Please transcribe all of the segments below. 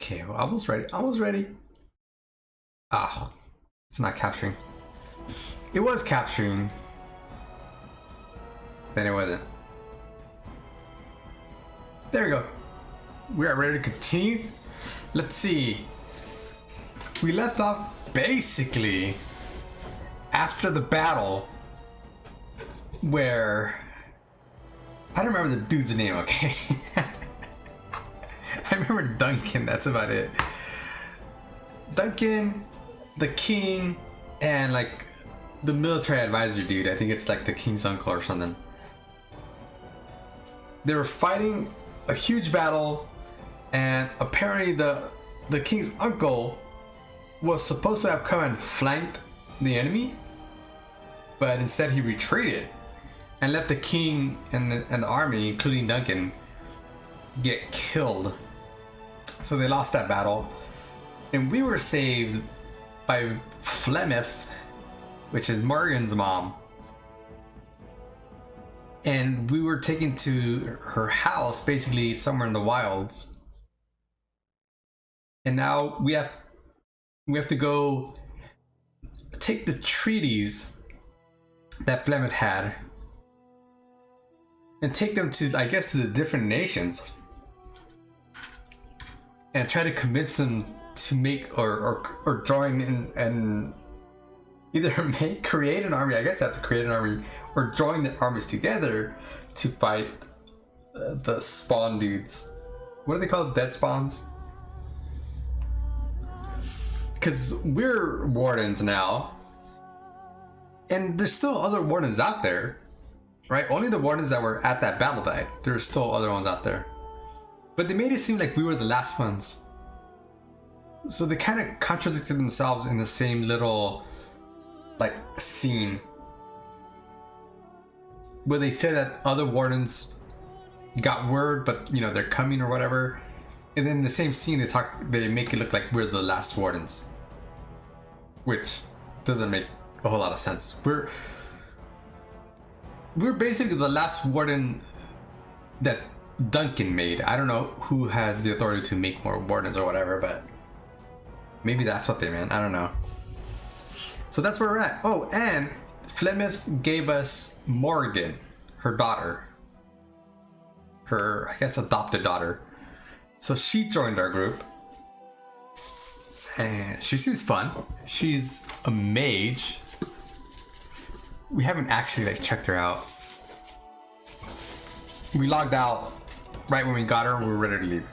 Okay, well, almost ready. Almost ready. Ah, it's not capturing. It was capturing. Then it wasn't. There we go. We are ready to continue. Let's see. We left off basically after the battle where I don't remember the dude's name, okay? I remember Duncan, that's about it. Duncan, the king, and like the military advisor dude. I think it's like the king's uncle or something. They were fighting a huge battle, and apparently the king's uncle was supposed to have come and flanked the enemy, but instead he retreated and let the king and the army, including Duncan, get killed. So they lost that battle, and we were saved by Flemeth, which is Morgann's mom, and we were taken to her house, basically somewhere in the wilds. And now we have to go take the treaties that Flemeth had and take them to, I guess, to the different nations and try to convince them to make or join in and either create an army. I guess I have to create an army or join the armies together to fight the spawn dudes. What are they called? Dead spawns? Because we're wardens now, and there's still other wardens out there, right? Only the wardens that were at that battle died. There's still other ones out there, but they made it seem like we were the last ones. So they kind of contradicted themselves in the same little like scene where they said that other wardens got word, but you know they're coming or whatever. And then in the same scene they make it look like we're the last wardens, which doesn't make a whole lot of sense. We're basically the last warden that Duncan made. I don't know who has the authority to make more wardens or whatever, but maybe that's what they meant. I don't know. So that's where we're at. Oh, and Flemeth gave us Morigann, her daughter. Her, I guess, adopted daughter. So she joined our group. And she seems fun. She's a mage. We haven't actually like checked her out. We logged out right when we got her. We were ready to leave.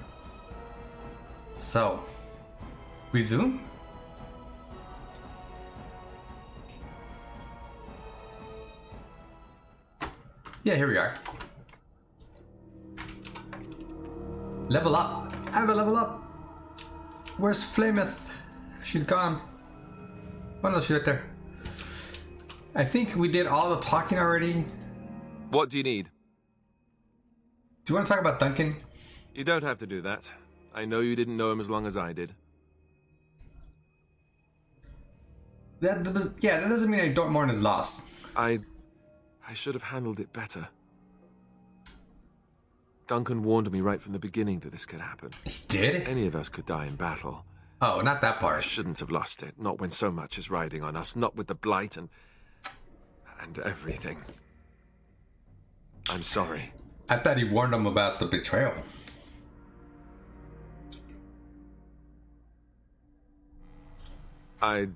So, resume. Yeah, here we are. Level up. I have a level up. Where's Flemeth? She's gone. Oh no, she's right there. I think we did all the talking already. What do you need? Do you want to talk about Duncan? You don't have to do that. I know you didn't know him as long as I did. That doesn't mean I don't mourn his loss. I should have handled it better. Duncan warned me right from the beginning that this could happen. He did? Any of us could die in battle. Oh, not that I part. shouldn't have lost it. Not when so much is riding on us. Not with the blight and everything. I'm sorry. I thought he warned him about the betrayal. I'd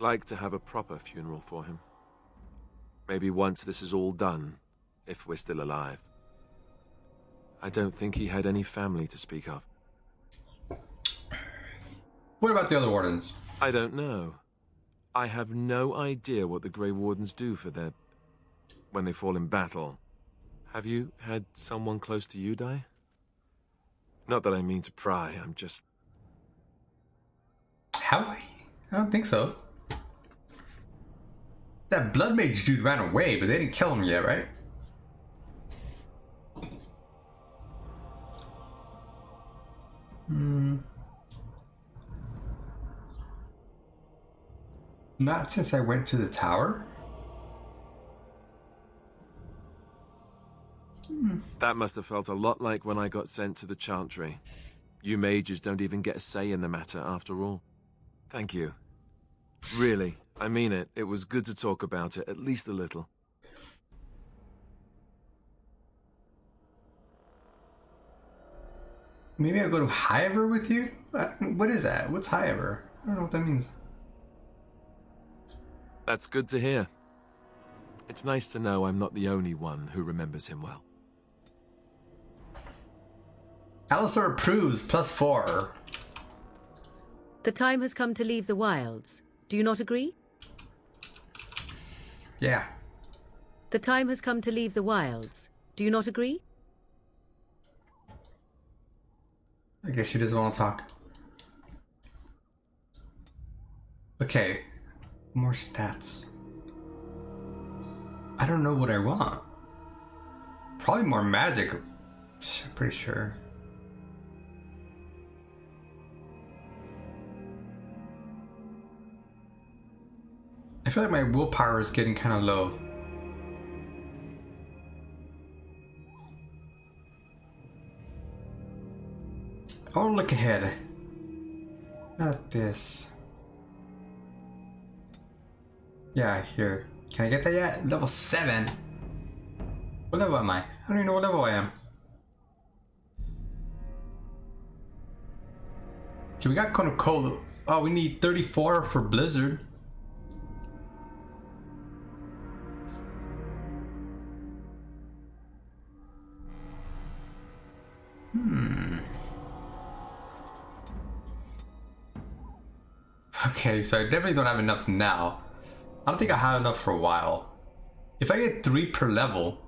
like to have a proper funeral for him. Maybe once this is all done, if we're still alive. I don't think he had any family to speak of. What about the other wardens? I don't know. I have no idea what the Grey Wardens do for when they fall in battle. Have you had someone close to you die? Not that I mean to pry, I'm just... Have we? I don't think so. That Blood Mage dude ran away, but they didn't kill him yet, right? Not since I went to the tower. That must have felt a lot like when I got sent to the Chantry. You mages don't even get a say in the matter after all. Thank you. Really, I mean it. It was good to talk about it, at least a little. Maybe I'll go to Highever with you? What is that? What's Highever? I don't know what that means. That's good to hear. It's nice to know I'm not the only one who remembers him well. Alistair approves, +4. The time has come to leave the wilds. Do you not agree? Yeah. The time has come to leave the wilds. Do you not agree? I guess she doesn't want to talk. Okay. More stats. I don't know what I want. Probably more magic. I'm pretty sure. I feel like my willpower is getting kind of low. I want to look ahead. Not this. Yeah, here. Can I get that yet? Level 7. What level am I? I don't even know what level I am. Okay, we got kind of cold. Oh, we need 34 for Blizzard. Okay, so I definitely don't have enough now. I don't think I have enough for a while. If I get 3 per level,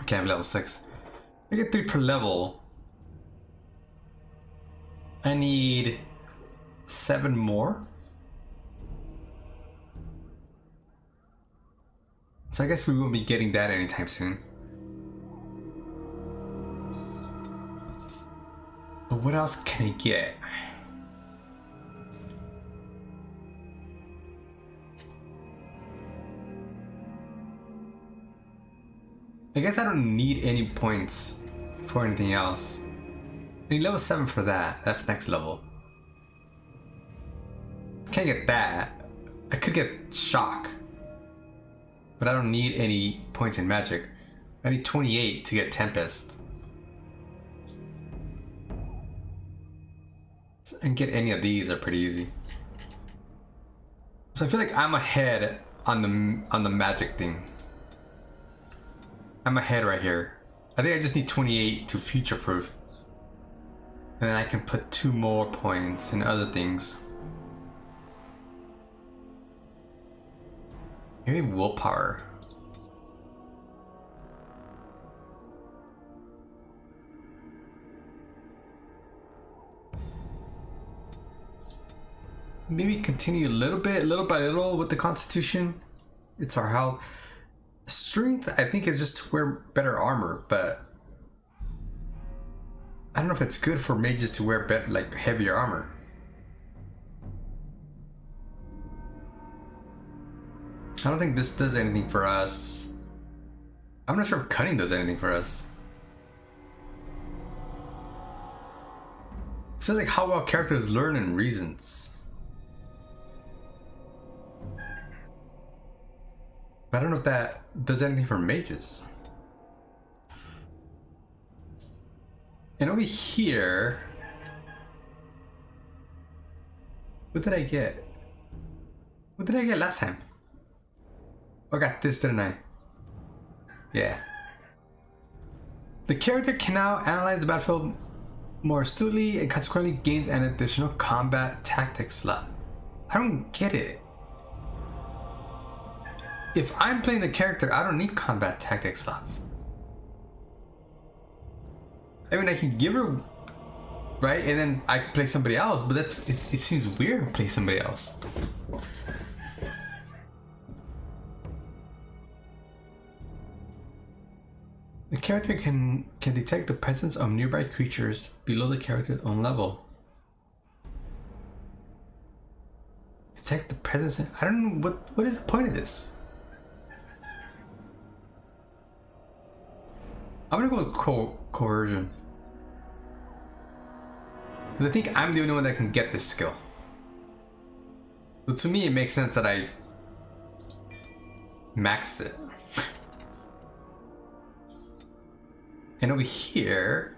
okay, I'm level 6. If I get 3 per level, I need 7 more. So I guess we won't be getting that anytime soon. But what else can I get? I guess I don't need any points for anything else. I need level 7 for that. That's next level. Can't get that. I could get shock. But I don't need any points in magic. I need 28 to get Tempest. And get any of these are pretty easy. So I feel like I'm ahead on the magic thing. I'm ahead right here. I think I just need 28 to future proof. And then I can put 2 more points in other things. Maybe willpower. Maybe continue a little bit, little by little with the constitution. It's our health. Strength, I think, is just to wear better armor, but I don't know if it's good for mages to wear better, like heavier armor. I don't think this does anything for us. I'm not sure if cutting does anything for us. It says like how well characters learn and reasons. But I don't know if that does anything for mages. And over here, what did I get? What did I get last time? I got this, didn't I? Yeah. The character can now analyze the battlefield more astutely and consequently gains an additional combat tactics slot. I don't get it. If I'm playing the character, I don't need combat tactics slots. I mean, I can give her, right? And then I can play somebody else, but it seems weird to play somebody else. The character can detect the presence of nearby creatures below the character's own level. Detect the presence of, I don't know, what is the point of this? I'm gonna go with coercion. I think I'm the only one that can get this skill. So to me, it makes sense that I maxed it. And over here,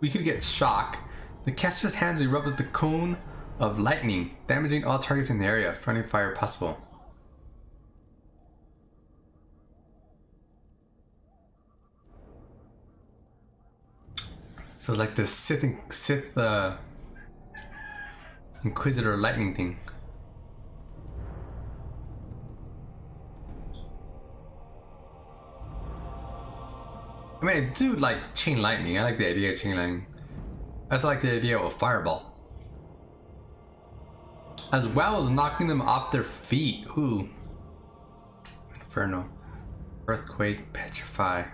we could get shock. The caster's hands erupt with the cone of lightning, damaging all targets in the area, friendly fire possible. So it's like the Sith Inquisitor lightning thing. I mean, I do like chain lightning. I like the idea of chain lightning. I also like the idea of a fireball. As well as knocking them off their feet. Ooh. Inferno. Earthquake. Petrify.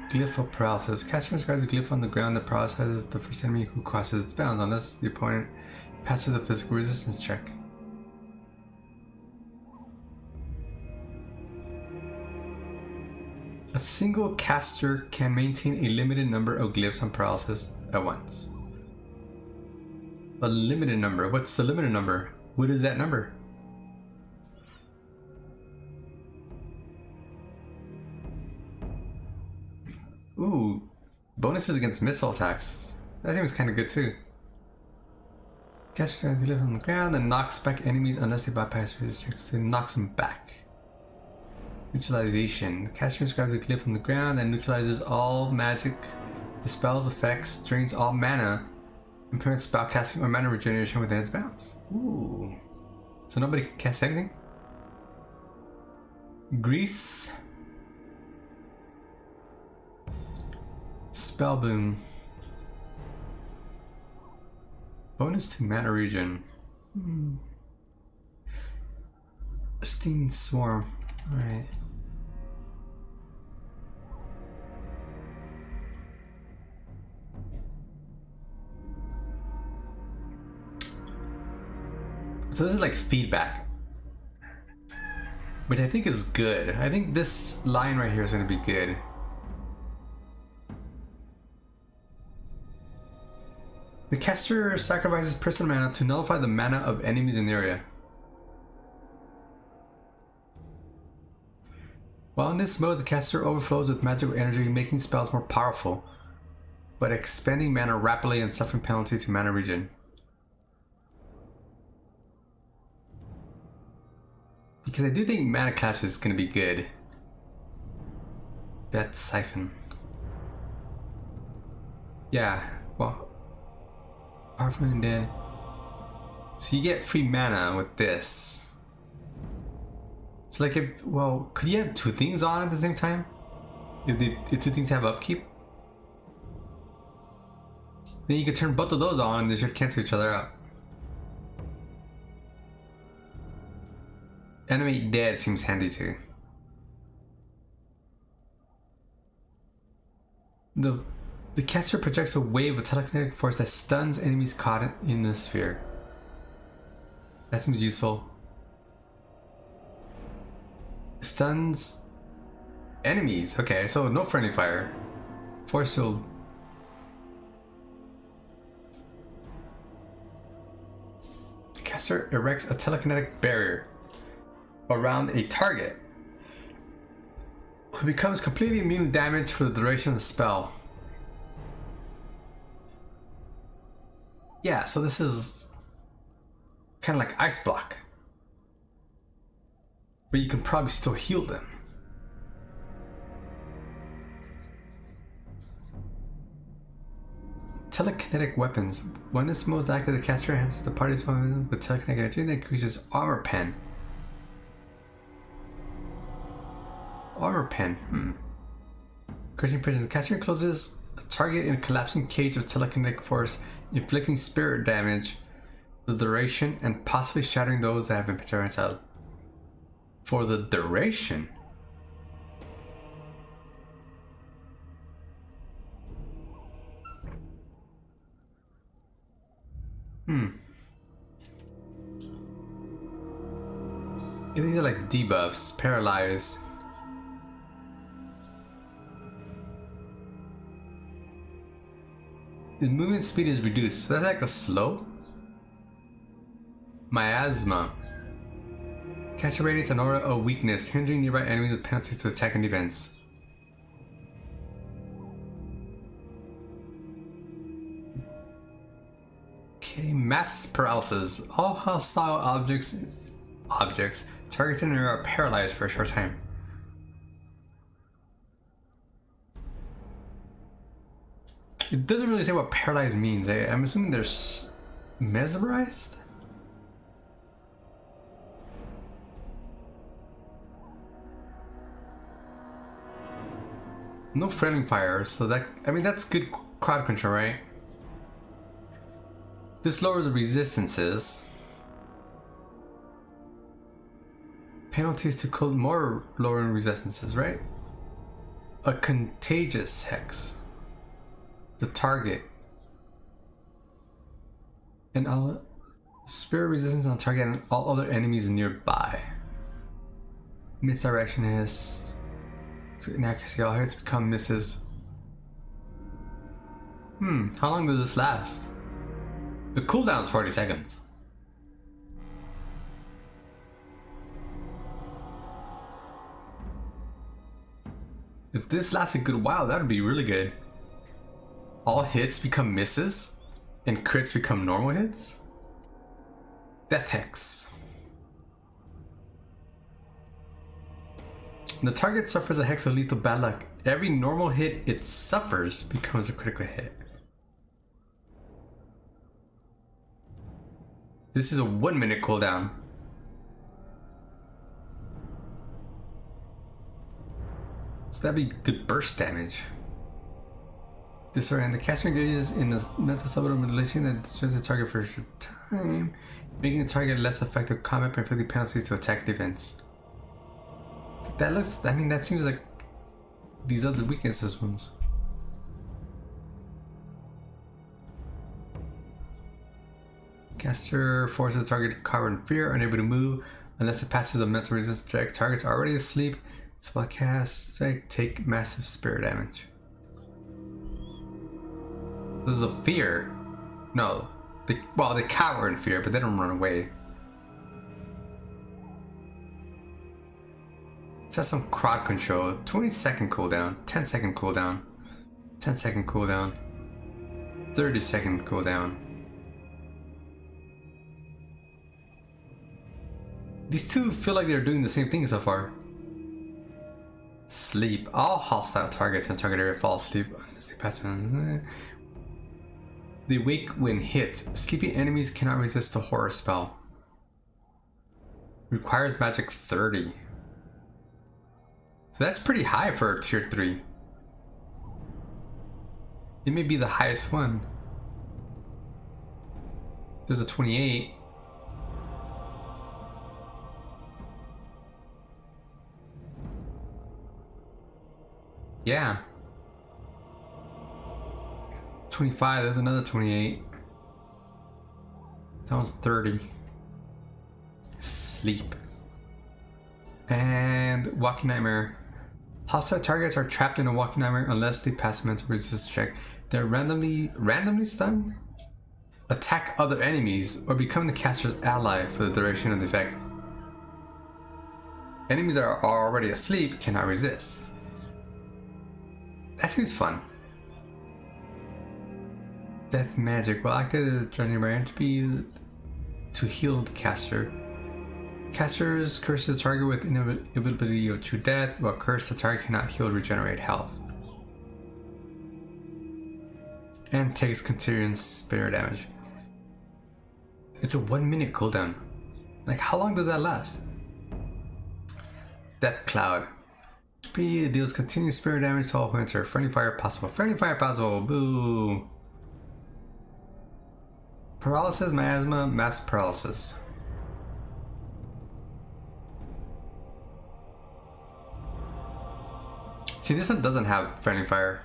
Glyph of paralysis. Caster describes a glyph on the ground that paralyzes the first enemy who crosses its bounds unless the opponent passes a physical resistance check. A single caster can maintain a limited number of glyphs on paralysis at once. A limited number? What's the limited number? What is that number? Ooh, bonuses against missile attacks. That seems kind of good too. Caster can live on the ground and knocks back enemies unless they bypass resistance. It knocks them back. Neutralization. The caster grabs a glyph from the ground and neutralizes all magic, dispels effects, drains all mana, and prevents spell casting or mana regeneration within its bounds. Ooh. So nobody can cast anything? Grease. Spell Bloom. Bonus to mana regen. Stinging Swarm. Alright. So this is like feedback, which I think is good. I think this line right here is going to be good. The caster sacrifices personal mana to nullify the mana of enemies in the area. While in this mode, the caster overflows with magical energy, making spells more powerful, but expending mana rapidly and suffering penalties to mana regen. Because I do think Mana Clash is going to be good. That Siphon. Yeah, well, apart from Undead. So you get free mana with this. So like if, well, could you have two things on at the same time? If the two things have upkeep? Then you could turn both of those on and they should cancel each other out. Animate Dead seems handy too. The caster projects a wave of telekinetic force that stuns enemies caught in the sphere. That seems useful. Stuns enemies. Okay, so no friendly fire. Force field. The caster erects a telekinetic barrier around a target who becomes completely immune to damage for the duration of the spell. Yeah, so this is kind of like Ice Block, but you can probably still heal them. Telekinetic weapons. When this mode is active, the caster enhances the party's weapon with telekinetic energy that increases armor pen. Armor pen. Crushing prison. The caster encloses a target in a collapsing cage of telekinetic force, inflicting spirit damage for the duration and possibly shattering those that have been projectile. For the duration? These are like debuffs, paralyze. His movement speed is reduced, so that's like a slow. Miasma. Caster radiates an aura of weakness, hindering nearby enemies with penalties to attack and defense. Okay, mass paralysis. All hostile objects targets in an area are paralyzed for a short time. It doesn't really say what paralyzed means. I'm assuming they're mesmerized? No friendly fire, so that, I mean, that's good crowd control, right? This lowers the resistances. Penalties to cold, more lowering resistances, right? A contagious hex. The target. And all spirit resistance on target and all other enemies nearby. Misdirection has inaccuracy, all hits become misses. How long does this last? The cooldown is 40 seconds. If this lasts a good while, that would be really good. All hits become misses, and crits become normal hits? Death Hex. The target suffers a hex of lethal bad luck. Every normal hit it suffers becomes a critical hit. This is a 1 minute cooldown. So that'd be good burst damage. Disorient. The caster engages in a mental subliminal manipulation that destroys the target for a short time, making the target less effective combat by inflicting penalties to attack defense. That looks, I mean, that seems like these other weaknesses ones. Caster forces the target to cover in fear, unable to move unless it passes a mental resistance check. Targets are already asleep. Spell cast strike, take massive spirit damage. This is a fear. No, they cower in fear, but they don't run away. It has some crowd control. 20-second cooldown, 10-second cooldown, 10-second cooldown, 30-second cooldown. These two feel like they're doing the same thing so far. Sleep. All hostile targets in the target area fall asleep unless they pass. They wake when hit. Sleeping enemies cannot resist a horror spell. Requires magic 30. So that's pretty high for a tier 3. It may be the highest one. There's a 28. Yeah. 25, there's another 28. That was 30. Sleep. And Walking Nightmare. Hostile targets are trapped in a Walking Nightmare unless they pass a mental resistance check. They're randomly stunned? Attack other enemies or become the caster's ally for the duration of the effect. Enemies that are already asleep cannot resist. That seems fun. Death magic. Well, activate the journey barrier to heal the caster. Casters curse the target with inability of true death, while curse the target cannot heal or regenerate health. And takes continuous spirit damage. It's a 1 minute cooldown. Like, how long does that last? Death Cloud. It deals continuous spirit damage to all who enter. Friendly fire possible. Friendly fire possible. Boo. Paralysis, miasma, mass paralysis. See, this one doesn't have friendly fire.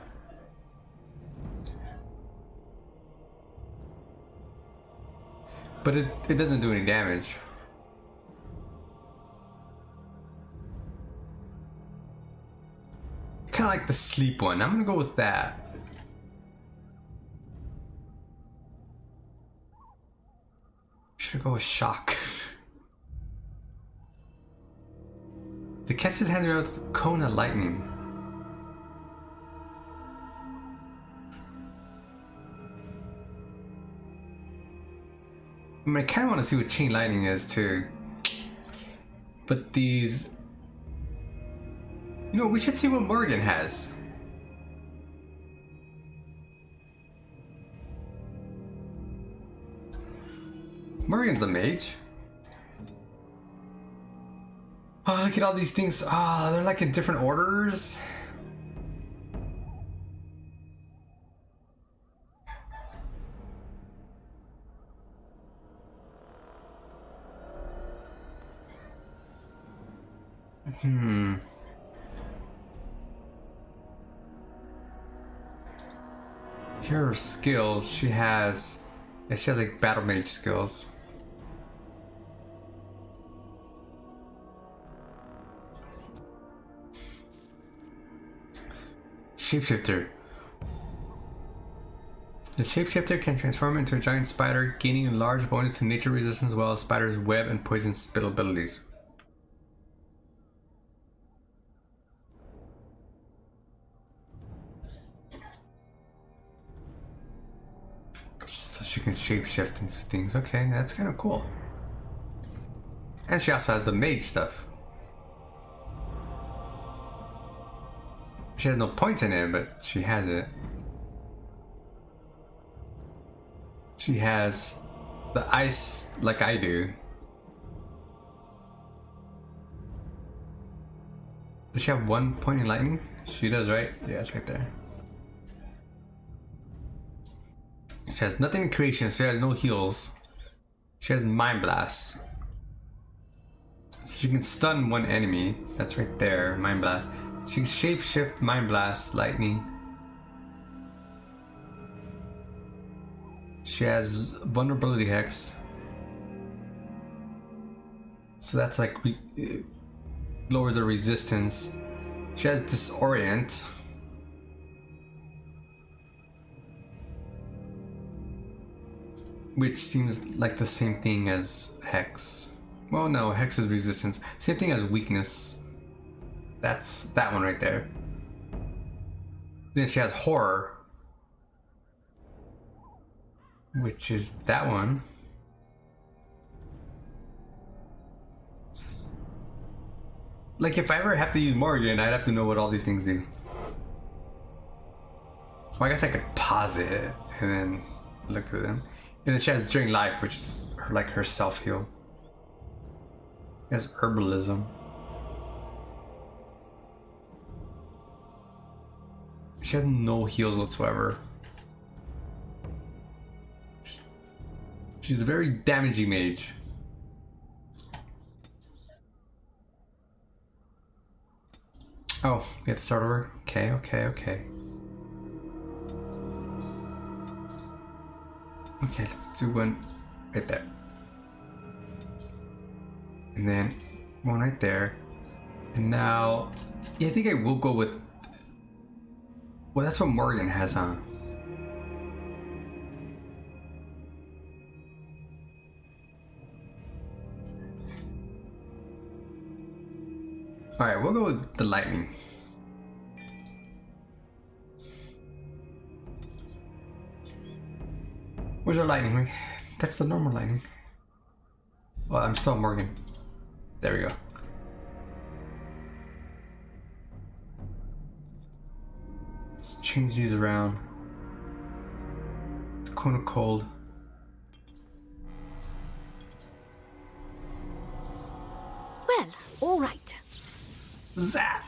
But it doesn't do any damage. Kind of like the sleep one. I'm gonna go with that. Should I go with shock? The caster's hands are out with cone of lightning. I mean, I kind of want to see what chain lightning is too. But these... You know, we should see what Morigann has. Morgan's a mage. Oh, look at all these things. Ah, they're like in different orders. Here are her skills. She has like battle mage skills. Shapeshifter. The shapeshifter can transform into a giant spider, gaining a large bonus to nature resistance as well as spider's web and poison spit abilities. So she can shapeshift into things. Okay, that's kind of cool. And she also has the mage stuff. She has no points in it, but she has it. She has the ice like I do. Does she have 1 point in lightning? She does, right? Yeah, it's right there. She has nothing in creation, so she has no heals. She has mind blast. So she can stun one enemy. That's right there, mind blast. She can shapeshift, mind blast, lightning. She has vulnerability hex. So that's like lowers the resistance. She has disorient. Which seems like the same thing as hex. Well, no, hex is resistance. Same thing as weakness. That's that one right there. Then she has horror, which is that one. Like if I ever have to use Morigann, I'd have to know what all these things do. Well, I guess I could pause it and then look through them. And then she has Drain Life, which is like her self-heal. She has Herbalism. She has no heals whatsoever. She's a very damaging mage. Oh, we have to start over? Okay. Okay, let's do one right there. And then one right there. And now, yeah, I think I will go with... Well, that's what Morigann has on. Alright, we'll go with the lightning. Where's our lightning ring? That's the normal lightning. Well, I'm still Morigann. There we go. Let's change these around. It's kind of cold. Well, all right. Zap!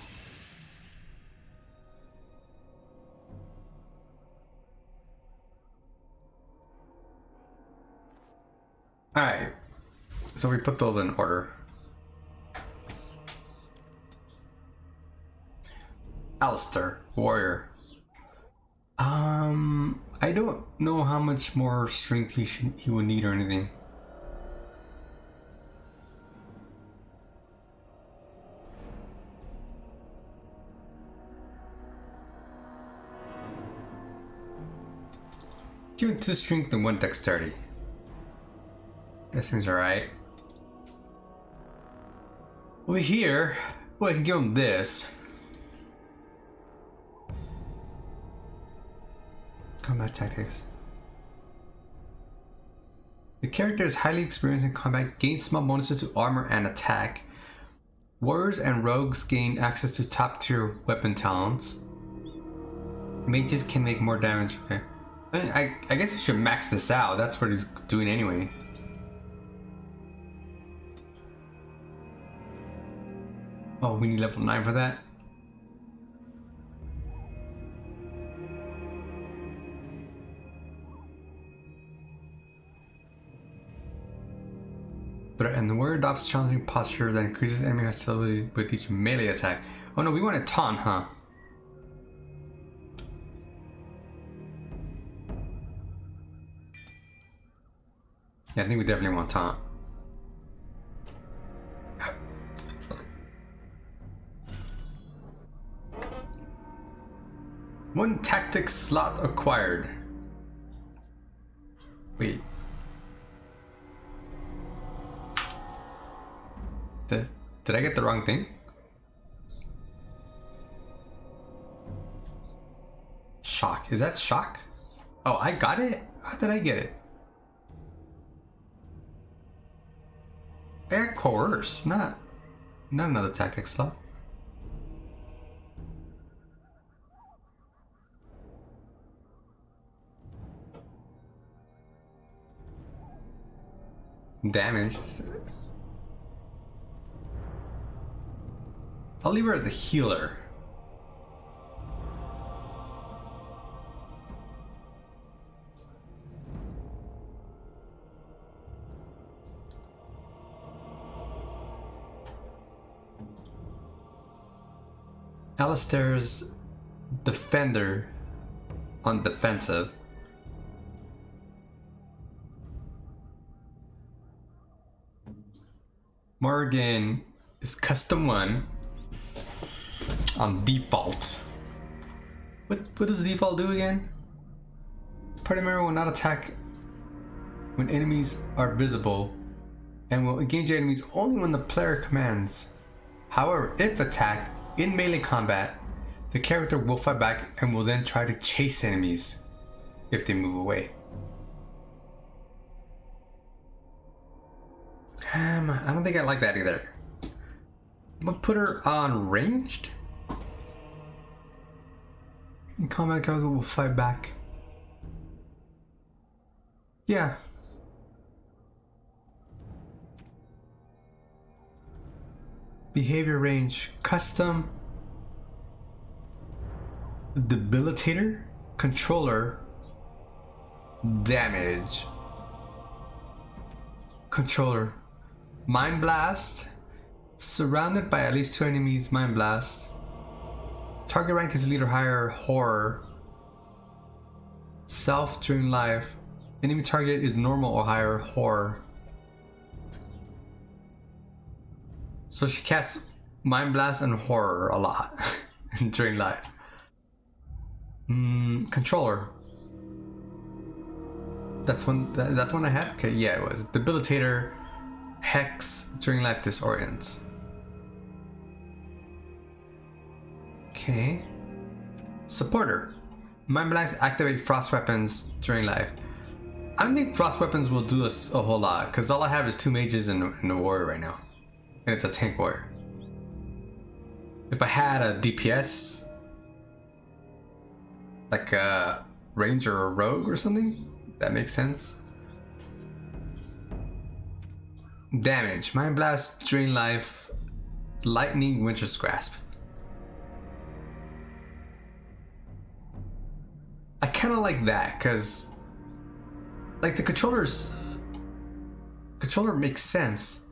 Alright, so we put those in order. Alistair, warrior. I don't know how much more strength he would need or anything. give it 2 strength and 1 dexterity. That seems alright. Over here, well, I can give him this. Combat tactics. The character is highly experienced in combat, gains small bonuses to armor and attack. Warriors and rogues gain access to top tier weapon talents. Mages can make more damage. Okay. I guess we should max this out. That's what he's doing anyway. Oh, we need level 9 for that? And the warrior adopts challenging posture that increases enemy hostility with each melee attack. Oh no, we want a taunt, huh? Yeah, I think we definitely want taunt. One tactic slot acquired. Wait. Did I get the wrong thing? Shock. Is that shock? Oh, I got it? How did I get it? I got coerce, not another tactic slot. Damage. I'll leave her as a healer. Alistair's defender on defensive. Morigann is custom 1 on default. What does default do again? Party member will not attack when enemies are visible and will engage enemies only when the player commands. However, if attacked in melee combat, the character will fight back and will then try to chase enemies if they move away. I don't think I like that either. I'm gonna put her on ranged. In combat, character will fight back. Yeah. Behavior range, custom, debilitator, controller, damage, controller, mind blast, surrounded by at least 2 enemies, mind blast, target rank is leader higher, horror, self during life, enemy target is normal or higher, horror. So she casts mind blast and horror a lot during life. Controller. That's one. Is that the one I had? Okay, yeah, it was. Debilitator, Hex, during life disorient. Okay. Supporter. Mind blast activate frost weapons during life. I don't think frost weapons will do us a whole lot because all I have is 2 mages and a warrior right now, and it's a tank warrior. If I had a DPS, like a ranger or rogue or something, that makes sense. Damage. Mind blast, drain life, lightning, winter's grasp. I kind of like that because, like, the controller makes sense.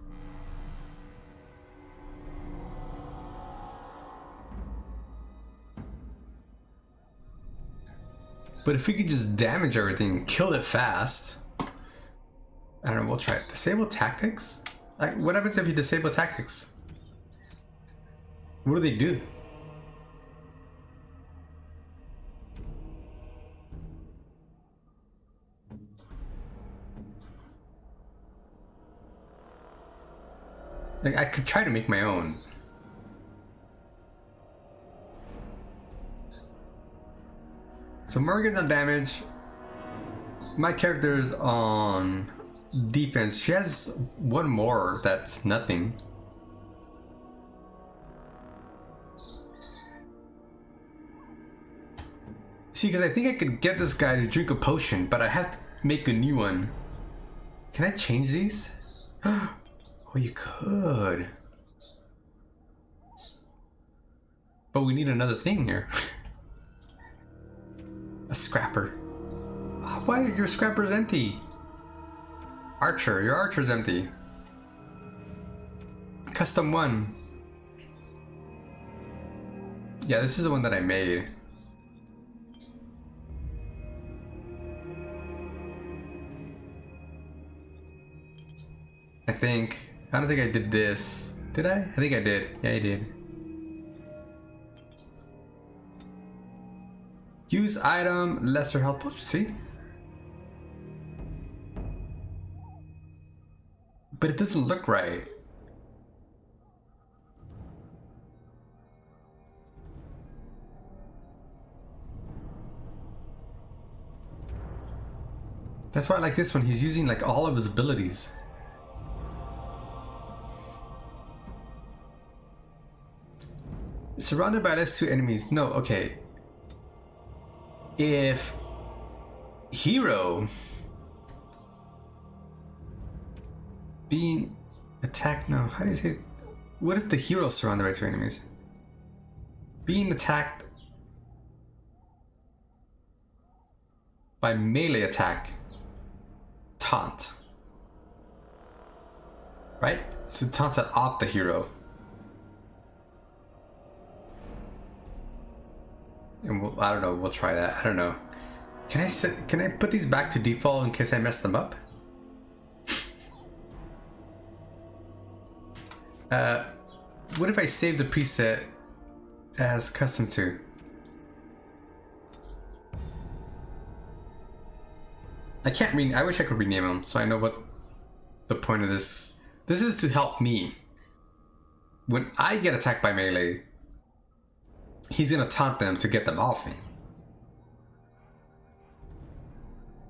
But if we could just damage everything and kill it fast, I don't know, we'll try it. Disable tactics? Like, what happens if you disable tactics? What do they do? Like, I could try to make my own. So Morrigan's on damage. My character's on defense. She has one more that's nothing. See, because I think I could get this guy to drink a potion, but I have to make a new one. Can I change these? Oh, you could. But we need another thing here. A scrapper. Why are your scrappers empty? Archer, your archer's empty. Custom one. Yeah, this is the one that I made. I think. I don't think I did this. Did I? I think I did. Yeah, I did. Use item, lesser health potion. See? But it doesn't look right. That's why I like this one. He's using like all of his abilities. Surrounded by less two enemies. No, okay. If hero being attacked, no, how do you say? What if the hero is surrounded by two enemies? Being attacked by melee attack, taunt, right? So taunt it off the hero. And we'll, I don't know, we'll try that. I don't know. Can I put these back to default in case I mess them up? What if I save the preset as custom to? I can't I wish I could rename them so I know what the point of this. This is to help me. When I get attacked by melee, he's gonna taunt them to get them off me.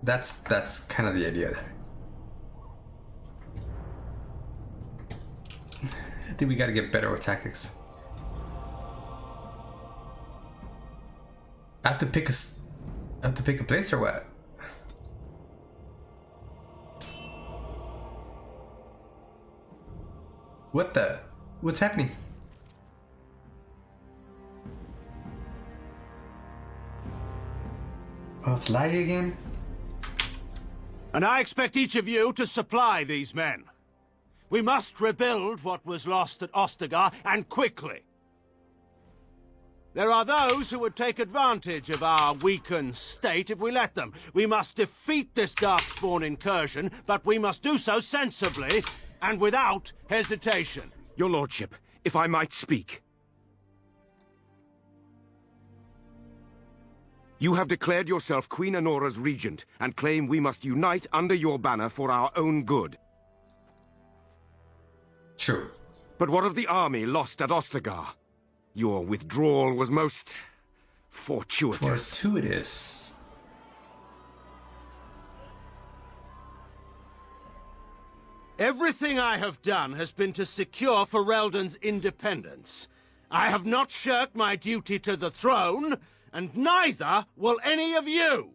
That's kind of the idea there. I think we gotta get better with tactics. I have to pick a place or what? What's happening? Oh, it's lag again? And I expect each of you to supply these men. We must rebuild what was lost at Ostagar, and quickly. There are those who would take advantage of our weakened state if we let them. We must defeat this Darkspawn incursion, but we must do so sensibly and without hesitation. Your lordship, if I might speak. You have declared yourself Queen Anora's regent, and claim we must unite under your banner for our own good. True. But what of the army lost at Ostagar? Your withdrawal was most fortuitous. Fortuitous. Everything I have done has been to secure Ferelden's independence. I have not shirked my duty to the throne, and neither will any of you!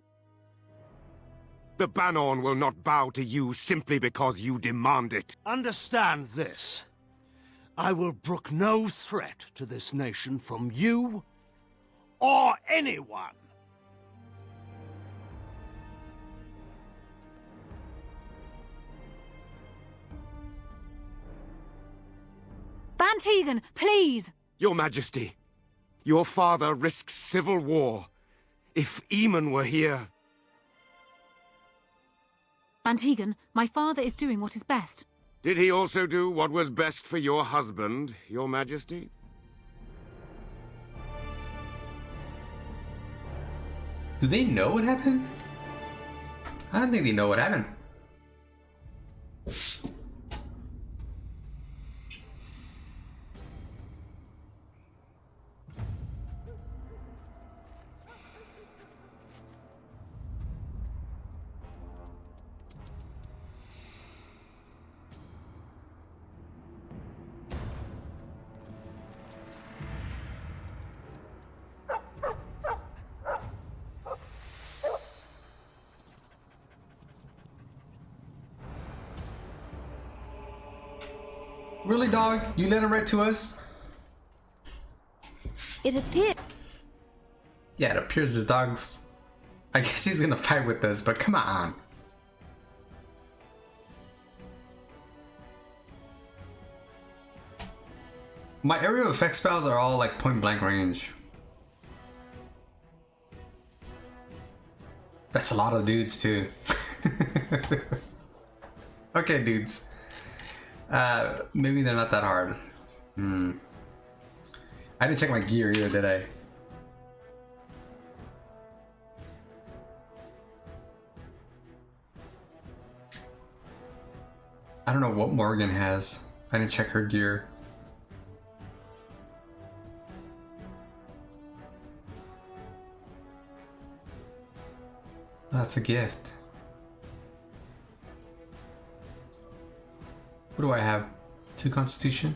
The Banorn will not bow to you simply because you demand it. Understand this. I will brook no threat to this nation from you or anyone. Van Tegan, please! Your Majesty, your father risks civil war. If Eamon were here... Van Tegan, my father is doing what is best. Did he also do what was best for your husband, Your Majesty? Do they know what happened? I don't think they know what happened. Really, dog? You led him right to us? It appears. Yeah, it appears his dog's... I guess he's gonna fight with us, but come on. My area of effect spells are all like point blank range. That's a lot of dudes too. Okay, dudes. Maybe they're not that hard. I didn't check my gear either, did I? I don't know what Morgan has. I didn't check her gear. That's a gift. What do I have? 2 constitution?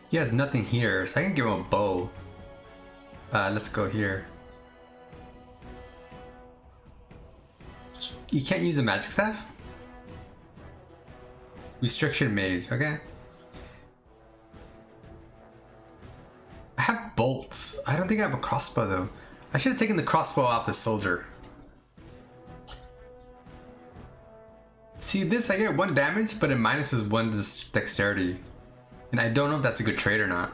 He has nothing here, so I can give him a bow. Let's go here. You can't use a magic staff? Restriction mage, okay. I have bolts. I don't think I have a crossbow though. I should have taken the crossbow off the soldier. See this, I get 1 damage, but it minuses 1 dexterity. And I don't know if that's a good trade or not.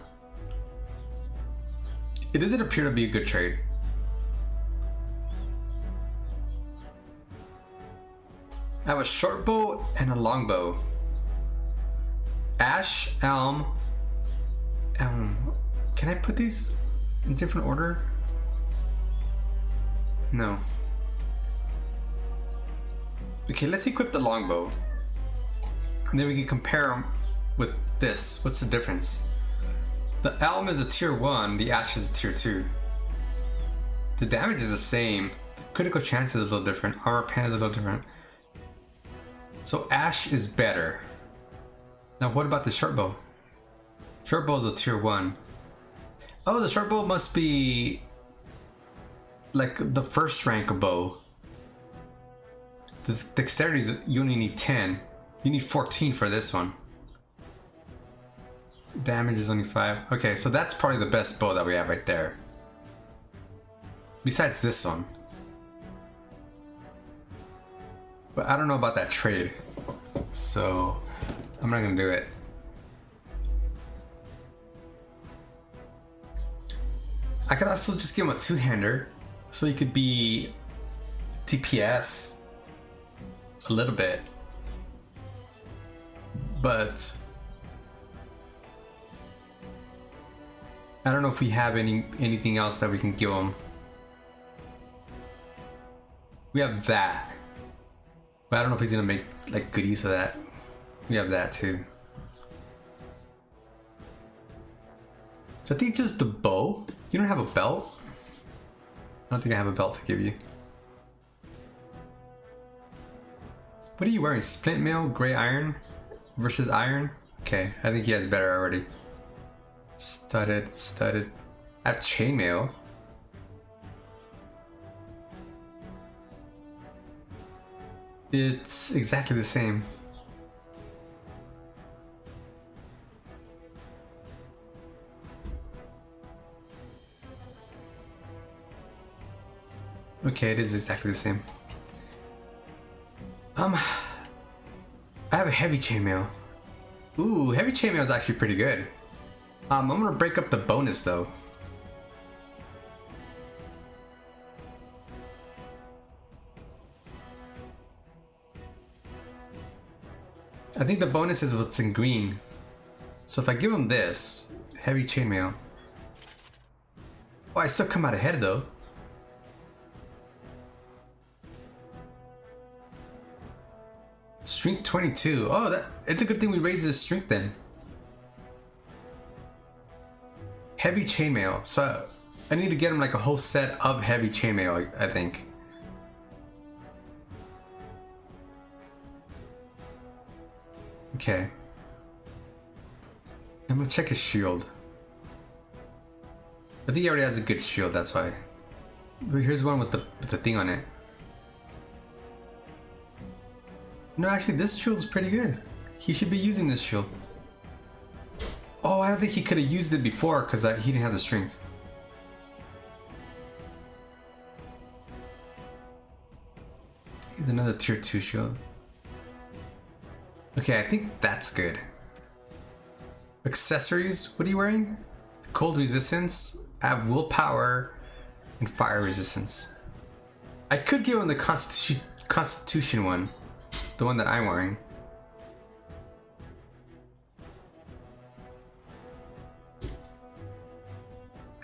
It doesn't appear to be a good trade. I have a short bow and a long bow. Ash, elm. Can I put these in different order? No. Okay, let's equip the longbow. And then we can compare them with this. What's the difference? The elm is a tier 1, the ash is a tier 2. The damage is the same. The critical chance is a little different. Armor pen is a little different. So ash is better. Now what about the short bow? Short bow is a tier 1. Oh, the short bow must be like the first rank of bow. The dexterity is, you only need 10. You need 14 for this one. Damage is only 5. Okay, so that's probably the best bow that we have right there. Besides this one. But I don't know about that trade. So I'm not gonna do it. I could also just give him a 2-hander, so he could be DPS a little bit. But I don't know if we have anything else that we can give him. We have that. But I don't know if he's gonna make like good use of that. We have that too. So I think just the bow. You don't have a belt? I don't think I have a belt to give you. What are you wearing? Splint mail, gray iron versus iron? Okay, I think he has better already. Studded, studded. I have chainmail. It's exactly the same. Okay, it is exactly the same. I have a heavy chainmail. Ooh, heavy chainmail is actually pretty good. I'm gonna break up the bonus though. I think the bonus is what's in green. So if I give him this, heavy chainmail. Oh, I still come out ahead though. Strength 22. Oh, it's a good thing we raised his strength then. Heavy chainmail. So I need to get him like a whole set of heavy chainmail, I think. Okay. I'm gonna check his shield. think he already has a good shield, that's why. Here's one with the thing on it. No, actually, this shield's pretty good. He should be using this shield. Oh, I don't think he could have used it before because he didn't have the strength. Here's another tier 2 shield. Okay, I think that's good. Accessories, what are you wearing? Cold resistance, I have willpower, and fire resistance. I could give him the Constitution one, the one that I'm wearing.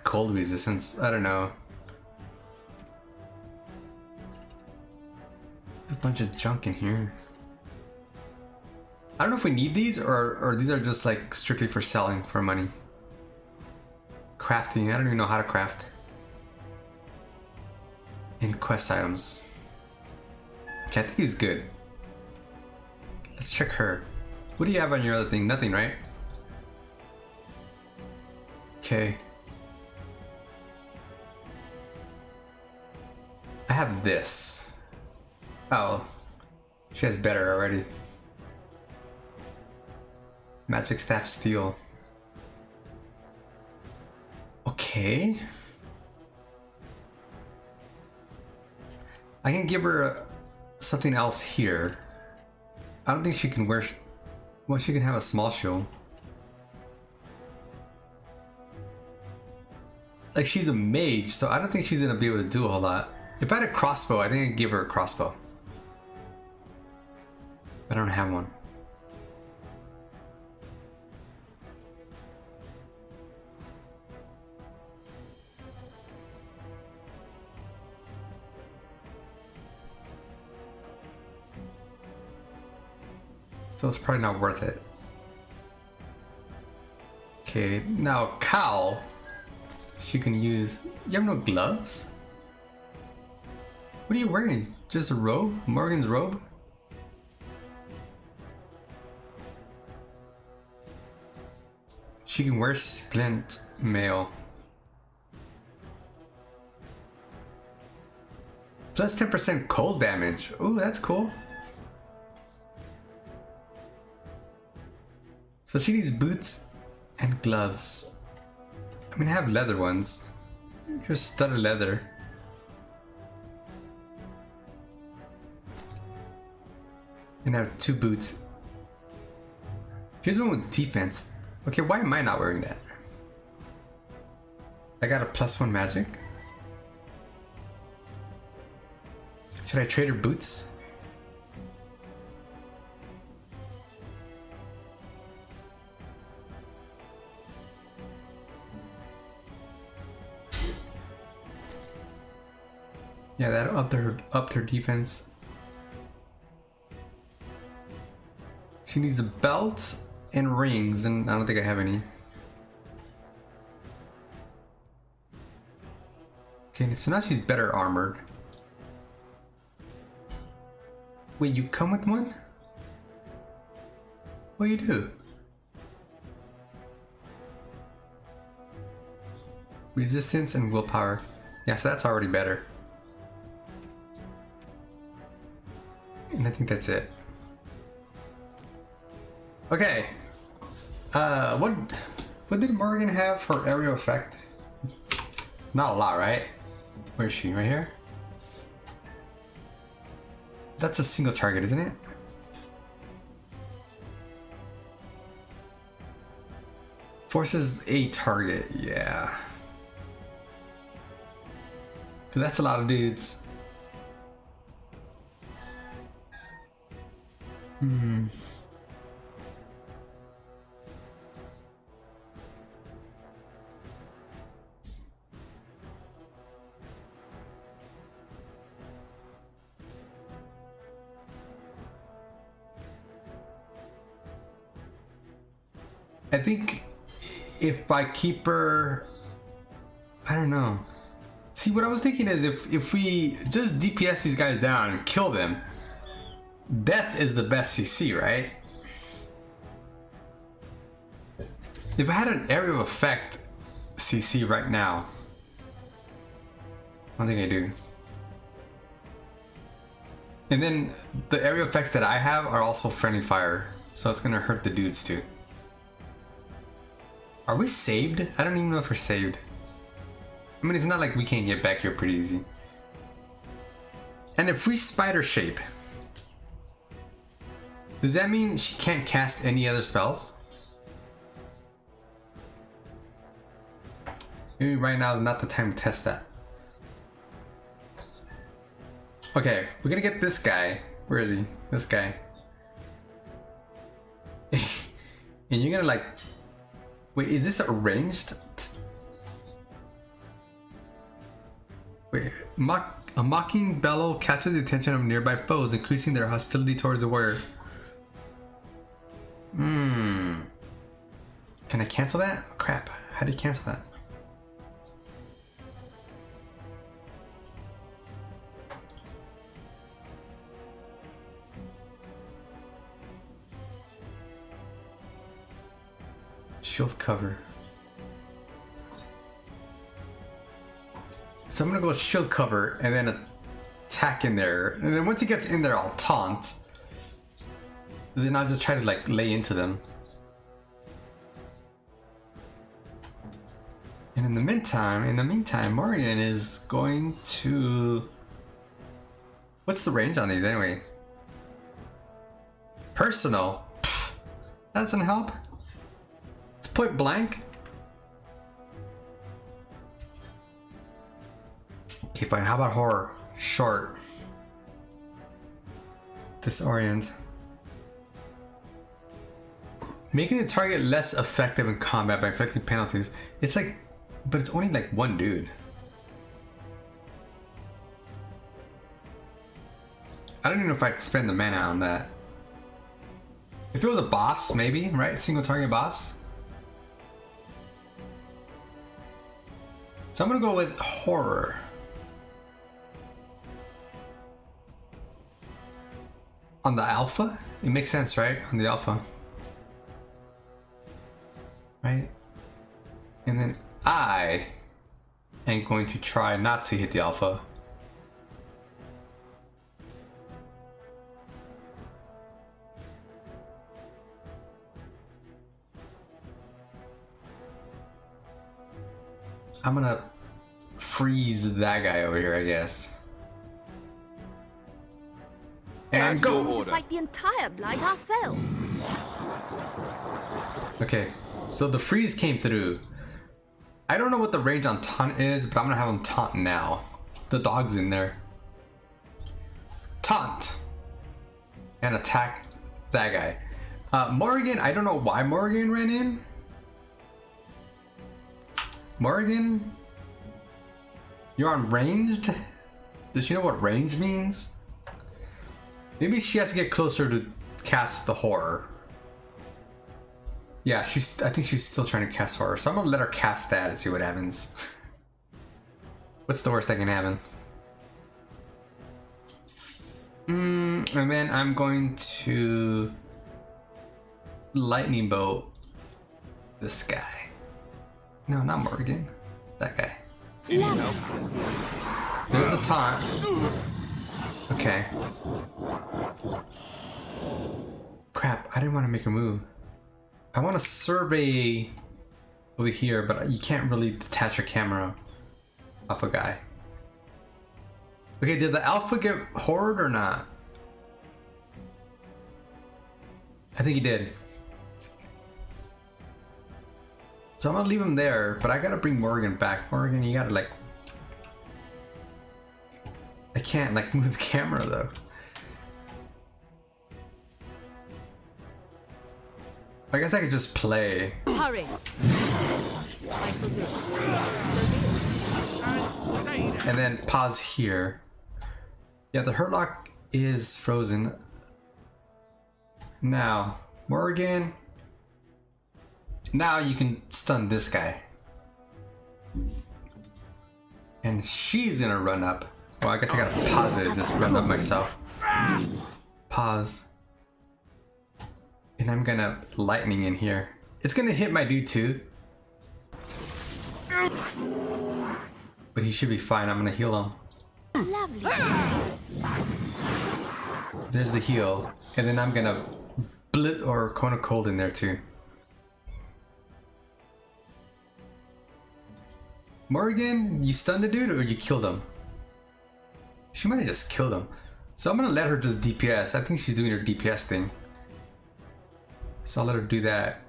Cold resistance, I don't know. A bunch of junk in here. I don't know if we need these or these are just like strictly for selling for money. Crafting, I don't even know how to craft. And quest items. Okay, I think he's good. Let's check her. What do you have on your other thing? Nothing, right? Okay. I have this. Oh. She has better already. Magic Staff Steel. Okay. I can give her something else here. I don't think she can wear... Well, she can have a small shield. Like, she's a mage, so I don't think she's gonna be able to do a whole lot. If I had a crossbow, I think I'd give her a crossbow. I don't have one. So it's probably not worth it. Okay, now Cal, she can use... You have no gloves? What are you wearing? Just a robe? Morgan's robe? She can wear splint mail. Plus 10% cold damage. Ooh, that's cool. So she needs boots and gloves. I mean, I have leather ones. Here's studded leather. And I have 2 boots. Here's one with defense. Okay, why am I not wearing that? I got a +1 magic. Should I trade her boots? Yeah, that upped her defense. She needs a belt and rings, and I don't think I have any. Okay, so now she's better armored. Wait, you come with one? What do you do? Resistance and willpower. Yeah, so that's already better. And I think that's it. Okay. What did Morigann have for area effect? Not a lot, right? Where is she? Right here? That's a single target, isn't it? Forces a target, yeah. That's a lot of dudes. I think if I keep her, I don't know. See, what I was thinking is if we just DPS these guys down and kill them, death is the best CC, right? If I had an area of effect CC right now, I don't think I do. And then the area effects that I have are also friendly fire, so it's gonna hurt the dudes too. Are we saved? I don't even know if we're saved. I mean, it's not like we can't get back here pretty easy. And if we spider shape, does that mean she can't cast any other spells? Maybe right now is not the time to test that. Okay, we're gonna get this guy. Where is he? This guy. And you're gonna like... Wait, is this arranged? Wait, a mocking bellow catches the attention of nearby foes, increasing their hostility towards the warrior. Can I cancel that? Oh, crap. How do you cancel that? Shield cover. So I'm gonna go shield cover and then attack in there. And then once he gets in there, I'll taunt. And then I'll just try to like lay into them. And in the meantime, Morigann is going to... What's the range on these anyway? Personal. Pfft, that doesn't help. It's point blank. Okay, fine. How about horror? Short. Disorient. Making the target less effective in combat by inflicting penalties. It's like, but it's only like one dude. I don't even know if I'd spend the mana on that. If it was a boss, maybe, right? Single target boss. So I'm gonna go with horror. On the alpha? It makes sense, right? On the alpha. Right? And then I am going to try not to hit the alpha. I'm gonna freeze that guy over here, I guess. And go! To fight the entire blight ourselves. Okay, so the freeze came through. I don't know what the range on taunt is, but I'm gonna have him taunt now. The dog's in there. Taunt! And attack that guy. Morigann, I don't know why Morigann ran in. Morigann? You're on ranged? Does she know what range means? Maybe she has to get closer to cast the horror. Yeah, I think she's still trying to cast horror, so I'm gonna let her cast that and see what happens. What's the worst that can happen? And then I'm going to lightning bolt this guy. No, not Morigann. That guy. There's the taunt. Okay. Crap, I didn't want to make a move. I want to survey over here, but you can't really detach your camera off a guy. Okay, did the alpha get horrored or not? I think he did. So I'm gonna leave him there, but I gotta bring Morigann back. Morigann, you gotta like... I can't like move the camera though. I guess I could just play. Hurry! I shall do it. And then pause here. Yeah, the Hurtlock is frozen. Now, Morigann. Now you can stun this guy. And she's gonna run up. Well, I guess I gotta pause it, just run up myself. Pause. And I'm gonna lightning in here. It's gonna hit my dude too. But But he should be fine. I'm gonna heal him. Lovely. There's the heal. And then I'm gonna Blit or Cone of Cold in there too. Morigann, you stunned the dude or you killed him? She might have just killed him. So I'm gonna let her just DPS. I think she's doing her DPS thing. So I'll let her do that.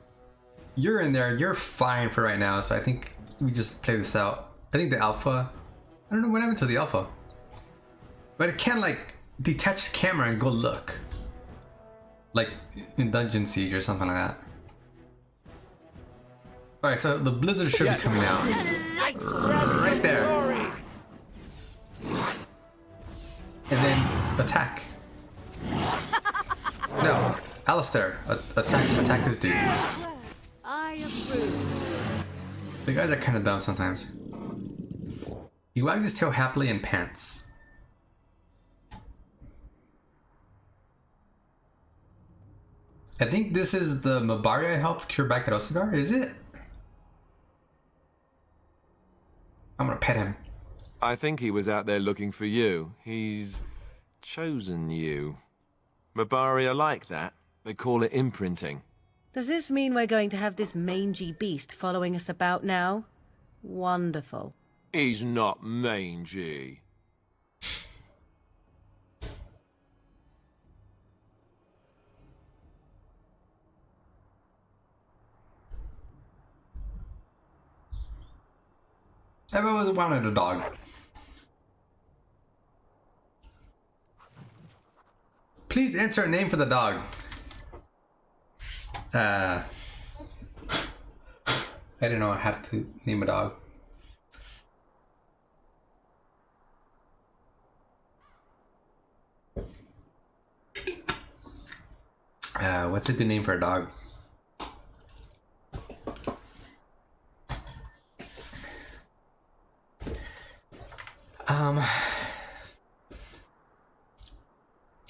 You're in there, you're fine for right now, so I think we just play this out. I think the alpha, I don't know what happened to the alpha. But it can like detach the camera and go look. Like in Dungeon Siege or something like that. Alright, so the blizzard should be coming out. Right there. And then attack. No, Alistair, attack this dude. I approve. The guys are kind of dumb sometimes. He wags his tail happily and pants. I think this is the Mabari I helped cure back at Osegar, is it? I'm gonna pet him. I think he was out there looking for you. He's chosen you. Mabari are like that. They call it imprinting. Does this mean we're going to have this mangy beast following us about now? Wonderful. He's not mangy. I've always wanted a dog. Please enter a name for the dog. I didn't know I had to name a dog. What's a good name for a dog?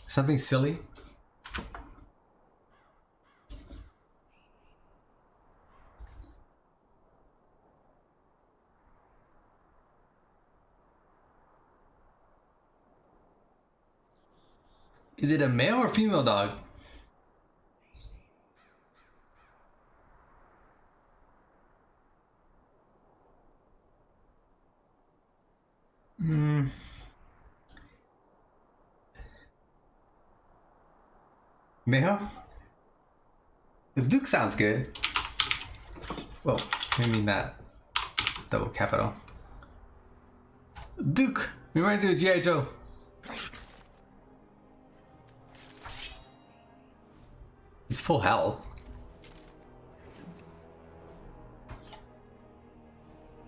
Something silly. Is it a male or female dog? Male? The Duke sounds good. Well, maybe not double capital. Duke reminds me of G.I. Joe. He's full health.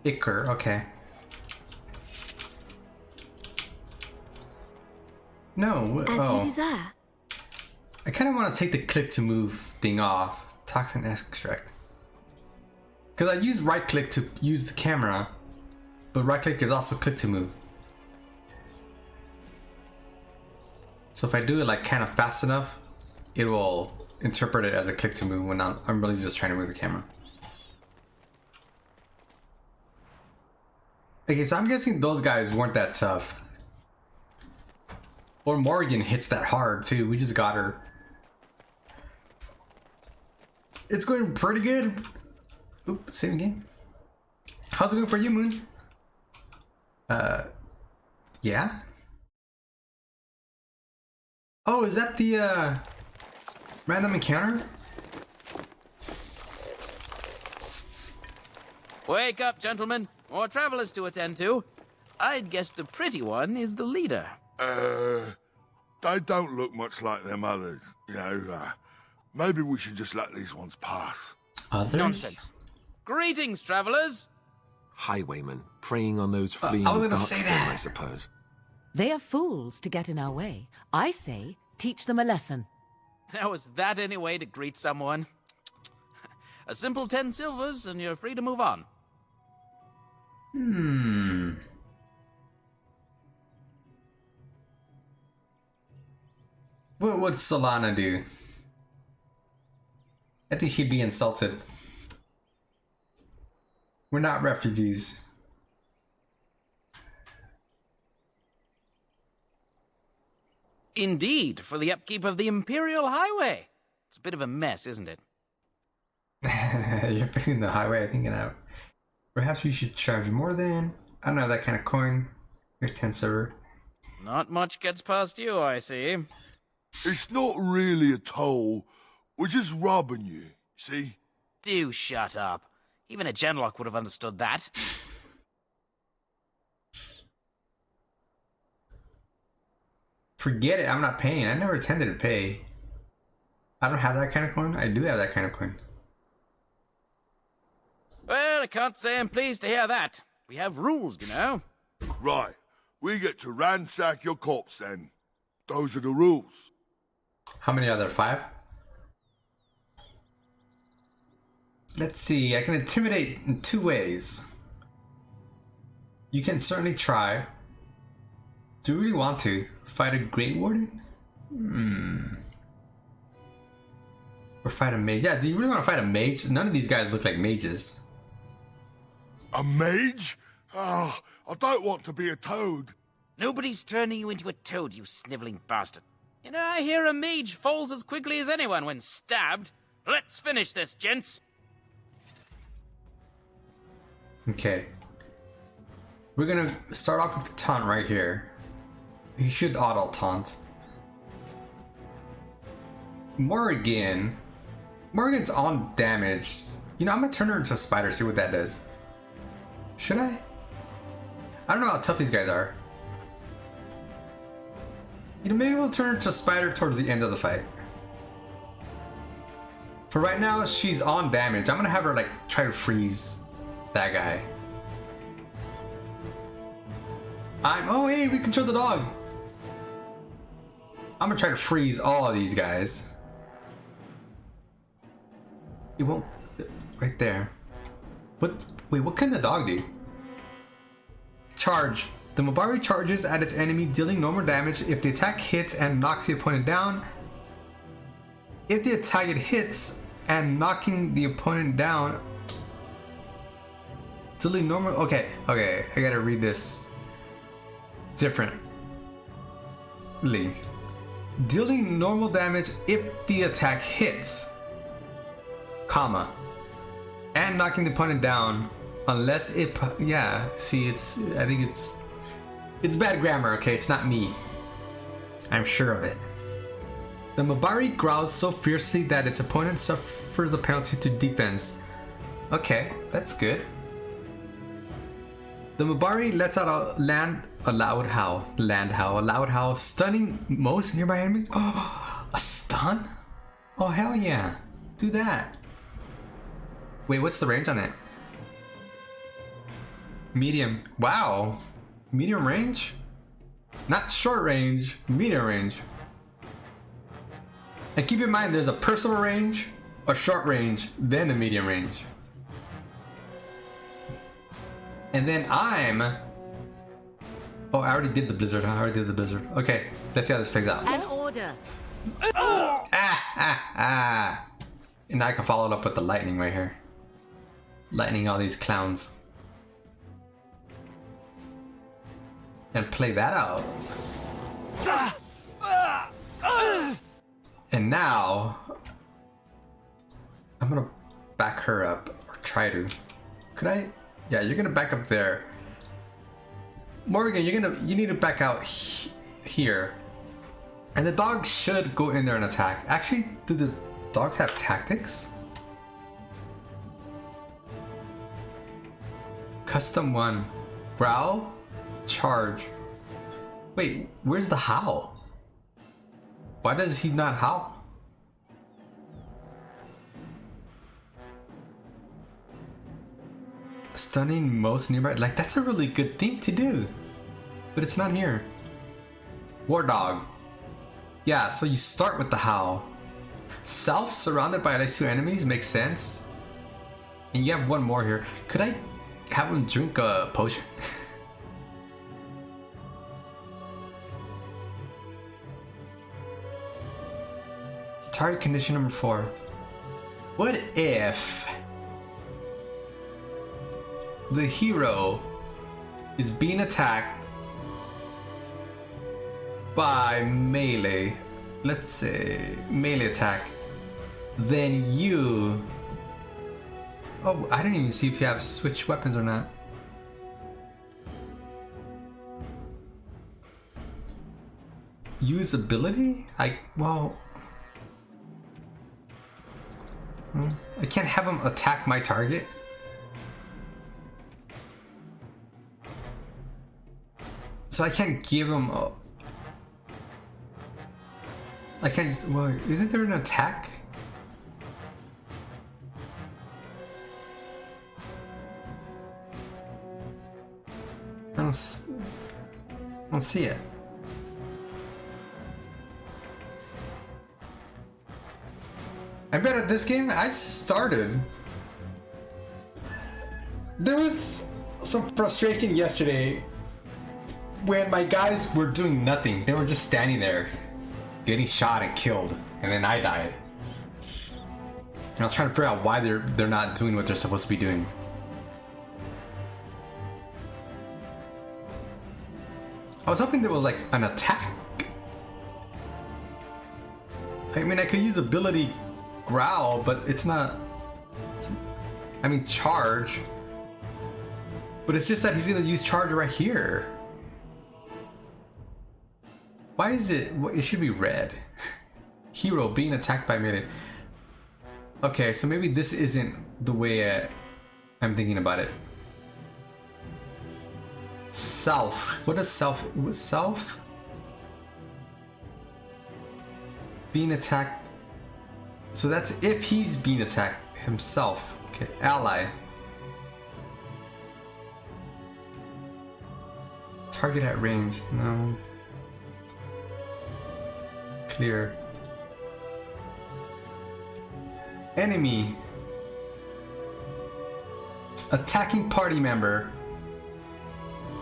Iker, okay. No, As you desire. I kind of want to take the click to move thing off. Toxin extract. Because I use right click to use the camera, but right click is also click to move. So if I do it like kind of fast enough, it will interpret it as a click to move when I'm really just trying to move the camera. Okay, so I'm guessing those guys weren't that tough. Or Morrigan hits that hard too. We just got her. It's going pretty good. Oop, same game. How's it going for you, Moon? Yeah? Oh, is that the, random encounter? Wake up, gentlemen. More travelers to attend to. I'd guess the pretty one is the leader. They don't look much like them others, you know. Maybe we should just let these ones pass. Others? Nonsense. Greetings, travelers. Highwaymen, preying on those fleeing I was gonna dark say men, that. I suppose. They are fools to get in our way. I say, teach them a lesson. Now, is that any way to greet someone? A simple 10 silvers, and you're free to move on. What would Solana do? I think she'd be insulted. We're not refugees. Indeed, for the upkeep of the Imperial Highway. It's a bit of a mess, isn't it? You're fixing the highway, thinking that perhaps you should charge more than. I don't have that kind of coin. Here's 10 silver. Not much gets past you, I see. It's not really a toll. We're just robbing you, see? Do shut up. Even a genlock would have understood that. Forget it, I'm not paying. I never intended to pay. I don't have that kind of coin. I do have that kind of coin. Well, I can't say I'm pleased to hear that. We have rules, you know. Right. We get to ransack your corpse then. Those are the rules. How many are there? 5? Let's see. I can intimidate in 2 ways. You can certainly try. Do you really want to fight a Great Warden? Or fight a mage? Yeah, do you really want to fight a mage? None of these guys look like mages. A mage? Oh, I don't want to be a toad. Nobody's turning you into a toad, you sniveling bastard. You know, I hear a mage falls as quickly as anyone when stabbed. Let's finish this, gents. Okay. We're gonna start off with the taunt right here. He should auto taunt. Morigann. Morgan's on damage. You know, I'm gonna turn her into a spider, see what that does. Should I? I don't know how tough these guys are. You know, maybe we'll turn her into a spider towards the end of the fight. For right now, she's on damage. I'm gonna have her, like, try to freeze that guy. Oh, hey, we control the dog. I'm gonna try to freeze all of these guys. It won't. Right there. What? Wait, what can the dog do? Charge. The Mabari charges at its enemy, dealing normal damage if the attack hits and knocks the opponent down. If the attack hits and knocking the opponent down, dealing normal. Okay, I gotta read this differently. Dealing normal damage if the attack hits, comma, and knocking the opponent down, unless it. Yeah, see, I think it's bad grammar. Okay, it's not me. I'm sure of it. The Mabari growls so fiercely that its opponent suffers a penalty to defense. Okay, that's good. The Mabari lets out a loud howl, stunning most nearby enemies. Oh, a stun? Oh, hell yeah. Do that. Wait, what's the range on it? Medium. Wow. Medium range? Not short range, medium range. And keep in mind, there's a personal range, a short range, then a medium range. And then I'm... Oh, I already did the blizzard. Okay, let's see how this plays out. An order. And now I can follow it up with the lightning right here. Lightning all these clowns. And play that out. And now... I'm gonna back her up, or try to. Could I? Yeah, you're gonna back up there. Morgan, you need to back out here. And the dog should go in there and attack. Actually, do the dogs have tactics? Custom 1. Growl, charge. Wait, where's the howl? Why does he not howl? Stunning most nearby. Like, that's a really good thing to do. But it's not here. War Dog. Yeah, so you start with the howl. Self surrounded by at least 2 enemies makes sense. And you have one more here. Could I have him drink a potion? Target condition number 4. What if the hero is being attacked by melee, let's say melee attack, then you... Oh, I didn't even see if you have switch weapons or not. Use ability? Well... I can't have him attack my target. So I can't give him a... I can't... Well, isn't there an attack? I don't see it. I bet at this game, I just started. There was some frustration yesterday when my guys were doing nothing. They were just standing there, getting shot and killed, and then I died. And I was trying to figure out why they're not doing what they're supposed to be doing. I was hoping there was like an attack. I mean, I could use ability growl, but it's not... I mean, charge. But it's just that he's gonna use charge right here. Why is it... It should be red. Hero being attacked by melee. Okay, so maybe this isn't the way I'm thinking about it. Self. What is self? Self? Being attacked. So that's if he's being attacked himself. Okay, ally. Target at range. No. Clear. Enemy. Attacking party member.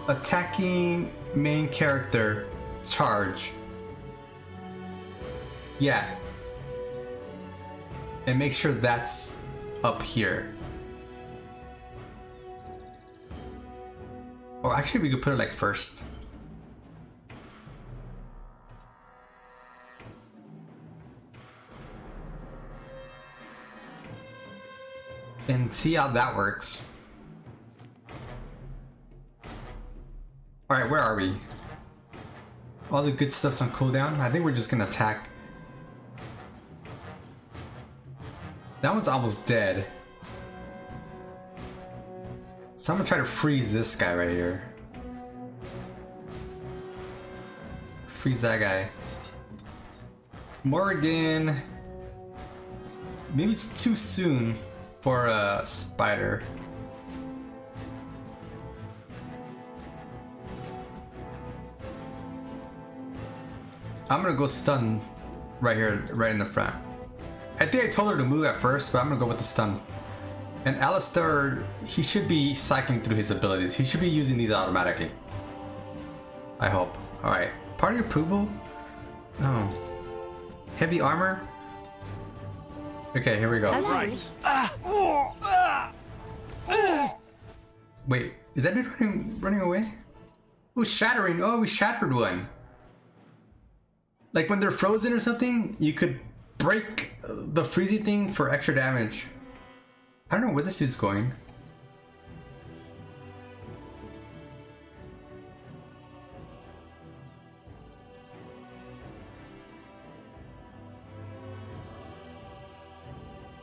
Attacking main character. Charge. Yeah. And make sure that's up here. Or actually we could put it like first. And see how that works. Alright, where are we? All the good stuff's on cooldown. I think we're just gonna attack. That one's almost dead. So I'm gonna try to freeze this guy right here. Freeze that guy. Morigann. Maybe it's too soon for a spider. I'm gonna go stun right here, right in the front. I think I told her to move at first, but I'm gonna go with the stun. And Alistair, he should be cycling through his abilities. He should be using these automatically. I hope. Alright. Party approval? No. Heavy armor? Okay, here we go. Hello. Wait, is that dude running away? Oh, shattering. Oh, we shattered one. Like when they're frozen or something, you could break the freezy thing for extra damage. I don't know where this dude's going.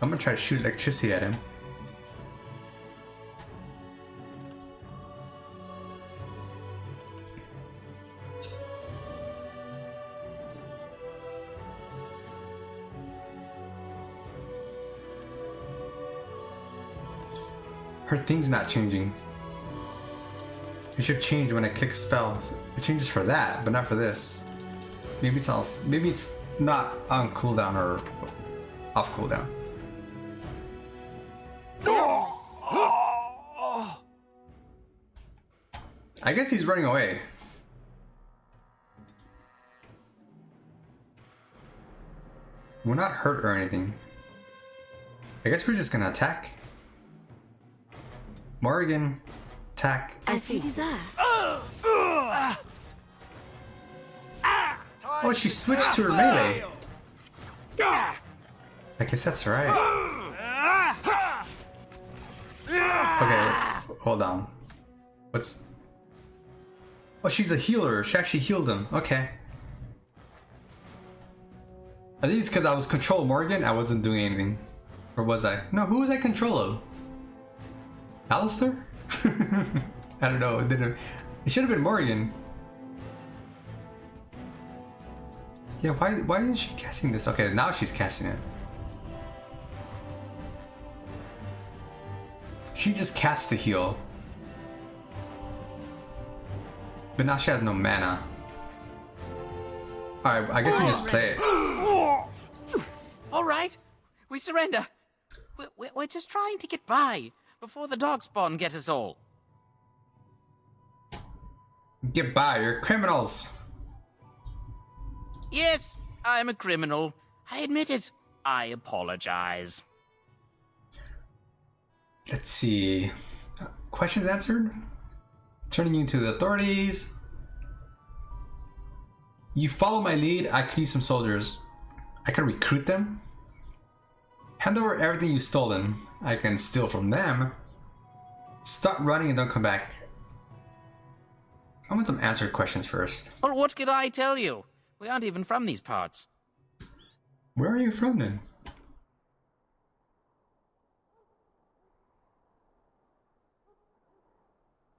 I'm gonna try to shoot electricity at him. Her thing's not changing. It should change when I click spells. It changes for that, but not for this. Maybe it's off. Maybe it's not on cooldown or off cooldown. I guess he's running away. We're not hurt or anything. I guess we're just gonna attack. Morigann, attack. I see desire. Oh, she switched to her melee. I guess that's right. Okay, hold on. What's... Oh, she's a healer. She actually healed him. Okay. I think it's because I was control Morigann, I wasn't doing anything. Or was I? No, who was I control of? Alistair? I don't know. It should have been Morigann. Yeah, why isn't she casting this? Okay, now she's casting it. She just cast the heal. But now she has no mana. Alright, I guess we just play it. All right, we surrender. We're just trying to get by before the Darkspawn get us all. Get by, you're criminals. Yes, I'm a criminal. I admit it. I apologize. Let's see. Questions answered? Turning you to the authorities. You follow my lead, I can use some soldiers. I can recruit them. Hand over everything you've stolen. I can steal from them. Start running and don't come back. I want some answered questions first. Well, what could I tell you? We aren't even from these parts. Where are you from then?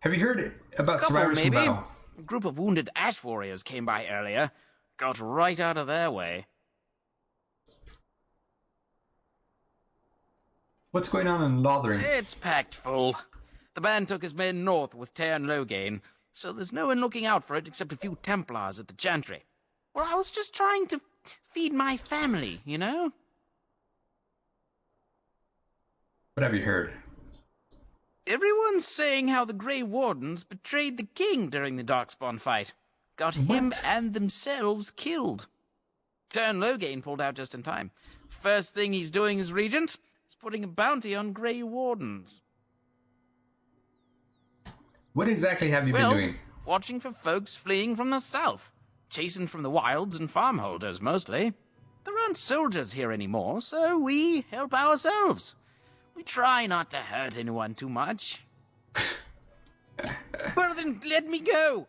Have you heard about survivors from battle? A group of wounded ash warriors came by earlier. Got right out of their way. What's going on in Lothering? It's packed full. The band took his men north with Tear and Logain, so there's no one looking out for it except a few Templars at the Chantry. Well, I was just trying to feed my family, you know? What have you heard? Everyone's saying how the Grey Wardens betrayed the king during the Darkspawn fight. Got him and themselves killed. Tear Logain pulled out just in time. First thing he's doing as regent is putting a bounty on Grey Wardens. What exactly have you been doing? Watching for folks fleeing from the south. Chasing from the wilds and farmholders, mostly. There aren't soldiers here anymore, so we help ourselves. We try not to hurt anyone too much. Well, then let me go.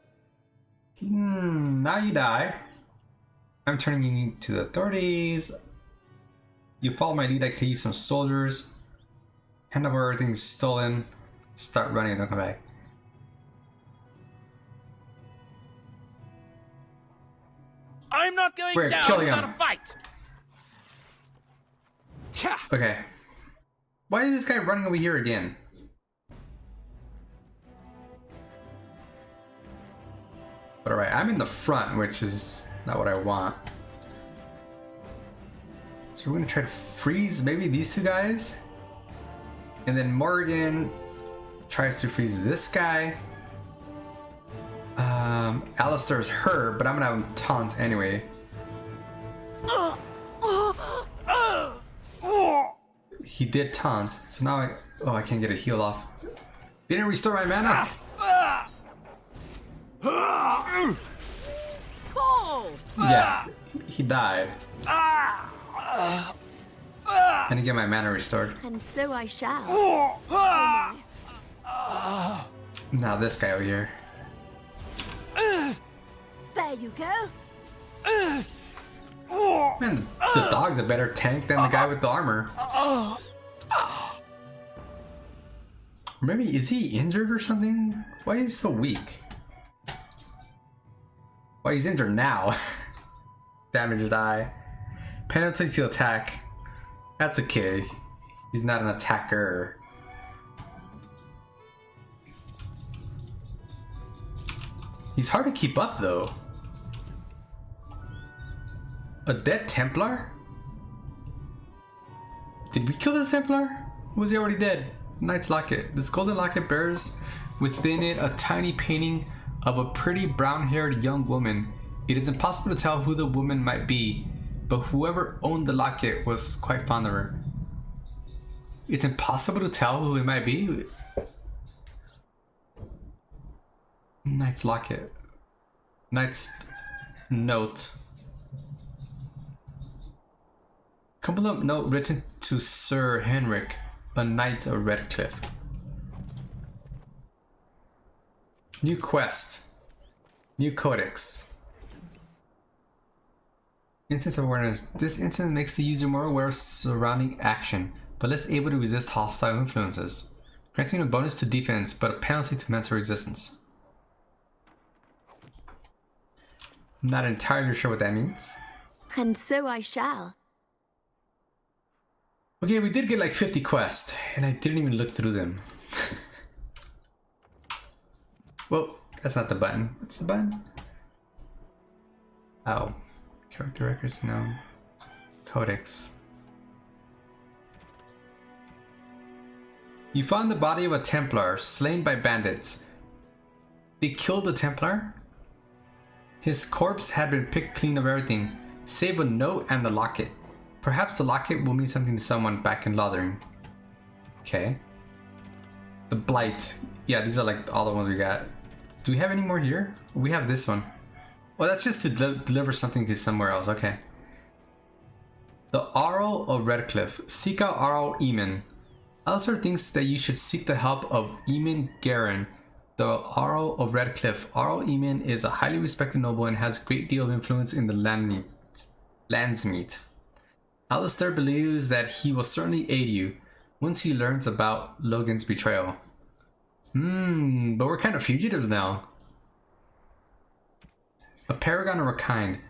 Now you die. I'm turning you to the authorities. You follow my lead, I can use some soldiers. Hand over everything stolen. Start running and don't come back. I'm not going We're down killing without him. a fight. Okay. Why is this guy running over here again? But alright, I'm in the front, which is not what I want. So we're gonna try to freeze maybe these two guys. And then Morigann tries to freeze this guy. Alistair's her, but I'm gonna have him taunt anyway. He did taunt, so now I can't get a heal off. Didn't restore my mana. Yeah, he died. I didn't get my mana restored. And so I shall. Now this guy over here. There you go. Man, the dog's a better tank than the guy with the armor. Maybe, is he injured or something? Why is he so weak? Well, he's injured now. Damage die. Penalty to attack. That's okay. He's not an attacker. He's hard to keep up though. A dead Templar? Did we kill the Templar? Or was he already dead? Knight's Locket. This golden locket bears within it a tiny painting of a pretty brown-haired young woman. It is impossible to tell who the woman might be, but whoever owned the locket was quite fond of her. It's impossible to tell who it might be? Knight's Locket. Knight's Note. Complete note written to Sir Henrik, a knight of Redcliffe. New quest. New codex. Instance of awareness. This instance makes the user more aware of surrounding action, but less able to resist hostile influences. Granting a bonus to defense, but a penalty to mental resistance. I'm not entirely sure what that means. And so I shall. Okay, we did get like 50 quests, and I didn't even look through them. Well, that's not the button. What's the button? Oh. Character records, no. Codex. You found the body of a Templar slain by bandits. They killed the Templar? His corpse had been picked clean of everything, save a note and the locket. Perhaps the locket will mean something to someone back in Lothering. Okay. The Blight. Yeah, these are like all the ones we got. Do we have any more here? We have this one. Well, that's just to deliver something to somewhere else. Okay. The Arl of Redcliffe. Seek out Arl Eamon. Alistair thinks that you should seek the help of Eamon Garin, the Arl of Redcliffe. Arl Eamon is a highly respected noble and has a great deal of influence in the Landsmeet. Alistair believes that he will certainly aid you once he learns about Logan's betrayal. But we're kind of fugitives now. A paragon of a kind.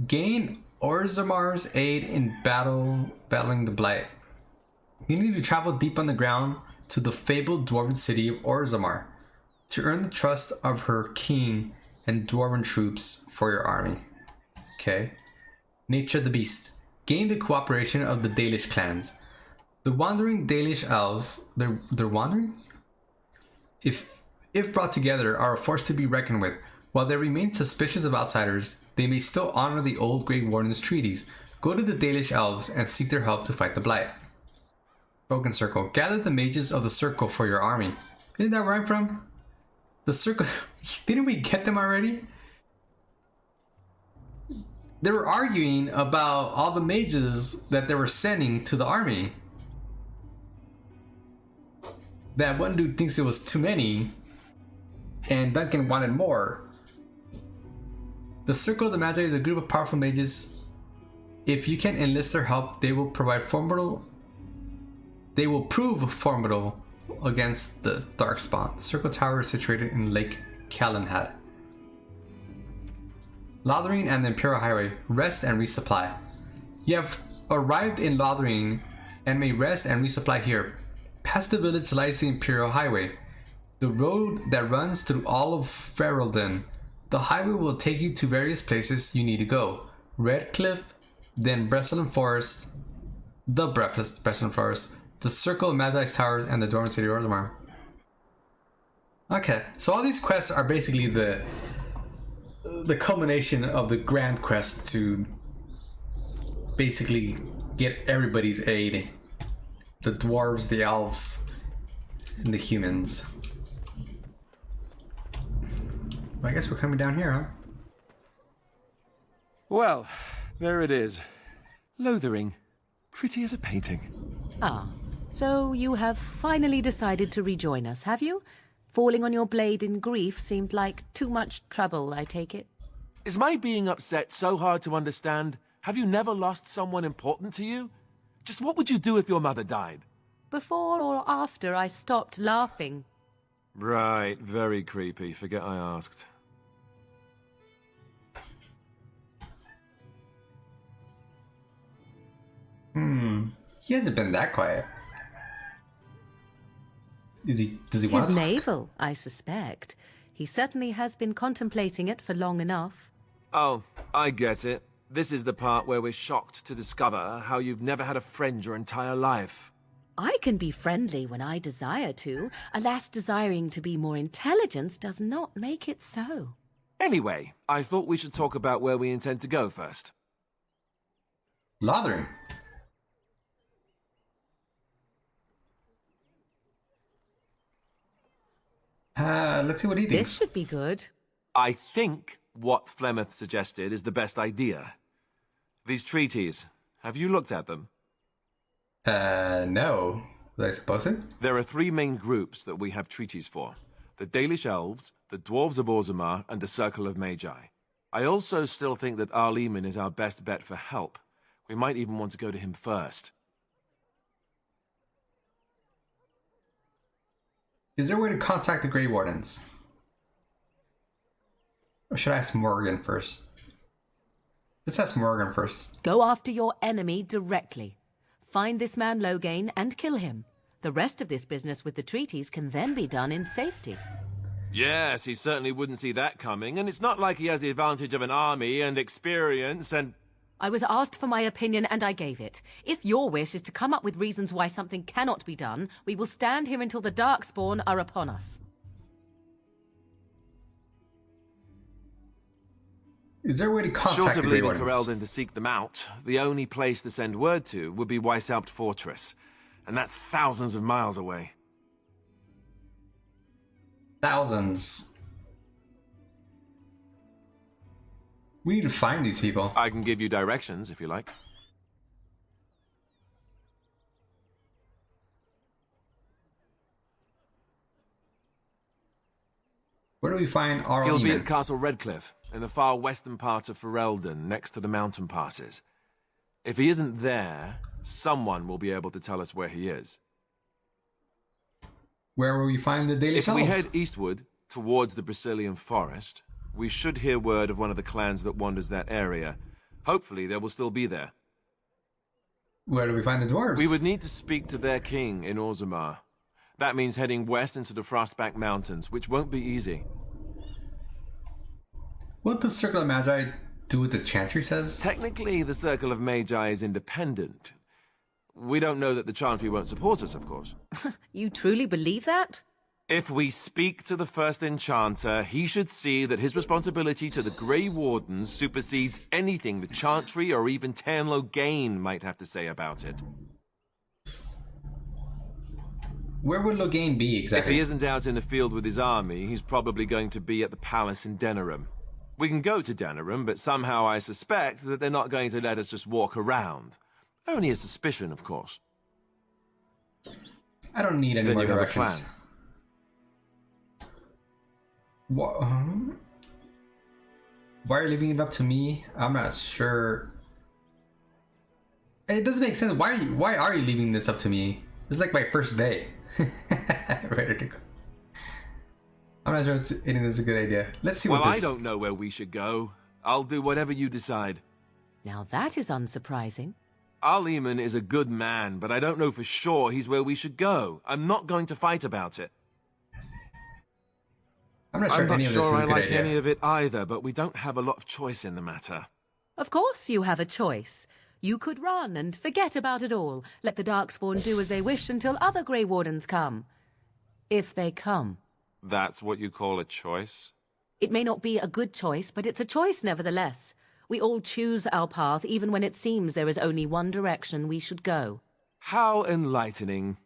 Gain Orzamar's aid in battling the Blight. You need to travel deep on the ground to the fabled dwarven city of Orzamar to earn the trust of her king and dwarven troops for your army. Okay. Nature of the beast. Gain the cooperation of the Dalish clans. The wandering Dalish elves, they're wandering? If brought together, are a force to be reckoned with. While they remain suspicious of outsiders, they may still honor the old Grey Warden's treaties. Go to the Dalish elves and seek their help to fight the Blight. Broken Circle. Gather the mages of the Circle for your army. Isn't that where I'm from? The Circle... Didn't we get them already? They were arguing about all the mages that they were sending to the army. That one dude thinks it was too many, and Duncan wanted more. The Circle of the Magi is a group of powerful mages. If you can enlist their help, they will prove formidable against the Darkspawn. The Circle Tower is situated in Lake Calenhad. Lothering and the Imperial Highway. Rest and resupply. You have arrived in Lothering and may rest and resupply here. Past the village lies the Imperial Highway, the road that runs through all of Ferelden. The highway will take you to various places you need to go. Redcliffe, then Breslin Forest, the Breslin Forest, the Circle of Magi's Towers, and the Dwarven City of Orzammar. Okay, so all these quests are basically the culmination of the grand quest to basically get everybody's aid. The dwarves, the elves, and the humans. Well, I guess we're coming down here, huh? Well, there it is. Lothering. Pretty as a painting. Ah, so you have finally decided to rejoin us, have you? Falling on your blade in grief seemed like too much trouble, I take it. Is my being upset so hard to understand? Have you never lost someone important to you? Just what would you do if your mother died? Before or after I stopped laughing. Right, very creepy. Forget I asked. He hasn't been that quiet. Does he want His to talk? navel, I suspect. He certainly has been contemplating it for long enough. Oh, I get it. This is the part where we're shocked to discover how you've never had a friend your entire life. I can be friendly when I desire to. Alas, desiring to be more intelligent does not make it so. Anyway, I thought we should talk about where we intend to go first. Lothering. Let's see what he This thinks. should be good. I think what Flemeth suggested is the best idea. These treaties, Have you looked at them? No. Was I supposed to? There are 3 main groups that we have treaties for. The Dalish Elves, the Dwarves of Orzammar, and the Circle of Magi. I also still think that Arleman is our best bet for help. We might even want to go to him first. Is there a way to contact the Grey Wardens? Or should I ask Morigann first? Let's ask Morigann first. Go after your enemy directly. Find this man Loghain and kill him. The rest of this business with the treaties can then be done in safety. Yes, he certainly wouldn't see that coming, and it's not like he has the advantage of an army and experience and... I was asked for my opinion and I gave it. If your wish is to come up with reasons why something cannot be done, we will stand here until the Darkspawn are upon us. Is there a way to contact Short the of Grey leaving Wardens? Ferelden to seek them out, the only place to send word to would be Weishaupt Fortress. And that's thousands of miles away. Thousands. We need to find these people. I can give you directions, if you like. Where do we find our He'll be Eamon? at Castle Redcliffe, in the far western part of Ferelden, next to the mountain passes. If he isn't there, someone will be able to tell us where he is. Where will we find the Dalish If we Elves? head eastward, towards the Brazilian forest, we should hear word of one of the clans that wanders that area. Hopefully they will still be there. Where do we find the dwarves? We would need to speak to their king in Orzammar. That means heading west into the Frostback Mountains, which won't be easy. What does Circle of Magi do what the Chantry says? Technically, the Circle of Magi is independent. We don't know that the Chantry won't support us, of course. You truly believe that? If we speak to the first enchanter, he should see that his responsibility to the Grey Wardens supersedes anything the Chantry or even Tairn Loghain might have to say about it. Where would Loghain be If exactly? he isn't out in the field with his army, he's probably going to be at the palace in Denerim. We can go to Denerim, but somehow I suspect that they're not going to let us just walk around. Only a suspicion, of course. I don't need any Then more you have a directions. plan. Why are you leaving it up to me? I'm not sure. It doesn't make sense. Why are you leaving this up to me? This is like my first day. Ready to go. I'm not sure if any of this is a good idea. Let's see what Well, this... I don't know where we should go. I'll do whatever you decide. Now that is unsurprising. Arleman is a good man, but I don't know for sure he's where we should go. I'm not going to fight about it. I'm not sure if any of this is a I good like idea. any of it either, but we don't have a lot of choice in the matter. Of course you have a choice. You could run and forget about it all. Let the Darkspawn do as they wish until other Grey Wardens come. If they come. That's what you call a choice? It may not be a good choice, but it's a choice nevertheless. We all choose our path, even when it seems there is only one direction we should go. How enlightening.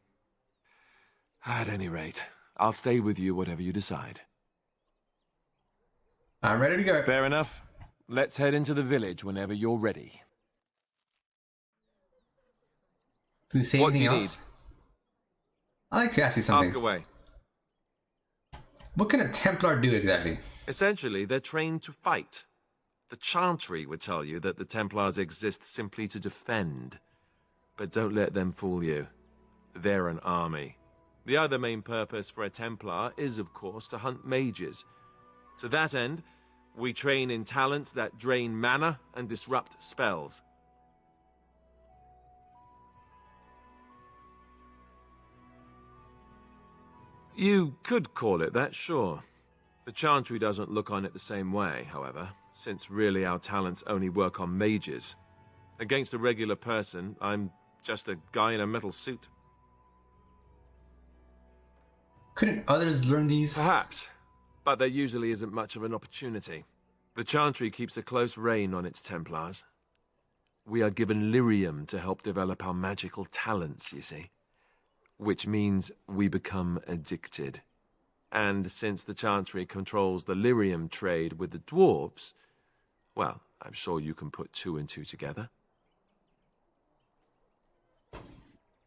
At any rate, I'll stay with you whatever you decide. I'm ready to go. Fair enough. Let's head into the village whenever you're ready. Do you say What do anything you else? I'd like to ask you something. Ask away. What can a Templar do exactly? Essentially, they're trained to fight. The Chantry would tell you that the Templars exist simply to defend. But don't let them fool you. They're an army. The other main purpose for a Templar is, of course, to hunt mages. To that end, we train in talents that drain mana and disrupt spells. You could call it that, sure. The Chantry doesn't look on it the same way, however, since really our talents only work on mages. Against a regular person, I'm just a guy in a metal suit. Couldn't others learn these? Perhaps, but there usually isn't much of an opportunity. The Chantry keeps a close rein on its Templars. We are given lyrium to help develop our magical talents, you see. Which means we become addicted. And since the Chantry controls the lyrium trade with the dwarves, well, I'm sure you can put two and two together.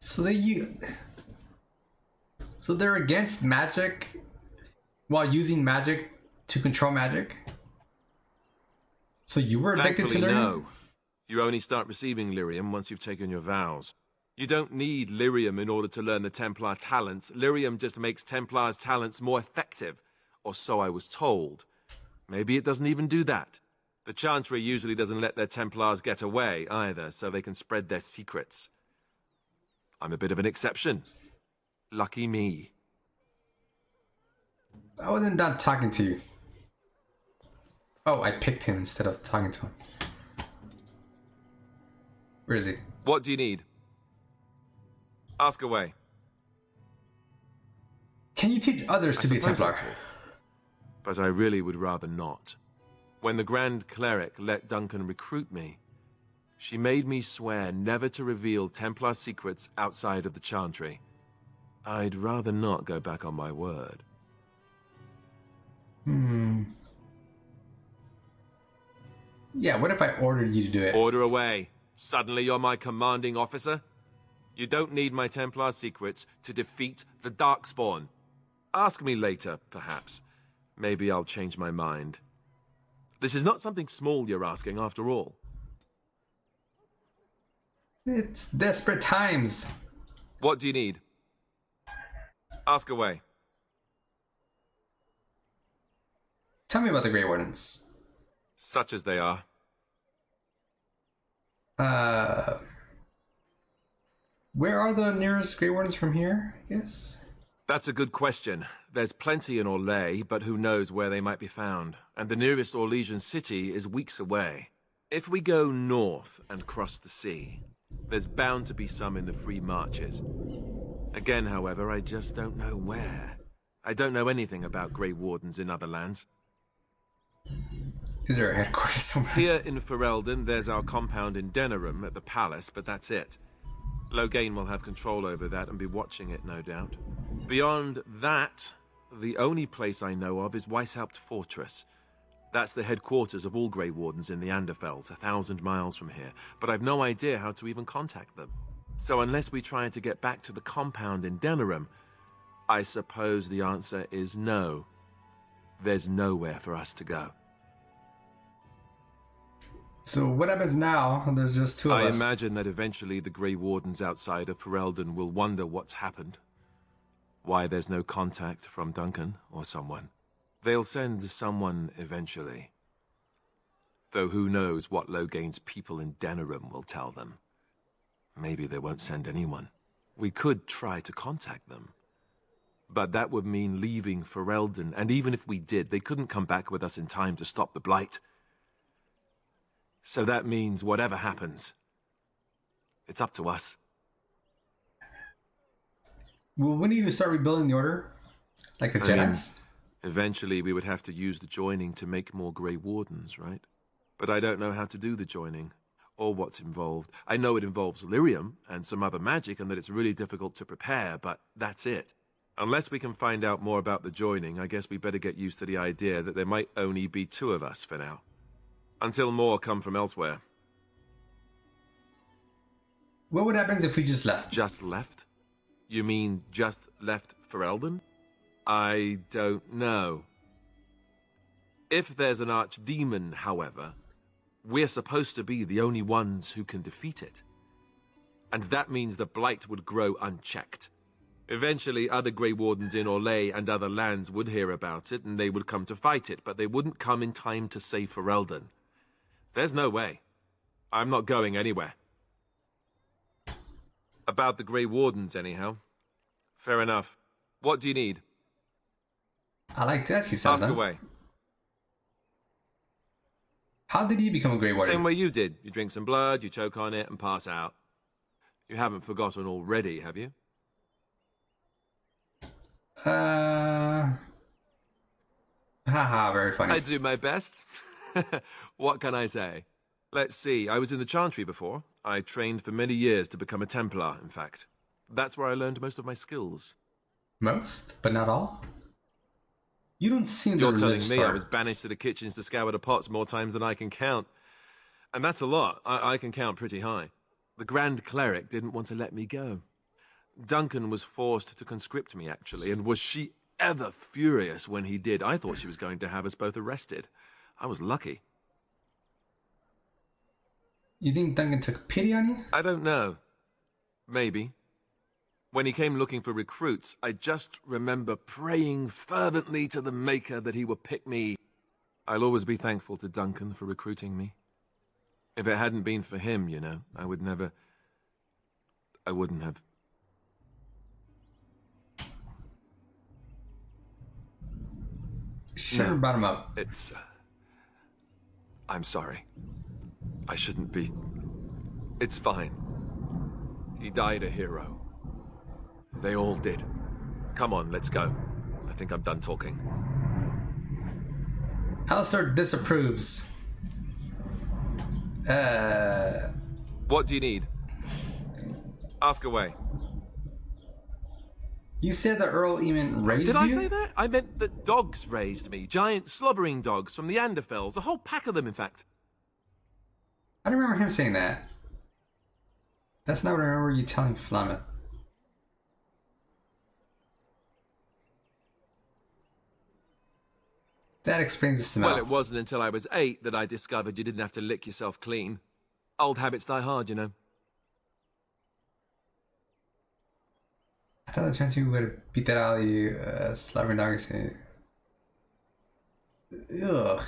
So they're against magic while using magic to control magic? So you were addicted to Thankfully, lyrium? no. You only start receiving lyrium once you've taken your vows. You don't need lyrium in order to learn the Templar talents. Lyrium just makes Templar's talents more effective. Or so I was told. Maybe it doesn't even do that. The Chantry usually doesn't let their Templars get away either, so they can spread their secrets. I'm a bit of an exception. Lucky me. I wasn't done talking to you. Oh, I picked him instead of talking to him. Where is he? What do you need? Ask away. Can you teach others to be a suppose I Templar? could, but I really would rather not. When the Grand Cleric let Duncan recruit me, she made me swear never to reveal Templar secrets outside of the Chantry. I'd rather not go back on my word. Yeah, what if I ordered you to do it? Order away. Suddenly you're my commanding officer? You don't need my Templar secrets to defeat the Darkspawn. Ask me later, perhaps. Maybe I'll change my mind. This is not something small you're asking, after all. It's desperate times. What do you need? Ask away. Tell me about the Grey Wardens. Such as they are. Where are the nearest Grey Wardens from here, I guess? That's a good question. There's plenty in Orlais, but who knows where they might be found. And the nearest Orlesian city is weeks away. If we go north and cross the sea, there's bound to be some in the Free Marches. Again, however, I just don't know where. I don't know anything about Grey Wardens in other lands. Is there a headquarters somewhere? Here in Ferelden, there's our compound in Denerim at the palace, but that's it. Loghain will have control over that and be watching it, no doubt. Beyond that, the only place I know of is Weishaupt Fortress. That's the headquarters of all Grey Wardens in the Anderfells, 1,000 miles from here, but I've no idea how to even contact them. So unless we try to get back to the compound in Denerim, I suppose the answer is no. There's nowhere for us to go. So what happens now? There's just two of us. I imagine that eventually the Grey Wardens outside of Ferelden will wonder what's happened. Why there's no contact from Duncan or someone. They'll send someone eventually. Though who knows what Loghain's people in Denerim will tell them. Maybe they won't send anyone. We could try to contact them. But that would mean leaving Ferelden, and even if we did, they couldn't come back with us in time to stop the Blight. So that means whatever happens, it's up to us. Well, we need to start rebuilding the Order? Like the Jedis? Eventually we would have to use the joining to make more Grey Wardens, right? But I don't know how to do the joining, or what's involved. I know it involves lyrium and some other magic, and that it's really difficult to prepare, but that's it. Unless we can find out more about the joining, I guess we better get used to the idea that there might only be two of us for now. Until more come from elsewhere. What would happen if we just left? Just left? You mean just left Ferelden? I don't know. If there's an archdemon, however, we're supposed to be the only ones who can defeat it. And that means the Blight would grow unchecked. Eventually, other Grey Wardens in Orlais and other lands would hear about it, and they would come to fight it, but they wouldn't come in time to save Ferelden. There's no way. I'm not going anywhere. About the Grey Wardens, anyhow. Fair enough. What do you need? I like to ask you something. Ask away. How did you become a Grey Warden? Same way you did. You drink some blood, you choke on it, and pass out. You haven't forgotten already, have you? Haha, very funny. I do my best. What can I say? Let's see, I was in the Chantry before. I trained for many years to become a Templar, in fact. That's where I learned most of my skills. Most, but not all? You don't seem to You're telling live, me sir. I was banished to the kitchens to scour the pots more times than I can count. And that's a lot. I can count pretty high. The Grand Cleric didn't want to let me go. Duncan was forced to conscript me, actually, and was she ever furious when he did. I thought she was going to have us both arrested. I was lucky. You think Duncan took pity on you? I don't know. Maybe. When he came looking for recruits, I just remember praying fervently to the Maker that he would pick me. I'll always be thankful to Duncan for recruiting me. If it hadn't been for him, you know, I wouldn't have. Sure, no, bottom up. It's... I'm sorry. I shouldn't be... It's fine. He died a hero. They all did. Come on, let's go. I think I'm done talking. Alistair disapproves. What do you need? Ask away. You said that Earl Eamon raised you? Did I say that? I meant that dogs raised me. Giant slobbering dogs from the Anderfells. A whole pack of them, in fact. I don't remember him saying that. That's not what I remember you telling Flammet. That explains the smell. Well, it wasn't until I was 8 that I discovered you didn't have to lick yourself clean. Old habits die hard, you know. I thought the chance you would have beat that out of you, slobbering dog. Ugh.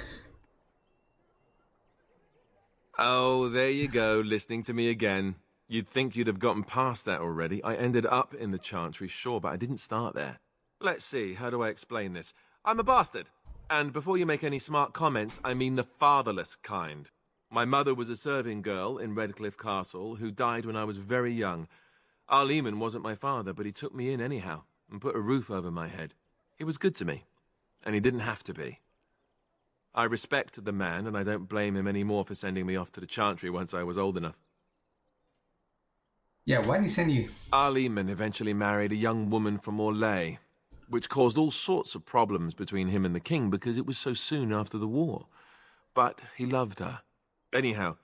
Oh, there you go, listening to me again. You'd think you'd have gotten past that already. I ended up in the Chantry, sure, but I didn't start there. Let's see, how do I explain this? I'm a bastard. And before you make any smart comments, I mean the fatherless kind. My mother was a serving girl in Redcliffe Castle who died when I was very young. Earl Eamon wasn't my father, but he took me in anyhow and put a roof over my head. He was good to me, and he didn't have to be. I respect the man, and I don't blame him anymore for sending me off to the Chantry once I was old enough. Yeah, why did he send you? Earl Eamon eventually married a young woman from Orlais, which caused all sorts of problems between him and the king because it was so soon after the war. But he loved her. Anyhow,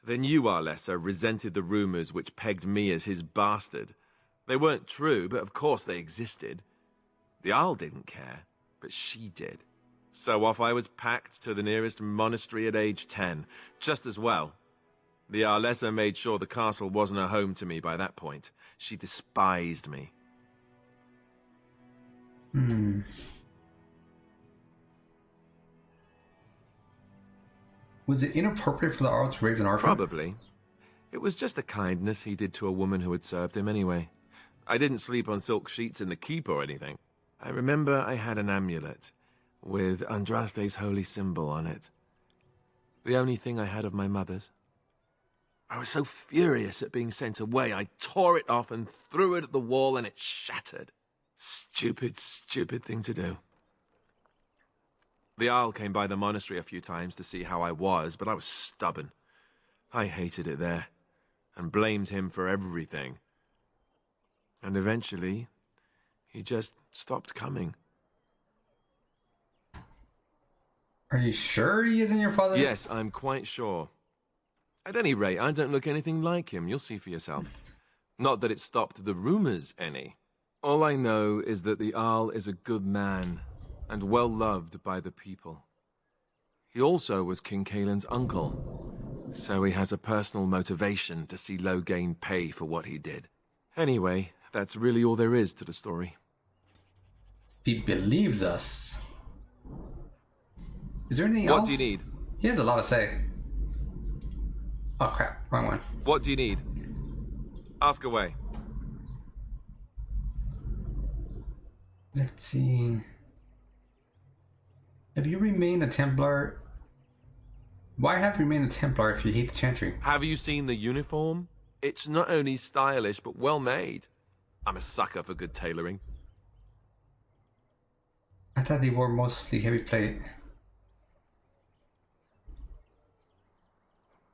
the new Arlessa resented the rumors which pegged me as his bastard. They weren't true, but of course they existed. The Arl didn't care, but she did. So off I was packed to the nearest monastery at age 10, just as well. The Arlessa made sure the castle wasn't a home to me by that point. She despised me. Was it inappropriate for the Arl to raise an orphan? Probably. It was just a kindness he did to a woman who had served him anyway. I didn't sleep on silk sheets in the keep or anything. I remember I had an amulet with Andraste's holy symbol on it. The only thing I had of my mother's. I was so furious at being sent away, I tore it off and threw it at the wall and it shattered. Stupid, stupid thing to do. The Arl came by the monastery a few times to see how I was, but I was stubborn. I hated it there, and blamed him for everything. And eventually, he just stopped coming. Are you sure he isn't your father? Yes, I'm quite sure. At any rate, I don't look anything like him. You'll see for yourself. Not that it stopped the rumors any. All I know is that the Arl is a good man, and well loved by the people. He also was King Caelan's uncle, so he has a personal motivation to see Loghain pay for what he did. Anyway, that's really all there is to the story. He believes us. Is there anything else? What do you need? He has a lot to say. Oh crap, wrong one. What do you need? Ask away. Let's see. Have you remained a Templar? Why have you remained a Templar if you hate the Chantry? Have you seen the uniform? It's not only stylish, but well made. I'm a sucker for good tailoring. I thought they wore mostly heavy plate.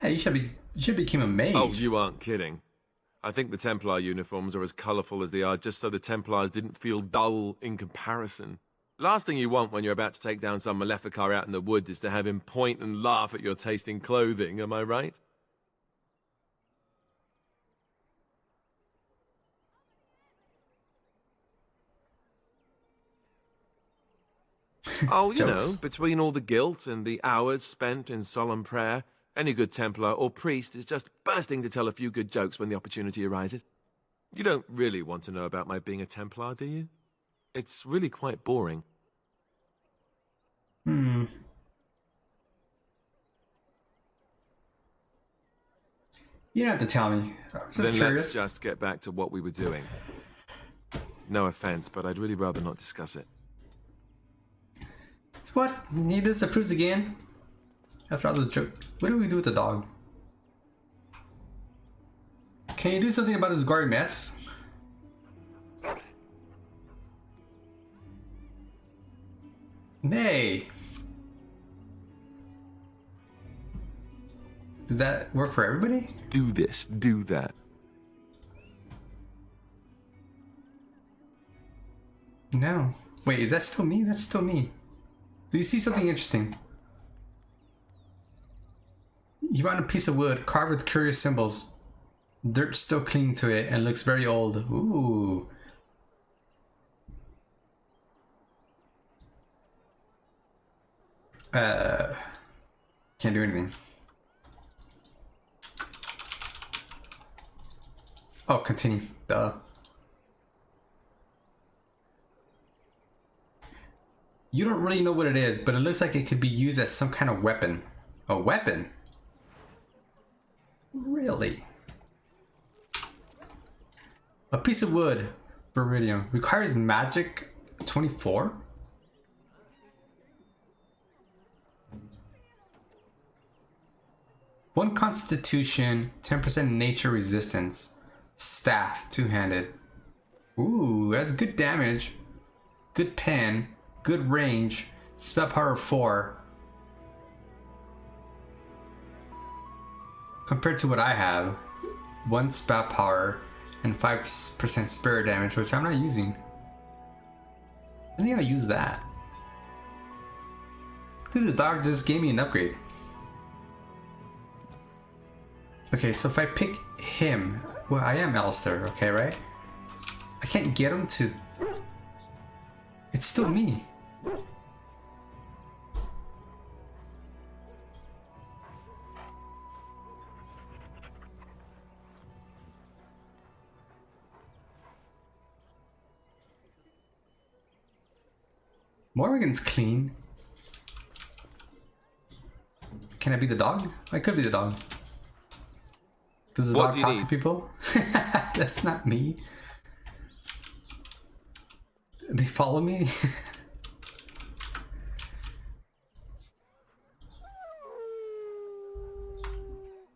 Hey, you should become a mage. Oh, you aren't kidding. I think the Templar uniforms are as colourful as they are just so the Templars didn't feel dull in comparison. Last thing you want when you're about to take down some Maleficar out in the woods is to have him point and laugh at your taste in clothing, am I right? Oh, you know, Jokes. between all the guilt and the hours spent in solemn prayer, any good Templar or priest is just bursting to tell a few good jokes when the opportunity arises. You don't really want to know about my being a Templar, do you? It's really quite boring. Hmm. You don't have to tell me. I was just Then curious. let's just get back to what we were doing. No offense, but I'd really rather not discuss it. What? He disapproves again? That's rather a joke. What do we do with the dog? Can you do something about this gory mess? Nay. Does that work for everybody? Do this, do that. No. Wait, is that still me? That's still me. Do you see something interesting? You found a piece of wood carved with curious symbols. Dirt still clinging to it and looks very old. Ooh. Can't do anything. Oh, continue. Duh. You don't really know what it is, but it looks like it could be used as some kind of weapon. A weapon? Really? A piece of wood, Viridium, requires magic 24? One constitution, 10% nature resistance. Staff, two-handed. Ooh, that's good damage. Good pen. Good range. Spell power 4. Compared to what I have, 1 spell power and 5% spirit damage, which I'm not using. I think I'll use that. Dude, the dog just gave me an upgrade. Okay, so if I pick him, well, I am Alistair, okay, right? I can't get him to... It's still me. Morrigan's clean. Can I be the dog? I could be the dog. Does the What dog do you talk to need? people? That's not me. They follow me?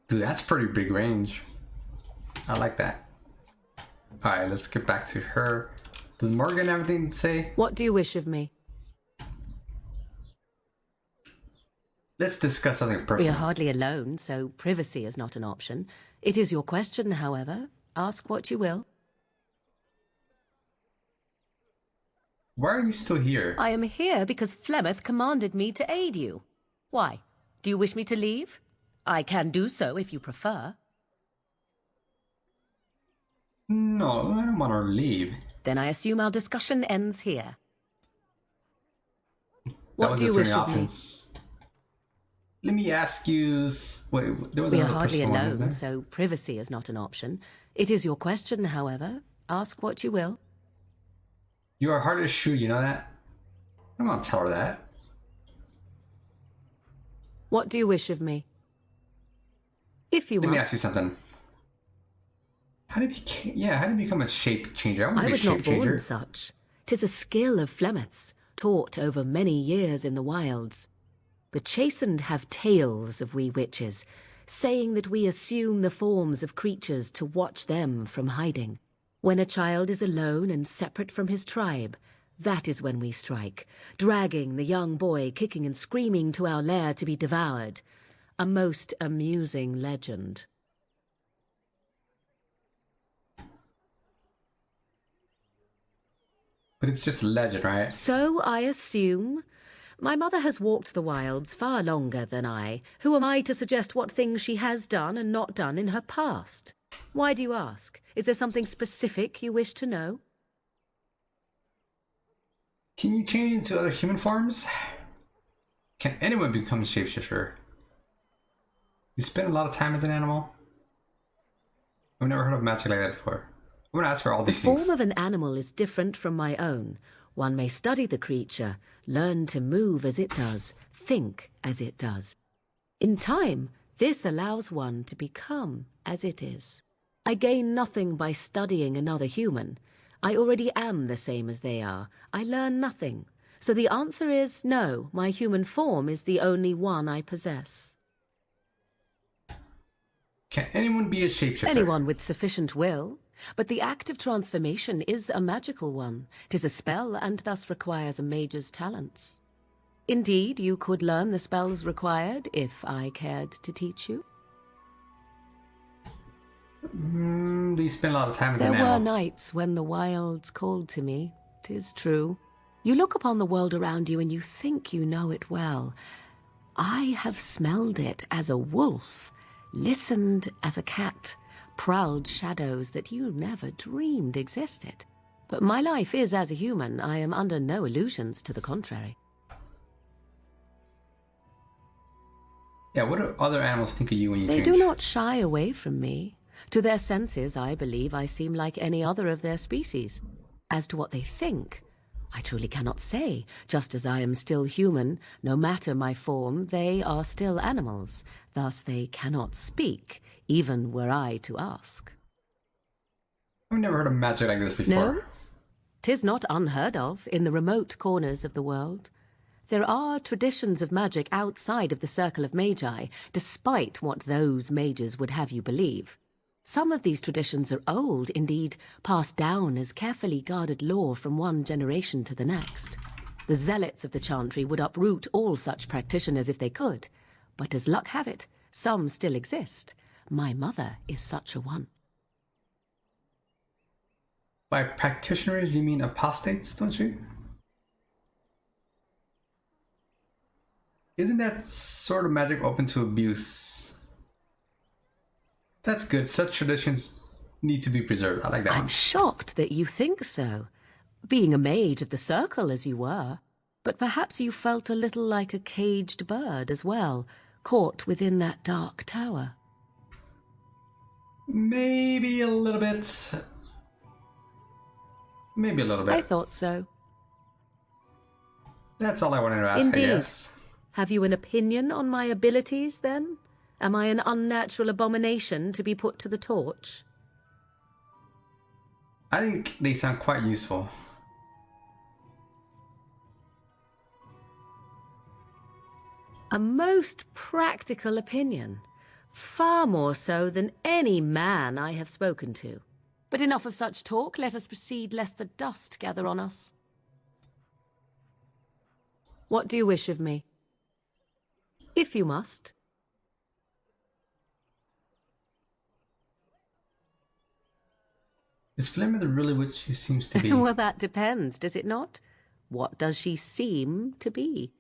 Dude, that's pretty big range. I like that. Alright, let's get back to her. Does Morrigan have anything to say? What do you wish of me? Let's discuss something We are personal. hardly alone, so privacy is not an option. It is your question, however. Ask what you will. Why are you still here? I am here because Flemeth commanded me to aid you. Why? Do you wish me to leave? I can do so if you prefer. No, I don't want to leave. Then I assume our discussion ends here. That What was do you just wish three of me? options. Let me ask you... Wait, there was We are another hardly personal one, alone, isn't there? so privacy is not an option. It is your question, however. Ask what you will. You are hard to shoot, you know that? I'm gonna tell her that. What do you wish of me? If you Let me must. ask you something. How do you become a shape changer? I want to I be a was shape not born changer. such. 'Tis a skill of Flemeth's, taught over many years in the wilds. The chastened have tales of we witches, saying that we assume the forms of creatures to watch them from hiding. When a child is alone and separate from his tribe, that is when we strike, dragging the young boy kicking and screaming to our lair to be devoured. A most amusing legend. But it's just a legend, right? So I assume. My mother has walked the wilds far longer than I. Who am I to suggest what things she has done and not done in her past? Why do you ask? Is there something specific you wish to know? Can you change into other human forms? Can anyone become a shapeshifter? You spend a lot of time as an animal? I've never heard of magic like that before. I'm gonna ask her all these The form things. of an animal is different from my own. One may study the creature, learn to move as it does, think as it does. In time, this allows one to become as it is. I gain nothing by studying another human. I already am the same as they are. I learn nothing. So the answer is no, my human form is the only one I possess. Can anyone be a shapeshifter? Anyone with sufficient will. But the act of transformation is a magical one. 'Tis a spell and thus requires a mage's talents. Indeed, you could learn the spells required if I cared to teach you. Do you spend a lot of time as There an were animal? nights when the wilds called to me, 'tis true. You look upon the world around you and you think you know it well. I have smelled it as a wolf, listened as a cat, prowled shadows that you never dreamed existed. But my life is as a human. I am under no illusions to the contrary. Yeah, what do other animals think of you when you They change? do not shy away from me. To their senses, I believe I seem like any other of their species. As to what they think, I truly cannot say. Just as I am still human, no matter my form, they are still animals. Thus they cannot speak, even were I to ask. I've never heard of magic like this before. No, 'tis not unheard of in the remote corners of the world. There are traditions of magic outside of the circle of magi, despite what those mages would have you believe. Some of these traditions are old, indeed, passed down as carefully guarded lore from one generation to the next. The zealots of the chantry would uproot all such practitioners if they could, but as luck have it, some still exist. My mother is such a one. By practitioners, you mean apostates, don't you? Isn't that sort of magic open to abuse? That's good. Such traditions need to be preserved. I like that I'm one. shocked that you think so, being a mage of the circle as you were. But perhaps you felt a little like a caged bird as well, caught within that dark tower. Maybe a little bit. Maybe a little bit. I thought so. That's all I wanted to ask, Indeed. I guess. Have you an opinion on my abilities, then? Am I an unnatural abomination to be put to the torch? I think they sound quite useful. A most practical opinion. Far more so than any man I have spoken to. But enough of such talk. Let us proceed, lest the dust gather on us. What do you wish of me? If you must. Is Flemeth really what she seems to be? Well, that depends, does it not? What does she seem to be?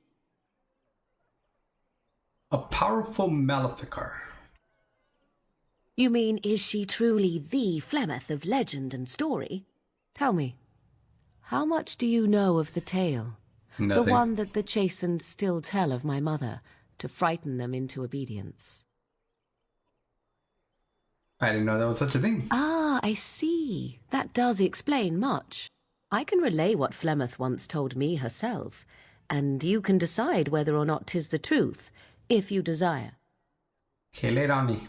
A powerful Maleficar. You mean, is she truly the Flemeth of legend and story? Tell me, how much do you know of the tale? Nothing. The one that the chastened still tell of my mother, to frighten them into obedience. I didn't know there was such a thing. Ah, I see. That does explain much. I can relay what Flemeth once told me herself, and you can decide whether or not 'tis the truth, if you desire. Okay, lay it on me.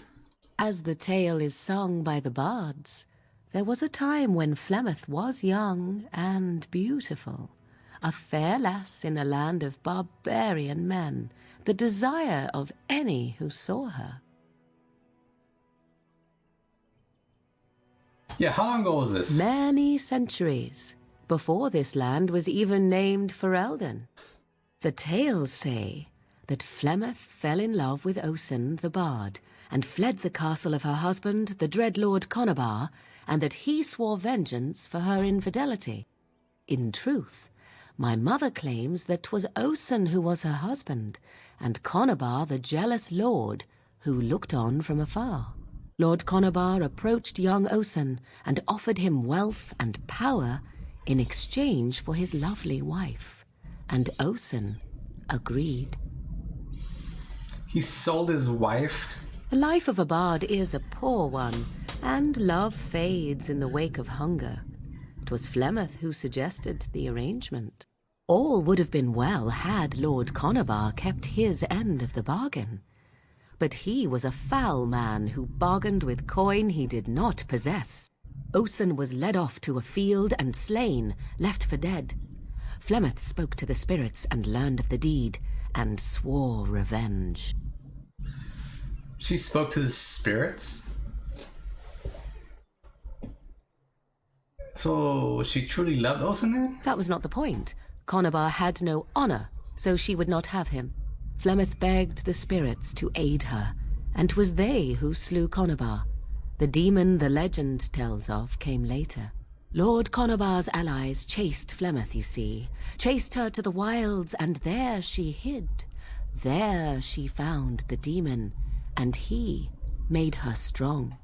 As the tale is sung by the bards, there was a time when Flemeth was young and beautiful, a fair lass in a land of barbarian men, the desire of any who saw her. Yeah, how long ago was this? Many centuries, before this land was even named Ferelden. The tales say that Flemeth fell in love with Osen the bard, and fled the castle of her husband, the dread Lord Conabar, and that he swore vengeance for her infidelity. In truth, my mother claims that 'twas Osen who was her husband, and Conabar the jealous lord who looked on from afar. Lord Conabar approached young Osen and offered him wealth and power in exchange for his lovely wife, and Osen agreed. He sold his wife? The life of a bard is a poor one, and love fades in the wake of hunger. 'Twas Flemeth who suggested the arrangement. All would have been well had Lord Conobar kept his end of the bargain. But he was a foul man who bargained with coin he did not possess. Osen was led off to a field and slain, left for dead. Flemeth spoke to the spirits and learned of the deed, and swore revenge. She spoke to the spirits? So she truly loved Osen then? That was not the point. Conobar had no honor, so she would not have him. Flemeth begged the spirits to aid her, and 'twas they who slew Conobar. The demon the legend tells of came later. Lord Conobar's allies chased Flemeth, you see, chased her to the wilds, and there she hid. There she found the demon, and he made her strong.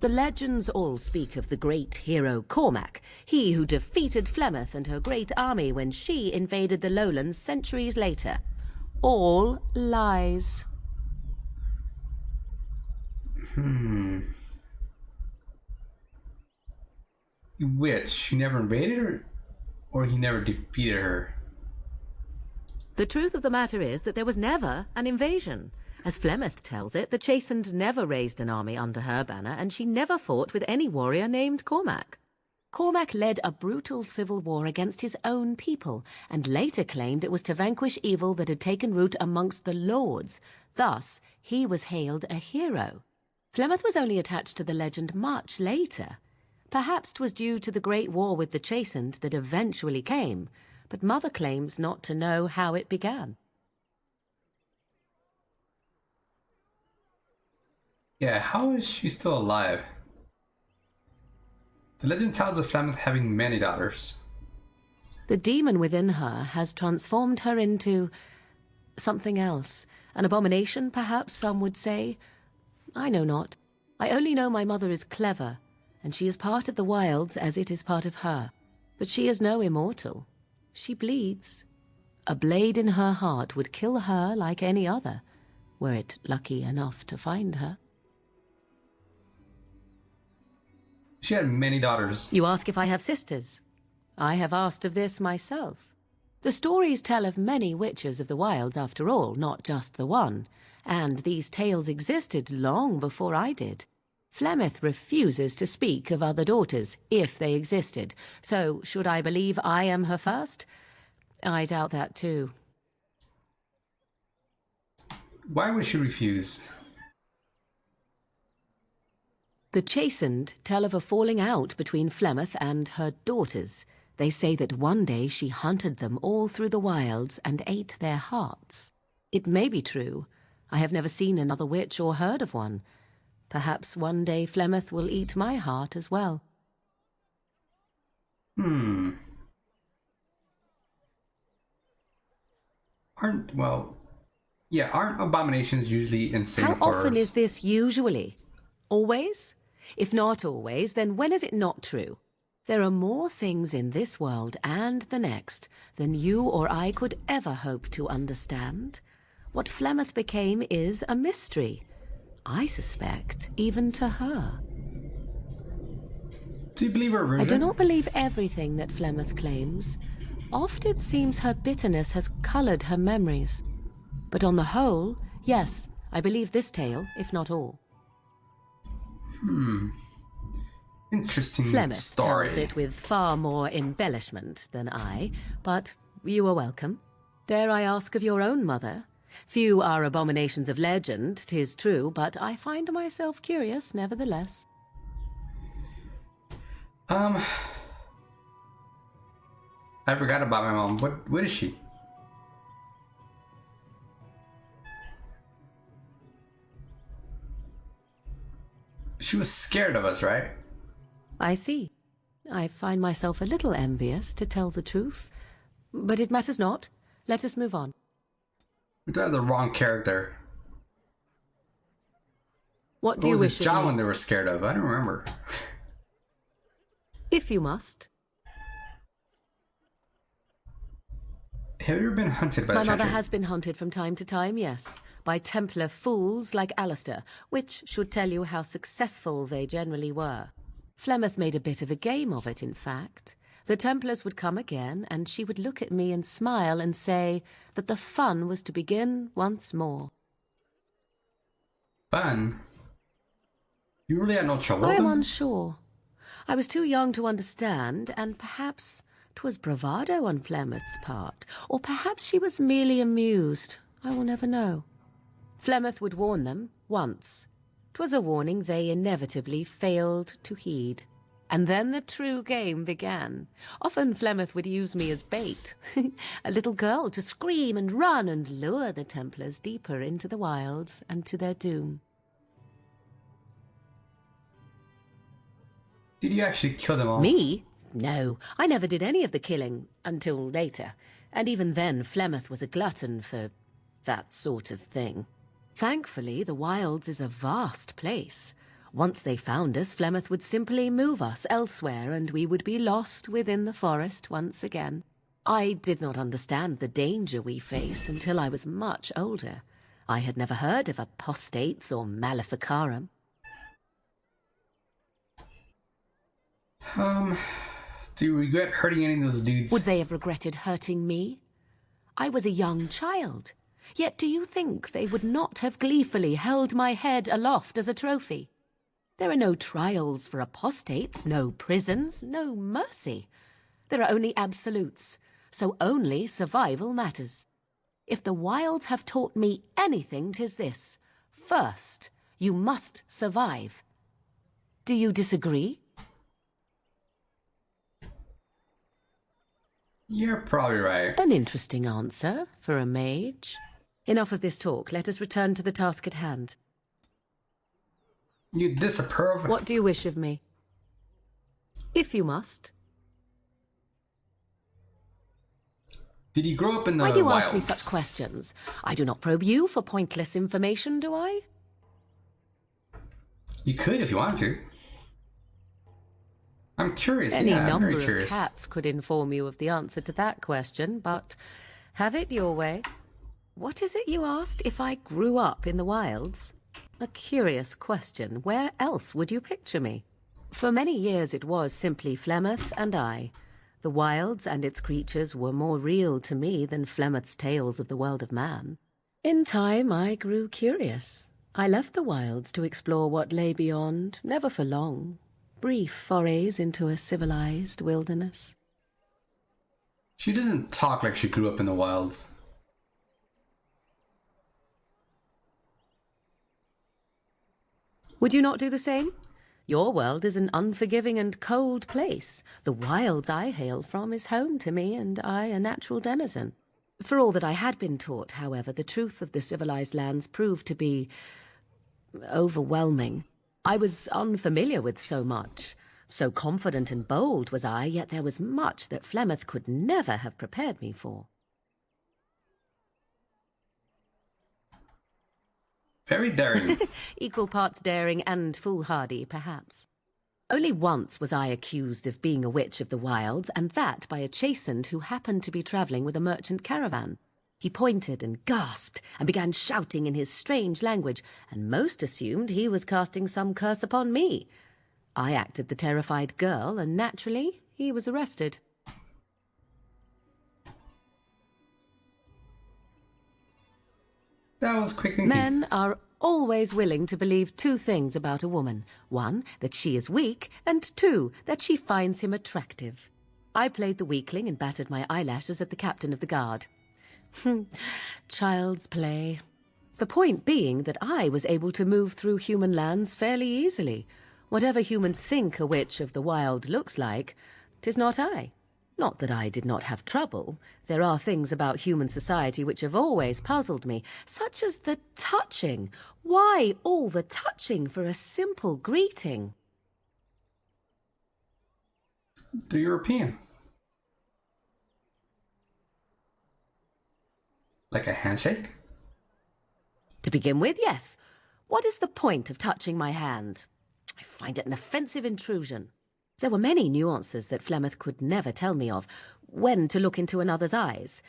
The legends all speak of the great hero Cormac, he who defeated Flemeth and her great army when she invaded the lowlands centuries later. All lies. Which? She never invaded her? Or he never defeated her? The truth of the matter is that there was never an invasion. As Flemeth tells it, the Chastened never raised an army under her banner, and she never fought with any warrior named Cormac. Cormac led a brutal civil war against his own people, and later claimed it was to vanquish evil that had taken root amongst the lords. Thus, he was hailed a hero. Flemeth was only attached to the legend much later. Perhaps 'twas due to the great war with the Chastened that eventually came, but Mother claims not to know how it began. Yeah, how is she still alive? The legend tells of Flemeth having many daughters. The demon within her has transformed her into something else. An abomination, perhaps some would say. I know not. I only know my mother is clever, and she is part of the wilds as it is part of her. But she is no immortal. She bleeds. A blade in her heart would kill her like any other, were it lucky enough to find her. She had many daughters. You ask if I have sisters. I have asked of this myself. The stories tell of many witches of the wilds after all, not just the one, and these tales existed long before I did. Flemeth refuses to speak of other daughters, if they existed, so should I believe I am her first? I doubt that too. Why would she refuse? The Chastened tell of a falling out between Flemeth and her daughters. They say that one day she hunted them all through the wilds and ate their hearts. It may be true. I have never seen another witch or heard of one. Perhaps one day Flemeth will eat my heart as well. Aren't abominations usually insane How horrors? often is this usually? Always? If not always, then when is it not true? There are more things in this world and the next than you or I could ever hope to understand. What Flemeth became is a mystery. I suspect, even to her. Do you believe her version? I do not believe everything that Flemeth claims. Oft it seems her bitterness has coloured her memories. But on the whole, yes, I believe this tale, if not all. Interesting Flemeth story. tells it with far more embellishment than I, but you are welcome. Dare I ask of your own mother? Few are abominations of legend, 'tis true, but I find myself curious nevertheless. I forgot about my mom. What is she? She was scared of us, right? I see. I find myself a little envious, to tell the truth. But it matters not. Let us move on. We do have the wrong character. What do What you was wish the of me? Javelin they were scared of? I don't remember. If you must. Have you ever been hunted by My the mother Chantry? has been hunted from time to time, yes, by Templar fools like Alistair, which should tell you how successful they generally were. Flemeth made a bit of a game of it, in fact. The Templars would come again, and she would look at me and smile and say that the fun was to begin once more. Fun? You really had no trouble I with am them? unsure. I was too young to understand, and perhaps 'twas bravado on Flemeth's part, or perhaps she was merely amused. I will never know. Flemeth would warn them once. 'Twas a warning they inevitably failed to heed. And then the true game began. Often Flemeth would use me as bait, a little girl to scream and run and lure the Templars deeper into the wilds and to their doom. Did you actually kill them all? Me? No, I never did any of the killing until later. And even then, Flemeth was a glutton for that sort of thing. Thankfully, the wilds is a vast place. Once they found us, Flemeth would simply move us elsewhere, and we would be lost within the forest once again. I did not understand the danger we faced until I was much older. I had never heard of apostates or maleficarum. Do you regret hurting any of those dudes? Would they have regretted hurting me? I was a young child. Yet do you think they would not have gleefully held my head aloft as a trophy? There are no trials for apostates, no prisons, no mercy. There are only absolutes, so only survival matters. If the wilds have taught me anything, 'tis this. First, you must survive. Do you disagree? You're probably right. An interesting answer for a mage. Enough of this talk. Let us return to the task at hand. You disapprove? What do you wish of me? If you must. Did you grow up in the Why do you wilds? ask me such questions? I do not probe you for pointless information, do I? You could if you wanted to. I'm curious. Any yeah, I'm number very of curious. cats could inform you of the answer to that question, but have it your way. What is it you asked? If I grew up in the wilds? A curious question. Where else would you picture me? For many years it was simply Flemeth and I. The wilds and its creatures were more real to me than Flemeth's tales of the world of man. In time I grew curious. I left the wilds to explore what lay beyond, never for long. Brief forays into a civilized wilderness. She doesn't talk like she grew up in the wilds. Would you not do the same? Your world is an unforgiving and cold place. The wilds I hail from is home to me, and I a natural denizen. For all that I had been taught, however, the truth of the civilized lands proved to be overwhelming. I was unfamiliar with so much. So confident and bold was I, yet there was much that Flemeth could never have prepared me for. Very daring. Equal parts daring and foolhardy, perhaps. Only once was I accused of being a witch of the wilds, and that by a chastened who happened to be travelling with a merchant caravan. He pointed and gasped and began shouting in his strange language, and most assumed he was casting some curse upon me. I acted the terrified girl, and naturally he was arrested. That was quick thinking. Men are always willing to believe two things about a woman. One, that she is weak, and two, that she finds him attractive. I played the weakling and battered my eyelashes at the captain of the guard. Child's play. The point being that I was able to move through human lands fairly easily. Whatever humans think a witch of the wild looks like, 'tis not I. Not that I did not have trouble. There are things about human society which have always puzzled me, such as the touching. Why all the touching for a simple greeting? They're European. Like a handshake? To begin with, yes. What is the point of touching my hand? I find it an offensive intrusion. There were many nuances that Flemeth could never tell me of. When to look into another's eyes.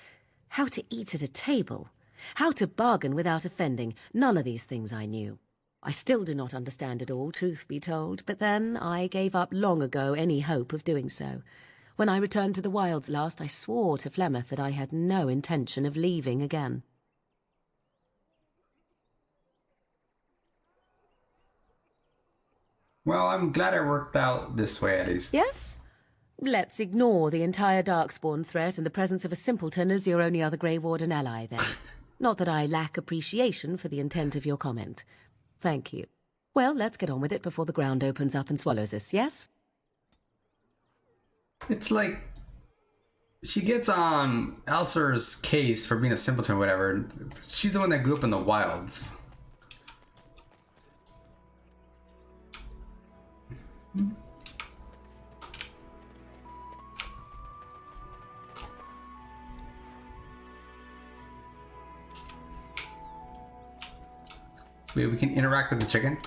How to eat at a table, how to bargain without offending, none of these things I knew. I still do not understand it all, truth be told, but then I gave up long ago any hope of doing so. When I returned to the wilds last, I swore to Flemeth that I had no intention of leaving again. Well, I'm glad it worked out this way, at least. Yes? Let's ignore the entire Darkspawn threat and the presence of a simpleton as your only other Grey Warden ally, then. Not that I lack appreciation for the intent of your comment. Thank you. Well, let's get on with it before the ground opens up and swallows us, yes? It's like she gets on Elser's case for being a simpleton or whatever. She's the one that grew up in the wilds. Wait, we can interact with the chicken?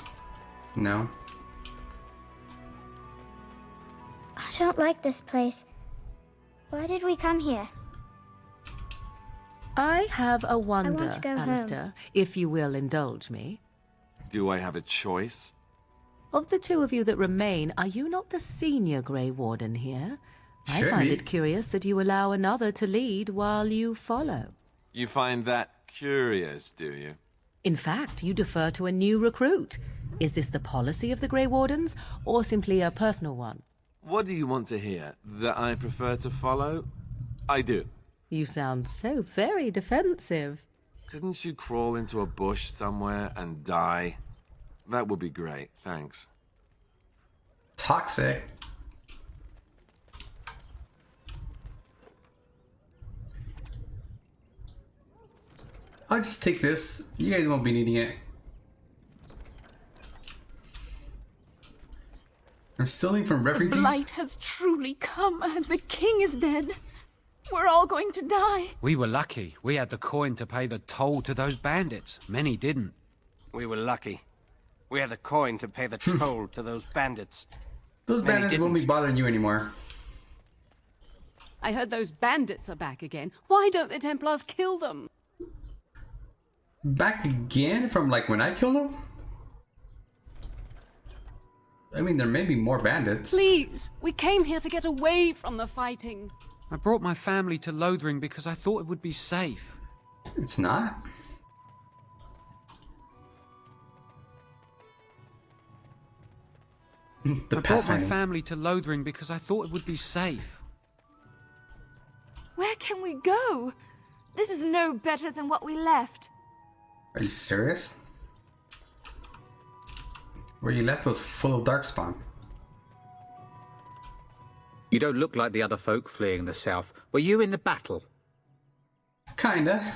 No. I don't like this place. Why did we come here? I have a I want wonder, to go Alistair, home. if you will indulge me. Do I have a choice? Of the two of you that remain, are you not the senior Grey Warden here? I Should find be. it curious that you allow another to lead while you follow. You find that curious, do you? In fact, you defer to a new recruit. Is this the policy of the Grey Wardens, or simply a personal one? What do you want to hear? That I prefer to follow? I do. You sound so very defensive. Couldn't you crawl into a bush somewhere and die? That would be great, thanks. Toxic. I'll just take this. You guys won't be needing it. I'm stealing from refugees? Blight has truly come, and the king is dead. We're all going to die. We were lucky. We had the coin to pay the toll to those bandits. Many didn't. We were lucky. We had the coin to pay the toll to those bandits. Those Many bandits won't be bothering you anymore. I heard those bandits are back again. Why don't the Templars kill them? Back again from like when I killed them? I mean, there may be more bandits. Please, we came here to get away from the fighting. I brought my family to Lothering because I thought it would be safe. It's not. I brought my family to Lothering because I thought it would be safe. Where can we go? This is no better than what we left. Are you serious? Where you left was full of darkspawn. You don't look like the other folk fleeing the south. Were you in the battle? Kinda.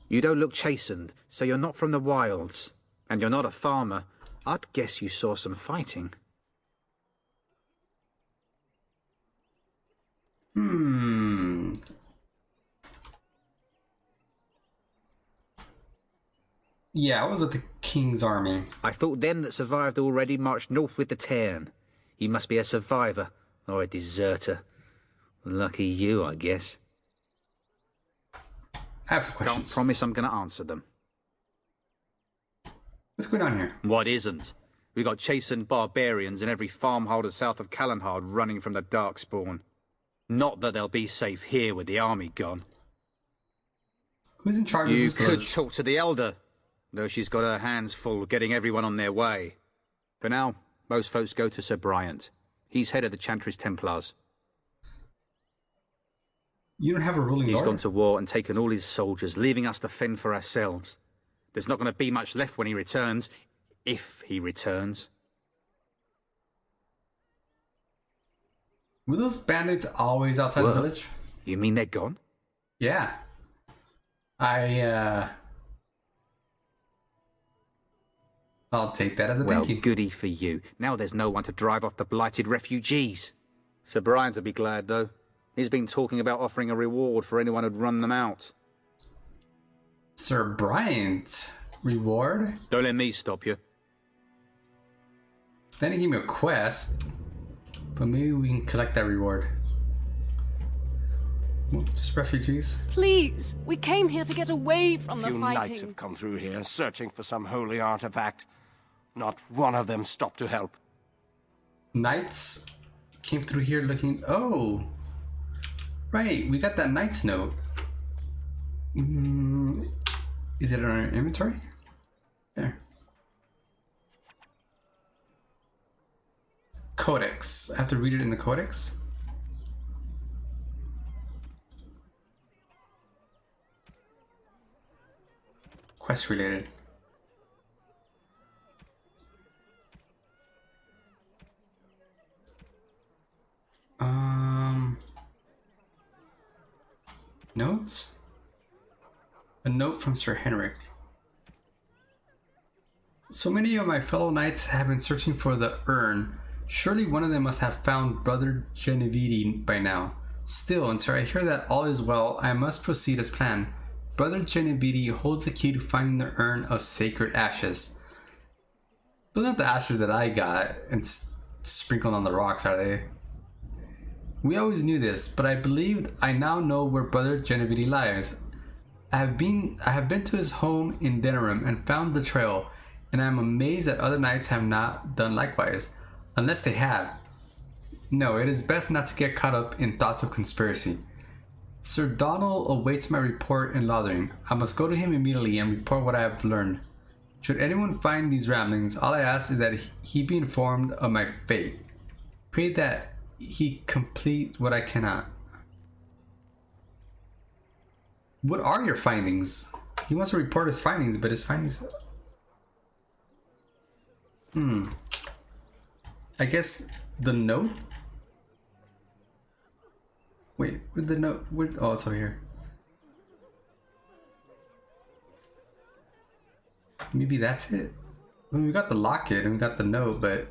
You don't look chastened, so you're not from the wilds. And you're not a farmer. I'd guess you saw some fighting. Yeah, I was with the King's army. I thought them that survived already marched north with the Tairn. You must be a survivor, or a deserter. Lucky you, I guess. I have some questions. Can't promise I'm going to answer them. What's going on here? What isn't? We got chastened barbarians in every farmholder south of Callanhard running from the Darkspawn. Not that they'll be safe here with the army gone. Who's in charge of You this could village? talk to the Elder, though she's got her hands full getting everyone on their way. For now, most folks go to Sir Bryant. He's head of the Chantry's Templars. You don't have a ruling He's lord? gone to war and taken all his soldiers, leaving us to fend for ourselves. There's not going to be much left when he returns, if he returns. Were those bandits always outside What? the village? You mean they're gone? Yeah. I'll take that as a Well, thank you. goody for you. Now there's no one to drive off the blighted refugees. Sir Bryant'll be glad, though. He's been talking about offering a reward for anyone who'd run them out. Sir Bryant? Reward? Don't let me stop you. Then he gave me a quest. But maybe we can collect that reward. Just refugees. Please, we came here to get away from the Few fighting. knights have come through here, searching for some holy artifact. Not one of them stopped to help. Knights came through here looking... Oh! Right, we got that knight's note. Is it in our inventory? There. Codex. I have to read it in the codex? Quest related. Notes? A note from Sir Henrik. So many of my fellow knights have been searching for the urn. Surely one of them must have found Brother Genevieve by now. Still, until I hear that all is well, I must proceed as planned. Brother Genevieve holds the key to finding the urn of sacred ashes. Those are not the ashes that I got and sprinkled on the rocks, are they? We always knew this, but I believed I now know where Brother Genevieve lies. I have been to his home in Denerim and found the trail, and I am amazed that other knights have not done likewise, unless they have. No, it is best not to get caught up in thoughts of conspiracy. Sir Donald awaits my report in Lothering. I must go to him immediately and report what I have learned. Should anyone find these ramblings, all I ask is that he be informed of my fate. Pray that he complete what I cannot. What are your findings? He wants to report his findings, but his findings... I guess the note? Wait, where'd the note... Oh, it's over here. Maybe that's it? I mean, we got the locket and we got the note, but...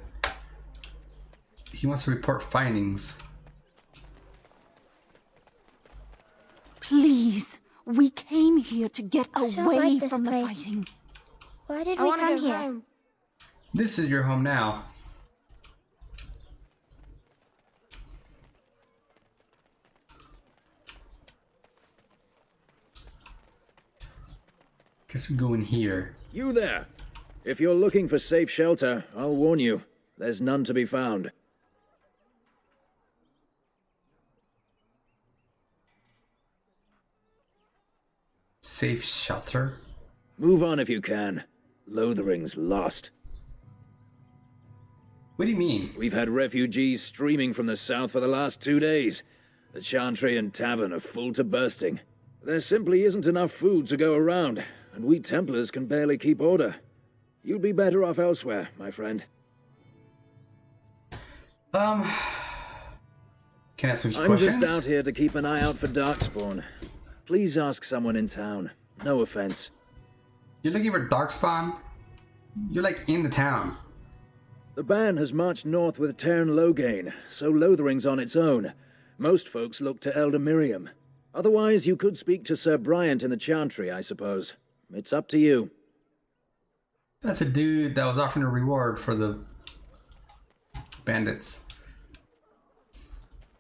He wants to report findings. Please, we came here to get away from the place. fighting. Why did we come here? Home. This is your home now. Guess we go in here. You there. If you're looking for safe shelter, I'll warn you. There's none to be found. Safe shelter? Move on if you can. Lothering's lost. What do you mean? We've had refugees streaming from the south for the last 2 days. The Chantry and Tavern are full to bursting. There simply isn't enough food to go around, and we Templars can barely keep order. You'd be better off elsewhere, my friend. Can I ask some I'm questions? just out here to keep an eye out for Darkspawn. Please ask someone in town. No offense. You're looking for Darkspawn? You're like in the town. The band has marched north with Tern Loghain, so Lothering's on its own. Most folks look to Elder Miriam. Otherwise, you could speak to Sir Bryant in the Chantry, I suppose. It's up to you. That's a dude that was offering a reward for the bandits.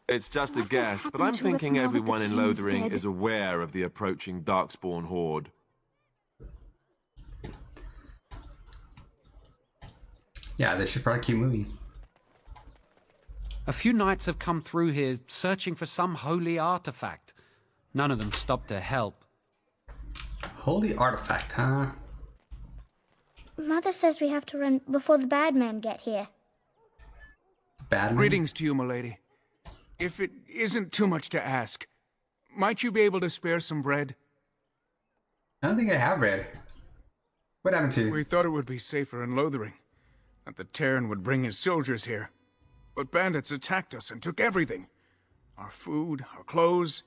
It's just a guess, but I'm to us thinking now that the everyone in king's Lothering dead? is aware of the approaching Darkspawn horde. Yeah, they should probably keep moving. A few knights have come through here searching for some holy artifact. None of them stopped to help. Holy artifact, huh? Mother says we have to run before the bad men get here. Bad men? Greetings to you, milady. If it isn't too much to ask, might you be able to spare some bread? I don't think I have bread. What happened to you? We thought it would be safer in Lothering, that the Terran would bring his soldiers here. But bandits attacked us and took everything. Our food, our clothes,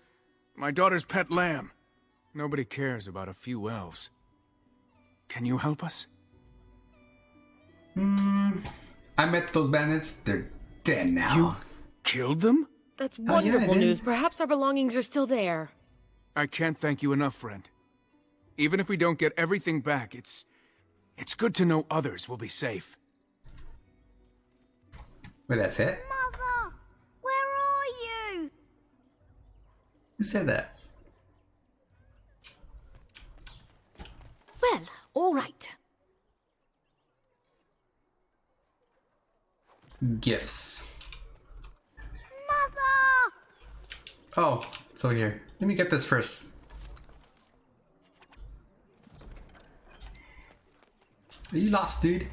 my daughter's pet lamb. Nobody cares about a few elves. Can you help us? I met those bandits. They're dead now. You killed them? That's Oh, yeah, I wonderful did. news. Perhaps our belongings are still there. I can't thank you enough, friend. Even if we don't get everything back, it's good to know others will be safe. Wait, that's it? Mother, where are you? Who said that? Well, all right. Gifts. Mother! Oh, it's over here. Let me get this first. Are you lost, dude?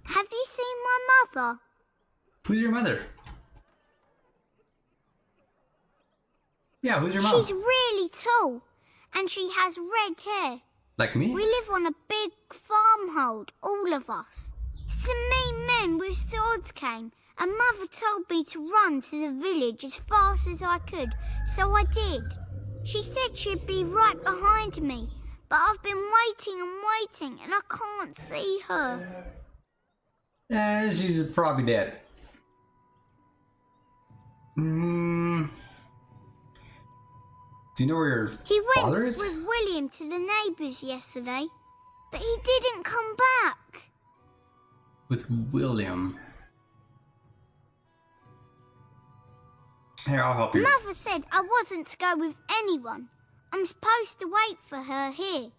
Have you seen my mother? Who's your mother? Yeah, who's your mom? She's really tall, and she has red hair. Like me? We live on a big farmhold, all of us. Some mean men with swords came, and Mother told me to run to the village as fast as I could, so I did. She said she'd be right behind me, but I've been waiting and waiting, and I can't see her. She's probably dead. Do you know where your father He is? went with William to the neighbours yesterday, but he didn't come back. With William. Here, I'll help you. Mother said I wasn't to go with anyone. I'm supposed to wait for her here,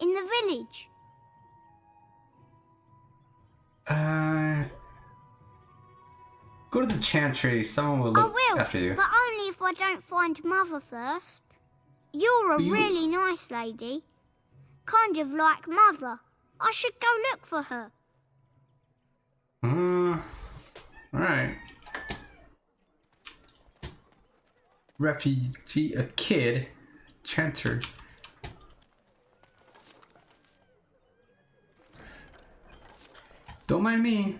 in the village. Go to the chantry. Someone will I look will, after you. but only if I don't find Mother first. You're a But you- really nice lady. Kind of like Mother. I should go look for her. Alright. Refugee, a kid, chanter. Don't mind me.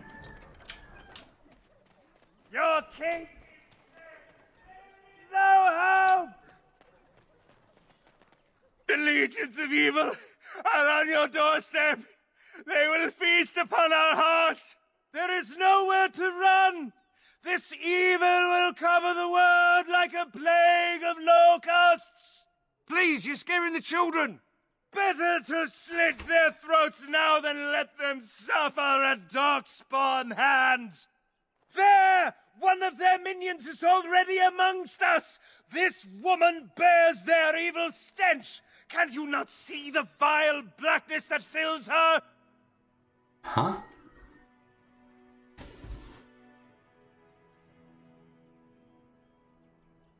Your king no hope! The legions of evil are on your doorstep. They will feast upon our hearts. There is nowhere to run. This evil will cover the world like a plague of locusts. Please, you're scaring the children. Better to slit their throats now than let them suffer at Darkspawn hands. There! One of their minions is already amongst us! This woman bears their evil stench! Can you not see the vile blackness that fills her? Huh?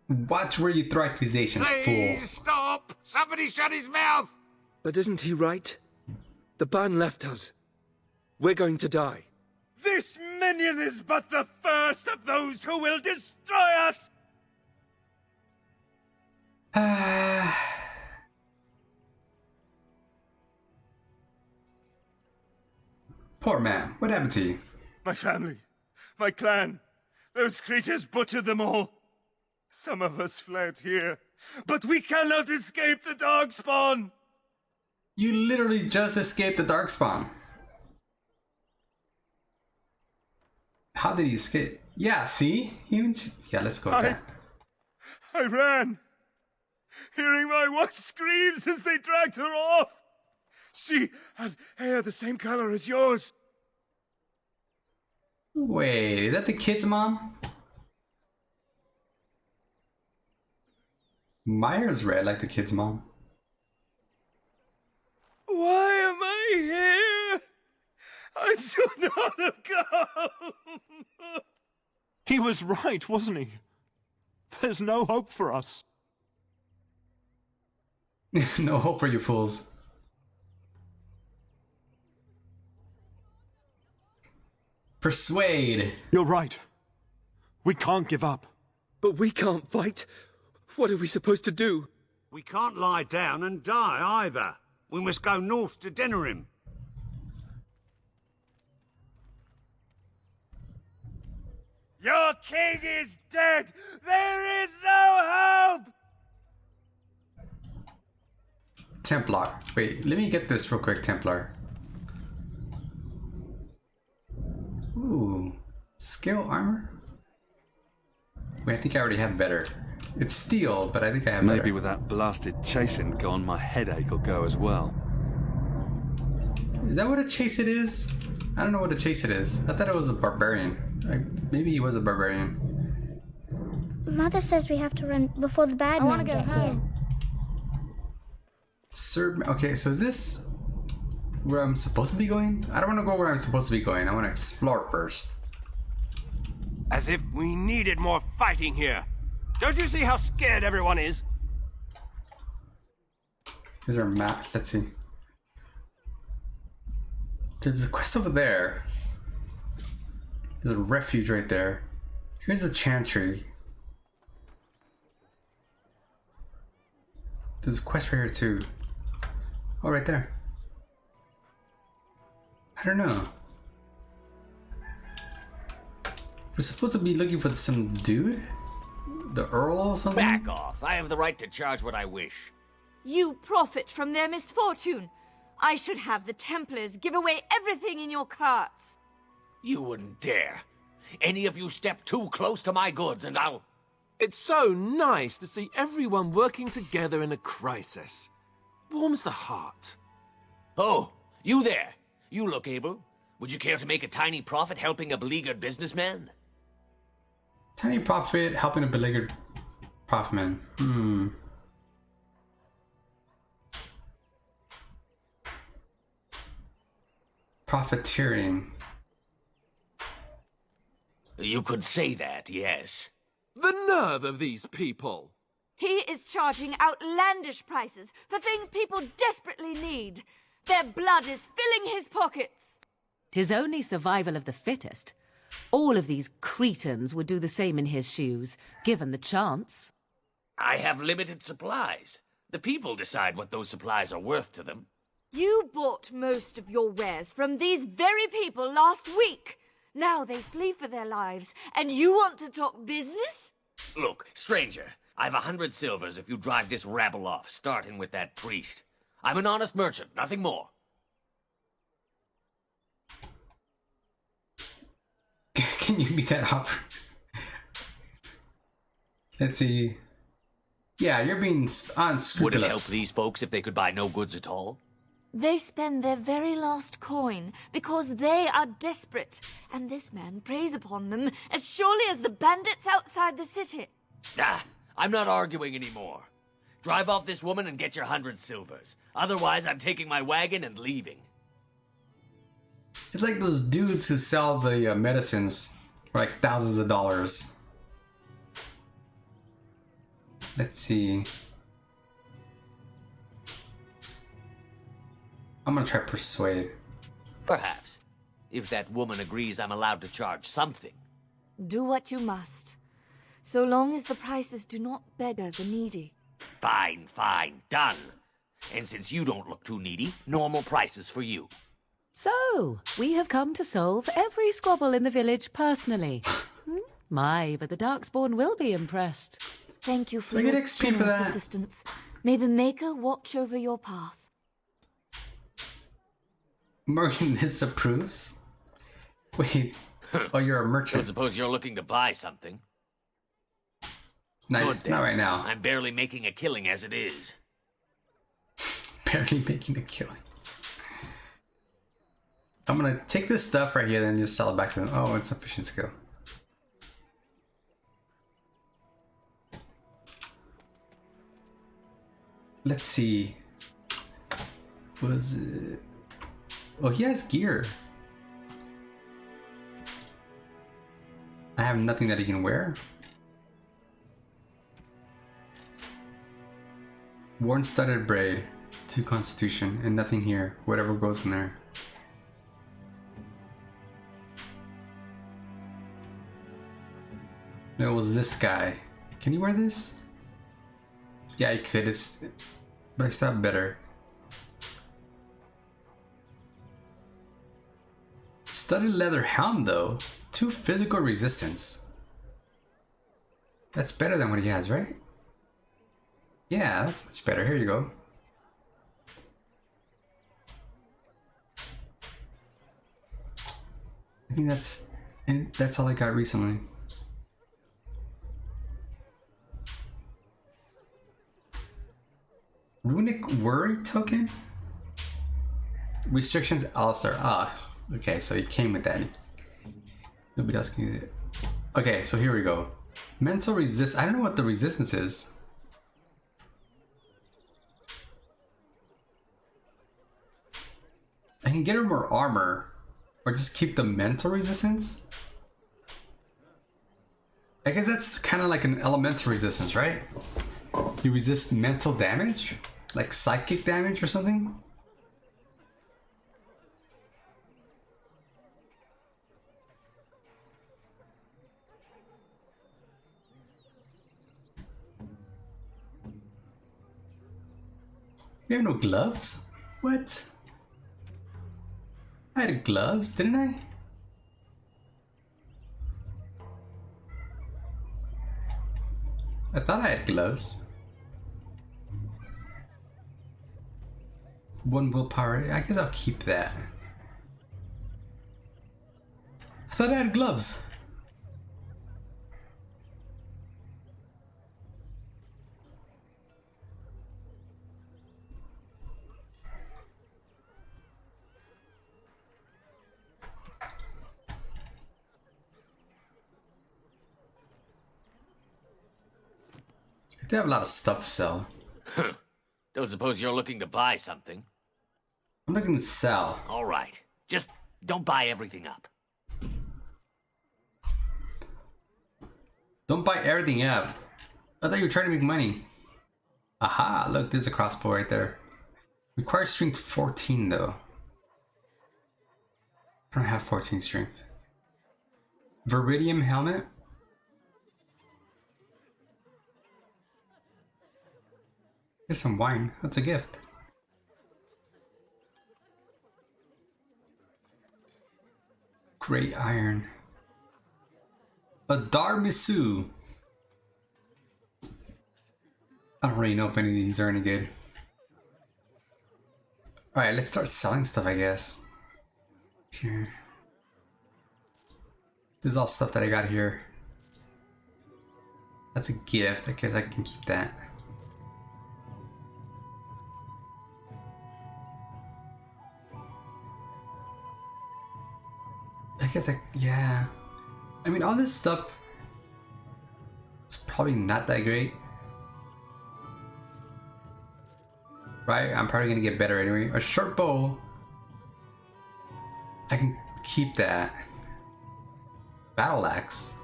Watch where you throw accusations, fool. Please stop! Somebody shut his mouth! But isn't he right? The ban left us. We're going to die. This minion is but the first of those who will destroy us! Poor man, what happened to you? My family, my clan, those creatures butchered them all. Some of us fled here, but we cannot escape the Darkspawn! You literally just escaped the Darkspawn. How did he escape? Yeah, see? Yeah, let's go with that. I ran, hearing my wife screams as they dragged her off. She had hair the same color as yours. Wait, is that the kid's mom? My hair's red like the kid's mom. Why am I here? I should not have come. He was right, wasn't he? There's no hope for us. No hope for you fools. Persuade. You're right. We can't give up. But we can't fight. What are we supposed to do? We can't lie down and die either. We must go north to Denerim. Your king is dead! There is no hope! Templar. Wait, let me get this real quick, Templar. Ooh. Skill armor? Wait, I think I already have better. It's steel, but I think I have Maybe better. with that blasted chasing gone, my headache will go as well. Is that what a chase it is? I don't know what a chase it is. I thought it was a barbarian. Like, maybe he was a barbarian. Mother says we have to run before the bad I want men to go get home. Sir, okay, so is this where I'm supposed to be going? I don't want to go where I'm supposed to be going. I want to explore first. As if we needed more fighting here. Don't you see how scared everyone is? Is there a map? Let's see. There's a quest over there. There's a refuge right there. Here's a chantry. There's a quest right here too. Oh, right there. I don't know. We're supposed to be looking for some dude? The Earl or something? Back off. I have the right to charge what I wish. You profit from their misfortune. I should have the Templars give away everything in your carts. You wouldn't dare. Any of you step too close to my goods and I'll... It's so nice to see everyone working together in a crisis. Warms the heart. Oh, you there. You look able. Would you care to make a tiny profit helping a beleaguered businessman? Tiny profit helping a beleaguered profitman. Profiteering. You could say that, yes. The nerve of these people! He is charging outlandish prices for things people desperately need. Their blood is filling his pockets. 'Tis only survival of the fittest. All of these cretins would do the same in his shoes, given the chance. I have limited supplies. The people decide what those supplies are worth to them. You bought most of your wares from these very people last week. Now they flee for their lives, and you want to talk business? Look, stranger, I've 100 silvers if you drive this rabble off, starting with that priest. I'm an honest merchant, nothing more. Can you beat that up? Let's see. Yeah, you're being unscrupulous. Would it help these folks if they could buy no goods at all? They spend their very last coin because they are desperate, and this man preys upon them as surely as the bandits outside the city. Ah, I'm not arguing anymore. Drive off this woman and get your 100 silvers. Otherwise, I'm taking my wagon and leaving. It's like those dudes who sell the medicines for like thousands of dollars. Let's see. I'm gonna try persuade. Perhaps. If that woman agrees I'm allowed to charge something. Do what you must, so long as the prices do not beggar the needy. Fine, fine, done. And since you don't look too needy, normal prices for you. So, we have come to solve every squabble in the village personally. My, but the Darkspawn will be impressed. Thank you for Do I your get XP for generous that? assistance. May the Maker watch over your path. Morgan disapproves? Wait, oh, you're a I merchant. suppose you're looking to buy something. Not, Good then. not right now. I'm barely making a killing as it is. Barely making a killing. I'm gonna take this stuff right here and just sell it back to them. Oh, insufficient skill. Let's see. What is it? Oh, he has gear. I have nothing that he can wear. Worn studded braid, 2 constitution, and nothing here. Whatever goes in there. No, it was this guy. Can you wear this? Yeah, I could. But I still have better. Studded leather helm though. 2 physical resistance. That's better than what he has, right? Yeah, that's much better. Here you go. I think that's all I got recently. Runic Worry token? Restrictions Alistair. Ah, okay, so he came with that. Nobody else can use it. Okay, so here we go. Mental resist. I don't know what the resistance is. I can get her more armor, or just keep the mental resistance. I guess that's kind of like an elemental resistance, right? You resist mental damage, like psychic damage or something. You have no gloves? What? I had gloves, didn't I? I thought I had gloves. One willpower. I guess I'll keep that. I thought I had gloves. They have a lot of stuff to sell. Don't suppose you're looking to buy something? I'm looking to sell. All right. Just don't buy everything up. Don't buy everything up. I thought you were trying to make money. Aha, look, there's a crossbow right there. Requires strength 14 though. I don't have 14 strength. Viridium helmet. Here's some wine. That's a gift. Great iron. A Darmisu. I don't really know if any of these are any good. Alright, let's start selling stuff, I guess. Here. This is all stuff that I got here. That's a gift. I guess I can keep that. I guess yeah. I mean, all this stuff, it's probably not that great. Right? I'm probably gonna get better anyway. A short bow, I can keep that. Battle axe.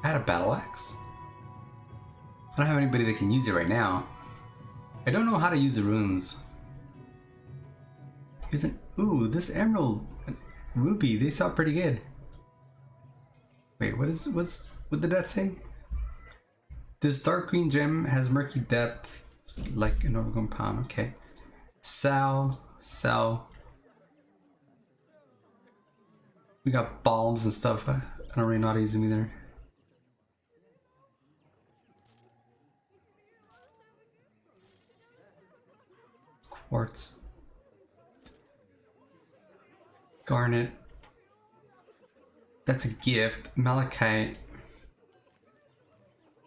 I had a battle axe. I don't have anybody that can use it right now. I don't know how to use the runes. Here's an, ooh, this emerald. Ruby, they sound pretty good. Wait, what did that say? This dark green gem has murky depth, like an overgrown palm. Okay. Sell. We got balms and stuff. I don't really know how to use them either. Quartz. Garnet. That's a gift. Malachite.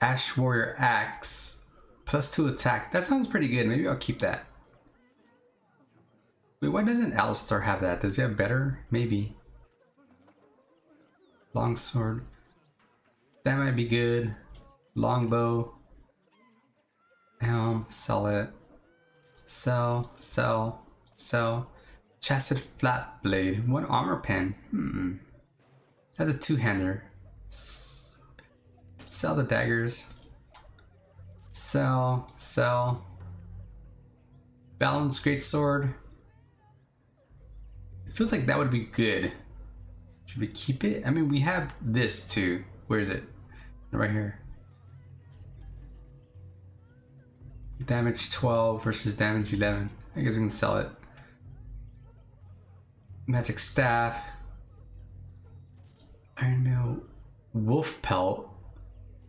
Ash Warrior Axe. +2 attack. That sounds pretty good. Maybe I'll keep that. Wait, why doesn't Alistar have that? Does he have better? Maybe. Longsword. That might be good. Longbow. Helm. Sell it. Sell. Chassid Flat Blade. 1 armor pen. That's a 2-hander. Sell the daggers. Sell. Balanced greatsword. It feels like that would be good. Should we keep it? I mean, we have this too. Where is it? Right here. Damage 12 versus damage 11. I guess we can sell it. Magic staff. Iron mail. Wolf pelt.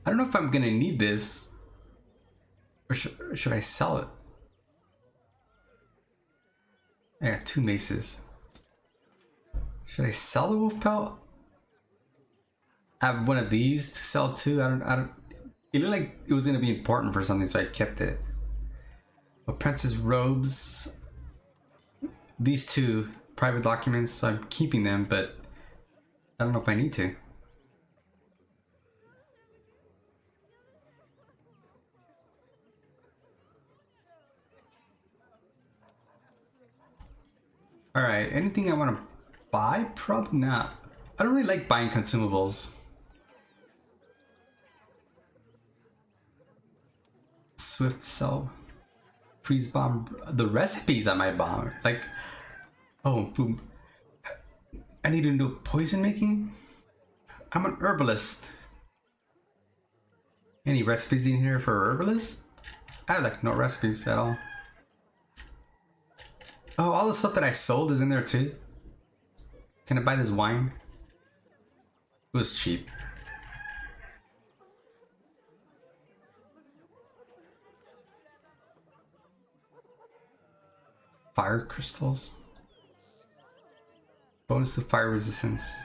I don't know if I'm gonna need this. Or should I sell it? I got 2 maces. Should I sell the wolf pelt? I have one of these to sell too. I don't. It looked like it was gonna be important for something, so I kept it. Apprentice robes. These 2 private documents, so I'm keeping them, but I don't know if I need to. Alright, anything I want to buy? Probably not. I don't really like buying consumables. Swift cell. Freeze bomb. The recipes I might bomb. Like, oh, boom. I need to do poison making? I'm an herbalist. Any recipes in here for herbalist? I have like no recipes at all. Oh, all the stuff that I sold is in there too. Can I buy this wine? It was cheap. Fire crystals. Bonus to fire resistance.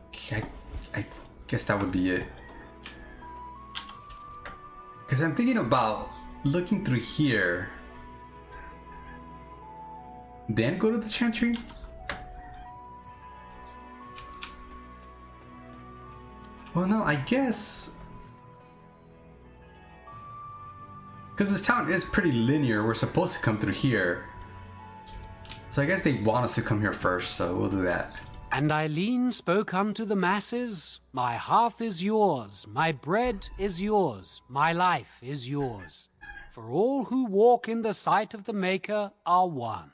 Okay, I guess that would be it. Because I'm thinking about looking through here. Then go to the chantry? Well, no, I guess... Because this town is pretty linear, we're supposed to come through here. So I guess they want us to come here first, so we'll do that. And Eileen spoke unto the masses, my hearth is yours, my bread is yours, my life is yours. For all who walk in the sight of the Maker are one.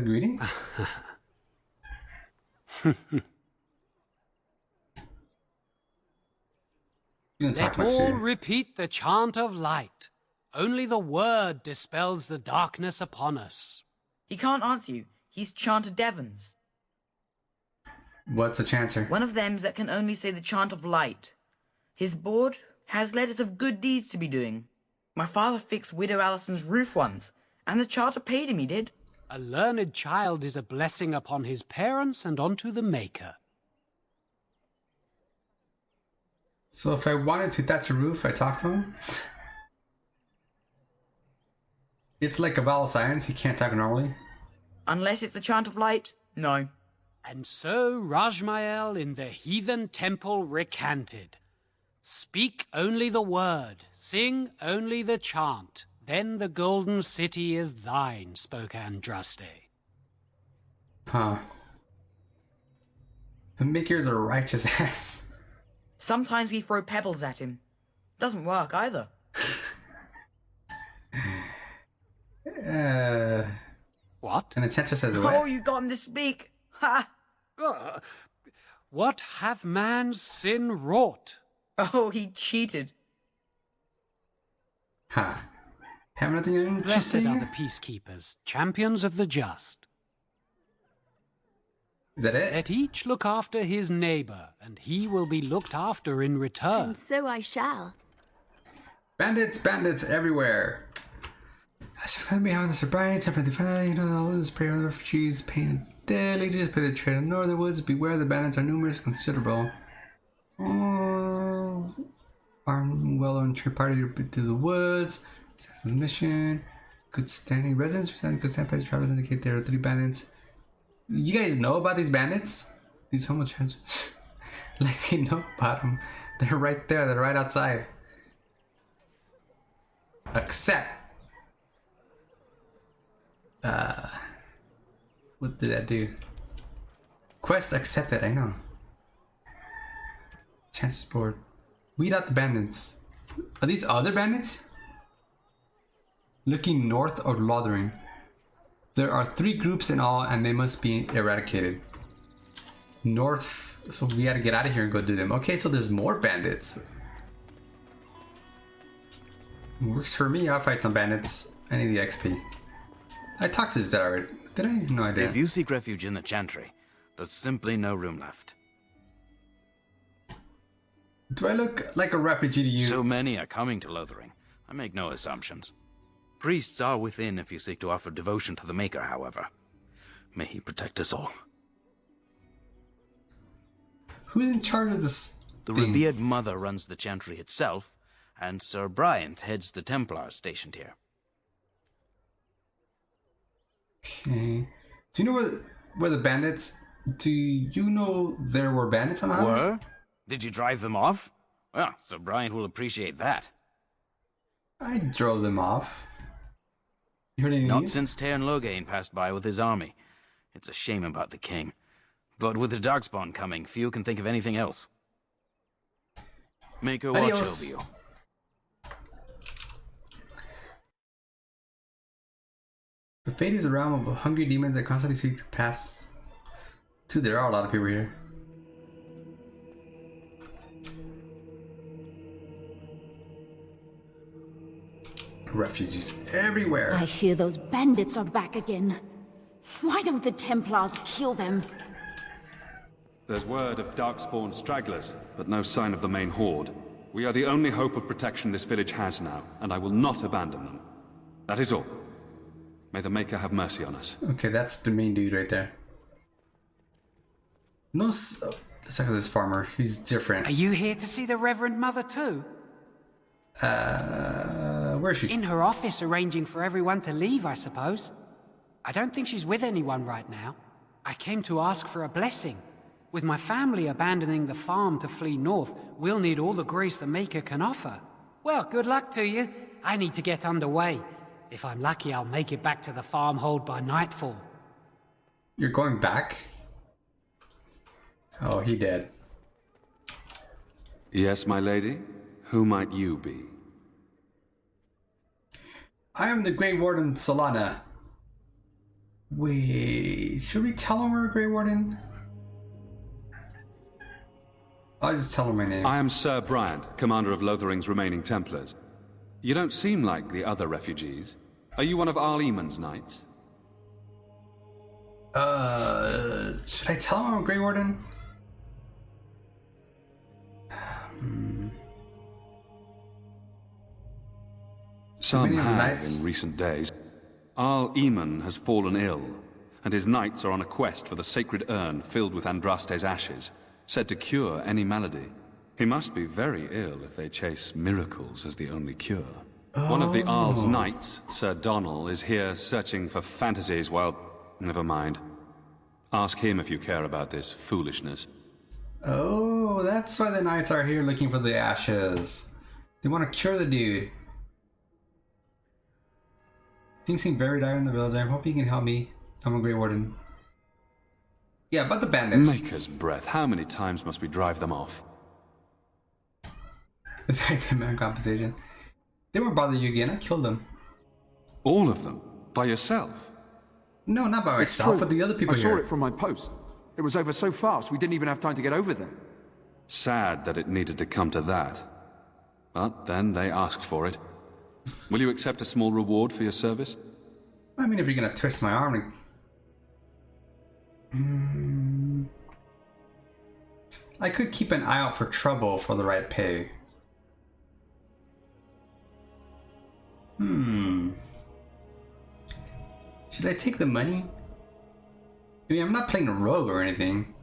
Greetings? Let all repeat the chant of light. Only the word dispels the darkness upon us. He can't answer you. He's chanted Devons. What's a chanter? One of them that can only say the chant of light. His board has letters of good deeds to be doing. My father fixed Widow Allison's roof once, and the charter paid him, he did. A learned child is a blessing upon his parents and onto the Maker. So if I wanted to thatch a roof, I talk to him? It's like a vowel science, he can't talk normally. Unless it's the chant of light, no. And so Rajmael in the heathen temple recanted. Speak only the word, sing only the chant, then the golden city is thine, spoke Andraste. Huh. The Maker's a righteous ass. Sometimes we throw pebbles at him. Doesn't work either. What? And the chanter says what? Oh, you got him to speak. Ha! What hath man's sin wrought? Oh, he cheated. Ha. Have nothing Blessed interesting? are the peacekeepers, champions of the just. Is that it? Let each look after his neighbor, and he will be looked after in return. And so I shall. Bandits, bandits everywhere. I was just gonna be having the sobriety, temper defend, you know, all this prayer of refugees, pain and deadly, just by the trade in northern woods. Beware, the bandits are numerous and considerable. Oh, armed, well-known trade party to the woods. Successful mission. Good standing residents. Good standing travelers indicate there are 3 bandits. You guys know about these bandits? These homo transfers? Like, you know about them. They're right there. They're right outside. Accept. What did that do? Quest accepted, I know. Chances board. Weed out the bandits. Are these other bandits? Looking north or Lothering. There are 3 groups in all and they must be eradicated. North, so we gotta get out of here and go do them. Okay, so there's more bandits. Works for me, I'll fight some bandits. I need the XP. I talked to this guy already. Did I? No idea. If you seek refuge in the Chantry, there's simply no room left. Do I look like a refugee to you? So many are coming to Lothering. I make no assumptions. Priests are within if you seek to offer devotion to the Maker, however. May he protect us all. Who's in charge of this The thing? revered mother runs the Chantry itself, and Sir Bryant heads the Templars stationed here. Okay. Do you know where the bandits... Do you know there were bandits on the island? Were? Did you drive them off? Well, so Bryant will appreciate that. I drove them off. You heard any Not news? since Tairn Loghain passed by with his army. It's a shame about the king. But with the Darkspawn coming, few can think of anything else. Make her watch Adios. over you. The fate is a realm of hungry demons that constantly seek to pass. Dude, there are a lot of people here. Refugees everywhere. I hear those bandits are back again. Why don't the Templars kill them? There's word of Darkspawn stragglers, but no sign of the main horde. We are the only hope of protection this village has now, and I will not abandon them. That is all. May the Maker have mercy on us. Okay, that's the main dude right there. No, let's look at this farmer. He's different. Are you here to see the Reverend Mother too? Where is she? In her office arranging for everyone to leave, I suppose. I don't think she's with anyone right now. I came to ask for a blessing. With my family abandoning the farm to flee north, we'll need all the grace the Maker can offer. Well, good luck to you. I need to get underway. If I'm lucky, I'll make it back to the farmhold by nightfall. You're going back? Oh, he dead. Yes, my lady? Who might you be? I am the Grey Warden Solana. Wait, should we tell him we're a Grey Warden? I'll just tell him my name. I am Sir Bryant, commander of Lothering's remaining Templars. You don't seem like the other refugees. Are you one of Arl Eamon's knights? Should I tell him I'm a Grey Warden? Some have in recent days. Arl Eamon has fallen ill, and his knights are on a quest for the sacred urn filled with Andraste's ashes, said to cure any malady. He must be very ill if they chase miracles as the only cure. One of the Arl's knights, Sir Donnell, is here searching for fantasies while... Never mind. Ask him if you care about this foolishness. Oh, that's why the knights are here looking for the ashes. They want to cure the dude. Things seem very dire in the village. I'm hoping you can help me. I'm a Grey Warden. Yeah, but the bandits. Maker's breath. How many times must we drive them off? The man compensation. They won't bother you again. I killed them. All of them? By yourself? No, not by myself, but the other people I here. saw it from my post. It was over so fast, we didn't even have time to get over there. Sad that it needed to come to that. But then they asked for it. Will you accept a small reward for your service? I mean, if you're gonna twist my arm... I could keep an eye out for trouble for the right pay. Should I take the money? I mean, I'm not playing a rogue or anything.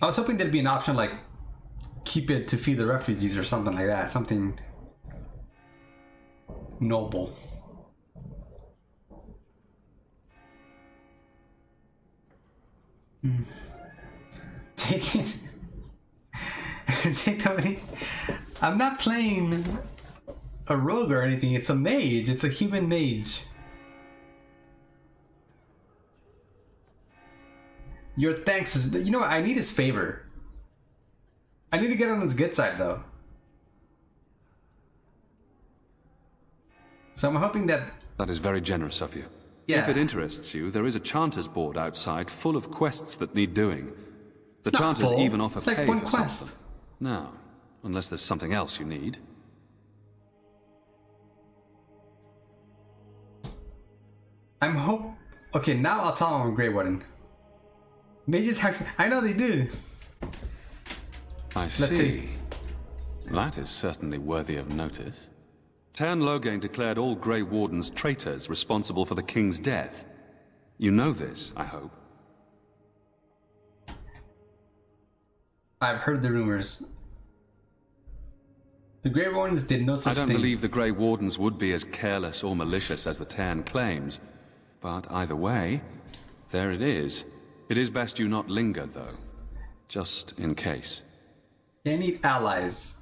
I was hoping there'd be an option like keep it to feed the refugees or something like that. Something noble. Take it. Take the money. I'm not playing a rogue or anything. It's a mage. It's a human mage. Your thanks is... You know what? I need his favor. I need to get on his good side, though. So I'm hoping that... That is very generous of you. Yeah. If it interests you, there is a Chanter's board outside full of quests that need doing. The Chanters even offer it's like pay one for quest. some of them. No, unless there's something else you need. Okay, now I'll tell him I'm a Grey Warden. Mages hacks... I know they do. I see. That is certainly worthy of notice. Tairn Loghain declared all Grey Wardens traitors responsible for the king's death. You know this, I hope. I've heard the rumors. The Grey Wardens did no such I thing. don't believe the Grey Wardens would be as careless or malicious as the Tairn claims. But either way, there it is. It is best you not linger, though. Just in case. They need allies.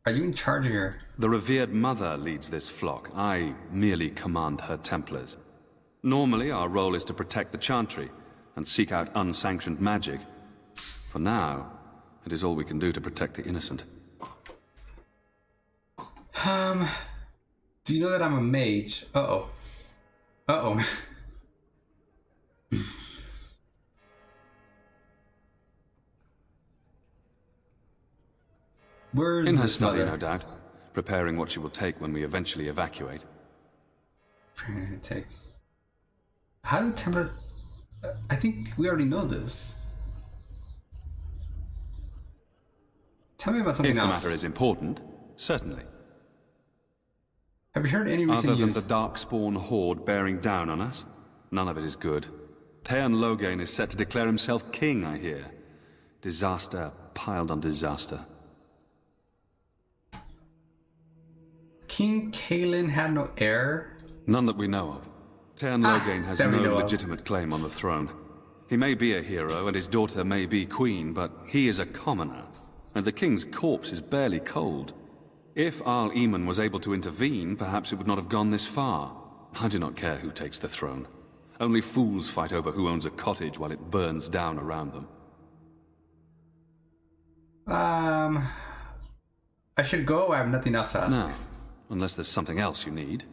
Are you in charge here? The revered mother leads this flock. I merely command her Templars. Normally, our role is to protect the Chantry and seek out unsanctioned magic. For now, it is all we can do to protect the innocent. Do you know that I'm a mage? Uh-oh. Uh-oh. Where's in her this study, mother? no doubt, preparing what she will take when we eventually evacuate. Preparing to take. How do Templars? I think we already know this. Tell me about something else. If the matter is important, certainly. Have you heard any recent Other news? than the Darkspawn horde bearing down on us, none of it is good. Teyrn Loghain is set to declare himself king, I hear. Disaster piled on disaster. King Kaelin had no heir? None that we know of. Teyrn Loghain has no legitimate claim on the throne. He may be a hero, and his daughter may be queen, but he is a commoner, and the king's corpse is barely cold. If Arl Eamon was able to intervene, perhaps it would not have gone this far. I do not care who takes the throne. Only fools fight over who owns a cottage while it burns down around them. I should go. I have nothing else to ask. No, unless there's something else you need.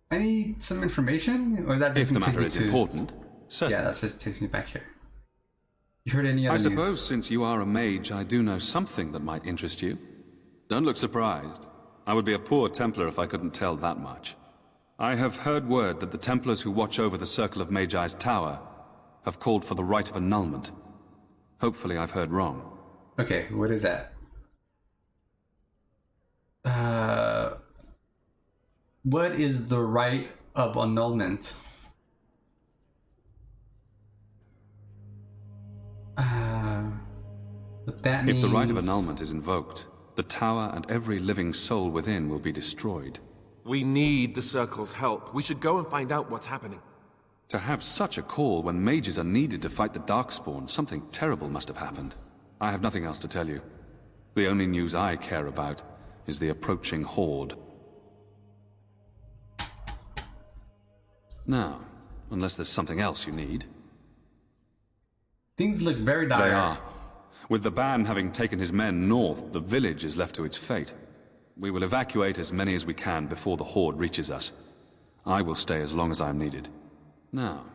I need some information, or is that just if the gonna matter take is me to... important, certainly. Yeah, that just takes me back here. You heard any other I news? suppose since you are a mage, I do know something that might interest you. Don't look surprised. I would be a poor Templar if I couldn't tell that much. I have heard word that the Templars who watch over the Circle of Magi's tower have called for the rite of annulment. Hopefully I've heard wrong. Okay, what is that? What is the rite of annulment? What that means... If the rite of annulment is invoked, the tower and every living soul within will be destroyed. We need the Circle's help. We should go and find out what's happening. To have such a call when mages are needed to fight the Darkspawn, something terrible must have happened. I have nothing else to tell you. The only news I care about is the approaching horde. Now, unless there's something else you need. Things look very dire. They are. With the ban having taken his men north, the village is left to its fate. We will evacuate as many as we can before the horde reaches us. I will stay as long as I am needed. Now,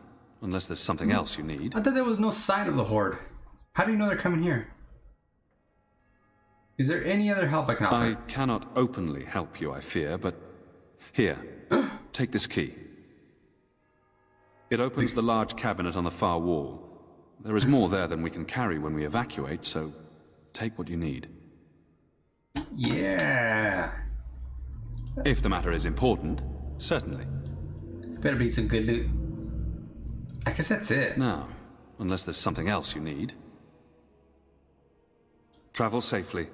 unless there's something else you need. I thought there was no sign of the horde. How do you know they're coming here? Is there any other help I can offer? I cannot openly help you, I fear, but... Here, take this key. It opens the large cabinet on the far wall. There is more there than we can carry when we evacuate, so take what you need. Yeah. If the matter is important, certainly. Better be some good loot. I guess that's it. Now, unless there's something else you need. Travel safely,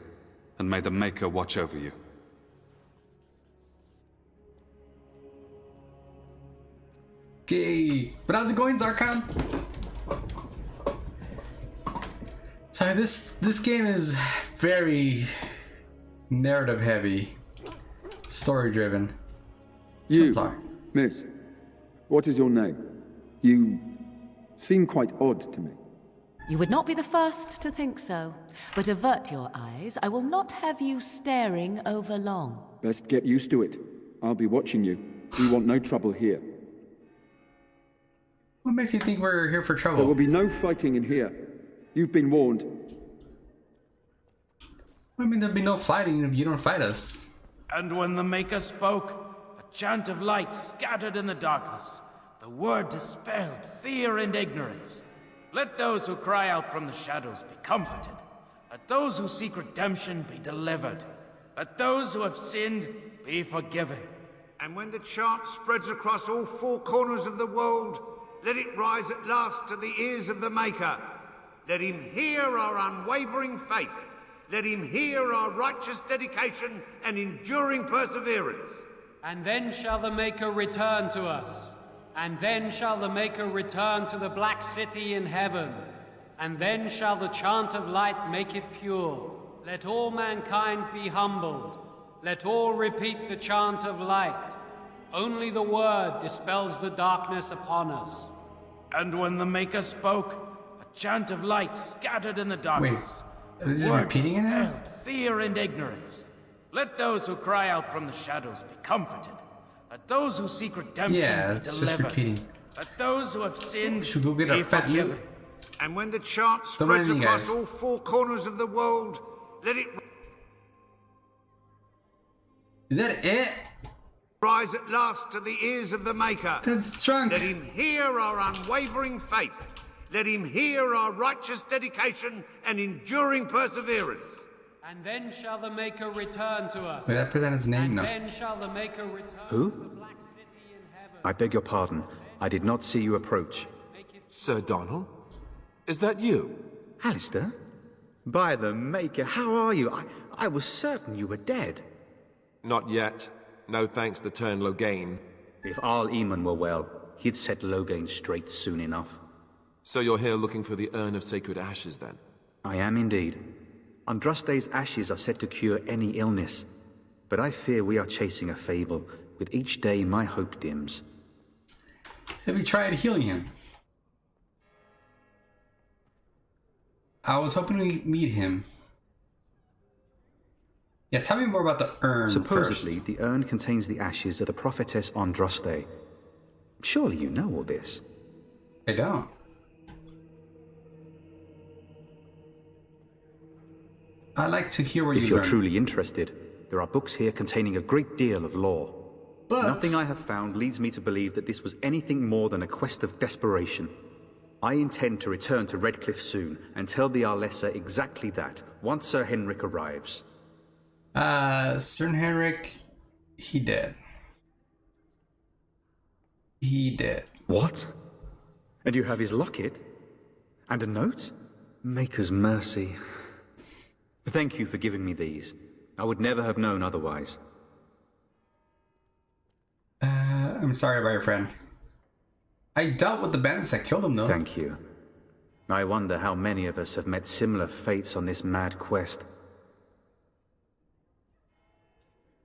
and may the Maker watch over you. Okay, but how's it going, Zarkon? So this game is very narrative heavy, story driven. You, Templar. miss, what is your name? You seem quite odd to me. You would not be the first to think so. But avert your eyes. I will not have you staring over long. Best get used to it. I'll be watching you. We want no trouble here. What makes you think we're here for trouble? There will be no fighting in here. You've been warned. I mean, there'll be no fighting if you don't fight us. And when the Maker spoke, a chant of light scattered in the darkness. The word dispelled fear and ignorance. Let those who cry out from the shadows be comforted. Let those who seek redemption be delivered. Let those who have sinned be forgiven. And when the chant spreads across all four corners of the world, let it rise at last to the ears of the Maker. Let him hear our unwavering faith. Let him hear our righteous dedication and enduring perseverance. And then shall the Maker return to us. And then shall the Maker return to the Black City in heaven. And then shall the chant of light make it pure. Let all mankind be humbled. Let all repeat the chant of light. Only the word dispels the darkness upon us. And when the Maker spoke, a chant of light scattered in the darkness. Wait, is this repeating it now? Fear and ignorance. Let those who cry out from the shadows be comforted. Let those who seek redemption be it's delivered. just repeating. Let those who have sinned Should we go get our be fat forgiven. loot? And when the chant Don't mind spreads me, across guys. all four corners of the world, let it Is that it? rise at last to the ears of the Maker. That's drunk. Let him hear our unwavering faith. Let him hear our righteous dedication and enduring perseverance. And then shall the Maker return to us. Wait, that present his name? And No. then shall the Maker return Who? to the Black City in heaven. I beg your pardon. I did not see you approach. Sir Donald? Is that you? Alistair? By the Maker, how are you? I was certain you were dead. Not yet. No thanks to Turn Loghain. If Arl Eamon were well, he'd set Loghain straight soon enough. So you're here looking for the Urn of Sacred Ashes, then? I am indeed. Andraste's ashes are said to cure any illness. But I fear we are chasing a fable. With each day, my hope dims. Have you tried healing him? I was hoping to meet him. Yeah, tell me more about the urn Supposedly, first. the urn contains the ashes of the prophetess Andraste. Surely you know all this. I don't. I like to hear what If you you're learn. truly interested, there are books here containing a great deal of lore. Books? Nothing I have found leads me to believe that this was anything more than a quest of desperation. I intend to return to Redcliffe soon and tell the Arlessa exactly that, once Sir Henrik arrives. Sir Henrik, he dead. He dead. What? And you have his locket? And a note? Maker's mercy. Thank you for giving me these. I would never have known otherwise. I'm sorry about your friend. I dealt with the bandits that killed him, though. Thank you. I wonder how many of us have met similar fates on this mad quest.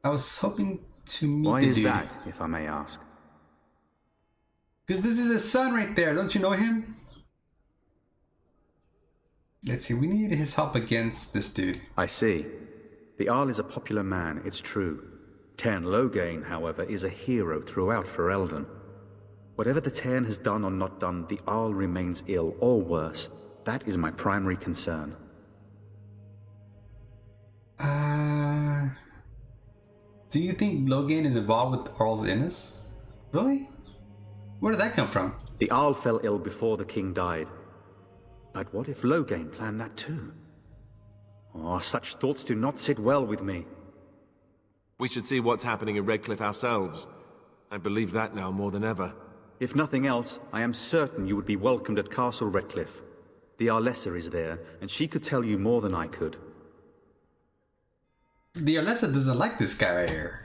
I was hoping to meet Why the is dude. that, if I may ask? Because this is his son right there. Don't you know him? Let's see. We need his help against this dude. I see. The Arl is a popular man, it's true. Turn Loghain, however, is a hero throughout Ferelden. Whatever the Tern has done or not done, the Arl remains ill, or worse. That is my primary concern. Do you think Loghain is involved with Arl's illness? Really? Where did that come from? The Arl fell ill before the king died. But what if Loghain planned that too? Oh, such thoughts do not sit well with me. We should see what's happening in Redcliffe ourselves. I believe that now more than ever. If nothing else, I am certain you would be welcomed at Castle Redcliffe. The Arlessa is there, and she could tell you more than I could. The Arlessa doesn't like this guy right here.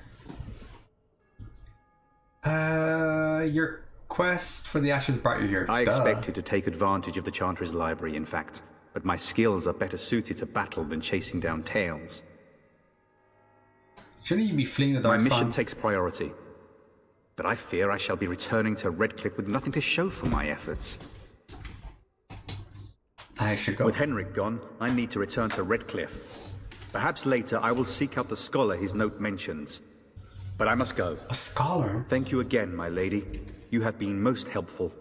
Your quest for the ashes brought you here. I expected to take advantage of the Chantry's library, in fact, but my skills are better suited to battle than chasing down tales. Shouldn't you be fleeing the My Darkspawn? mission takes priority, but I fear I shall be returning to Redcliffe with nothing to show for my efforts. I should go. With Henrik gone, I need to return to Redcliffe. Perhaps later I will seek out the scholar his note mentions. But I must go. A scholar? Thank you again, my lady. You have been most helpful.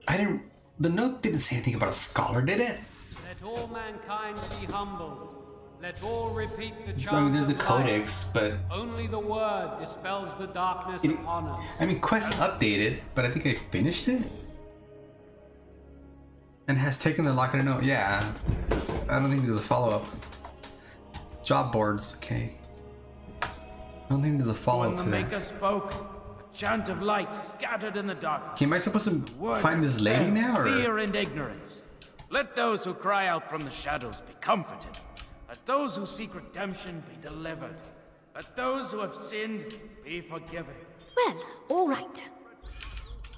I didn't... The note didn't say anything about a scholar, did it? Let all mankind be humbled. Let all repeat the chant. I mean, there's the of light. codex, but... Only the word dispels the darkness upon us. I mean, quest updated, but I think I finished it? And has taken the locket note. Yeah. I don't think there's a follow-up. Job boards, okay. I don't think there's a follow-up to When the that. Maker spoke, a chant of light scattered in the darkness. Okay, am I supposed to find this lady now, or...? Fear and ignorance. Let those who cry out from the shadows be comforted. Let those who seek redemption be delivered. Let those who have sinned be forgiven. Well, all right.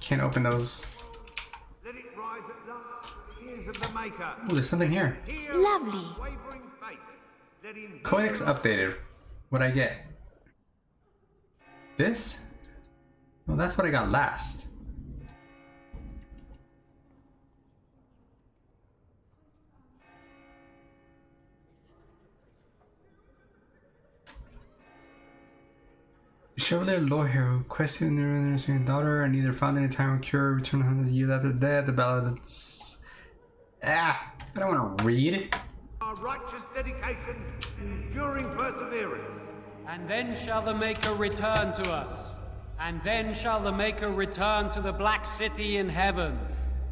Can't open those. Let it rise at last to the ears of the Maker. Oh, there's something here. Lovely. Codex updated. What'd I get? This? Well, that's what I got last. Chevalier Loher, questioning their understanding daughter, and neither found any time or cure, returned 100 years after death. The balance. I don't want to read. Our righteous dedication, enduring perseverance. And then shall the Maker return to us. And then shall the Maker return to the Black City in heaven.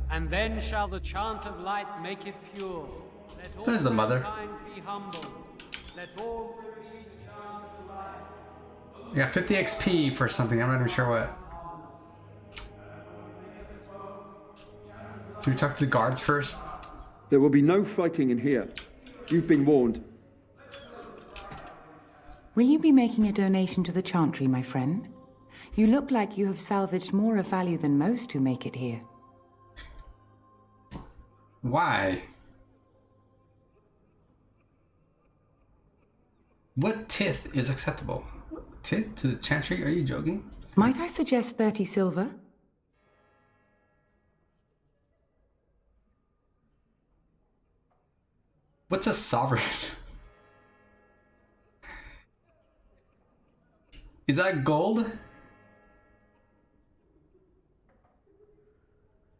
And then shall the chant of light make it pure. Let all There's the mother. mankind be humble. Let all be chant of light. I got 50 XP for something. I'm not even sure what. Should we talk to the guards first? There will be no fighting in here. You've been warned. Will you be making a donation to the Chantry, my friend? You look like you have salvaged more of value than most who make it here. Why? What tithe is acceptable? Tithe to the Chantry? Are you joking? Might I suggest 30 silver? What's a sovereign? Is that gold?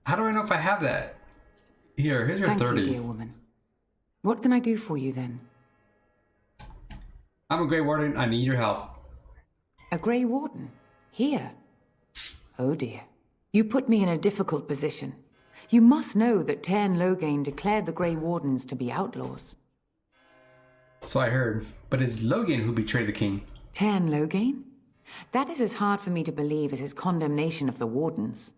How do I know if I have that? Here's your Thank 30. you, dear woman. What can I do for you then? I'm a Grey Warden. I need your help. A Grey Warden? Here? Oh dear. You put me in a difficult position. You must know that Tairn Loghain declared the Grey Wardens to be outlaws. So I heard. But it's Loghain who betrayed the king. Tairn Loghain? That is as hard for me to believe as his condemnation of the Wardens.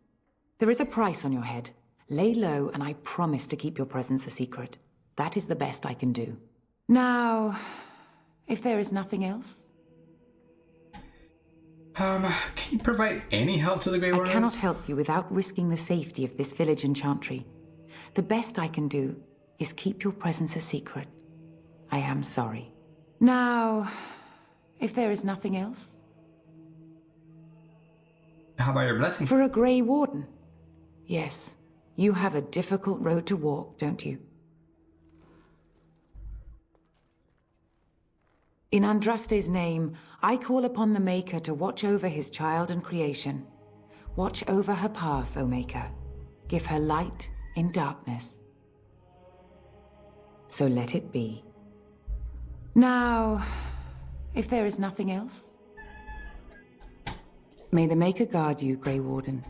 There is a price on your head. Lay low, and I promise to keep your presence a secret. That is the best I can do. Now, if there is nothing else... Can you provide any help to the Grey Wardens? I cannot help you without risking the safety of this village and Chantry. The best I can do is keep your presence a secret. I am sorry. Now, if there is nothing else... How about your blessing? For a Grey Warden? Yes. You have a difficult road to walk, don't you? In Andraste's name, I call upon the Maker to watch over his child and creation. Watch over her path, O Maker. Give her light in darkness. So let it be. Now, if there is nothing else... May the Maker guard you, Grey Warden.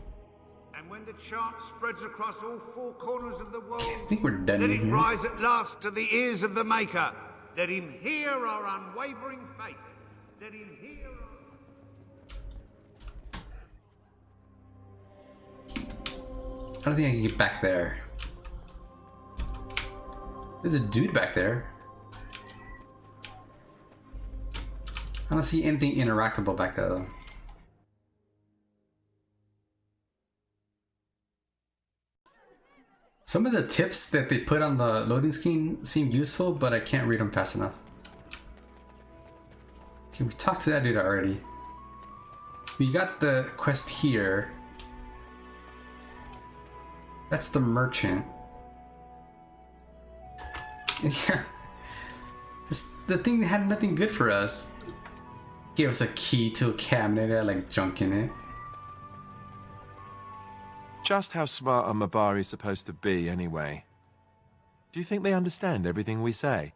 And when the chant spreads across all four corners of the world, I think we're done let in it here. rise at last to the ears of the Maker. Let him hear our unwavering faith. Let him hear I don't think I can get back there. There's a dude back there. I don't see anything interactable back there though. Some of the tips that they put on the loading screen seem useful, but I can't read them fast enough. Okay, we talked to that dude already. We got the quest here. That's the merchant. Yeah. The thing that had nothing good for us. Gave us a key to a cabinet that had like junk in it. Just how smart are Mabari supposed to be, anyway? Do you think they understand everything we say?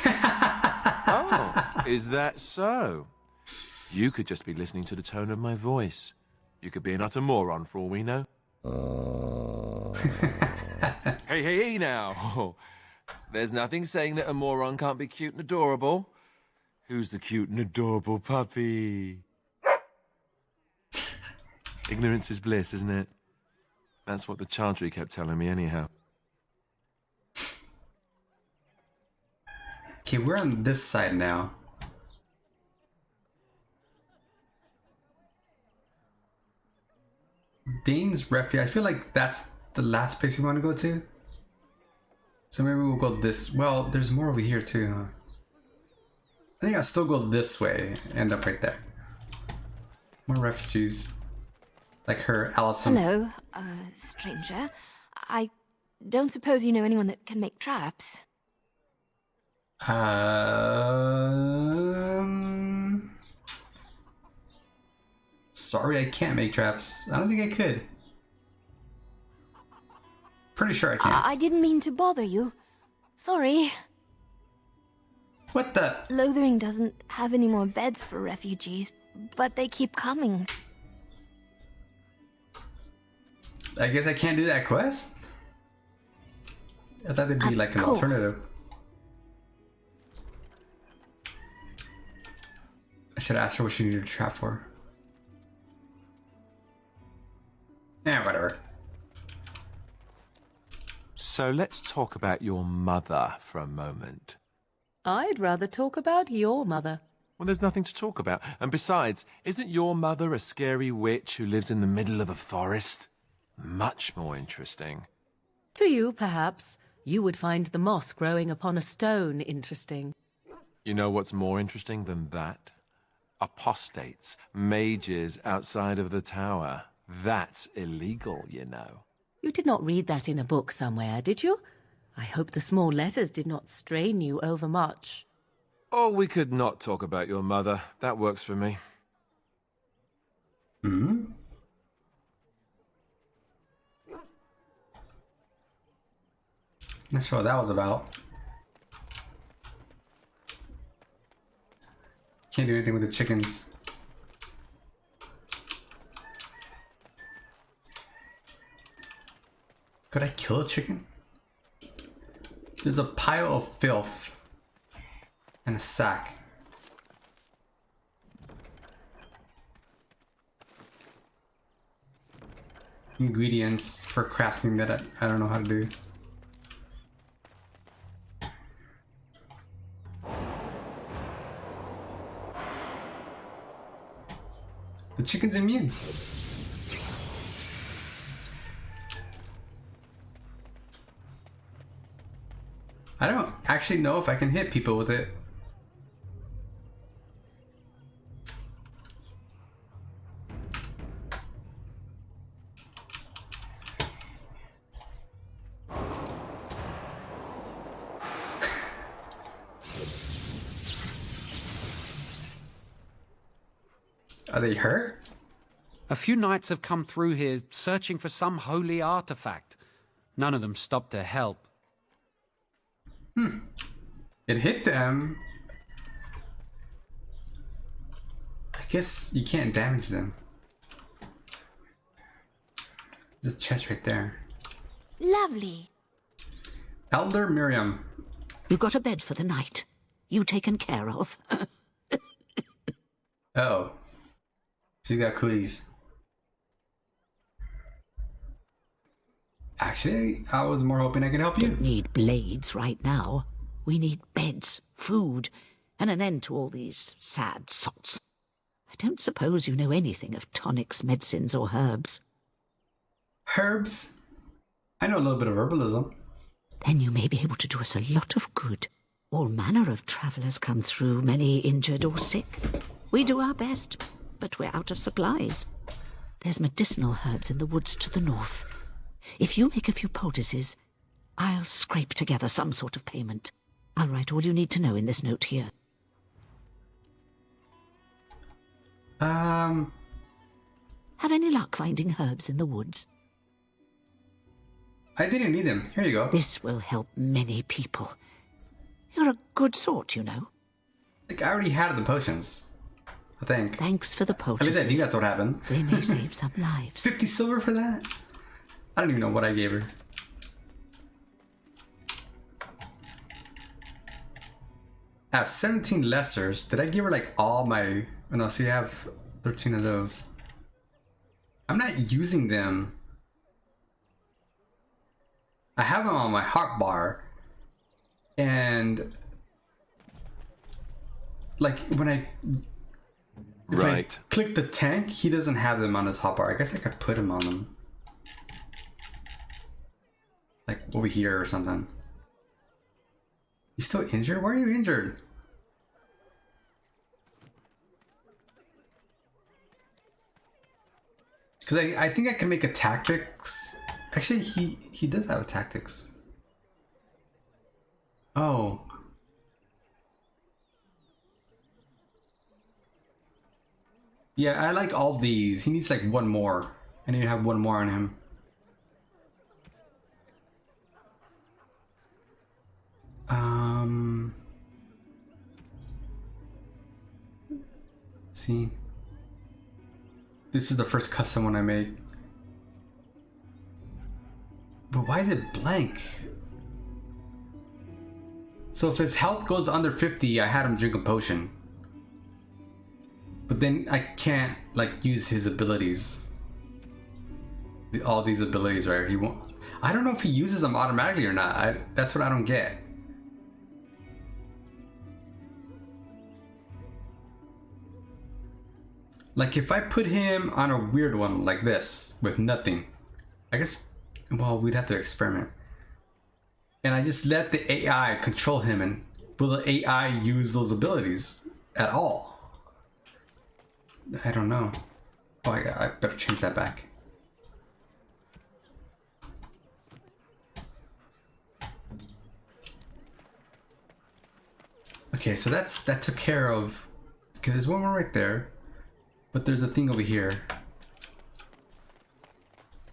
Oh, is that so? You could just be listening to the tone of my voice. You could be an utter moron for all we know. Hey, now. There's nothing saying that a moron can't be cute and adorable. Who's the cute and adorable puppy? Ignorance is bliss, isn't it? That's what the Chantry kept telling me anyhow. Okay, we're on this side now. Dane's Refuge. I feel like that's the last place we want to go to. So maybe we'll go this. Well, there's more over here too, huh? I think I'll still go this way. End up right there. More refugees. Like her, Allison. Hello, stranger. I don't suppose you know anyone that can make traps? Sorry, I can't make traps. I don't think I could. Pretty sure I can't. I didn't mean to bother you. Sorry. What the? Lothering doesn't have any more beds for refugees, but they keep coming. I guess I can't do that quest? I thought there'd be like an alternative. I should ask her what she needed a trap for. Yeah, whatever. So let's talk about your mother for a moment. I'd rather talk about your mother. Well, there's nothing to talk about. And besides, isn't your mother a scary witch who lives in the middle of a forest? Much more interesting. To you, perhaps. You would find the moss growing upon a stone interesting. You know what's more interesting than that? Apostates, mages outside of the tower. That's illegal, you know. You did not read that in a book somewhere, did you? I hope the small letters did not strain you overmuch. Oh, we could not talk about your mother. That works for me. Hmm? Not sure what that was about. Can't do anything with the chickens. Could I kill a chicken? There's a pile of filth and a sack. Ingredients for crafting that I don't know how to do. The chicken's immune. I don't actually know if I can hit people with it. Are they hurt? A few knights have come through here searching for some holy artifact. None of them stopped to help. It hit them. I guess you can't damage them. There's a chest right there. Lovely. Elder Miriam. You got a bed for the night. You taken care of. Uh-oh. She's got cooties. Actually, I was more hoping I could help you. Don't need blades right now. We need beds, food, and an end to all these sad sots. I don't suppose you know anything of tonics, medicines, or herbs. Herbs? I know a little bit of herbalism. Then you may be able to do us a lot of good. All manner of travellers come through, many injured or sick. We do our best, but we're out of supplies. There's medicinal herbs in the woods to the north. If you make a few poultices, I'll scrape together some sort of payment. I'll write all you need to know in this note here. Have any luck finding herbs in the woods? I didn't need them. Here you go. This will help many people. You're a good sort, you know. Like, I already had the potions. I think. Thanks for the poultices. I think that's what happened. They may save some lives. 50 silver for that? I don't even know what I gave her. I have 17 lessers. Did I give her like all my... Oh, no, see, I have 13 of those. I'm not using them. I have them on my heart bar. And... like, when I... If I click the tank, he doesn't have them on his hotbar. I guess I could put him on them. over here or something. You still injured? Why are you injured? Because I think I can make a tactics. Actually, he does have a tactics. Oh. Yeah, I like all these. He needs like one more. I need to have one more on him. Let's see. This is the first custom one I made. But why is it blank? So if his health goes under 50, I had him drink a potion. But then I can't like use his abilities. All these abilities, right? He won't. I don't know if he uses them automatically or not. That's what I don't get. Like if I put him on a weird one like this with nothing, I guess, well, we'd have to experiment. And I just let the AI control him, and will the AI use those abilities at all? I don't know. Oh, I better change that back. Okay, so that took care of. Okay, there's one more right there, but there's a thing over here.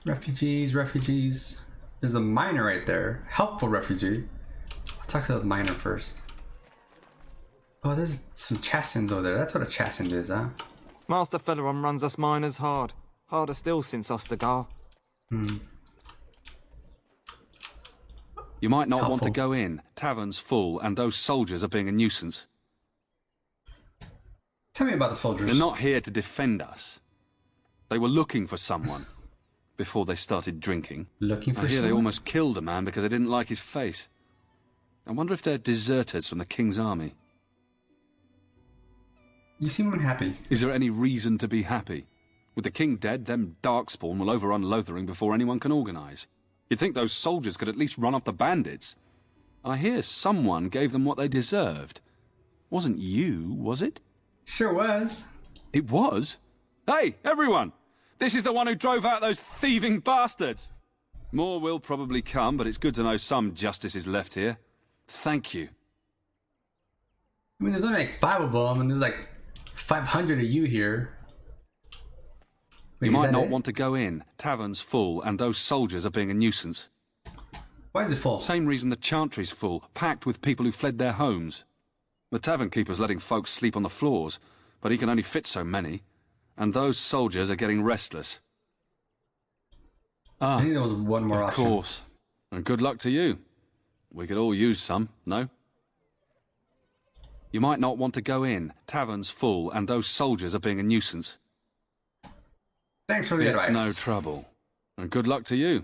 Refugees. There's a miner right there. Helpful refugee. I'll talk to the miner first. Oh, there's some chassins over there. That's what a chassin is, huh? Master Feleron runs us miners hard. Harder still since Ostagar. You might not want to go in. Tavern's full, and those soldiers are being a nuisance. Tell me about the soldiers. They're not here to defend us. They were looking for someone before they started drinking. Looking for I hear someone? they almost killed a man because they didn't like his face. I wonder if they're deserters from the King's army. You seem unhappy. Is there any reason to be happy? With the King dead, them Darkspawn will overrun Lothering before anyone can organise. You'd think those soldiers could at least run off the bandits. I hear someone gave them what they deserved. Wasn't you, was it? Sure was. It was? Hey, everyone! This is the one who drove out those thieving bastards! More will probably come, but it's good to know some justice is left here. Thank you. I mean, there's only like 5 of them, and there's like 500 of you here. Wait, you might not want to go in. Tavern's full, and those soldiers are being a nuisance. Why is it full? Same reason the Chantry's full, packed with people who fled their homes. The tavern keeper's letting folks sleep on the floors, but he can only fit so many. And those soldiers are getting restless. I think there was one more option. Of course. And good luck to you. We could all use some, no? You might not want to go in. Tavern's full, and those soldiers are being a nuisance. Thanks for the advice. It's no trouble. And good luck to you.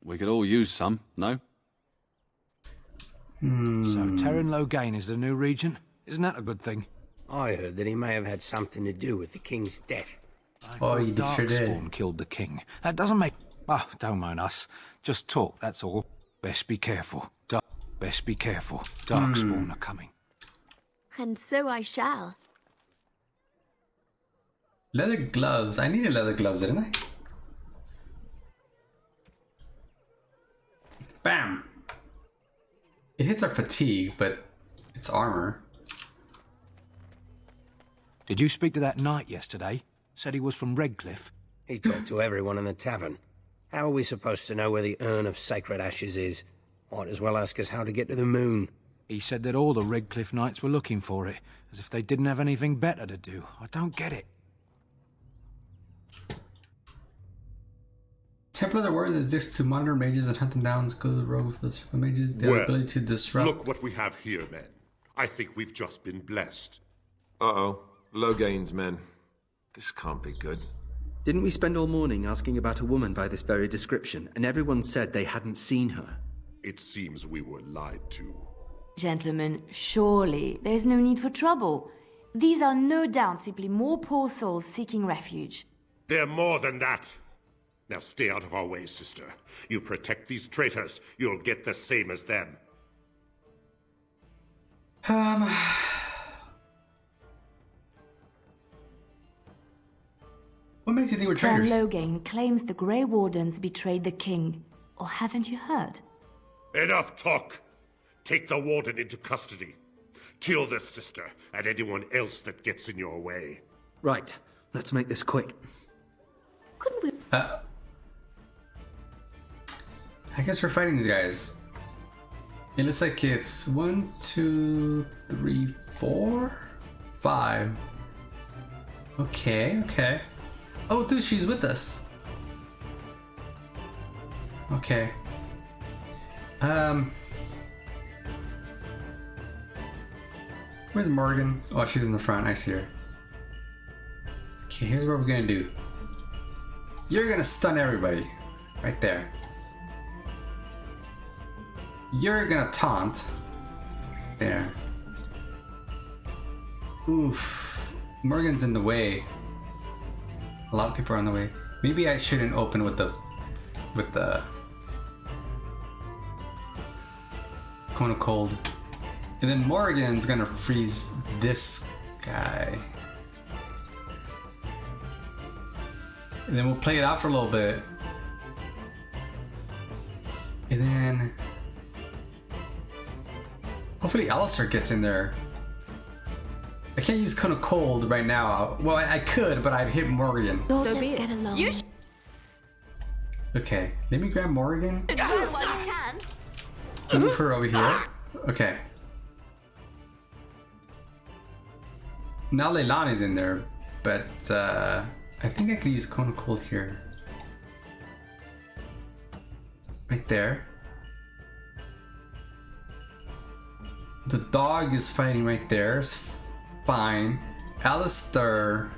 We could all use some, no? So Terran Loghain is the new regent? Isn't that a good thing? I heard that he may have had something to do with the king's death. Oh, he sure did. Darkspawn killed the king. That doesn't make... Oh, don't mind us. Just talk, that's all. Best be careful. Best be careful. Darkspawn are coming. And so I shall. Leather gloves. I needed leather gloves, didn't I? Bam! It hits our fatigue, but it's armor. Did you speak to that knight yesterday? Said he was from Redcliffe. He talked to everyone in the tavern. How are we supposed to know where the urn of sacred ashes is? Might as well ask us how to get to the moon. He said that all the Redcliffe knights were looking for it, as if they didn't have anything better to do. I don't get it. Templars are words that exist to monitor mages and hunt them down, go to the road with the super mages. They have the ability to disrupt. Look what we have here, men. I think we've just been blessed. Uh-oh. Loghain's men. This can't be good. Didn't we spend all morning asking about a woman by this very description, and everyone said they hadn't seen her? It seems we were lied to. Gentlemen, surely there's no need for trouble. These are no doubt simply more poor souls seeking refuge. They're more than that. Now stay out of our way, sister. You protect these traitors, you'll get the same as them. What makes you think we're Tern traitors? Loghain claims the Grey Wardens betrayed the king. Or haven't you heard? Enough talk! Take the warden into custody. Kill this sister and anyone else that gets in your way. Right, let's make this quick. Couldn't we? I guess we're fighting these guys. It looks like it's 1, 2, 3, 4, 5. Okay, okay. Oh, dude, she's with us. Okay. Where's Morigann? Oh, she's in the front. I see her. Okay, here's what we're gonna do. You're gonna stun everybody. Right there. You're gonna taunt. Right there. Oof. Morgan's in the way. A lot of people are on the way. Maybe I shouldn't open with the Cone of Cold. And then Morgan's gonna freeze this guy. And then we'll play it out for a little bit. And then hopefully Alistair gets in there. I can't use Cone of Cold right now. Well, I could, but I'd hit Morigann. So be it. You Okay, let me grab Morigann. while you can. Move her over here. Okay. Now Leilani's in there, but I think I could use Cone of Cold here. Right there. The dog is fighting right there. It's fine. Alistair,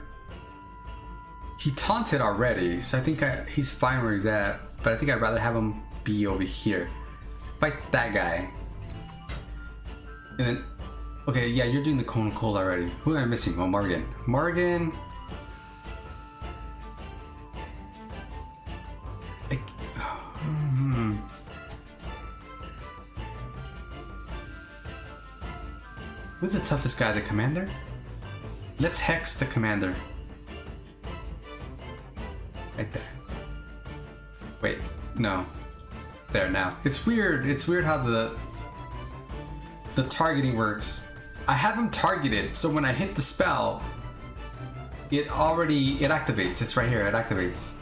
he taunted already, so I think he's fine where he's at. But I think I'd rather have him be over here. Fight that guy. And then, okay, yeah, you're doing the Cone of Cold already. Who am I missing? Oh, Morigann. Morigann. Who's the toughest guy? The commander? Let's hex the commander. Right there. Wait, no. There now. It's weird. It's weird how the targeting works. I have him targeted, so when I hit the spell, it activates. It's right here. It activates.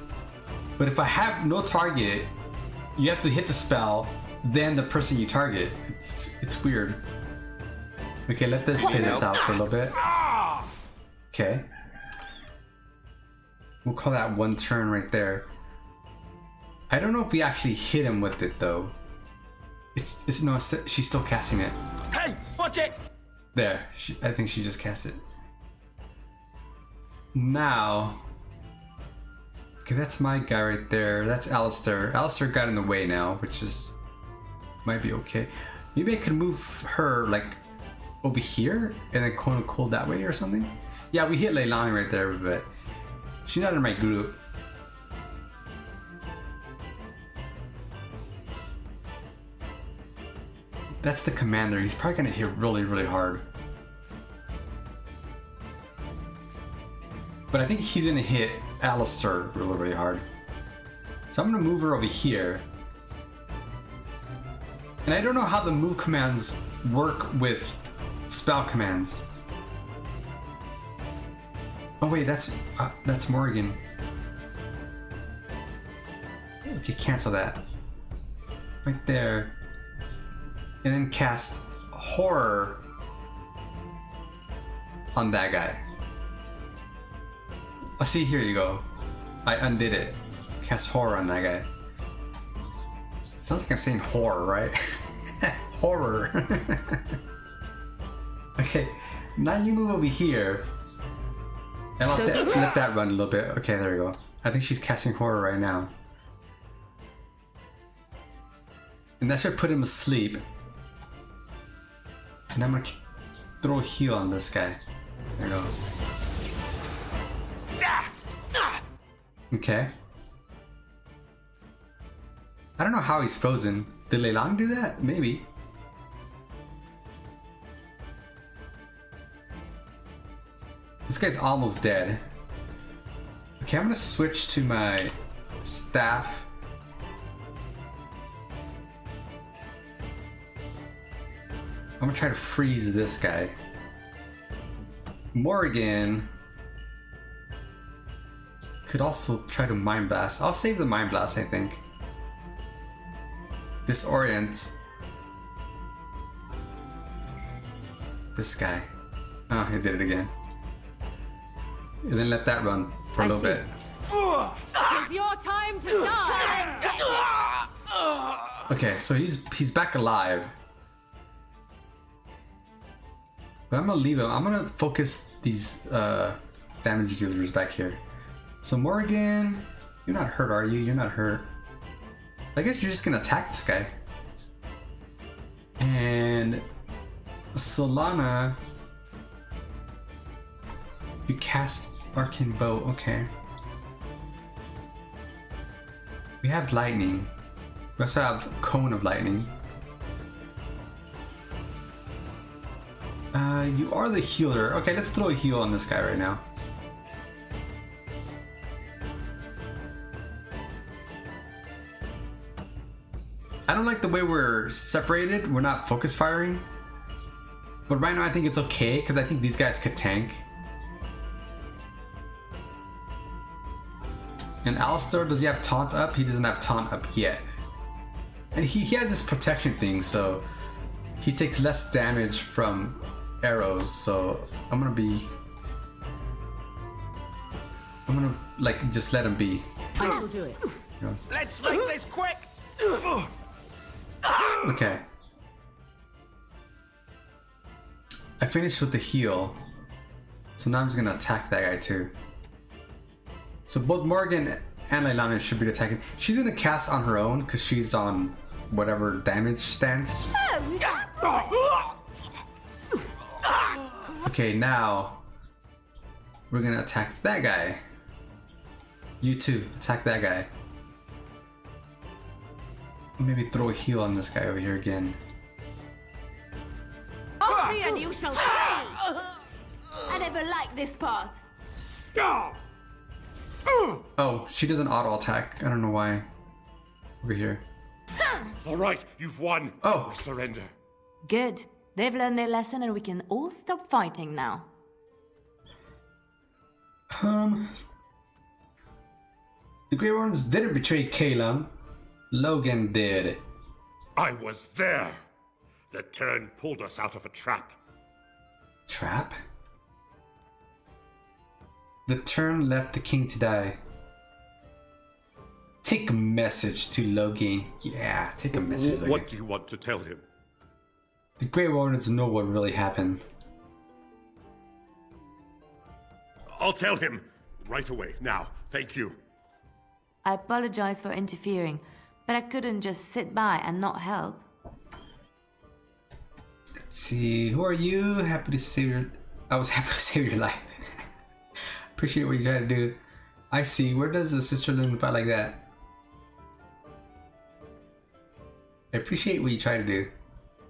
But if I have no target, you have to hit the spell, then the person you target. It's weird. Okay, let this play this out for a little bit. Okay. We'll call that one turn right there. I don't know if we actually hit him with it though. She's still casting it. Hey, watch it! There, I think she just cast it. Now, okay, that's my guy right there. That's Alistair. Alistair got in the way now, which might be okay. Maybe I could move her like over here and then Cone of Cold that way or something. Yeah, we hit Leilani right there, but she's not in my group. That's the commander. He's probably gonna hit really, really hard. But I think he's gonna hit Alistair really, really hard. So I'm gonna move her over here. And I don't know how the move commands work with spell commands. Oh wait, that's Morigann. Okay, cancel that. Right there. And then cast Horror on that guy. Oh, see, here you go. I undid it. Cast Horror on that guy. Sounds like I'm saying horror, right? Horror. Okay, now you move over here. And let that run a little bit. Okay, there we go. I think she's casting Horror right now. And that should put him asleep. And I'm gonna throw a heal on this guy. There we go. Okay. I don't know how he's frozen. Did Leilani do that? Maybe. This guy's almost dead. Okay, I'm gonna switch to my staff. I'm gonna try to freeze this guy. Morigann could also try to Mind Blast. I'll save the Mind Blast, I think. Disorient. This guy. Oh, he did it again. And then let that run for a little bit. It's your time to die! Okay, so he's back alive. But I'm gonna leave him. I'm gonna focus these damage dealers back here. So Morigann, you're not hurt, are you? You're not hurt. I guess you're just gonna attack this guy. And Solana, you cast Arcane Bow. Okay. We have lightning. We also have Cone of Lightning. You are the healer. Okay, let's throw a heal on this guy right now. I don't like the way we're separated. We're not focus firing. But right now I think it's okay because I think these guys could tank. And Alistair, does he have taunt up? He doesn't have taunt up yet. And he has this protection thing, so he takes less damage from arrows, so I'm gonna like just let him be. I shall do it. Yeah. Let's make this quick! Okay. I finished with the heal. So now I'm just gonna attack that guy too. So both Morigann and Leilani should be attacking. She's gonna cast on her own because she's on whatever damage stance. Okay, now we're gonna attack that guy. You too, attack that guy. Maybe throw a heal on this guy over here again. Off me and you shall pay! I never liked this part. Oh, she does an auto attack. I don't know why. Over here. All right, you've won. Oh. I surrender. Good. They've learned their lesson and we can all stop fighting now. The Grey Wardens didn't betray Kaelan. Logan did. I was there. The turn pulled us out of a trap. Trap? The turn left the king to die. Take a message to Logan. Yeah, take a message. What do you want to tell him? The Grey Wardens know what really happened. I'll tell him right away. Now, thank you. I apologize for interfering, but I couldn't just sit by and not help. Let's see, who are you? Happy to save your... I was happy to save your life. Appreciate what you try to do. I see, where does the sister learn to fight like that? I appreciate what you try to do.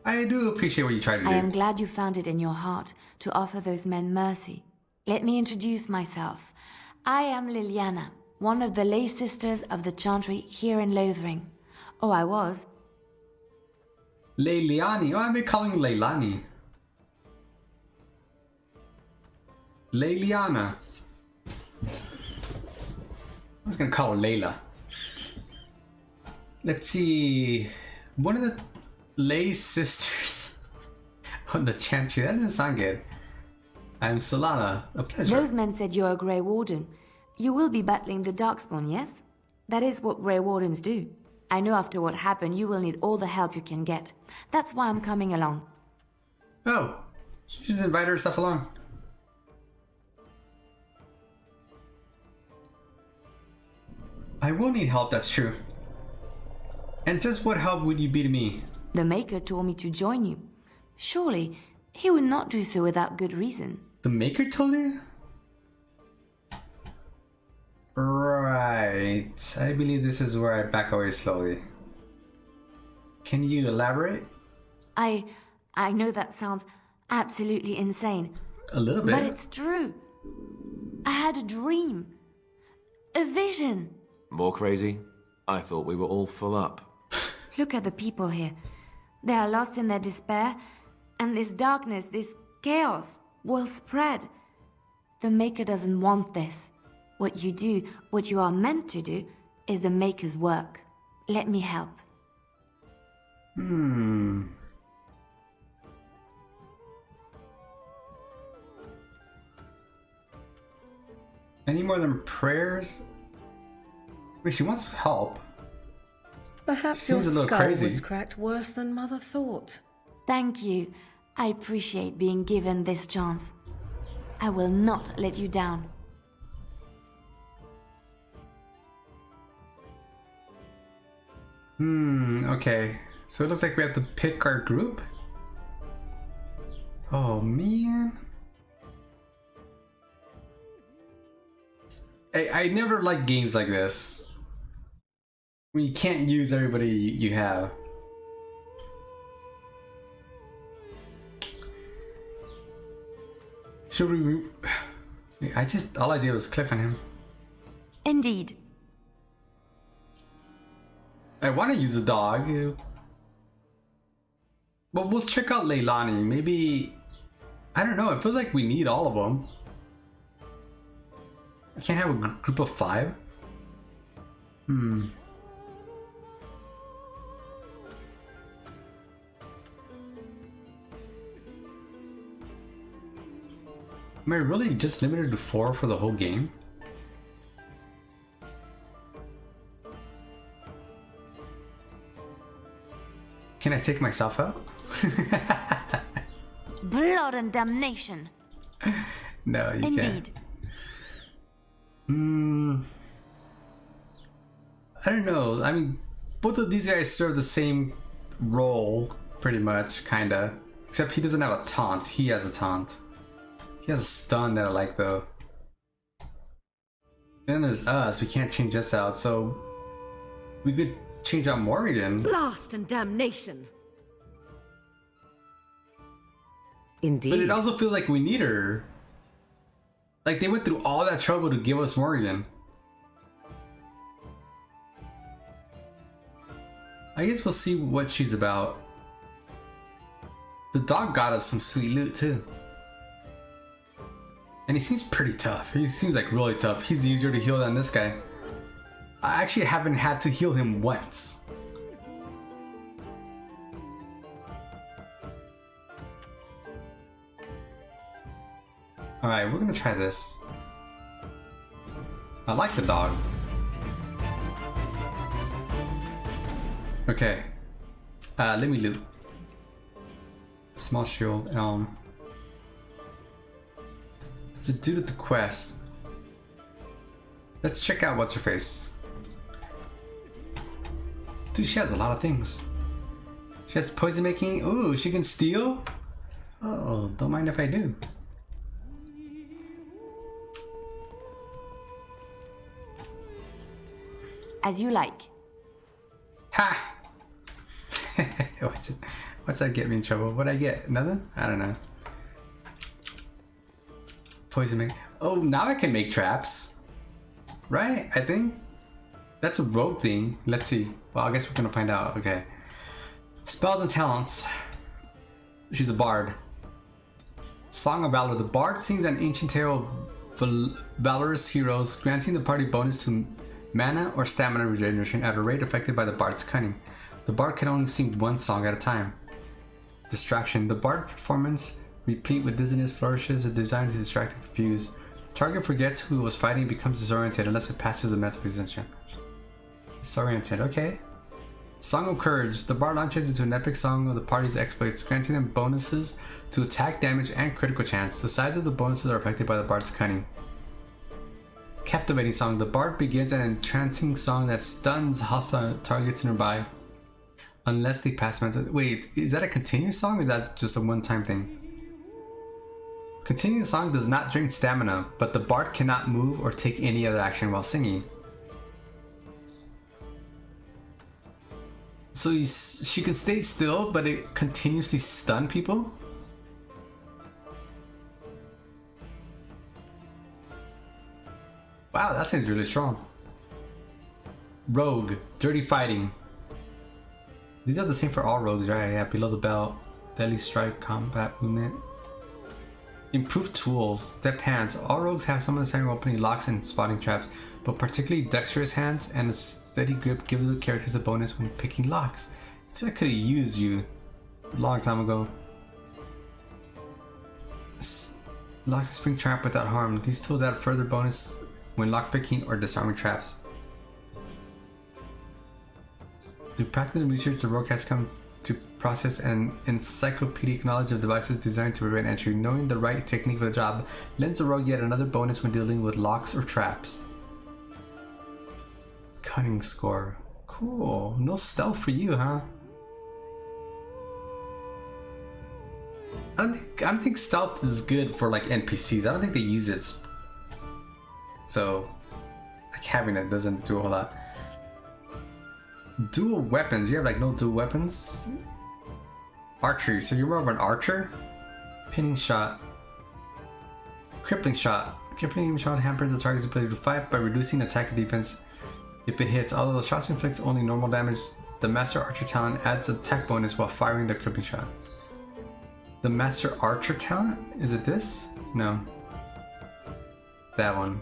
I do appreciate what you try to do. I am glad you found it in your heart to offer those men mercy. Let me introduce myself. I am Liliana, one of the lay sisters of the Chantry here in Lothering. Oh, I was. Leilani. Oh, I've been calling you Leilani. Leiliana. I was gonna call her Layla. Let's see. One of the lay sisters on the Chantry. That doesn't sound good. I'm Solana. A pleasure. Those men said you're a Grey Warden. You will be battling the Darkspawn, yes? That is what Grey Wardens do. I know after what happened, you will need all the help you can get. That's why I'm coming along. Oh, she just invited herself along. I will need help, that's true. And just what help would you be to me? The Maker told me to join you. Surely, he would not do so without good reason. The Maker told you? Right. I believe this is where I back away slowly. Can you elaborate? I know that sounds absolutely insane. A little bit. But it's true. I had a dream. A vision. More crazy? I thought we were all full up. Look at the people here. They are lost in their despair, and this darkness, this chaos, will spread. The Maker doesn't want this. What you do, what you are meant to do, is the Maker's work. Let me help. Any more than prayers? Wait, she wants help. Perhaps your Seems a little skull crazy. was cracked worse than Mother thought. Thank you. I appreciate being given this chance. I will not let you down. Okay. So it looks like we have to pick our group? Oh, man. I never like games like this. When you can't use everybody you have. Should we... all I did was click on him. Indeed. I want to use a dog. But we'll check out Leilani. Maybe... I don't know. I feel like we need all of them. I can't have a group of 5? Am I really just limited to 4 for the whole game? Can I take myself out? Blood and damnation. No, you Indeed. can't. I don't know. I mean, both of these guys serve the same role, pretty much, kinda. Except he doesn't have a taunt. He has a taunt. He has a stun that I like, though. Then there's us. We can't change us out, so we could change out Morigann. Blast and damnation. Indeed. But it also feels like we need her. Like, they went through all that trouble to give us Morigann. I guess we'll see what she's about. The dog got us some sweet loot, too. And he seems pretty tough. He seems like really tough. He's easier to heal than this guy. I actually haven't had to heal him once. Alright, we're gonna try this. I like the dog. Okay. Let me loot. Small shield, elm. So due to the quest. Let's check out what's her face. Dude, she has a lot of things. She has poison making. Ooh, she can steal? Oh, don't mind if I do. As you like. Ha! Watch that get me in trouble. What'd I get? Nothing? I don't know. Poison make. Oh, now I can make traps. Right? I think. That's a rogue thing. Let's see. Well, I guess we're gonna find out. Okay. Spells and talents. She's a bard. Song of Valor. The bard sings an ancient tale of valorous heroes, granting the party bonus to mana or stamina regeneration at a rate affected by the bard's cunning. The bard can only sing one song at a time. Distraction. The bard performance, replete with dizziness, flourishes, are designed to distract and confuse. The target forgets who was fighting and becomes disoriented unless it passes a mental resistance. Disoriented, okay. Song of Courage. The bard launches into an epic song of the party's exploits, granting them bonuses to attack, damage, and critical chance. The size of the bonuses are affected by the bard's cunning. Captivating Song. The bard begins an entrancing song that stuns hostile targets nearby unless they pass mental. Wait, is that a continuous song or is that just a one-time thing? Continuing song does not drain stamina, but the bard cannot move or take any other action while singing. So So she can stay still, but it continuously stun people? Wow, that seems really strong. Rogue, dirty fighting. These are the same for all rogues, right? Yeah, below the belt, deadly strike, combat movement. Improved tools, deft hands. All rogues have some of the same opening locks and spotting traps, but particularly dexterous hands and a steady grip give the characters a bonus when picking locks. So I could have used you a long time ago. Locks and spring trap without harm. These tools add further bonus when lockpicking or disarming traps. Through practical research, the rogue has come to process an encyclopedic knowledge of devices designed to prevent entry. Knowing the right technique for the job lends the rogue yet another bonus when dealing with locks or traps. Cunning score. Cool. No stealth for you, huh? I don't think stealth is good for like NPCs. I don't think they use it. So, like having it doesn't do a whole lot. Dual weapons. You have like no dual weapons. Archery. So you're more of an archer. Pinning shot. Crippling shot. Crippling shot hampers the target's ability to fight by reducing attack and defense if it hits. Although the shots inflict only normal damage, the Master Archer talent adds attack bonus while firing the crippling shot. The Master Archer talent? Is it this? No. That one.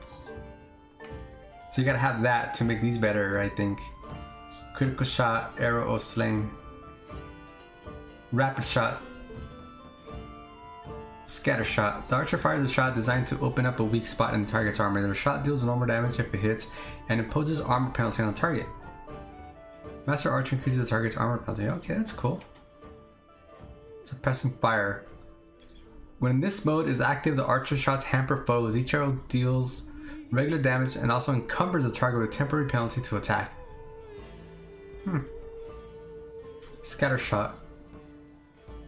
So you gotta have that to make these better, I think. Critical shot, arrow or sling. Rapid shot. Scatter shot. The archer fires a shot designed to open up a weak spot in the target's armor. The shot deals normal damage if it hits and imposes armor penalty on the target. Master Archer increases the target's armor penalty. Okay, that's cool. Suppressing fire. When this mode is active, the archer shots hamper foes. Each arrow deals regular damage and also encumbers the target with a temporary penalty to attack. Scatter shot.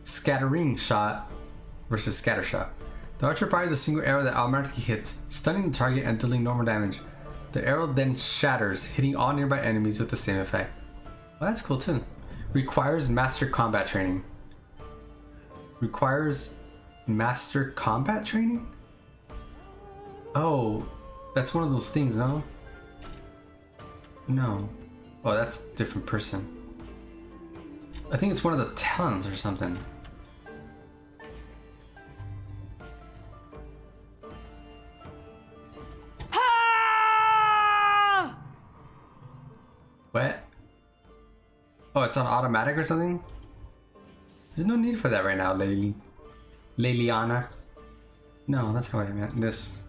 Scattering shot versus scatter shot. The archer fires a single arrow that automatically hits, stunning the target and dealing normal damage. The arrow then shatters, hitting all nearby enemies with the same effect. Well, that's cool too. Requires master combat training. Requires master combat training? Oh, that's one of those things, no? No. Oh, that's a different person. I think it's one of the talents or something. What? Oh, it's on automatic or something? There's no need for that right now, Liliana. No, that's not what I meant. This.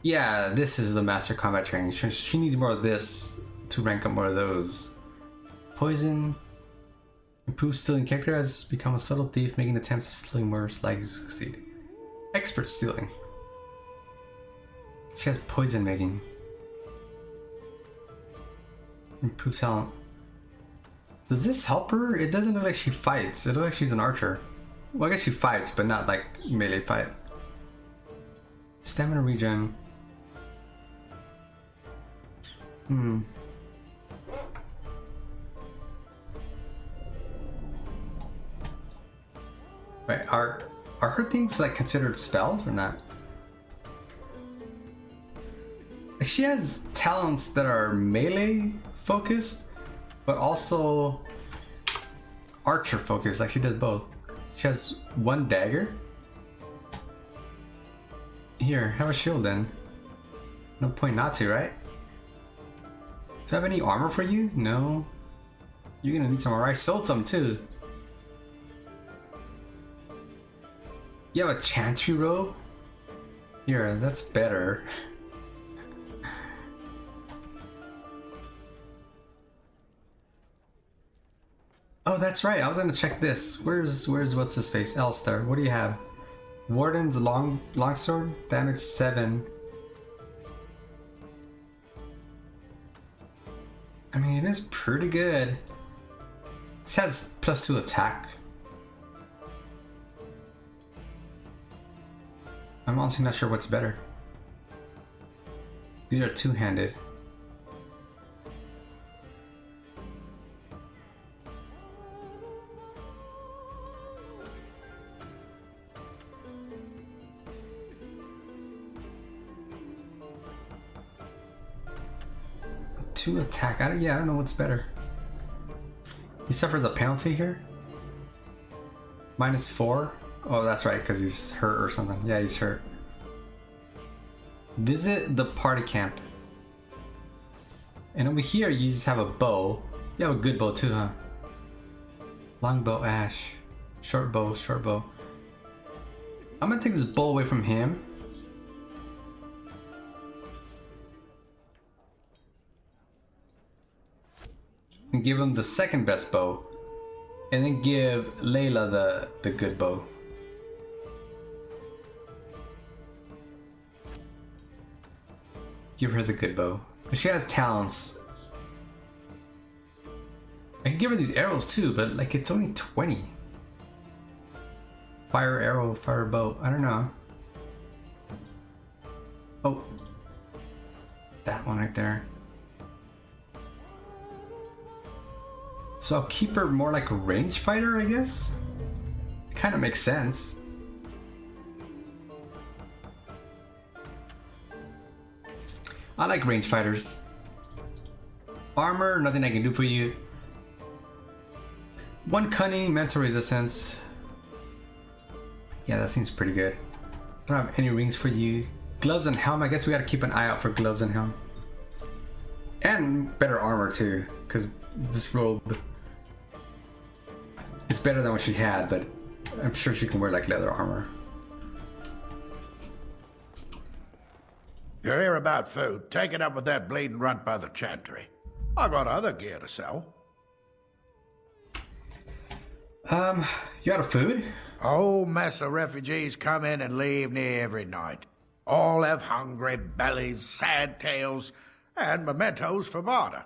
Yeah, this is the master combat training. She needs more of this to rank up more of those. Poison. Improved stealing. Character has become a subtle thief, making attempts at stealing more likely to succeed. Expert stealing. She has poison making. Improved talent. Does this help her? It doesn't look like she fights. It looks like she's an archer. Well, I guess she fights, but not like melee fight. Stamina regen. Right, are her things like considered spells or not? She has talents that are melee focused, but also archer focused, like she does both. She has one dagger. Here, have a shield then. No point not to, right? Do I have any armor for you? No. You're gonna need some armor. I sold some too. You have a chantry robe? Here, that's better. Oh, that's right. I was gonna check this. Where's what's his face? Elstar. What do you have? Warden's longsword, damage 7. I mean, it is pretty good. This has +2 attack. I'm honestly not sure what's better. These are two-handed. 2 attack. I don't know what's better. He suffers a penalty here. -4. Oh, that's right, because he's hurt or something. Yeah, he's hurt. Visit the party camp. And over here, you just have a bow. You have a good bow too, huh? Longbow, ash. Short bow, short bow. I'm gonna take this bow away from him. And give him the second best bow. And then give Layla the good bow. Give her the good bow. She has talents. I can give her these arrows too, but like it's only 20. Fire arrow, fire bow. I don't know. Oh. That one right there. So I'll keep her more like a range fighter, I guess? Kind of makes sense. I like range fighters. Armor, nothing I can do for you. 1 cunning, mental resistance. Yeah, that seems pretty good. Don't have any rings for you. Gloves and helm, I guess we gotta keep an eye out for gloves and helm. And better armor too, because this robe is better than what she had, but I'm sure she can wear like leather armor. You're here about food. Take it up with that bleeding runt by the chantry. I got other gear to sell. You out of food? Whole mess of refugees come in and leave near every night. All have hungry bellies, sad tales, and mementos for barter.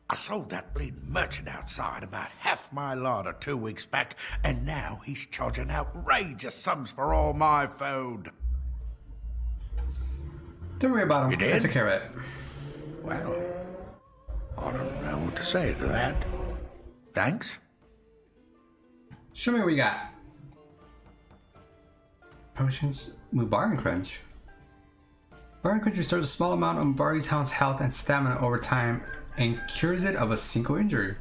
I sold that bleeding merchant outside about half my larder 2 weeks back, and now he's charging outrageous sums for all my food. Don't worry about him. You did? I took care of it. Well, I don't know what to say to that. Thanks. Show me what you got. Potions. Mubarak Crunch. Mubarak Crunch restores a small amount of Mubari's hound's health and stamina over time and cures it of a single injury.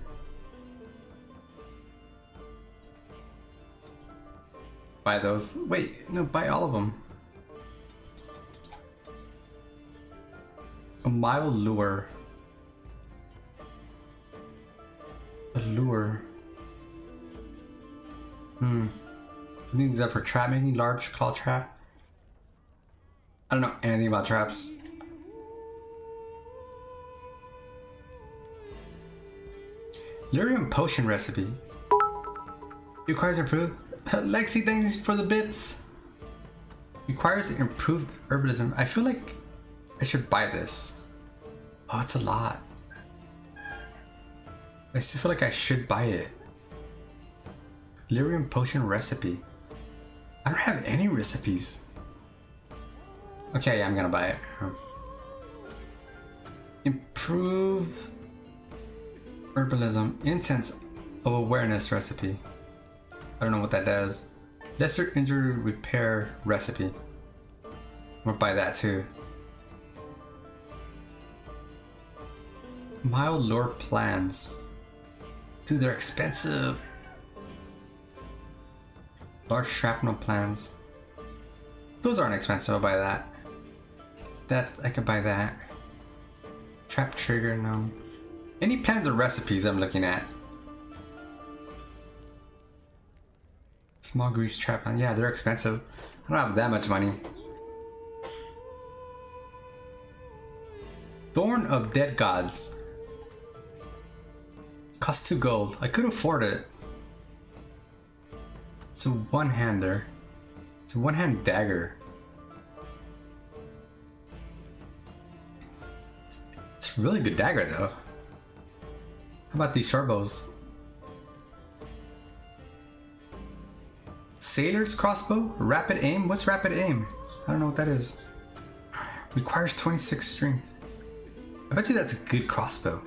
Buy those. Wait, no, buy all of them. A mild lure. A lure. I think these are for trap making, large claw trap. I don't know anything about traps. Lyrium potion recipe. Requires improved. Lexi, thanks for the bits. Requires improved herbalism. I feel like I should buy this. Oh, it's a lot. I still feel like I should buy it. Lyrium potion recipe. I don't have any recipes. Okay, yeah, I'm gonna buy it. Improve herbalism. Incense of awareness recipe. I don't know what that does. Lesser injury repair recipe. I'm gonna buy that too. Mild lure plans. Dude, they're expensive. Large shrapnel plans. Those aren't expensive, I'll buy that. I could buy that. Trap trigger, no. Any plans or recipes I'm looking at? Small grease trap, yeah, they're expensive. I don't have that much money. Thorn of Dead Gods. Cost 2 gold. I could afford it. It's a one-hander. It's a one-hand dagger. It's a really good dagger though. How about these short bows? Sailor's crossbow? Rapid aim? What's rapid aim? I don't know what that is. Requires 26 strength. I bet you that's a good crossbow.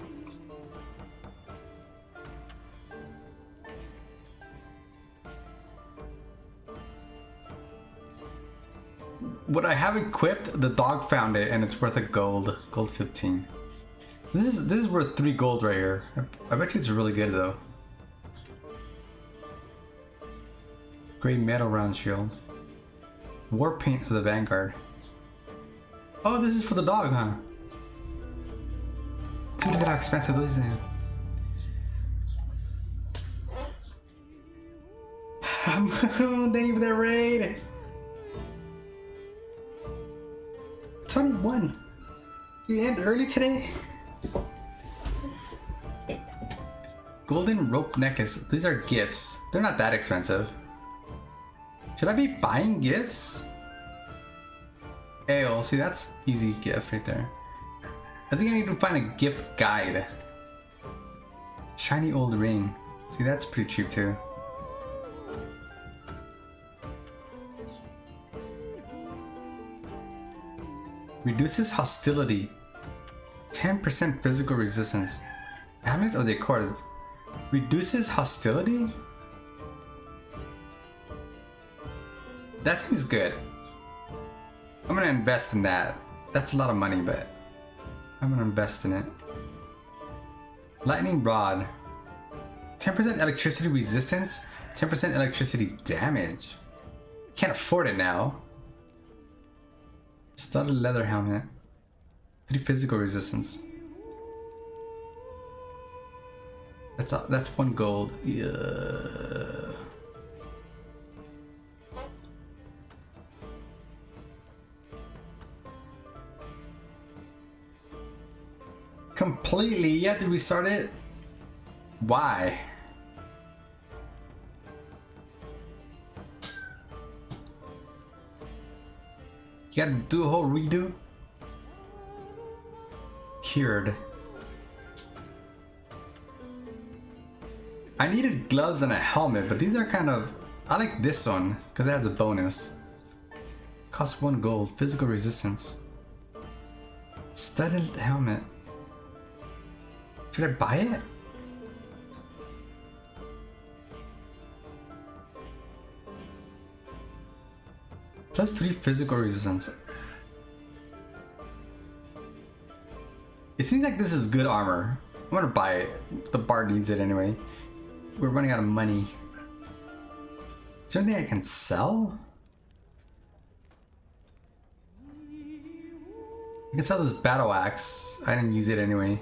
What I have equipped, the dog found it and it's worth a gold. Gold 15. This is worth 3 gold right here. I bet you it's really good though. Gray metal round shield. War paint of the Vanguard. Oh, this is for the dog, huh? Dude, look at how expensive those are. Thank you for that raid. 21. You end early today? Golden rope necklace. These are gifts. They're not that expensive. Should I be buying gifts? Ale. See, that's easy gift right there. I think I need to find a gift guide. Shiny old ring. See, that's pretty cheap too. Reduces hostility. 10% physical resistance. Amulet of the Accord. Reduces hostility? That seems good. I'm gonna invest in that. That's a lot of money, but I'm gonna invest in it. Lightning Rod. 10% electricity resistance, 10% electricity damage. Can't afford it now. Studded leather helmet. 3 physical resistance. That's 1 gold. Yeah. Completely? You have to restart it? Why? You gotta do a whole redo? Cured. I needed gloves and a helmet, but these are kind of... I like this one, because it has a bonus. Costs 1 gold. Physical resistance. Studded helmet. Should I buy it? Plus 3 physical resistance. It seems like this is good armor. I'm gonna buy it. The bard needs it anyway. We're running out of money. Is there anything I can sell? I can sell this battle axe. I didn't use it anyway.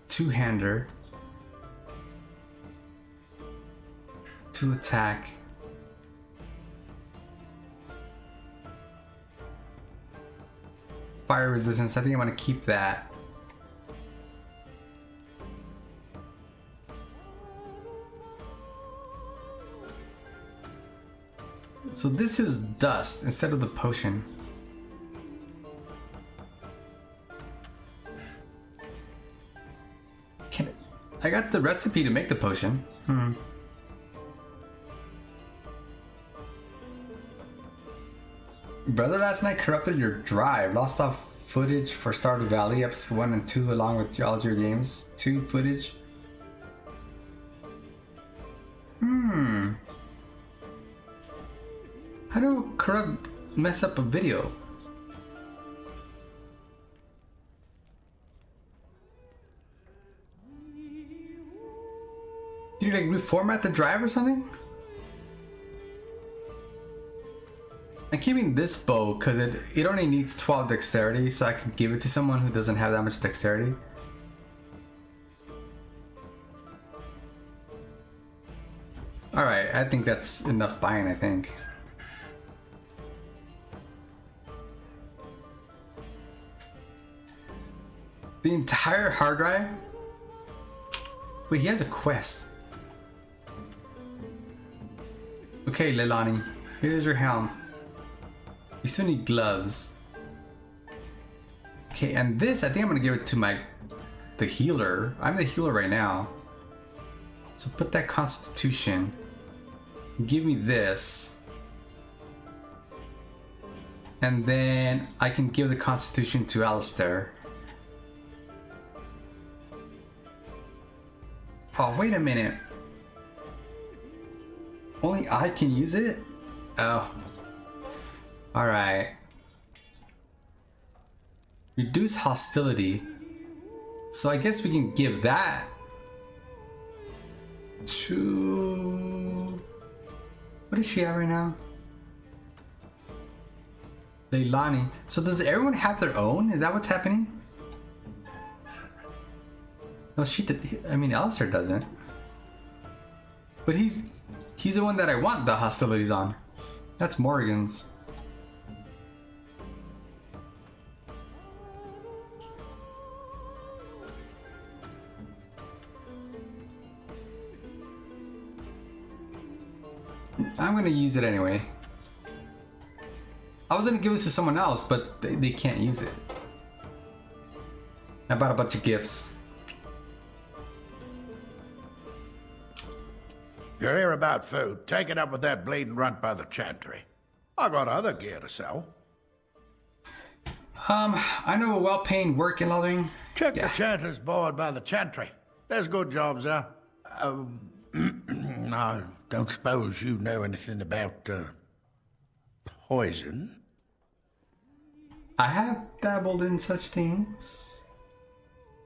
Two-hander. 2 attack. Fire resistance. I think I'm gonna keep that. So this is dust instead of the potion. I got the recipe to make the potion. Brother last night corrupted your drive. Lost off footage for Stardew Valley episode 1 and 2 along with all your games. 2 footage. How do corrupt mess up a video? Did you like reformat the drive or something? I'm keeping this bow because it only needs 12 dexterity, so I can give it to someone who doesn't have that much dexterity. Alright, I think that's enough buying, I think. The entire hard drive? Wait, he has a quest. Okay, Leilani, here's your helm. You still need gloves. Okay, and this, I think I'm gonna give it to the healer. I'm the healer right now. So put that constitution. Give me this. And then I can give the constitution to Alistair. Oh, wait a minute. Only I can use it? Oh. Alright. Reduce hostility. So I guess we can give that to... What is she at right now? Leilani. So does everyone have their own? Is that what's happening? No, she did. I mean, Alistair doesn't. But he's the one that I want the hostilities on. That's Morrigan's. I'm gonna use it anyway. I was gonna give this to someone else, but they can't use it. I bought a bunch of gifts. You're here about food. Take it up with that bleeding runt by the chantry. I got other gear to sell. I know a well-paying work in Lothering. Check the chanter's board by the chantry. There's good jobs there. I don't suppose you know anything about, poison? I have dabbled in such things.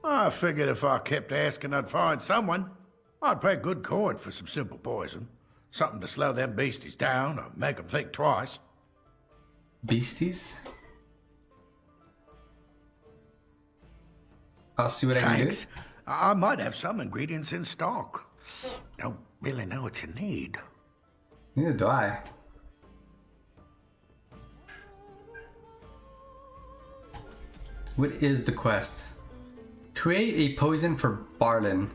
I figured if I kept asking, I'd find someone. I'd pay good coin for some simple poison. Something to slow them beasties down or make them think twice. Beasties? I'll see what I can do. I might have some ingredients in stock. Don't really know what you need. Neither do I. What is the quest? Create a poison for Barlin.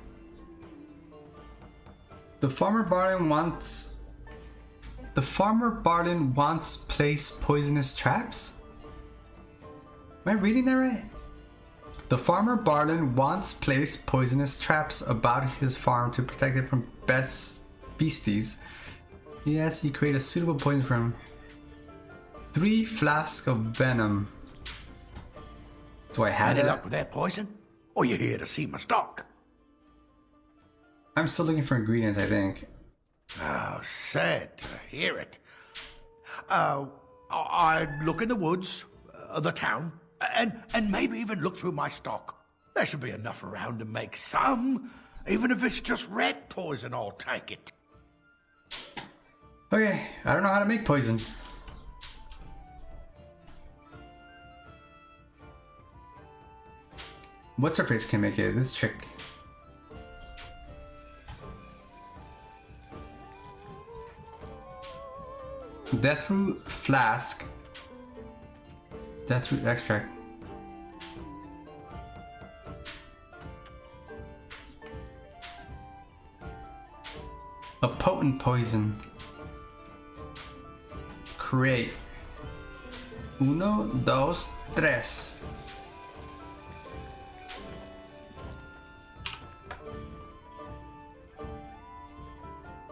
The farmer Barlin wants place poisonous traps? Am I reading that right? The farmer Barlin wants place poisonous traps about his farm to protect it from beasties. Yes, you create a suitable poison for him. 3 flasks of venom. Do I have Any that? luck with that poison? Or you here to see my stock? I'm still looking for ingredients, I think. Oh, sad to hear it. I'd look in the woods, the town, and maybe even look through my stock. There should be enough around to make some. Even if it's just rat poison, I'll take it. Okay, I don't know how to make poison. What's her face can make it? This chick. Deathroot flask. Deathroot extract. A potent poison. Create. 1, 2, 3.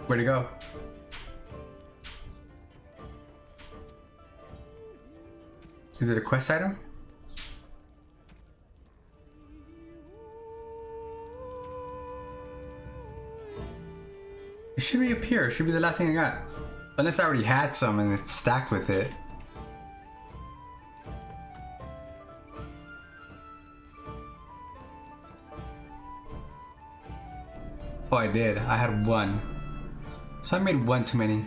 Where'd it go? Is it a quest item? It should be up here. It should be the last thing I got. Unless I already had some and it's stacked with it. Oh, I did. I had 1. So I made 1 too many.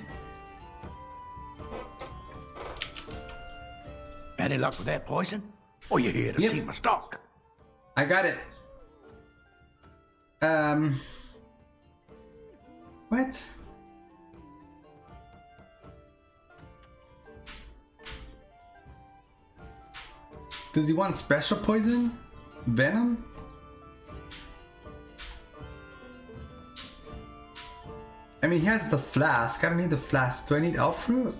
Any luck with that poison? Or you here to see my stock? I got it. What? Does he want special poison? Venom? I mean, he has the flask. I don't need the flask. Do I need elf fruit?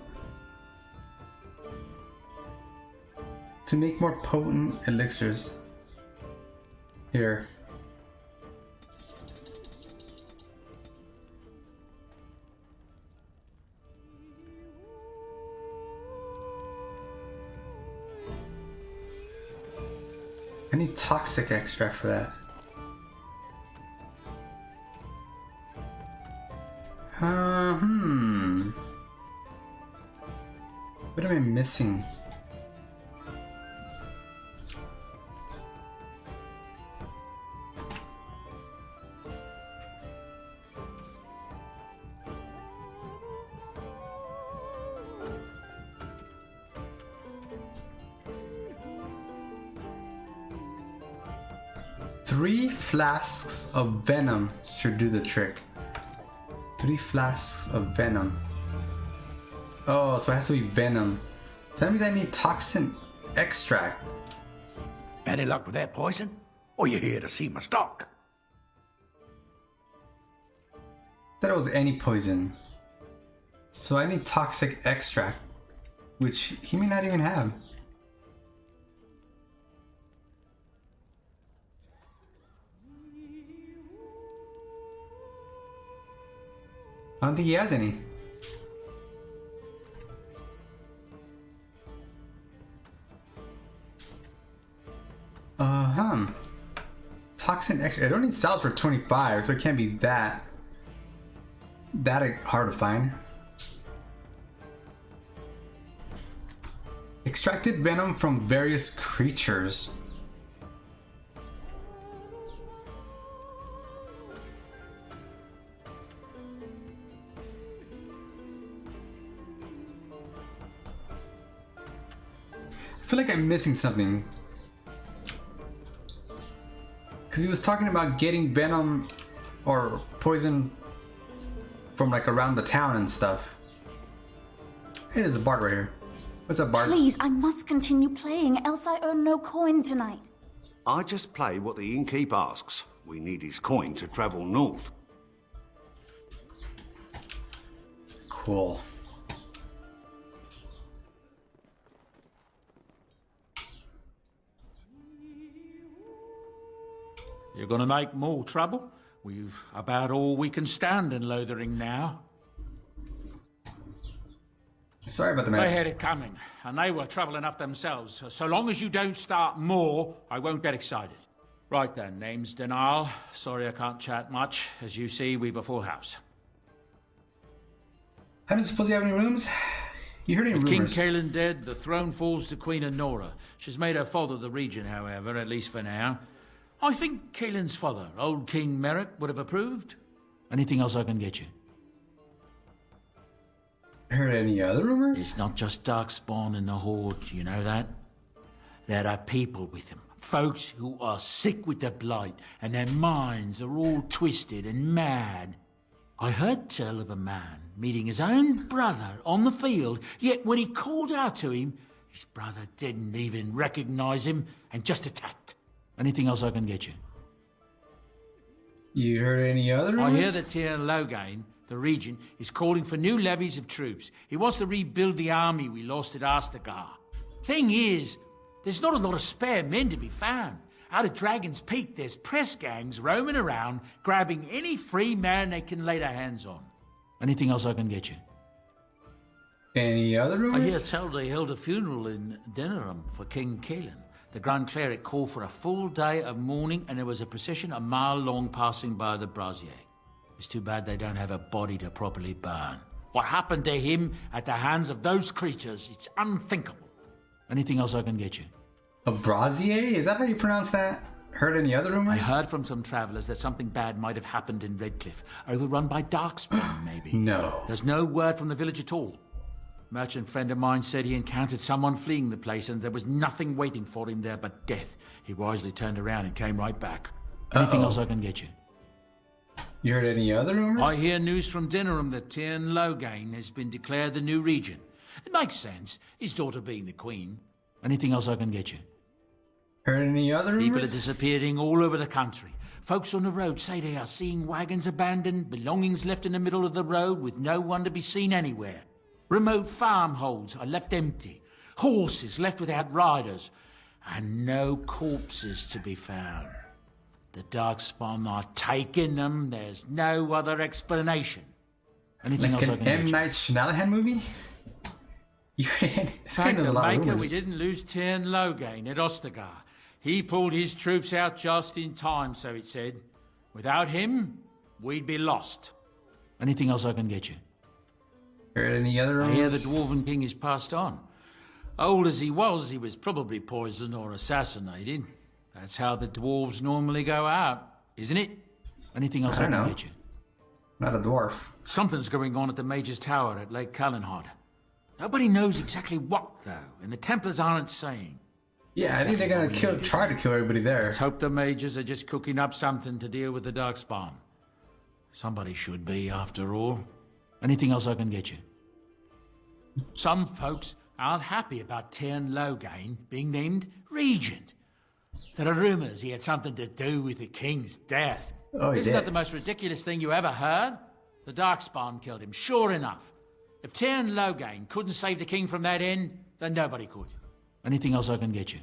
To make more potent elixirs. Here. I need toxic extract for that. What am I missing? Three flasks of venom should do the trick. 3 flasks of venom. Oh, so it has to be venom. So that means I need toxin extract. Any luck with that poison? Or you here to see my stock? Thought it was any poison. So I need toxic extract, which he may not even have. I don't think he has any. Toxin extra. It only sells for 25, so it can't be that hard to find. Extracted venom from various creatures. I feel like I'm missing something. Because he was talking about getting venom or poison from like around the town and stuff. Hey, there's a bard right here. What's up, Bard? Please, I must continue playing, else I earn no coin tonight. I just play what the innkeep asks. We need his coin to travel north. Cool. You're gonna make more trouble? We've about all we can stand in Lothering now. Sorry about the mess. They had it coming, and they were trouble enough themselves. So long as you don't start more, I won't get excited. Right then, name's Denal. Sorry I can't chat much. As you see, we've a full house. I don't suppose you have any rooms? You heard any With rumors? King Kaelin dead, the throne falls to Queen Honora. She's made her father the regent, however, at least for now. I think Kaelin's father, old King Merrick, would have approved. Anything else I can get you? Heard any other rumors? It's not just Darkspawn in the Horde, you know that? There are people with them. Folks who are sick with the blight, and their minds are all twisted and mad. I heard tell of a man meeting his own brother on the field, yet when he called out to him, his brother didn't even recognize him and just attacked. Anything else I can get you? You heard any other rumors? I hear that Tyr Logain, the regent, is calling for new levies of troops. He wants to rebuild the army we lost at Astagar. Thing is, there's not a lot of spare men to be found. Out of Dragon's Peak, there's press gangs roaming around, grabbing any free man they can lay their hands on. Anything else I can get you? Any other rumors? I hear tell they held a funeral in Denerim for King Kaelin. The Grand Cleric called for a full day of mourning, and there was a procession a mile long passing by the brazier. It's too bad they don't have a body to properly burn. What happened to him at the hands of those creatures, it's unthinkable. Anything else I can get you? A brazier? Is that how you pronounce that? Heard any other rumors? I heard from some travelers that something bad might have happened in Redcliffe, overrun by Darkspawn, maybe. No. There's no word from the village at all. Merchant friend of mine said he encountered someone fleeing the place and there was nothing waiting for him there but death. He wisely turned around and came right back. Anything else I can get you? You heard any other rumors? I hear news from Denerim that Tyr Logain has been declared the new regent. It makes sense, his daughter being the queen. Anything else I can get you? Heard any other rumors? People are disappearing all over the country. Folks on the road say they are seeing wagons abandoned, belongings left in the middle of the road with no one to be seen anywhere. Remote farmholds are left empty, horses left without riders, and no corpses to be found. The Darkspawn are taking them. There's no other explanation. Anything like else I an can M. get Night Shyamalan movie? This guy knows a lot of Maker, we rumors. didn't lose Tyr Logain at Ostagar. He pulled his troops out just in time, so it said. Without him, we'd be lost. Anything else I can get you? Heard any other rumors? I hear the Dwarven King is passed on. Old as he was probably poisoned or assassinated. That's how the dwarves normally go out, isn't it? Anything else I don't can know. get you? Not a dwarf. Something's going on at the Mage's Tower at Lake Callanhod. Nobody knows exactly what, though, and the Templars aren't saying. Yeah, I think they're gonna try to kill everybody there. Let's hope the mages are just cooking up something to deal with the Darkspawn. Somebody should be, after all. Anything else I can get you? Some folks aren't happy about Tyrn Logain being named Regent. There are rumours he had something to do with the King's death. Oh, he Isn't did. that the most ridiculous thing you ever heard? The Darkspawn killed him, sure enough. If Tyrn Logain couldn't save the King from that end, then nobody could. Anything else I can get you?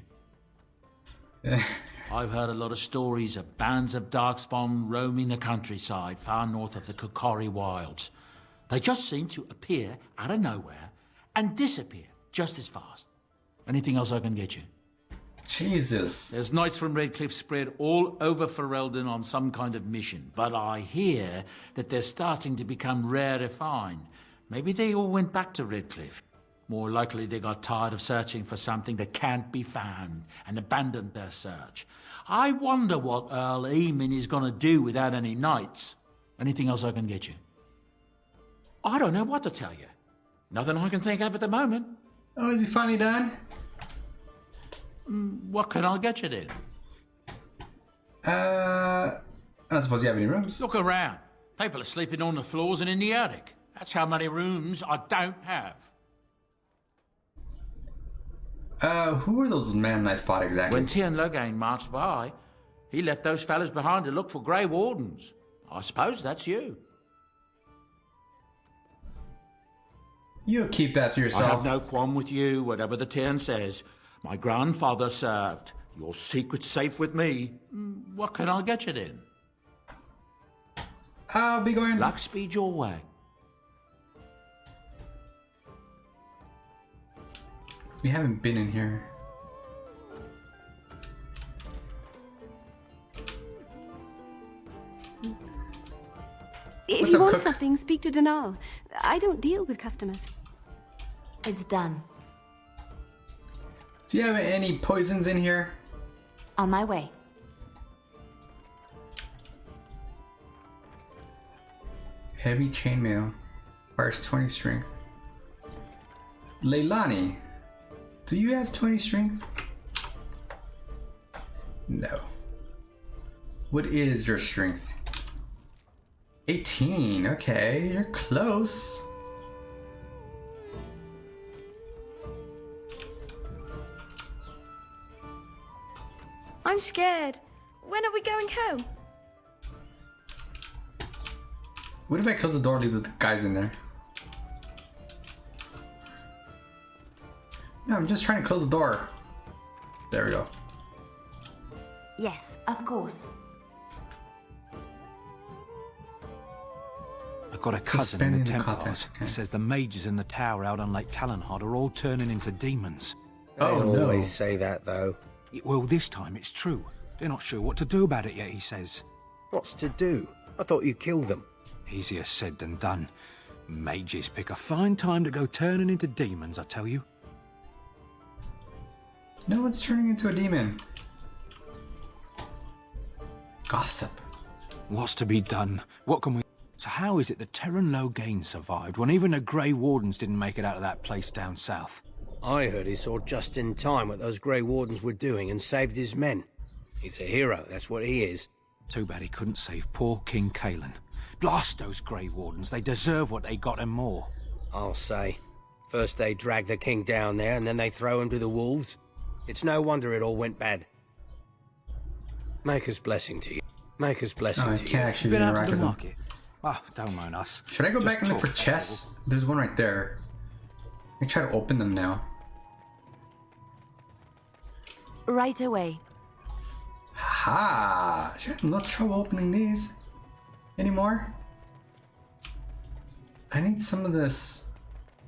I've heard a lot of stories of bands of Darkspawn roaming the countryside far north of the Kokori Wilds. They just seem to appear out of nowhere and disappear just as fast. Anything else I can get you? Jesus. There's knights from Redcliffe spread all over Ferelden on some kind of mission, but I hear that they're starting to become rare to find. Maybe they all went back to Redcliffe. More likely they got tired of searching for something that can't be found and abandoned their search. I wonder what Earl Eamon is going to do without any knights. Anything else I can get you? I don't know what to tell you. Nothing I can think of at the moment. Oh, is he finally done? What can I get you then? I don't suppose you have any rooms. Look around. People are sleeping on the floors and in the attic. That's how many rooms I don't have. Who were those men Knights fought exactly? When Tyrn Logain marched by, he left those fellas behind to look for Grey Wardens. I suppose that's you. You keep that to yourself. I have no qualm with you, whatever the Tyrn says. My grandfather served. Your secret's safe with me. What can I get you then? I'll be going. Luck speed your way. We haven't been in here. If What's you up, want cook? something, speak to Denal. I don't deal with customers. It's done. Do you have any poisons in here? On my way. Heavy chainmail. Requires 20 strength. Leilani, do you have 20 strength? No. What is your strength? 18. Okay, you're close. I'm scared. When are we going home? What if I close the door and leave the guys in there? No, I'm just trying to close the door. There we go. Yes, of course. I've got a cousin in the Suspending the Templars. contact, okay. He says the mages in the tower out on Lake Callanhod are all turning into demons. They always say that, though. Well, this time it's true. They're not sure what to do about it yet, he says. What's to do? I thought you killed them. Easier said than done. Mages pick a fine time to go turning into demons, I tell you. No one's turning into a demon. Gossip. What's to be done? What can we... So how is it that Tyrn Logain survived when even the Grey Wardens didn't make it out of that place down south? I heard he saw just in time what those Grey Wardens were doing and saved his men. He's a hero, that's what he is. Too bad he couldn't save poor King Kaelin. Blast those Grey Wardens, they deserve what they got and more. I'll say. First they drag the king down there and then they throw him to the wolves. It's no wonder it all went bad. Maker's blessing to you. Maker's blessing I to you. can't actually Been out interact to the with them. market? Ah, don't mind us. Should I go Just back and look for talk. chests? There's one right there. Let me try to open them now. Right away. Ha! She has no trouble opening these anymore. I need some of this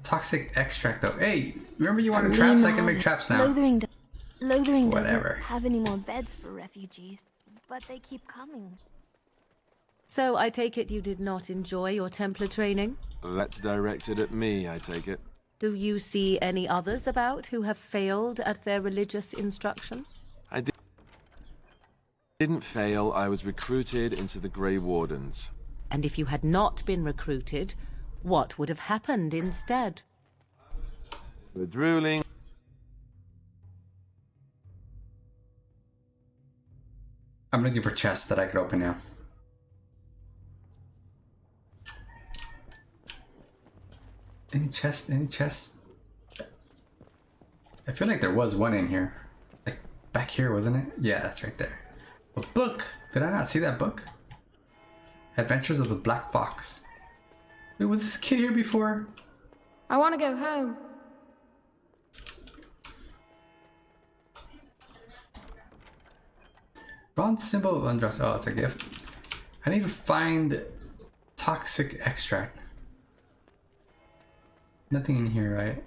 toxic extract though. Hey, remember you wanted traps? I can make traps now. Lothering Whatever. doesn't have any more beds for refugees, but they keep coming. So I take it you did not enjoy your Templar training? That's directed at me, I take it. Do you see any others about who have failed at their religious instruction? I didn't fail. I was recruited into the Grey Wardens. And if you had not been recruited, what would have happened instead? The drooling. I'm looking for chests that I could open now. Any chest? Any chest? I feel like there was one in here. Like back here, wasn't it? Yeah, that's right there. A book! Did I not see that book? Adventures of the Black Fox. Wait, was this kid here before? I want to go home. Bronze symbol of undress. Oh, it's a gift. I need to find toxic extract. Nothing in here, right?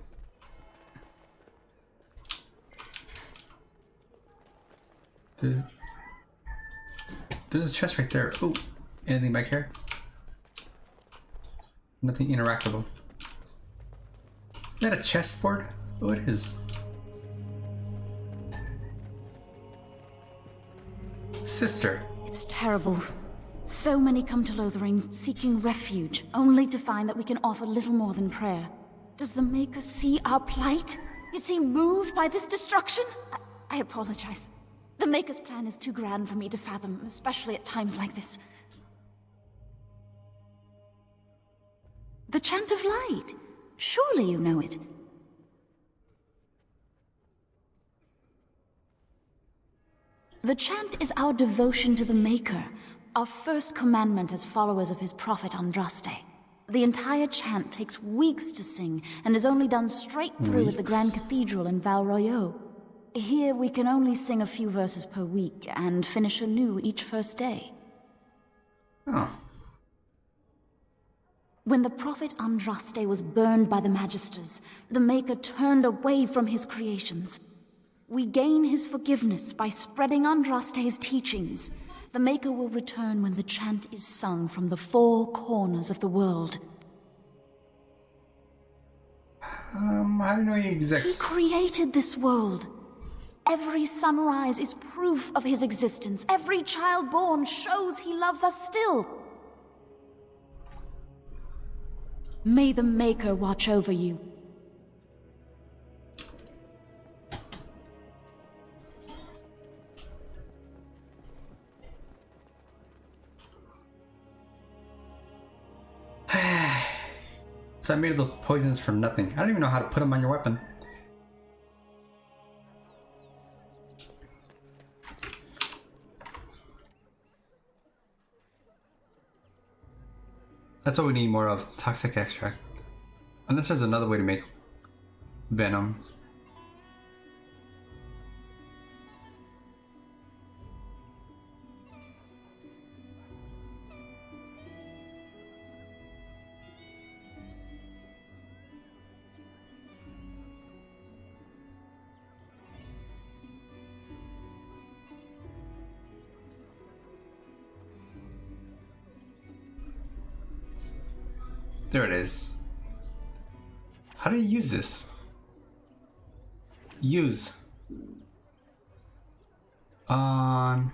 There's a chest right there. Oh, anything back here? Nothing interactable. Is that a chessboard? Oh, it is. Sister. It's terrible. So many come to Lothering seeking refuge, only to find that we can offer little more than prayer. Does the Maker see our plight? Is he moved by this destruction? I apologize. The Maker's plan is too grand for me to fathom, especially at times like this. The Chant of Light. Surely you know it. The chant is our devotion to the Maker, our first commandment as followers of his prophet Andraste. The entire chant takes weeks to sing and is only done straight through at the Grand Cathedral in Val Royeaux. Here we can only sing a few verses per week and finish anew each first day. Oh. When the prophet Andraste was burned by the Magisters, the Maker turned away from his creations. We gain his forgiveness by spreading Andraste's teachings. The Maker will return when the chant is sung from the four corners of the world. I don't know he exists. He created this world. Every sunrise is proof of his existence. Every child born shows he loves us still. May the Maker watch over you. So I made those poisons for nothing. I don't even know how to put them on your weapon. That's what we need more of, toxic extract. Unless there's another way to make venom. There it is. How do you use this? Use. On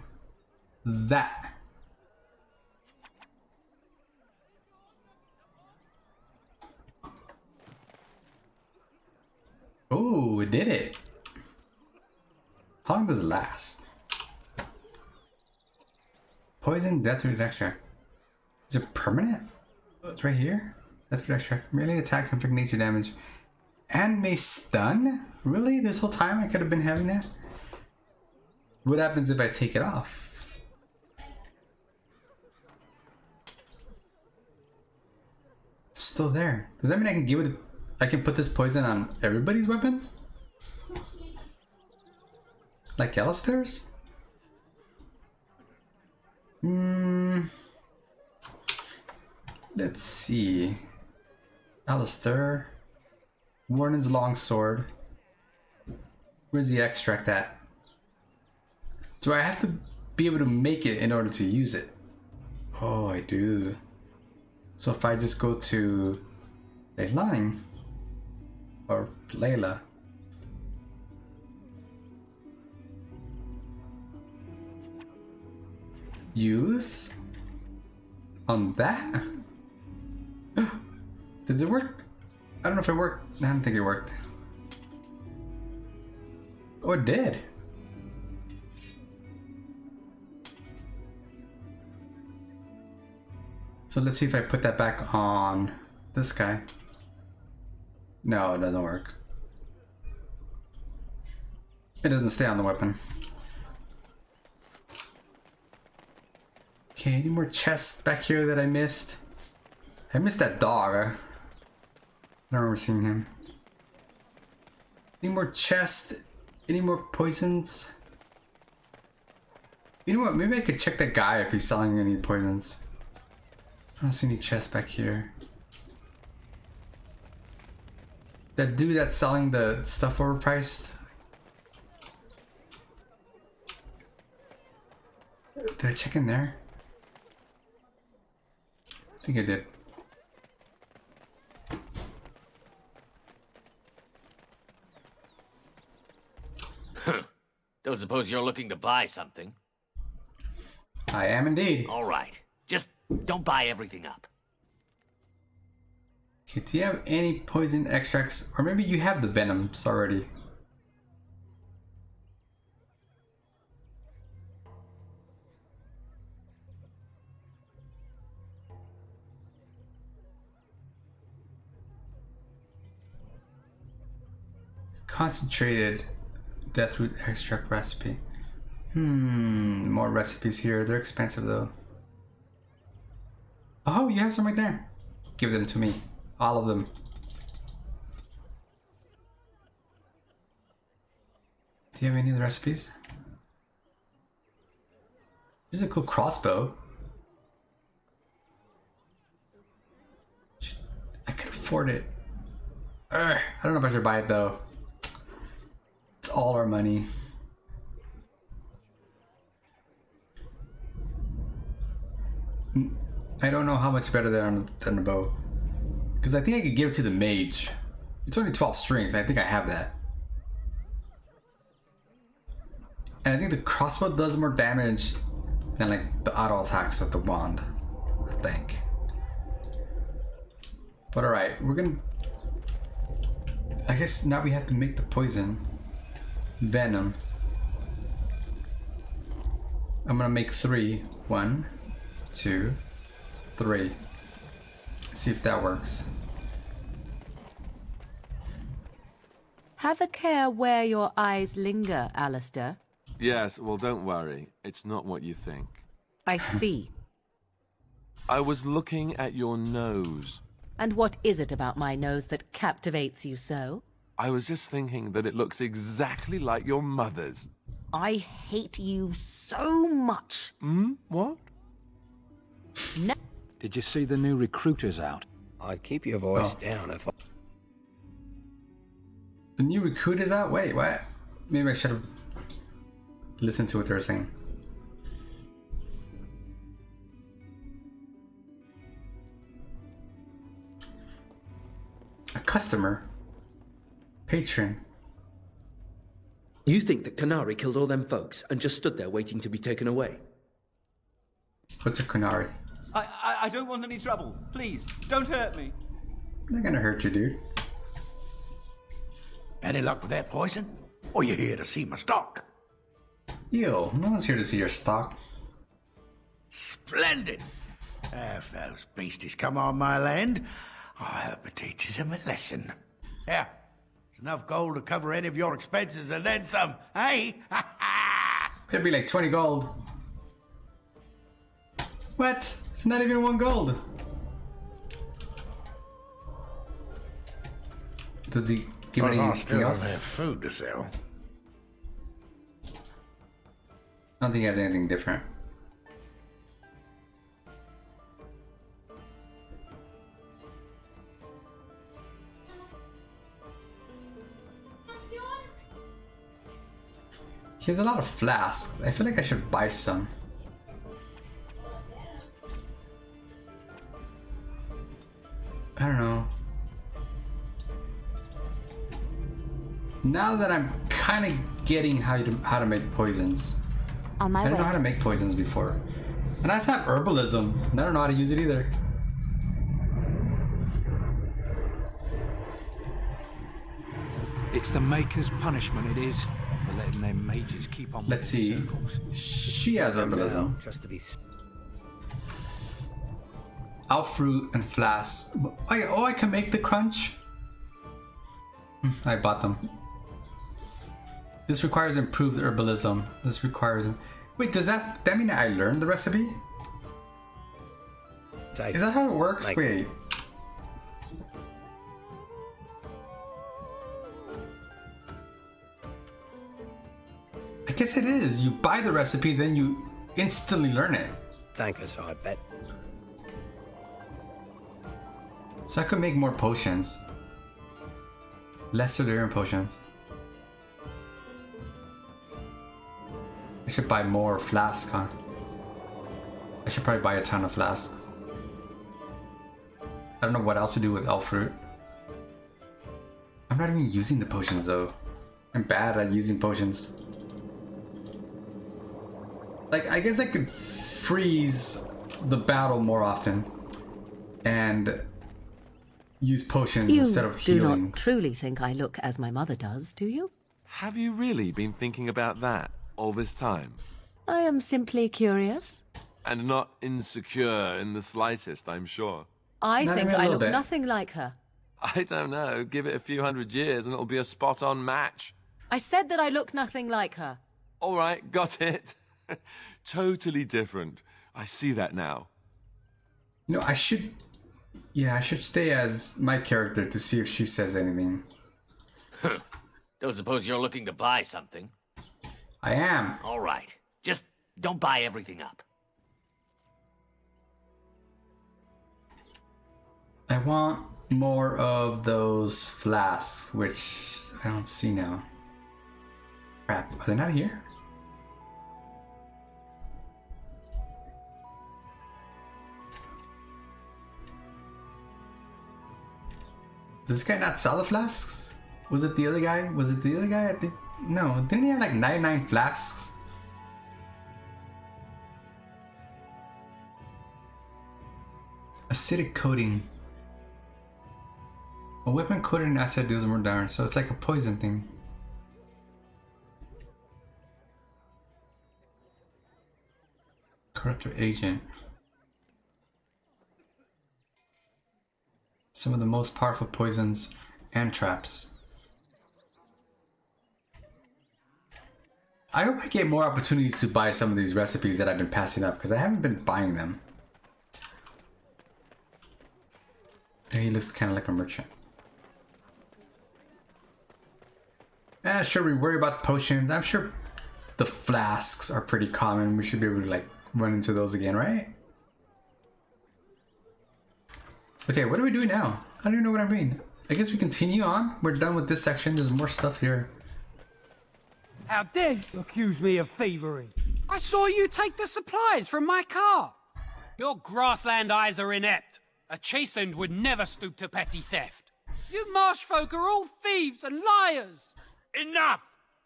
that. Oh, it did it. How long does it last? Poison, death root extract. Is it permanent? Oh, it's right here. Death root extract. Melee attacks inflict nature damage. And may stun? Really? This whole time I could have been having that? What happens if I take it off? Still there. Does that mean I can give it? I can put this poison on everybody's weapon? Like Alistair's? Let's see. Alistair. Warden's longsword. Where's the extract at? Do I have to be able to make it in order to use it? Oh, I do. So if I just go to a line, Or Layla. Use on that? Did it work? I don't know if it worked. I don't think it worked. Oh, it did. So let's see if I put that back on this guy. No, it doesn't work. It doesn't stay on the weapon. Okay, any more chests back here that I missed? I missed that dog. I don't remember seeing him. Any more chests? Any more poisons? You know what? Maybe I could check that guy if he's selling any poisons. I don't see any chests back here. That dude that's selling the stuff overpriced. Did I check in there? I think I did. Don't suppose you're looking to buy something? I am indeed. All right. Just don't buy everything up. Okay, do you have any poison extracts? Or maybe you have the venoms already. Concentrated deathroot extract recipe. More recipes here. They're expensive though. Oh, you have some right there. Give them to me. All of them. Do you have any of the recipes? Here's a cool crossbow. I could afford it. I don't know if I should buy it though. It's all our money. I don't know how much better they are than the bow. Because I think I could give it to the mage. It's only 12 strength. I think I have that. And I think the crossbow does more damage than like the auto attacks with the wand. I think. But alright, we're gonna... I guess now we have to make the poison. Venom. I'm gonna make 3. 1, 2, 3. See if that works. Have a care where your eyes linger, Alistair. Yes, well, don't worry. It's not what you think. I see. I was looking at your nose. And what is it about my nose that captivates you so? I was just thinking that it looks exactly like your mother's. I hate you so much. What? No. Did you see the new recruiters out? I'd keep your voice down if I... The new recruit is out? Wait, what? Maybe I should have listened to what they were saying. A customer? Patron? You think that Canary killed all them folks and just stood there waiting to be taken away? What's a Canary? I don't want any trouble. Please, don't hurt me. I'm not gonna hurt you, dude. Any luck with that poison? Or you here to see my stock? Yo, no one's here to see your stock. Splendid! If those beasties come on my land, I hope it teaches them a lesson. Yeah, it's enough gold to cover any of your expenses and then some, hey? It'd be like 20 gold. What? It's not even 1 gold. Does he give me anything else? Have food to sell. I don't think he has anything different. He has a lot of flasks. I feel like I should buy some. I don't know. Now that I'm kind of getting how to make poisons. On my I didn't way. know how to make poisons before. And I just have herbalism, and I don't know how to use it either. It's the Maker's punishment, it is, for letting them mages keep on. Let's see. She has herbalism. Just to be. Out fruit and flask. I can make the crunch. I bought them. This requires improved herbalism. This requires. Wait, does that mean I learned the recipe? Is that how it works? Wait. I guess it is. You buy the recipe, then you instantly learn it. Thank us, I bet. So I could make more potions. Lesser Lyrian potions. I should buy more flasks, huh? I should probably buy a ton of flasks. I don't know what else to do with elf fruit. I'm not even using the potions though. I'm bad at using potions. Like, I guess I could freeze the battle more often and use potions instead of healing. You do not truly think I look as my mother does, do you? Have you really been thinking about that all this time? I am simply curious. And not insecure in the slightest, I'm sure. I think I look nothing like her. I don't know. Give it a few hundred years and it'll be a spot-on match. I said that I look nothing like her. All right, got it. Totally different. I see that now. No, I should stay as my character to see if she says anything. Don't suppose you're looking to buy something? I am. All right. Just don't buy everything up. I want more of those flasks, which I don't see now. Crap, are they not here? Does this guy not sell the flasks? Was it the other guy? I think. No, didn't he have like 99 flasks? Acidic coating. A weapon coated in acid deals more damage, so it's like a poison thing. Corruptor agent. Some of the most powerful poisons and traps. I hope I get more opportunities to buy some of these recipes that I've been passing up, because I haven't been buying them. And he looks kind of like a merchant. Sure, we worry about potions. I'm sure the flasks are pretty common. We should be able to like run into those again, right? Okay, what do we do now? I don't even know what I mean. I guess we continue on. We're done with this section. There's more stuff here. How dare you accuse me of thievery? I saw you take the supplies from my car. Your grassland eyes are inept. A chastened would never stoop to petty theft. You marsh folk are all thieves and liars. Enough!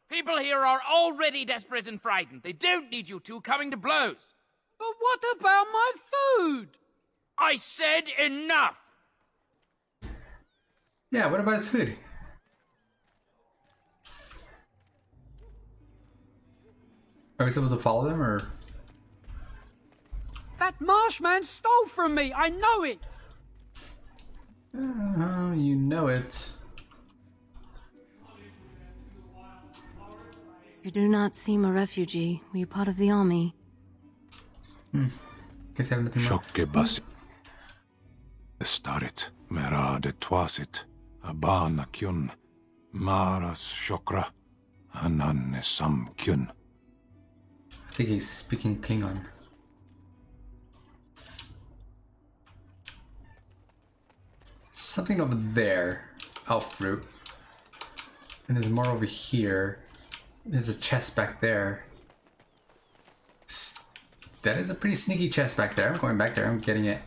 People here are already desperate and frightened. They don't need you two coming to blows. But what about my food? I said enough! Yeah, what about his food? Are we supposed to follow them, or...? That marshman stole from me, I know it! You know it. You do not seem a refugee. Were you part of the army? Guess I have nothing more. Shockebust. Starit, mera de twasit, abana kyun, maras shokra, ananne sam kyun. I think he's speaking Klingon. Something over there. Elf fruit. And there's more over here. There's a chest back there. That is a pretty sneaky chest back there. I'm going back there. I'm getting it.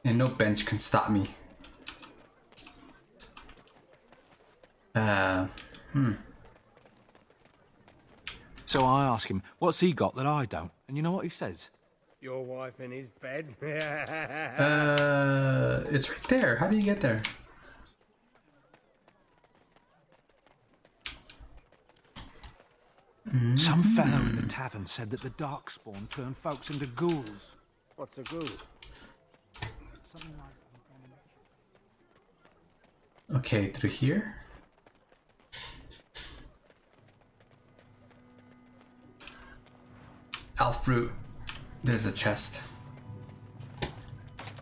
And no bench can stop me. So I ask him, what's he got that I don't? And you know what he says? Your wife in his bed? It's right there. How do you get there? Some fellow in the tavern said that the Darkspawn turned folks into ghouls. What's a ghoul? Okay, through here. Elf fruit. There's a chest.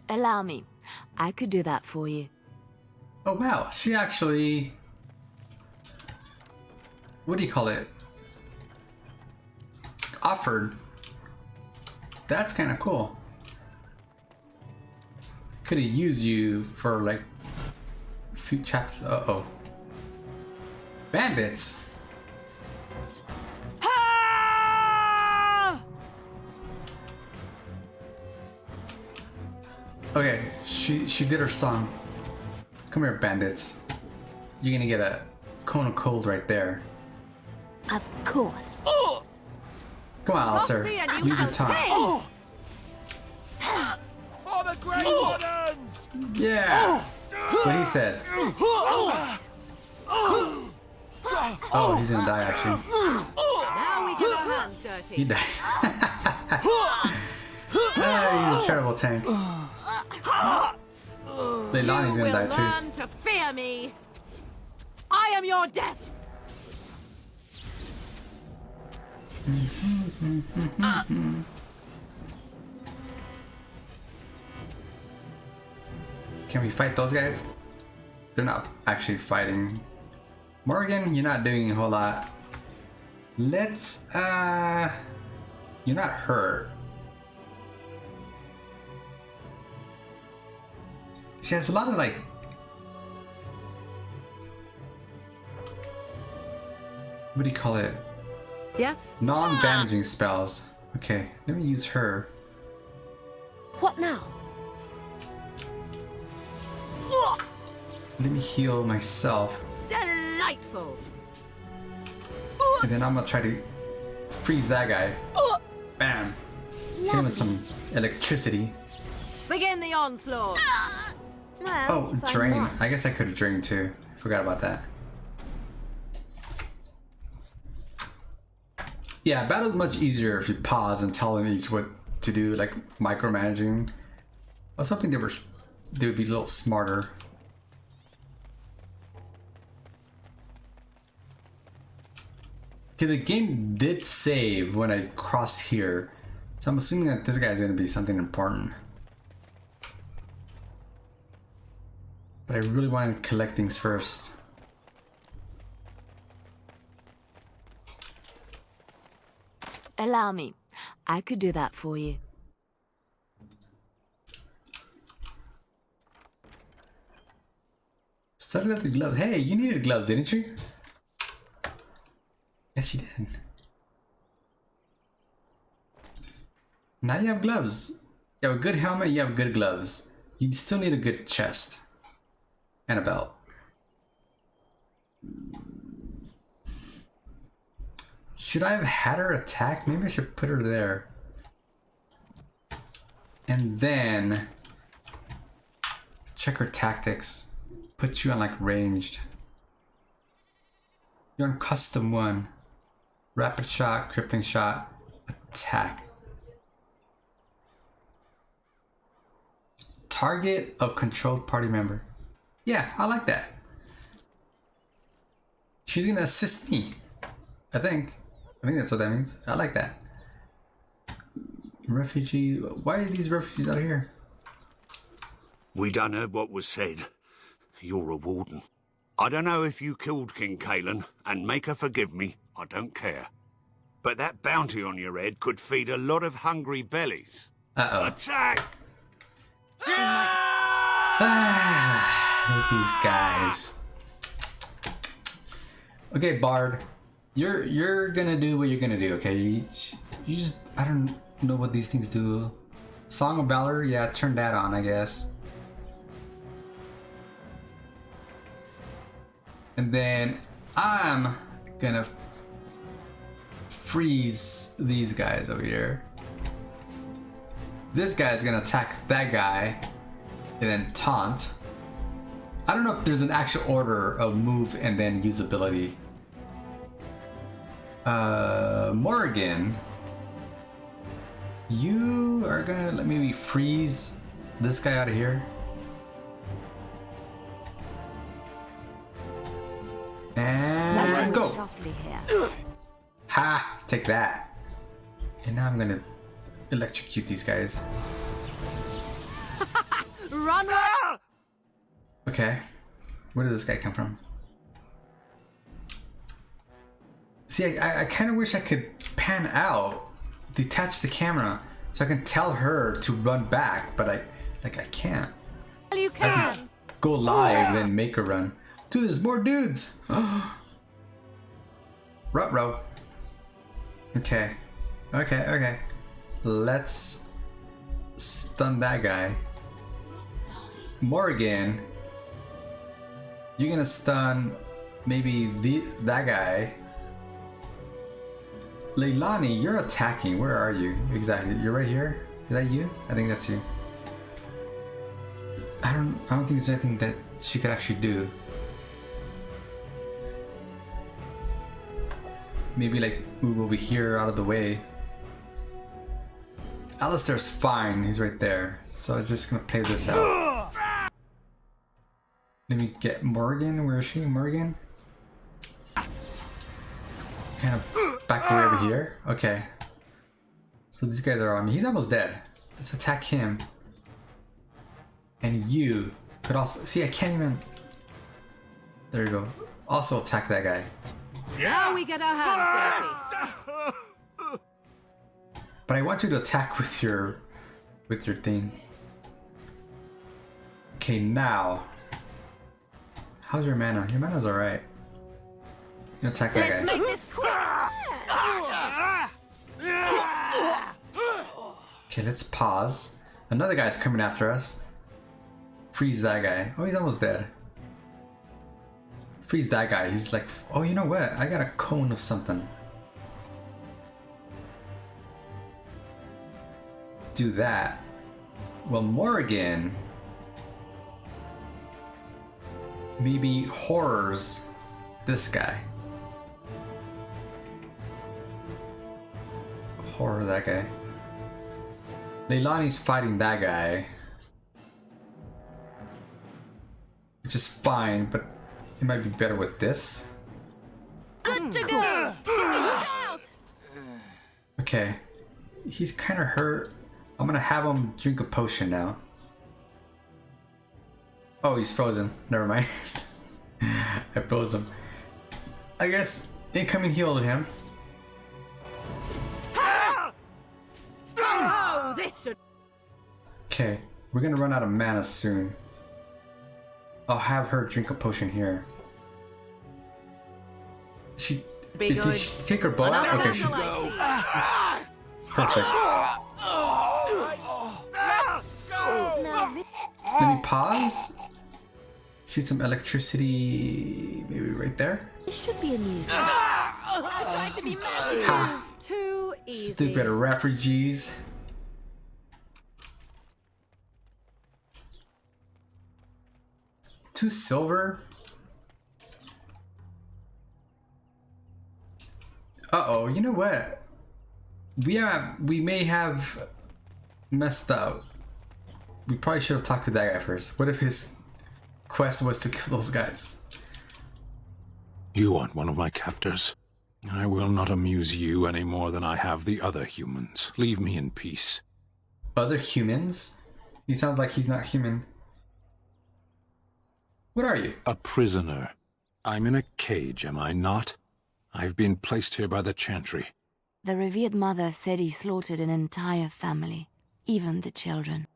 Allow me. I could do that for you. Oh wow, she actually... What do you call it? Offered. That's kind of cool. Could have used you for like a few chapters. Uh-oh. Bandits. Okay, she did her song. Come here, bandits. You're gonna get a cone of cold right there. Of course. Come on, Alistair. Use your tongue. For the Grey Wardens! Yeah. What he said. Oh, he's gonna die actually. Now we get our hands dirty. He died. He's a terrible tank. Leilani's gonna die too. Learn to fear me. I am your death. Can we fight those guys? They're not actually fighting. Morigann, you're not doing a whole lot. Let's you're not hurt. She has a lot of like what do you call it? Yes? Non-damaging spells. Okay, let me use her. What now? Let me heal myself. Delightful. And then I'm gonna try to freeze that guy. Bam. Hit him with some electricity. Begin the onslaught. Oh, drain. I guess I could have drained too. Forgot about that. Yeah, battle's much easier if you pause and tell them each what to do, like micromanaging. I was hoping they would be a little smarter. Okay, the game did save when I crossed here, so I'm assuming that this guy's gonna be something important. But I really wanted to collect things first. Allow me. I could do that for you. Started with the gloves. Hey, you needed gloves, didn't you? Yes, you did. Now you have gloves. You have a good helmet, you have good gloves. You still need a good chest. And a belt. Should I have had her attack? Maybe I should put her there. And then check her tactics. Put you on like ranged. You're on custom 1. Rapid shot, crippling shot, attack. Target a controlled party member. Yeah, I like that. She's gonna assist me. I think that's what that means. I like that. Refugee. Why are these refugees out here? We done heard what was said. You're a warden. I don't know if you killed King Kalen, and make her forgive me, I don't care. But that bounty on your head could feed a lot of hungry bellies. Uh-oh. Attack! These guys. Okay, Bard. You're gonna do what you're gonna do, okay? You just, I don't know what these things do. Song of Valor, yeah, turn that on, I guess. And then I'm gonna freeze these guys over here. This guy's gonna attack that guy and then taunt. I don't know if there's an actual order of move and then usability. Morigann, you are gonna let me freeze this guy out of here. And go. Ha! Take that. And now I'm gonna electrocute these guys. Run! Okay. Where did this guy come from? See, I kind of wish I could pan out, detach the camera, so I can tell her to run back, but I can't. You I have to can. go live, then make her run. Dude, there's more dudes! Ruh-roh. Okay. Okay. Let's stun that guy. Morigann, you're gonna stun maybe that guy. Leilani, you're attacking. Where are you? Exactly. You're right here? Is that you? I think that's you. I don't think there's anything that she could actually do. Maybe like move over here out of the way. Alistair's fine, he's right there. So I'm just gonna play this out. Let me get Morigann. Where is she? Morigann? Kind of back away over here. Okay. So these guys are on me. He's almost dead. Let's attack him. And you could also see I can't even. There you go. Also attack that guy. Now we get our hands dirty. But I want you to attack with your thing. Okay, now. How's your mana? Your mana's alright. You attack that guy. Make this quick. Okay, let's pause. Another guy's coming after us. Freeze that guy. Oh, he's almost dead. Freeze that guy. He's like, oh, you know what? I got a cone of something. Do that. Well, Morigann maybe horrors this guy. Horror that guy. Leilani's fighting that guy. Which is fine, but it might be better with this. Good to go. Watch out. Okay. He's kind of hurt. I'm gonna have him drink a potion now. Oh, he's frozen. Never mind. I froze him. I guess incoming heal to him. Oh, this should. Okay, we're gonna run out of mana soon. I'll have her drink a potion here. Did she take her bow out? Okay, she. Perfect. Let me pause. Shoot some electricity, maybe right there. This should be amusing. Trying to be mad is too easy. Stupid refugees. Two silver. Uh-oh, you know what? We may have messed up. We probably should have talked to that guy first. What if his quest was to kill those guys? You aren't one of my captors. I will not amuse you any more than I have the other humans. Leave me in peace. Other humans? He sounds like he's not human. What are you? A prisoner. I'm in a cage, am I not? I've been placed here by the Chantry. The revered mother said he slaughtered an entire family, even the children.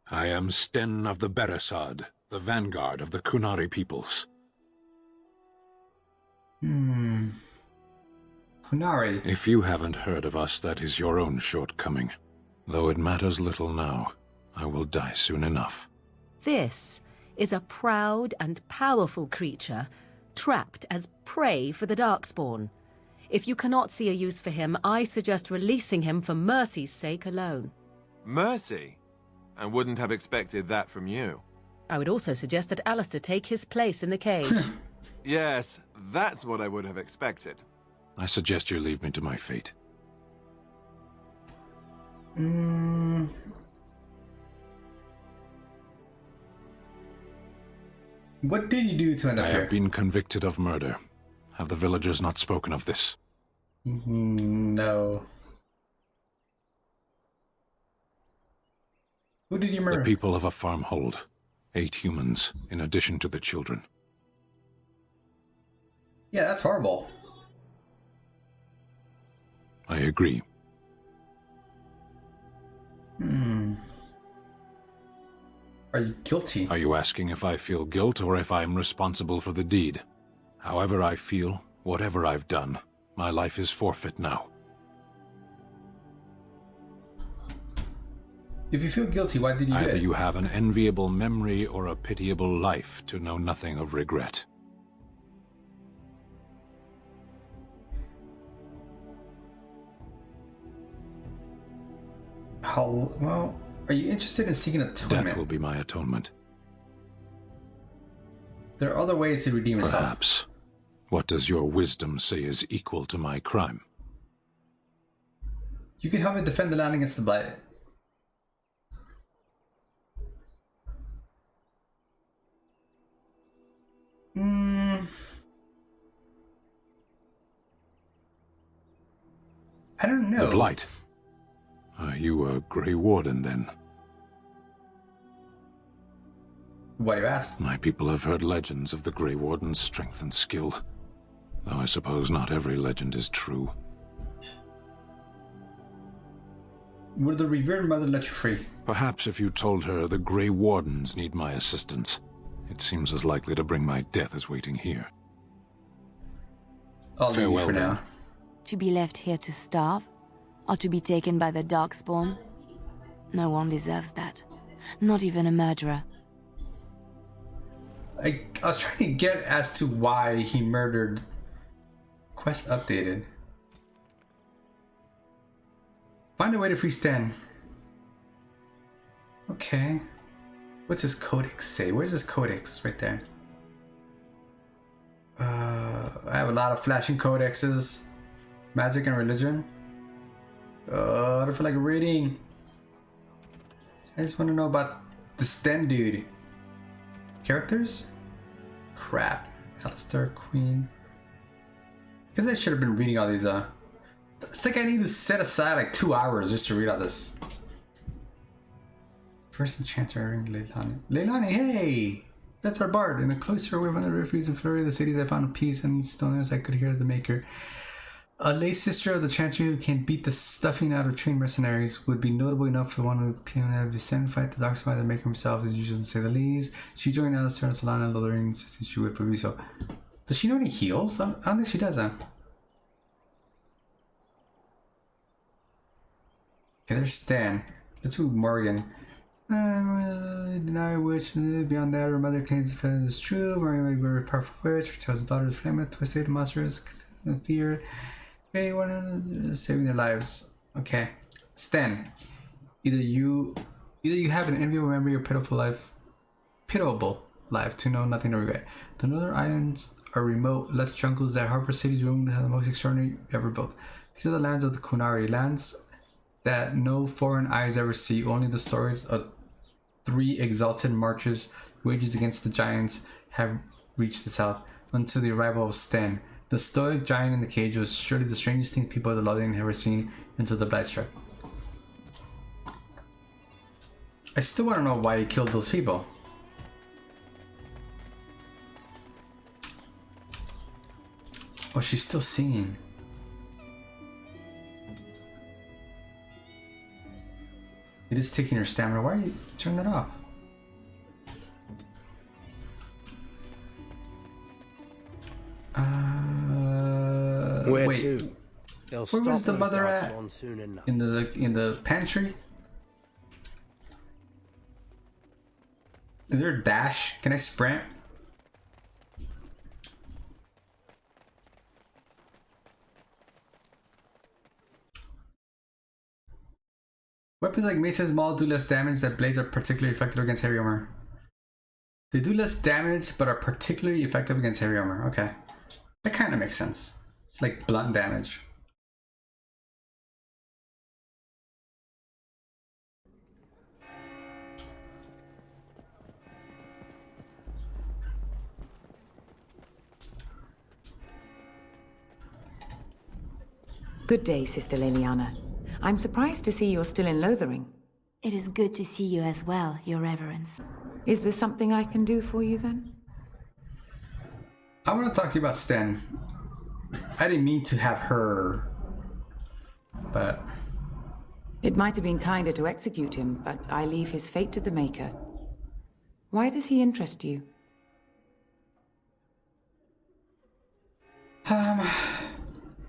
I am Sten of the Beresad, the vanguard of the Kunari peoples. Kunari. If you haven't heard of us, that is your own shortcoming. Though it matters little now, I will die soon enough. This is a proud and powerful creature trapped as prey for the Darkspawn. If you cannot see a use for him, I suggest releasing him for mercy's sake alone. Mercy? I wouldn't have expected that from you. I would also suggest that Alistair take his place in the cage. Yes, that's what I would have expected. I suggest you leave me to my fate. What did you do to end up I here? have been convicted of murder. Have the villagers not spoken of this? No. Who did you murder? The people of a farmhold. 8 humans, in addition to the children. Yeah, that's horrible. I agree. Are you guilty? Are you asking if I feel guilt or if I am responsible for the deed? However I feel, whatever I've done, my life is forfeit now. If you feel guilty, why did you do Either it? you have an enviable memory or a pitiable life to know nothing of regret. Well, are you interested in seeking atonement? Death will be my atonement. There are other ways to redeem yourself. Perhaps. What does your wisdom say is equal to my crime? You can help me defend the land against the Blight. I don't know. The Blight. Are you a Grey Warden, then? Why do you ask? My people have heard legends of the Grey Warden's strength and skill. Though I suppose not every legend is true. Would the revered mother let you free? Perhaps if you told her the Grey Wardens need my assistance. It seems as likely to bring my death as waiting here. I'll leave you for now. To be left here to starve? Or to be taken by the Darkspawn? No one deserves that. Not even a murderer. I was trying to get as to why he murdered. Quest updated. Find a way to free Stan. Okay. What's his codex say? Where's his codex? Right there. I have a lot of flashing codexes. Magic and religion. I don't feel like reading. I just want to know about the Sten dude. Characters? Crap. Alistair, Queen. Guess I should have been reading all these, It's like I need to set aside like 2 hours just to read all this. First enchanter, Leilani. Leilani, hey! That's our bard. In the closer away from the refuge of Flurry, the cities I found peace and stillness, I could hear the Maker. A lay sister of the Chantry who can beat the stuffing out of trained mercenaries would be notable enough for one who claimed to have descended fight the dark side. The Maker himself is usually to say the least. She joined Alistair and Solana and Lothering, insisting she would prove so. Does she know any heals? I don't think she does, huh? Okay, there's Stan. Let's move Morrigan. Deny which beyond that her mother claims the is true. Morrigan may be a very powerful witch, which tells the daughter to flame it, twisted monsters, fear. Okay, one saving their lives. Okay. Stan. Either you have an enviable memory or pitiable life to know nothing to regret. The northern islands are remote, less jungles that harbor cities roomed have the most extraordinary ever built. These are the lands of the Kunari, lands that no foreign eyes ever see. Only the stories of 3 exalted marches, wages against the giants, have reached the south, until the arrival of Stan. The stoic giant in the cage was surely the strangest thing people of the Lothian had ever seen until the Blight struck. I still want to know why he killed those people. Oh, she's still singing. It is taking her stamina. Why are you turning that off? Where wait. to? Where was the mother at? In the pantry? Is there a dash? Can I sprint? Weapons like maces and maul do less damage, that blades are particularly effective against heavy armor. They do less damage, but are particularly effective against heavy armor. Okay. That kind of makes sense. It's like blunt damage. Good day, Sister Leliana. I'm surprised to see you're still in Lothering. It is good to see you as well, Your Reverence. Is there something I can do for you, then? I want to talk to you about Sten. I didn't mean to have her, but... It might have been kinder to execute him, but I leave his fate to the Maker. Why does he interest you?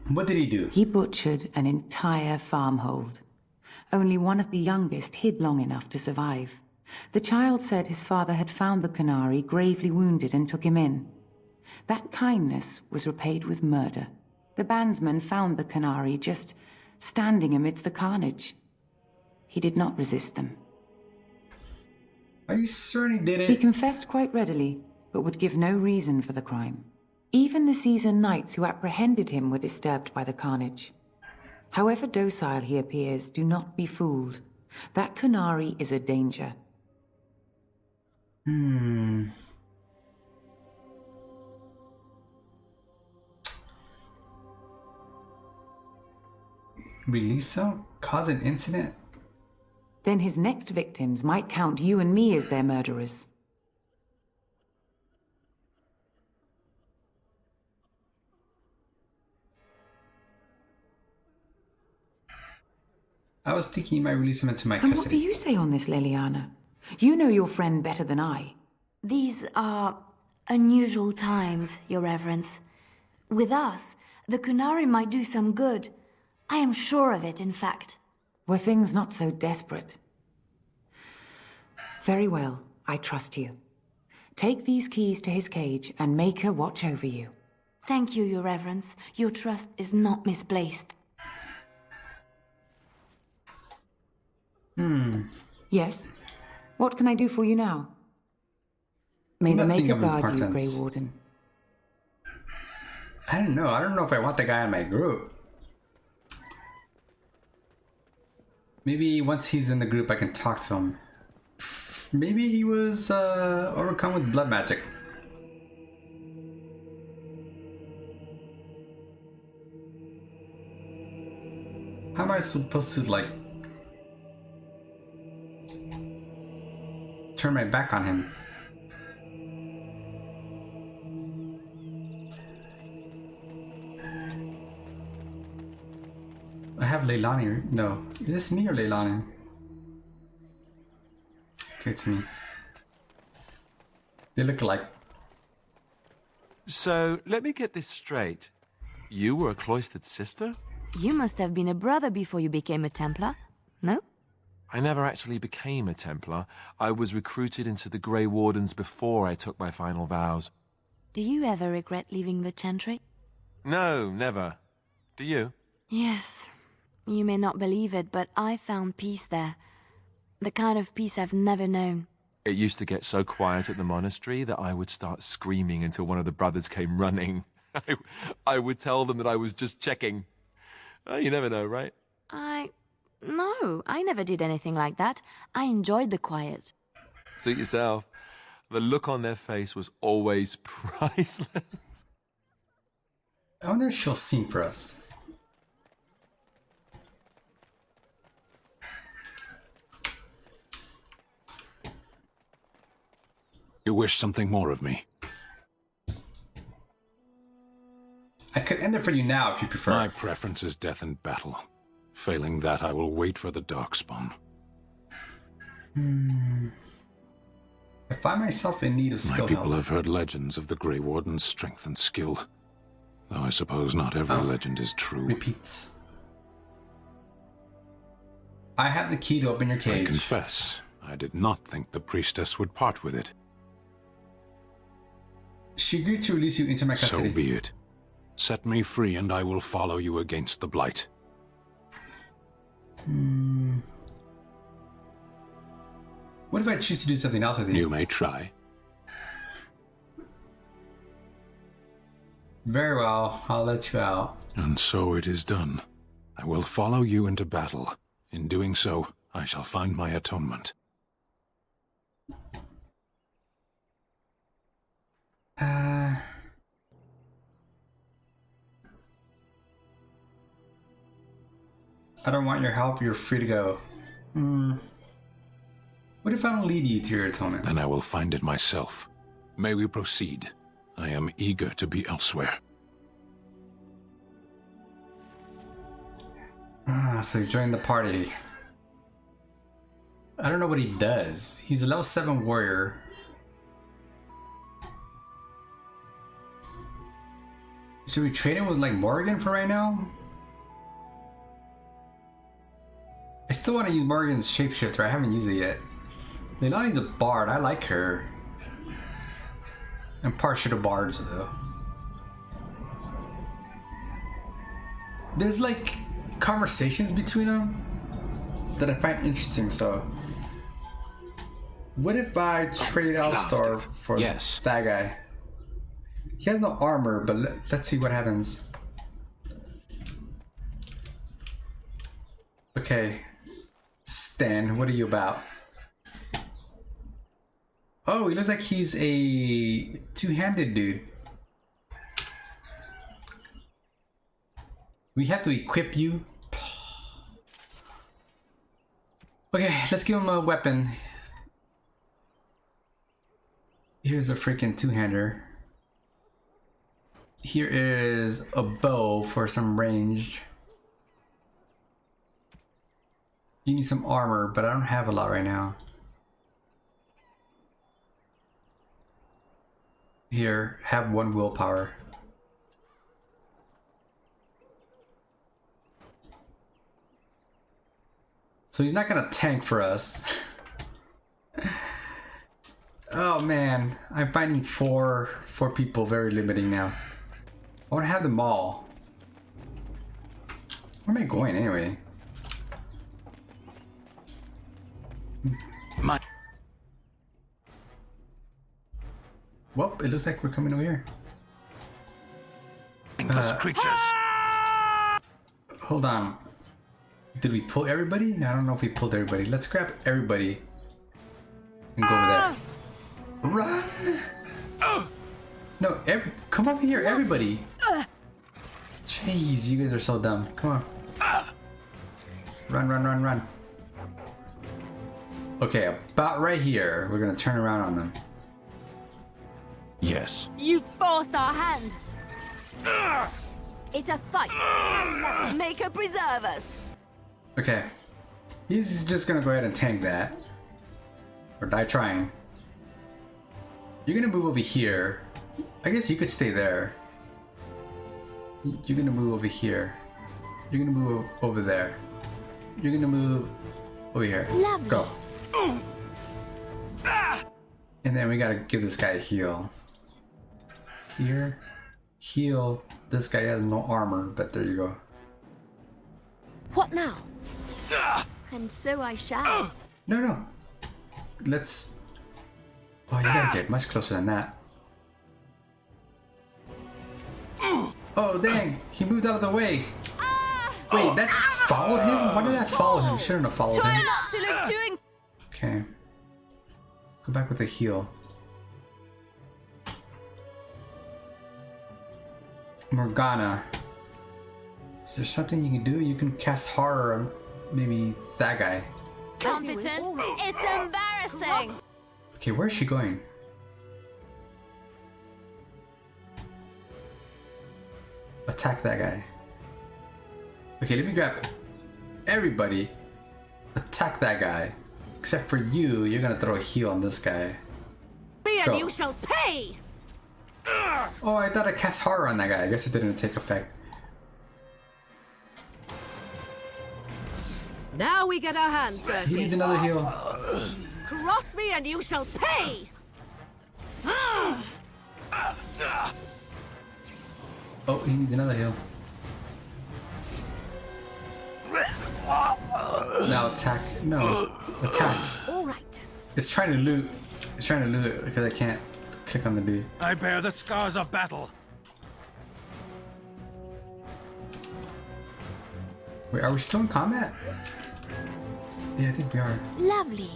What did he do? He butchered an entire farmhold. Only one of the youngest hid long enough to survive. The child said his father had found the Canary gravely wounded and took him in. That kindness was repaid with murder. The bandsman found the Canary just standing amidst the carnage. He did not resist them. Are you certain he did it? He confessed quite readily, but would give no reason for the crime. Even the seasoned knights who apprehended him were disturbed by the carnage. However docile he appears, do not be fooled. That Canary is a danger. Release him? Cause an incident? Then his next victims might count you and me as their murderers. I was thinking you might release him into my And custody. what do you say on this, Leliana? You know your friend better than I. These are unusual times, Your Reverence. With us, the Kunari might do some good. I am sure of it, in fact. Were things not so desperate? Very well, I trust you. Take these keys to his cage and make her watch over you. Thank you, Your Reverence. Your trust is not misplaced. Yes? What can I do for you now? May the Nothing Maker of guard you, importance. Grey Warden. I don't know. I don't know if I want the guy in my group. Maybe once he's in the group, I can talk to him. Maybe he was overcome with blood magic. How am I supposed to, like, turn my back on him? I have Leilani. No. Is this me or Leilani? Okay, it's me. They look alike. So, let me get this straight. You were a cloistered sister? You must have been a brother before you became a Templar, no? I never actually became a Templar. I was recruited into the Grey Wardens before I took my final vows. Do you ever regret leaving the Chantry? No, never. Do you? Yes. You may not believe it, but I found peace there. The kind of peace I've never known. It used to get so quiet at the monastery that I would start screaming until one of the brothers came running. I would tell them that I was just checking. Oh, you never know, right? No, I never did anything like that. I enjoyed the quiet. Suit yourself. The look on their face was always priceless. I wonder if she'll sing for us. You wish something more of me? I could end it for you now if you prefer. My preference is death in battle. Failing that, I will wait for the Darkspawn. I find myself in need of My skill people help. have heard legends of the Grey Warden's strength and skill. Though I suppose not every legend is true. Repeats. I have the key to open your cage. I confess, I did not think the priestess would part with it. She agreed to release you into my custody. So be it. Set me free and I will follow you against the Blight. What if I choose to do something else with you? You may try. Very well, I'll let you out. And so it is done. I will follow you into battle. In doing so, I shall find my atonement. I don't want your help, you're free to go. What if I don't lead you to your atonement? Then I will find it myself. May we proceed? I am eager to be elsewhere. So he joined the party. I don't know what he does. He's a level 7 warrior. Should we trade him with like Morigann for right now? I still want to use Morgan's shapeshifter. I haven't used it yet. Leilani's a bard. I like her. I'm partial to bards though. There's like conversations between them that I find interesting. So, what if I trade Elstar for that guy? He has no armor, but let's see what happens. Okay, Stan, what are you about? Oh, he looks like he's a two-handed dude. We have to equip you. Okay, let's give him a weapon. Here's a freaking two-hander. Here is a bow for some ranged. You need some armor, but I don't have a lot right now. Here, have 1 willpower. So he's not gonna tank for us. Oh man, I'm finding four people very limiting now. I wanna have them all. Where am I going anyway? Well, it looks like we're coming over here. Creatures. Hold on. Did we pull everybody? I don't know if we pulled everybody. Let's grab everybody and go over there. Run! No, come over here, everybody. Jeez, you guys are so dumb. Come on. Run, run, run, run. Okay, about right here, we're gonna turn around on them. Yes. You forced our hand. It's a fight. Make her preserve us. Okay. He's just gonna go ahead and tank that. Or die trying. You're gonna move over here. I guess you could stay there. You're gonna move over here. You're gonna move over there. You're gonna move over here. Lovely. Go. And then we gotta give this guy a heal. Here. Heal. This guy has no armor, but there you go. What now? And so I shall. No. Let's... Oh, you gotta get much closer than that. Oh, dang! He moved out of the way! Wait, that followed him? Why did that follow him? Shouldn't have followed Try him. not to look too... Okay. Go back with the heal. Morgana. Is there something you can do? You can cast horror on maybe that guy. Competent? It's embarrassing! Okay, where's she going? Attack that guy. Okay, let me grab everybody. Attack that guy. Except for you, you're gonna throw a heal on this guy. And you shall pay! Oh, I thought I cast horror on that guy. I guess it didn't take effect. Now we get our hands dirty. He needs another heal. Cross me and you shall pay! Oh, he needs another heal. Now attack. No. Attack. Alright. It's trying to loot. It's trying to loot it because I can't click on the dude. I bear the scars of battle. Wait, are we still in combat? Yeah, I think we are. Lovely.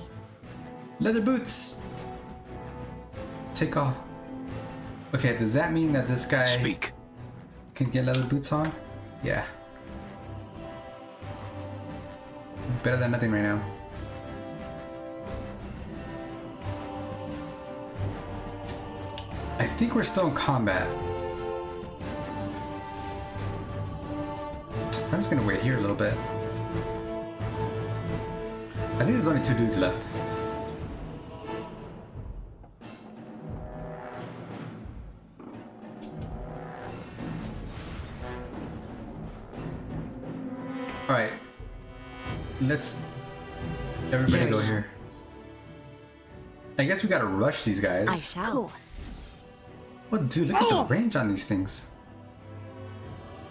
Leather boots! Take off. Okay, does that mean that this guy can get leather boots on? Yeah. Better than nothing right now. I think we're still in combat. So I'm just gonna wait here a little bit. I think there's only 2 dudes left. Alright. Let's everybody go here. I guess we gotta rush these guys. I shall. Well, dude, look at the range on these things.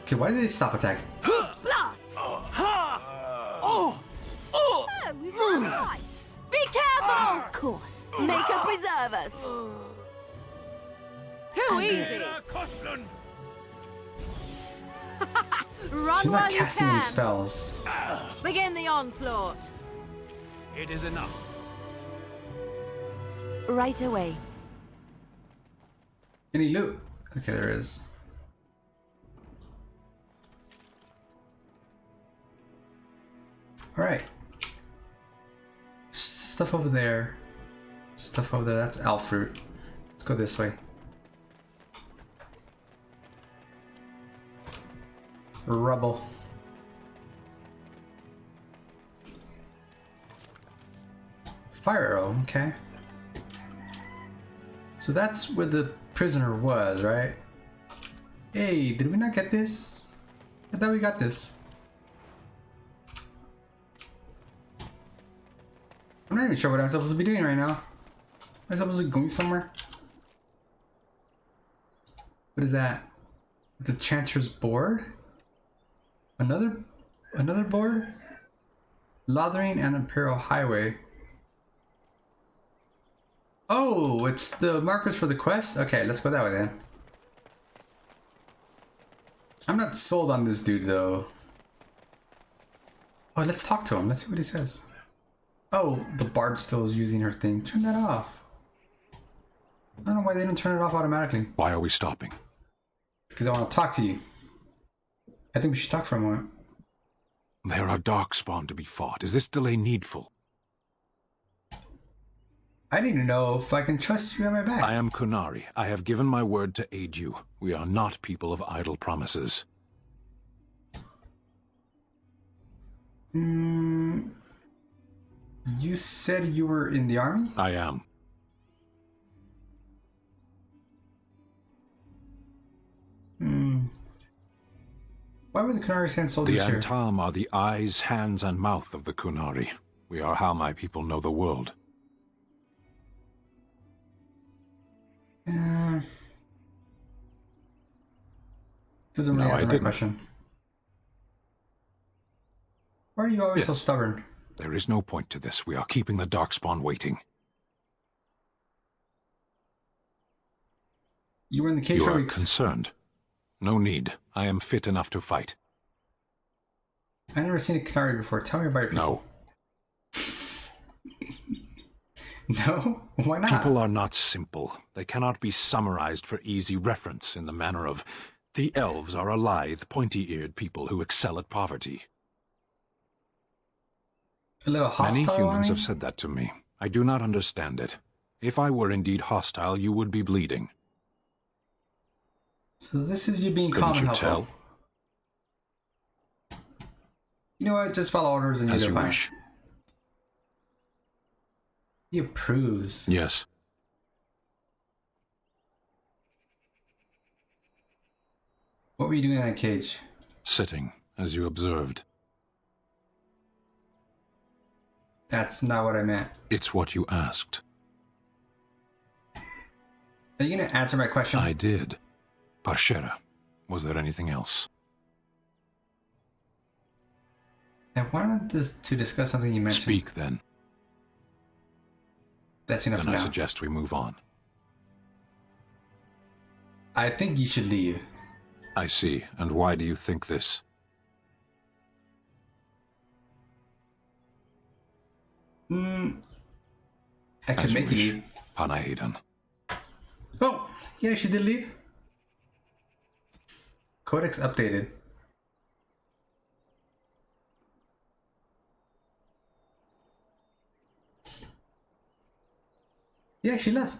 Okay, why did they stop attacking? Blast! Is that right? Be careful! Of course. Maker preserve us. Too easy. Run She's while not you casting can. any spells. Begin the onslaught. It is enough. Right away. Any loot? Okay, there is. Alright. Stuff over there. Stuff over there. That's elf fruit. Let's go this way. Rubble. Fire arrow, okay. So that's where the prisoner was, right? Hey, did we not get this? I thought we got this. I'm not even sure what I'm supposed to be doing right now. Am I supposed to be going somewhere? What is that? The Chancer's board? Another board? Lothering and Imperial Highway. Oh, it's the markers for the quest? Okay, let's go that way then. I'm not sold on this dude though. Oh, let's talk to him. Let's see what he says. Oh, the bard still is using her thing. Turn that off. I don't know why they didn't turn it off automatically. Why are we stopping? Because I want to talk to you. I think we should talk for a moment. There are darkspawn to be fought. Is this delay needful? I need to know if I can trust you at my back. I am Kunari. I have given my word to aid you. We are not people of idle promises. You said you were in the army? I am. Why were the Kunari sent soldiers The here? Antam are the eyes, hands, and mouth of the Kunari. We are how my people know the world. Doesn't really No, answer I my didn't. question. Why are you always so stubborn? There is no point to this. We are keeping the darkspawn waiting. You were in the cave You for are weeks. concerned. No need. I am fit enough to fight. I've never seen a Kunari before. Tell me about your people. No. No? Why not? People are not simple. They cannot be summarized for easy reference in the manner of, the elves are a lithe, pointy-eared people who excel at poverty. A little hostile. Many humans I have mean? said that to me. I do not understand it. If I were indeed hostile, you would be bleeding. So this is you being Couldn't calm and you helpful. tell? You know what? Just follow orders and As you'll you be fine. wish. He approves. Yes. What were you doing in that cage? Sitting, as you observed. That's not what I meant. It's what you asked. Are you gonna answer my question? I did. Parshera, was there anything else? I wanted to discuss something you mentioned. Speak then. That's enough Then now. I suggest we move on. I think you should leave. I see. And why do you think this? I As could you make you wish, leave. Panaidan. Oh, yeah, she did leave. Codex updated. Yeah, she left.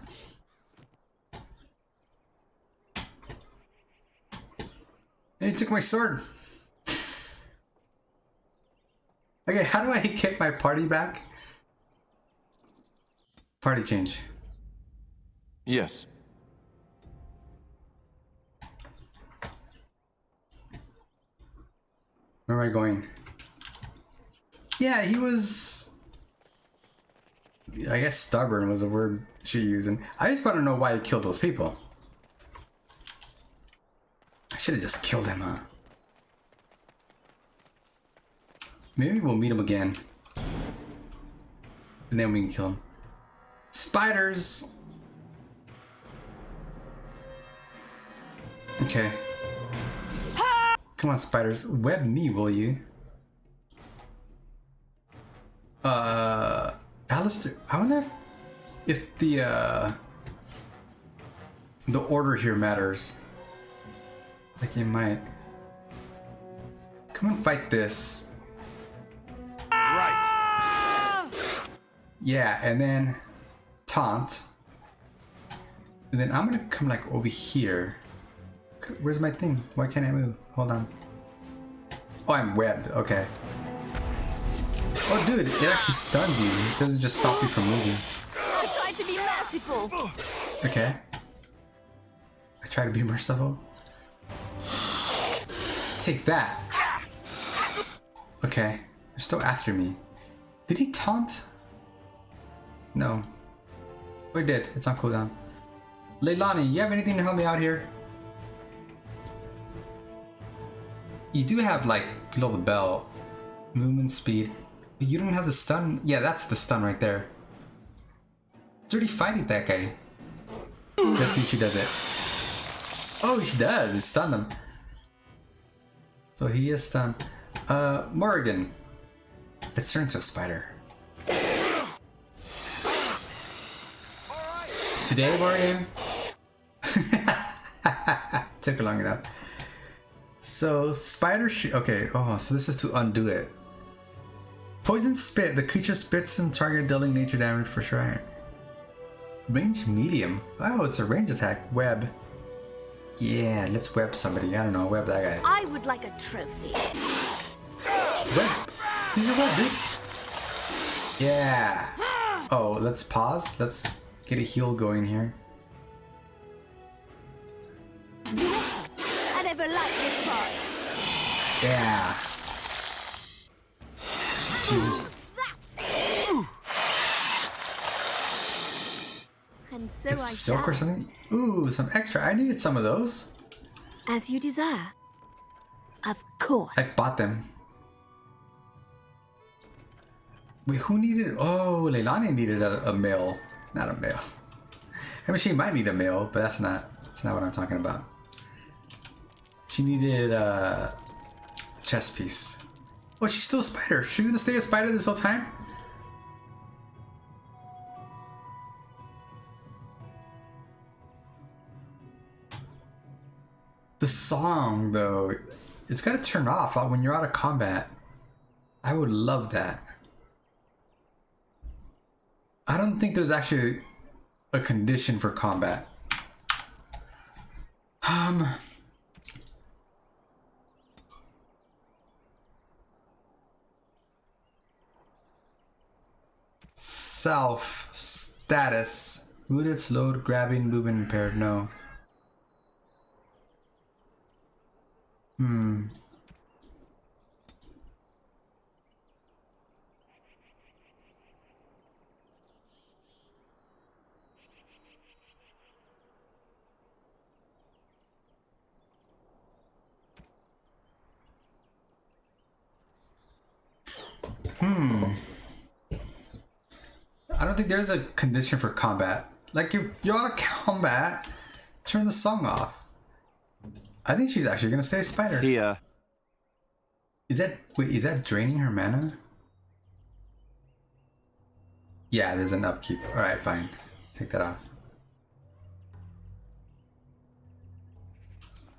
And he took my sword. Okay, how do I get my party back? Party change. Yes. Where am I going? Yeah, he was... I guess stubborn was the word she used. And I just want to know why he killed those people. I should have just killed him, huh? Maybe we'll meet him again. And then we can kill him. Spiders! Okay. Come on, spiders. Web me, will you? Alistair, I wonder if the order here matters. Like it might. Come on, fight this. Right. Yeah, and then taunt. And then I'm gonna come like over here. Where's my thing? Why can't I move? Hold on. Oh, I'm webbed. Okay. Oh, dude, it actually stuns you. It doesn't just stop you from moving. I tried to be merciful. Okay. I try to be merciful. Take that. Okay. They're still after me. Did he taunt? No. Oh, he did. It's on cooldown. Leilani, you have anything to help me out here? You do have, like, below the belt, movement speed. But you don't have the stun. Yeah, that's the stun right there. It's already fighting that guy. Let's see if she does it. Oh, she does. It stunned him. So he is stunned. Morigann. Let's turn into a spider. Today, Morigann? Took long enough. So, spider okay, oh, so this is to undo it. Poison spit. The creature spits and target dealing nature damage for sure. Range medium. Oh, it's a range attack. Web. Yeah, let's web somebody. I don't know, web that guy. I would like a trophy. Web. Use your web, dude. Yeah. Oh, let's pause. Let's get a heal going here. I never liked this part. Yeah. Jesus. And so Get some I silk shall. or something? Ooh, some extra. I needed some of those. As you desire. Of course. I bought them. Wait, who needed? Oh, Leilani needed a mail. Not a mail. I mean, she might need a mail, but that's not what I'm talking about. She needed a chest piece. Oh, she's still a spider. She's gonna stay a spider this whole time? The song, though, it's gotta turn off when you're out of combat. I would love that. I don't think there's actually a condition for combat. Self status. Wounded, slowed, grabbing, movement impaired. No. Hmm. I don't think there's a condition for combat. Like, if you're out of combat, turn the song off. I think she's actually gonna stay a spider. Here. Is that draining her mana? Yeah, there's an upkeep. Alright, fine. Take that off.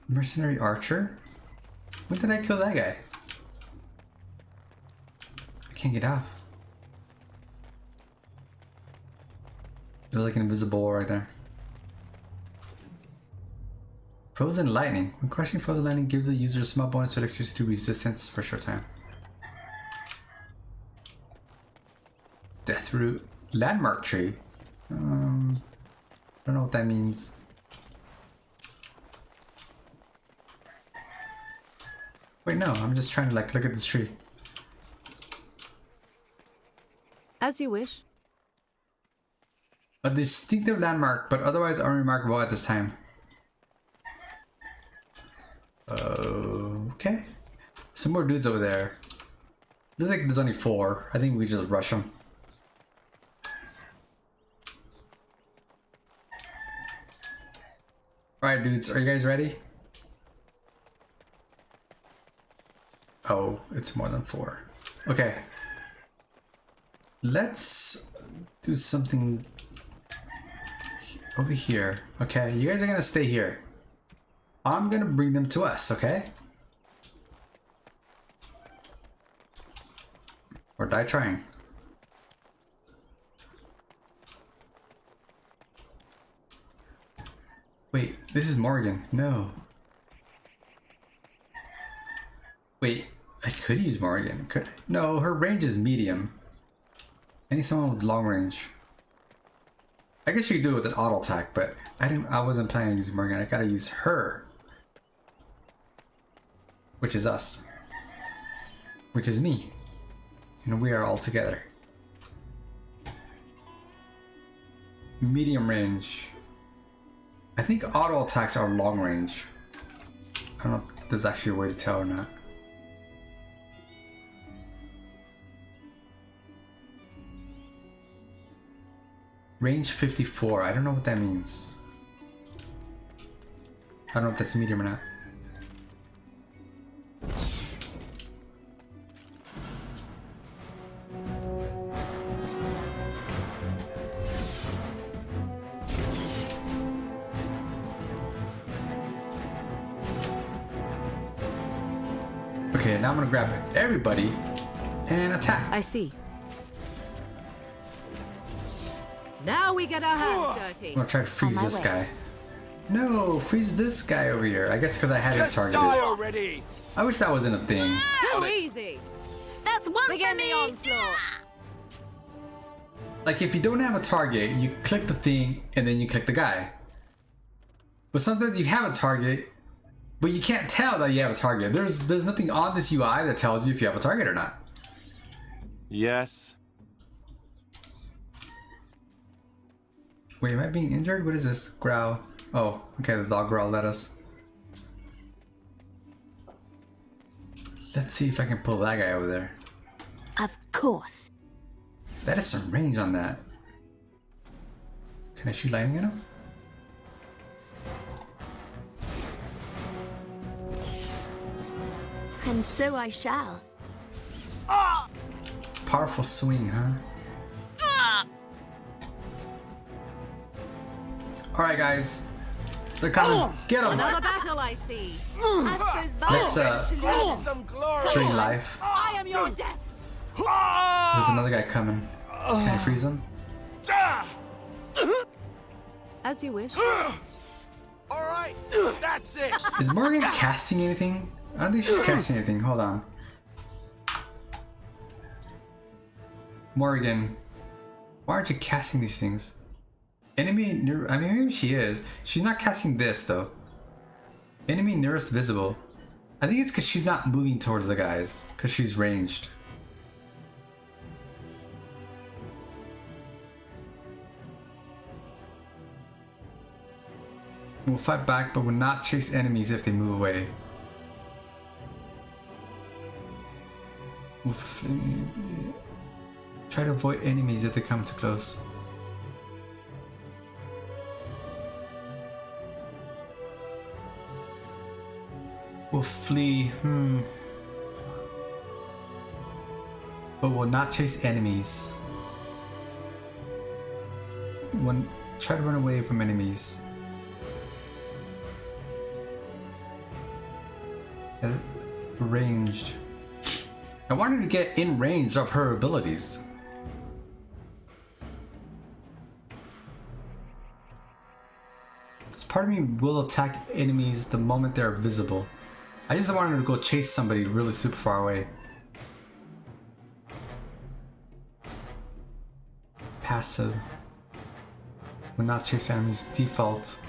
Mercenary Archer? When did I kill that guy? I can't get off. There's like an invisible wall right there. Frozen Lightning. When crushing Frozen Lightning gives the user a small bonus to electricity resistance for a short time. Death Root. Landmark Tree. I don't know what that means. Wait, no, I'm just trying to like look at this tree. As you wish. A distinctive landmark, but otherwise unremarkable at this time. Okay. Some more dudes over there. Looks like there's only 4. I think we just rush them. Alright, dudes, are you guys ready? Oh, it's more than 4. Okay. Let's do something over here. Okay, you guys are gonna stay here. I'm gonna bring them to us, okay? Or die trying. Wait, this is Morigann. No. Wait, I could use Morigann. Could I? No, her range is medium. I need someone with long range. I guess you could do it with an auto attack, but I wasn't planning to use Morigann. I gotta use her. Which is us. Which is me. And we are all together. Medium range. I think auto attacks are long range. I don't know if there's actually a way to tell or not. Range 54. I don't know what that means. I don't know if that's medium or not. Okay, now I'm gonna grab everybody and attack. I see. Now we get our hands dirty. I'm gonna try to freeze this guy. No, freeze this guy over here. I guess because I had him targeted. Die already. I wish that wasn't a thing. Too easy. That's one Begin for me. the onslaught. Like if you don't have a target, you click the thing and then you click the guy. But sometimes you have a target, but you can't tell that you have a target. There's nothing on this UI that tells you if you have a target or not. Yes. Wait, am I being injured? What is this? Growl. Oh, okay, the dog growl let us. Let's see if I can pull that guy over there. Of course. That is some range on that. Can I shoot lightning at him? And so I shall. Powerful swing, huh? Alright guys, they're coming. Get them! Another battle I see. Let's drain life. I am your death. There's another guy coming. Can I freeze him? As you wish. All right, that's it. Is Morgan casting anything? I don't think she's casting anything. Hold on. Morgan, why aren't you casting these things? Enemy near, I mean, maybe she is. She's not casting this though. Enemy nearest visible. I think it's because she's not moving towards the guys, because she's ranged. We'll fight back, but will not chase enemies if they move away. Try to avoid enemies if they come too close. Will flee. But will not chase enemies. Try to run away from enemies. Ranged. I wanted to get in range of her abilities. This part of me will attack enemies the moment they're visible. I just wanted to go chase somebody really super far away. Passive. Will not chase enemies. Default.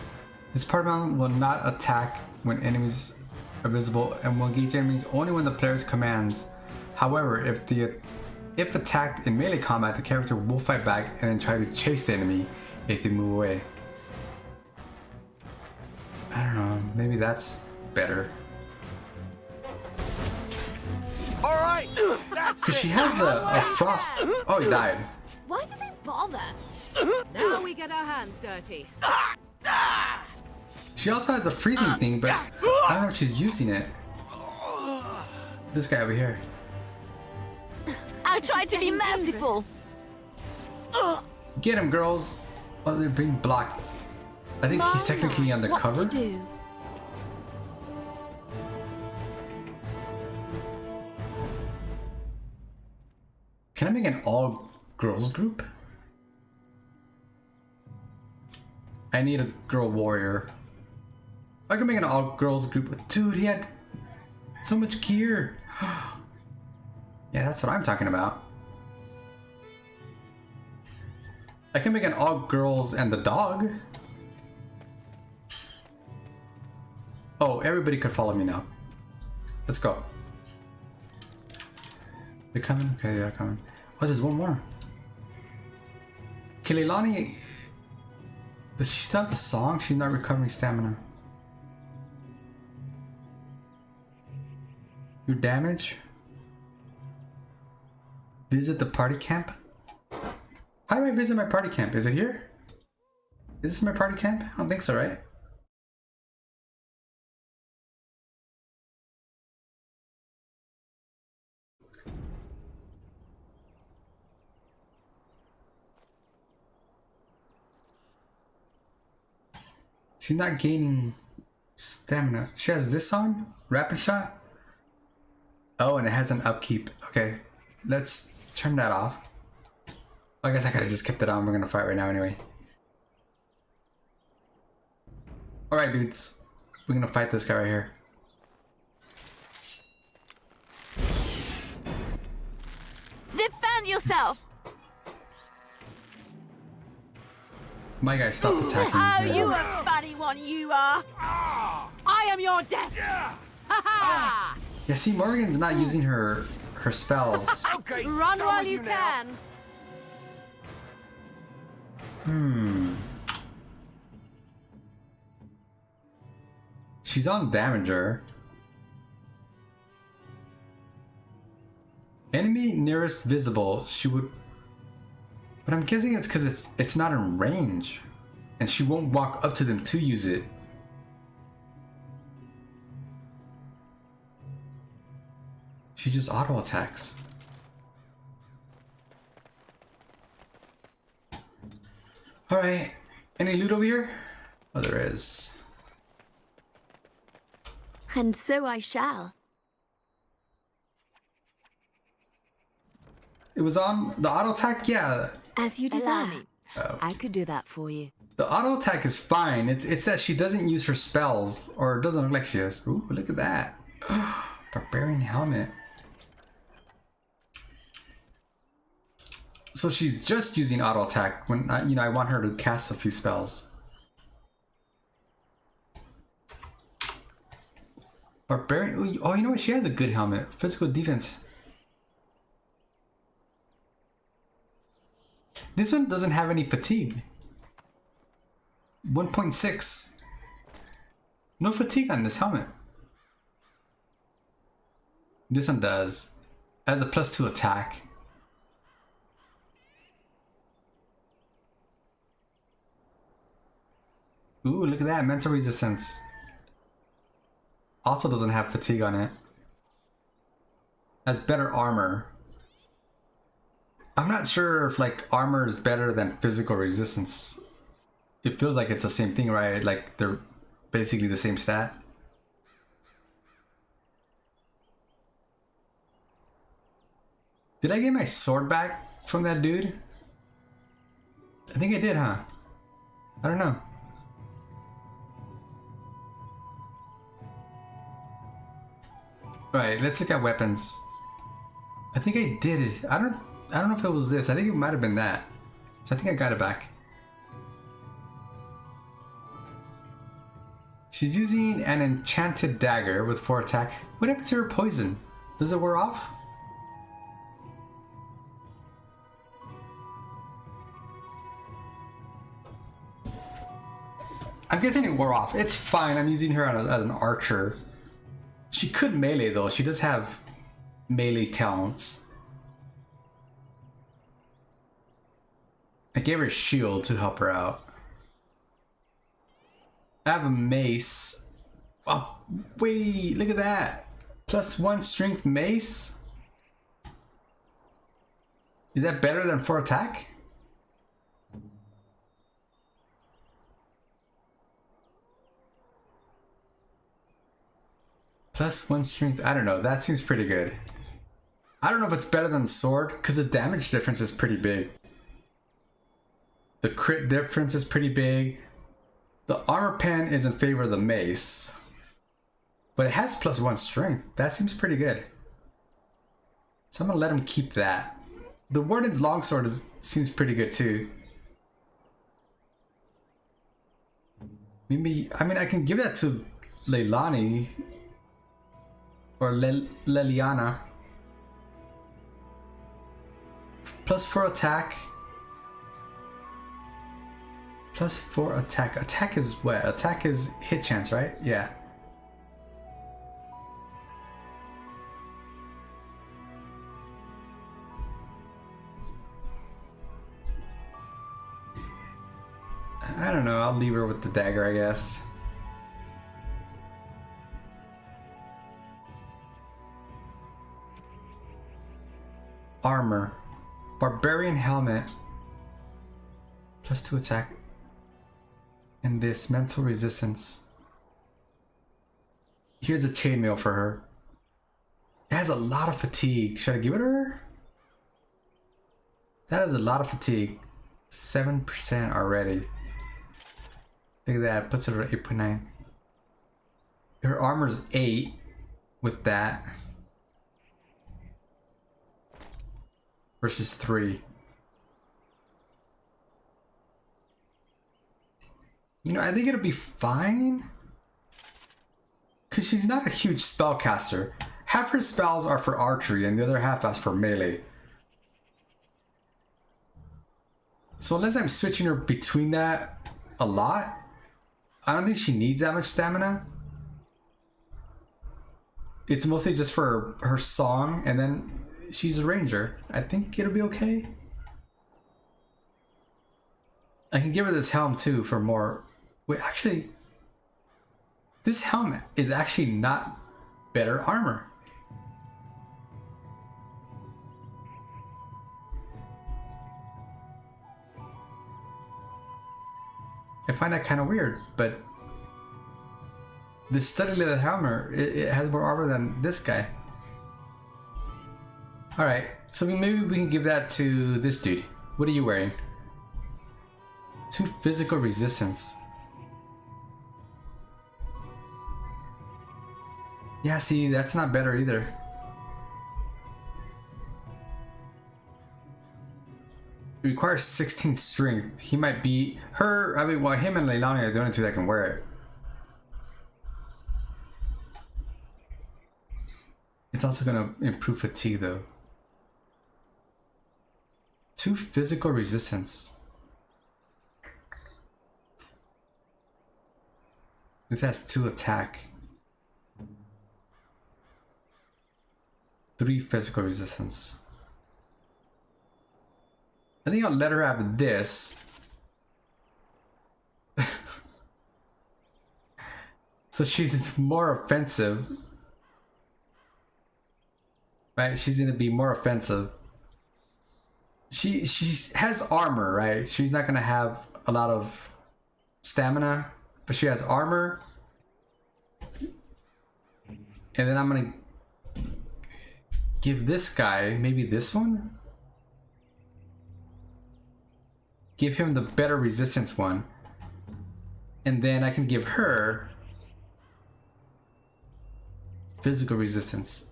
This part of me will not attack when enemies are visible and will engage enemies only when the player's commands. However, if attacked in melee combat, the character will fight back and then try to chase the enemy if they move away. I don't know, maybe that's better. Alright! Because she has a frost. Oh, he died. Why do they bother? Now we get our hands dirty. She also has a freezing thing, but I don't know if she's using it. This guy over here. I'll try to be merciful. Get him, girls. Oh, they're being blocked. I think he's technically undercover. Can I make an all-girls group? I need a girl warrior. I can make an all-girls group. Dude, he had so much gear. Yeah, that's what I'm talking about. I can make an all-girls and the dog. Oh, everybody could follow me now. Let's go. They're coming? Okay, they're coming. Oh, there's one more. Kililani... Does she still have the song? She's not recovering stamina. Your damage? Visit the party camp? How do I visit my party camp? Is it here? Is this my party camp? I don't think so, right? She's not gaining stamina. She has this on? Rapid shot? Oh, and it has an upkeep. Okay, let's turn that off. I guess I could have just kept it on. We're gonna fight right now anyway. Alright, dudes. We're gonna fight this guy right here. Defend yourself! My guy stopped attacking. Oh, Yeah. you a funny one, you are! I am your death! Ha ha! Yeah, see, Morgan's not using her spells. Okay, run while you can! She's on Damager. Enemy nearest visible, she would... But I'm guessing it's because it's not in range. And she won't walk up to them to use it. She just auto attacks. Alright. Any loot over here? Oh, there is. And so I shall. It was on the auto attack? Yeah. As you desire. Oh. I could do that for you. The auto attack is fine. It's that she doesn't use her spells, or it doesn't look like she is. Ooh, look at that. Barbarian helmet. So she's just using auto attack when I want her to cast a few spells. Barbarian. Oh, you know what? She has a good helmet. Physical defense. This one doesn't have any fatigue. 1.6. No fatigue on this helmet. This one does. Has a +2 attack. Ooh, look at that, mental resistance. Also doesn't have fatigue on it. Has better armor. I'm not sure if like armor is better than physical resistance. It feels like it's the same thing, right? Like they're basically the same stat. Did I get my sword back from that dude? I think I did, huh? I don't know. Right, let's look at weapons. I think I did it. I don't know if it was this. I think it might have been that. So I think I got it back. She's using an enchanted dagger with 4 attack. What happens to her poison? Does it wear off? I'm guessing it wore off. It's fine. I'm using her as an archer. She could melee though. She does have melee talents. I gave her a shield to help her out. I have a mace. Oh, wait, look at that. +1 strength mace? Is that better than 4 attack? +1 strength, I don't know, that seems pretty good. I don't know if it's better than the sword, because the damage difference is pretty big. The crit difference is pretty big. The armor pen is in favor of the mace. But it has +1 strength, that seems pretty good. So I'm gonna let him keep that. The Warden's longsword seems pretty good too. Maybe, I mean I can give that to Leilani. Or Leliana. +4 attack. +4 attack. Attack is what? Attack is hit chance, right? Yeah. I don't know. I'll leave her with the dagger, I guess. Armor. Barbarian helmet. +2 attack. And this mental resistance. Here's a chainmail for her. It has a lot of fatigue. Should I give it to her? That has a lot of fatigue. 7% already. Look at that. Puts it at 8.9. Her armor's 8 with that. Versus 3. You know, I think it'll be fine. Because she's not a huge spellcaster. Half her spells are for archery and the other half is for melee. So unless I'm switching her between that a lot, I don't think she needs that much stamina. It's mostly just for her song, and then she's a ranger. I think it'll be okay. I can give her this helm too for more. Wait, actually, this helmet is actually not better armor. I find that kind of weird, but the studded leather helmet, it has more armor than this guy. Alright, so maybe we can give that to this dude. What are you wearing? 2 physical resistance. Yeah, see, that's not better either. It requires 16 strength. He might be her. I mean, well, him and Leilani are the only 2 that can wear it. It's also going to improve fatigue though. 2 physical resistance. This has 2 attack. 3 physical resistance. I think I'll let her have this. So she's more offensive. Right? She's gonna be more offensive. She has armor, right? She's not gonna have a lot of stamina, but she has armor. And then I'm gonna give this guy, maybe this one? Give him the better resistance one. And then I can give her physical resistance.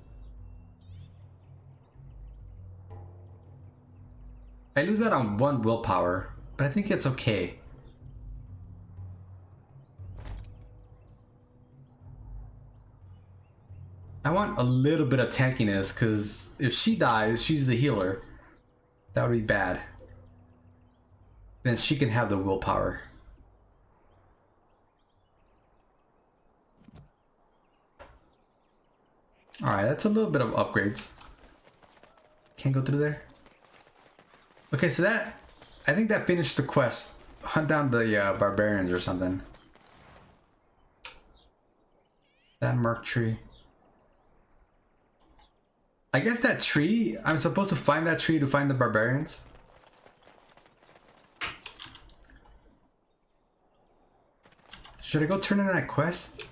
I lose out on 1 willpower, but I think it's okay. I want a little bit of tankiness, because if she dies, she's the healer. That would be bad. Then she can have the willpower. Alright, that's a little bit of upgrades. Can't go through there. Okay, so that... I think that finished the quest. Hunt down the barbarians or something. That marked tree. I guess that tree, I'm supposed to find that tree to find the barbarians. Should I go turn in that quest?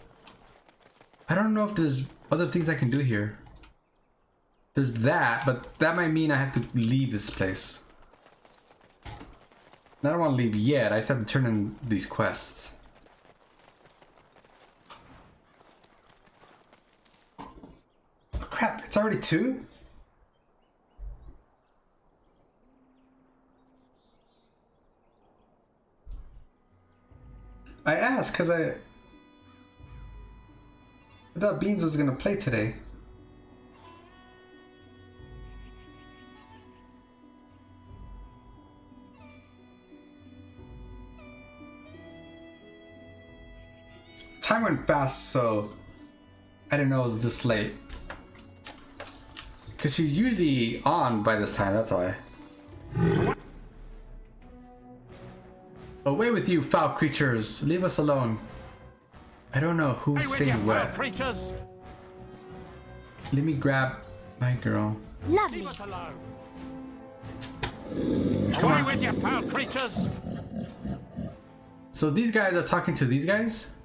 I don't know if there's other things I can do here. There's that, but that might mean I have to leave this place. And I don't want to leave yet, I just have to turn in these quests. Crap, it's already 2? I asked because I thought Beans was gonna play today. Time went fast, so I didn't know it was this late. Because she's usually on by this time, that's why. Away with you, foul creatures! Leave us alone. I don't know who's saying what. Let me grab my girl. Lovely. Come on. with you, foul creatures! So these guys are talking to these guys?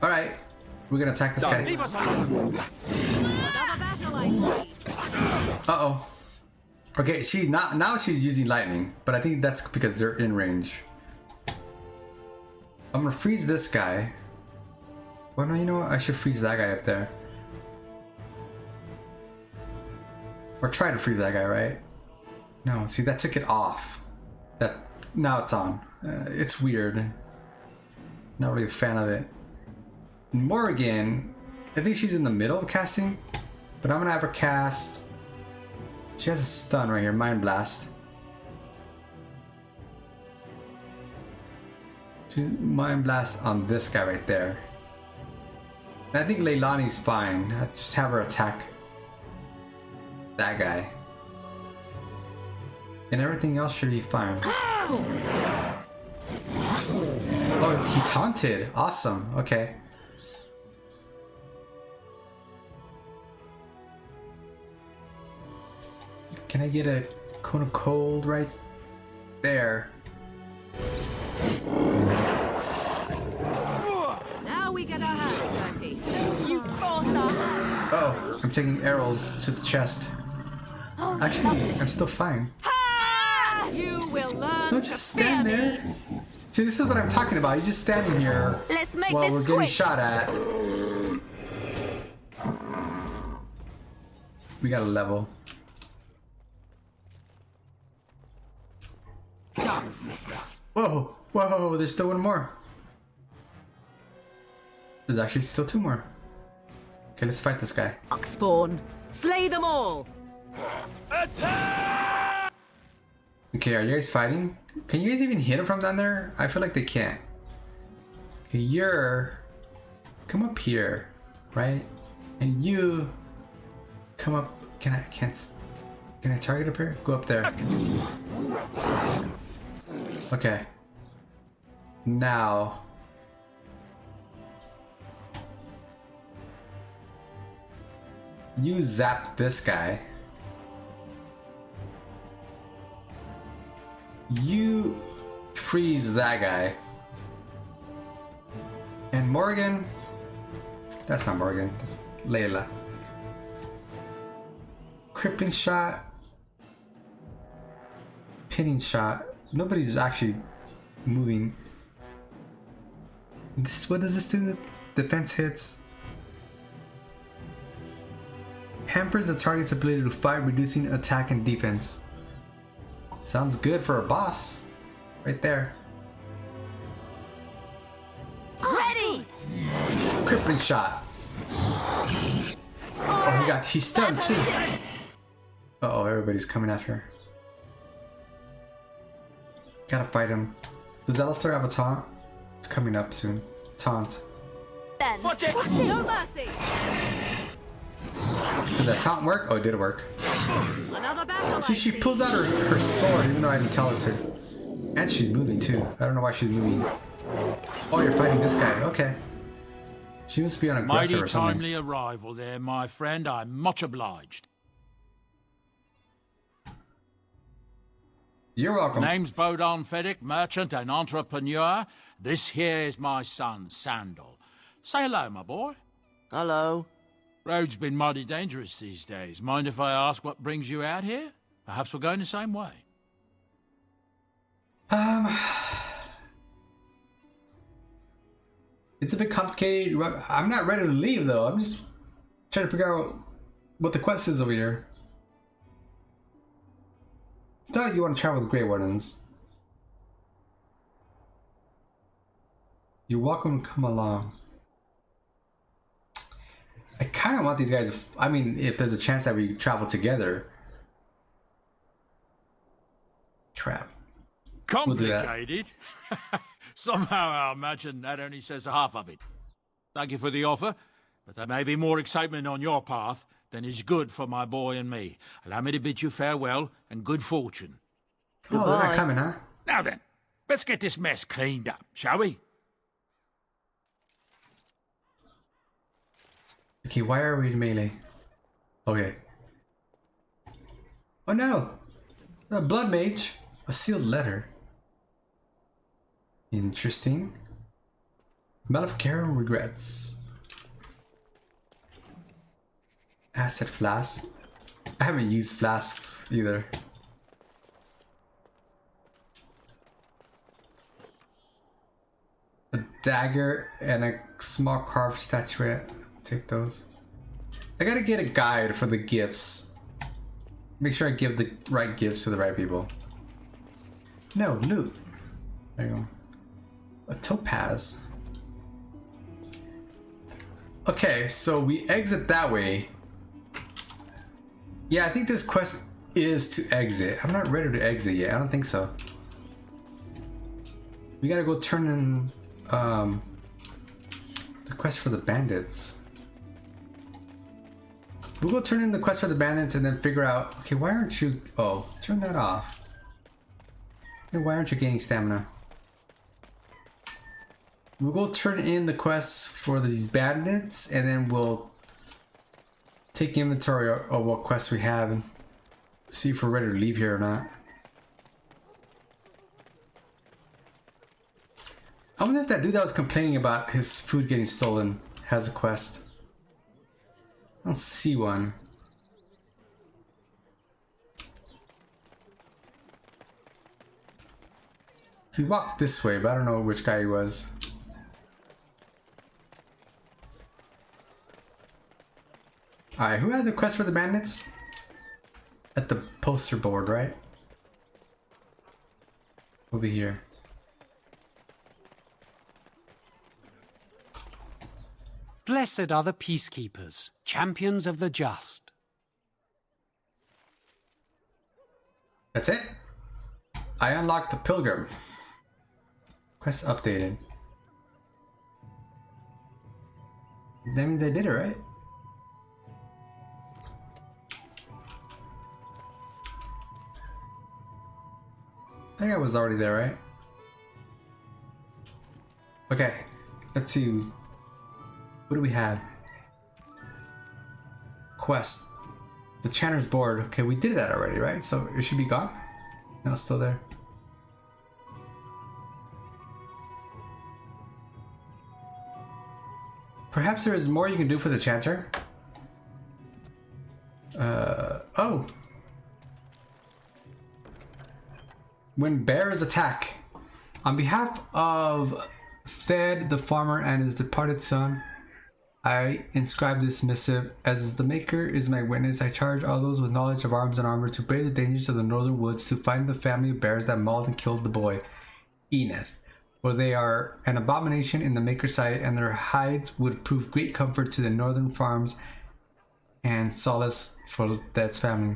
Alright, we're gonna attack this guy. Uh-oh. Okay, she's not, now she's using lightning, but I think that's because they're in range. I'm gonna freeze this guy. Well, no, you know what? I should freeze that guy up there. Or try to freeze that guy, right? No, see, that took it off. That, now it's on. It's weird. Not really a fan of it. Morigann, I think she's in the middle of casting, but I'm gonna have her cast. She has a stun right here, Mind Blast. She's Mind Blast on this guy right there. And I think Leilani's fine. I'll just have her attack that guy. And everything else should be fine. Oh, he taunted. Awesome. Okay. Can I get a cone of cold right there? Now we get our hands dirty. You both are. Oh, I'm taking arrows to the chest. Actually, I'm still fine. You will learn. No, just stand there. See, this is what I'm talking about. You're just standing here Let's make while this we're getting quick. shot at. We got a level. Whoa, whoa, there's still one more. There's actually still 2 more. Okay, let's fight this guy. Spawn, slay them all. Okay, are you guys fighting? Can you guys even hit him from down there? I feel like they can't. Okay, you're... Come up here, right? And you come up. Can I target up here? Go up there. Okay. Now. You zap this guy. You freeze that guy. And Morrigann. That's not Morrigann, that's Layla. Crippling shot. Pinning shot. Nobody's actually moving. What does this do? Defense hits. Hampers the target's ability to fight, reducing attack and defense. Sounds good for a boss. Right there. Ready! Crippling shot. Oh, he's stunned too. Uh-oh, everybody's coming after her. Gotta fight him. Does Alistair have a taunt? It's coming up soon. Taunt. Then. Watch it! No mercy! Did that taunt work? Oh, it did work. Another battle. See, she pulls out her sword even though I didn't tell her to. And she's moving too. I don't know why she's moving. Oh, you're fighting this guy. Okay. She must be on aggressive or something. Mighty timely arrival there, my friend. I'm much obliged. You're welcome. Name's Bodon Feddick, merchant and entrepreneur. This here is my son, Sandal. Say hello, my boy. Hello. Road's been mighty dangerous these days. Mind if I ask what brings you out here? Perhaps we're going the same way. It's a bit complicated. I'm not ready to leave though. I'm just trying to figure out what the quest is over here. I thought you want to travel with Grey Wardens. You're welcome to come along. I kind of want these guys. I mean, if there's a chance that we travel together. Crap. Complicated? We'll somehow I imagine that only says half of it. Thank you for the offer, but there may be more excitement on your path than is good for my boy and me. Allow me to bid you farewell and good fortune. Oh, they're not coming, huh? Now then, let's get this mess cleaned up, shall we? Okay, why are we in melee? Okay. Oh no! A blood mage! A sealed letter. Interesting. Maleficera regrets. Acid flask. I haven't used flasks either. A dagger and a small carved statuette. Take those. I gotta get a guide for the gifts. Make sure I give the right gifts to the right people. No, loot. There you go. A topaz. Okay, so we exit that way. Yeah, I think this quest is to exit. I'm not ready to exit yet. I don't think so. We gotta go turn in the quest for the bandits. We'll go turn in the quest for the bandits and then figure out, okay, why aren't you, oh, turn that off. And why aren't you gaining stamina? We'll go turn in the quest for these bandits and then we'll take inventory of what quests we have and see if we're ready to leave here or not. I wonder if that dude that was complaining about his food getting stolen has a quest. I don't see one. He walked this way, but I don't know which guy he was. Alright, who had the quest for the bandits? At the poster board, right? Over here. Blessed are the peacekeepers, champions of the just. That's it? I unlocked the pilgrim. Quest updated. That means I did it, right? I think I was already there, right? Okay, let's see. What do we have? Quest. The Chanter's board. Okay, we did that already, right? So it should be gone? No, it's still there. Perhaps there is more you can do for the Chanter? Oh! When bears attack. On behalf of Thed the farmer and his departed son, I inscribe this missive. As the Maker is my witness, I charge all those with knowledge of arms and armor to brave the dangers of the northern woods to find the family of bears that mauled and killed the boy, Eneth. For they are an abomination in the Maker's sight, and their hides would prove great comfort to the northern farms and solace for Thed's family.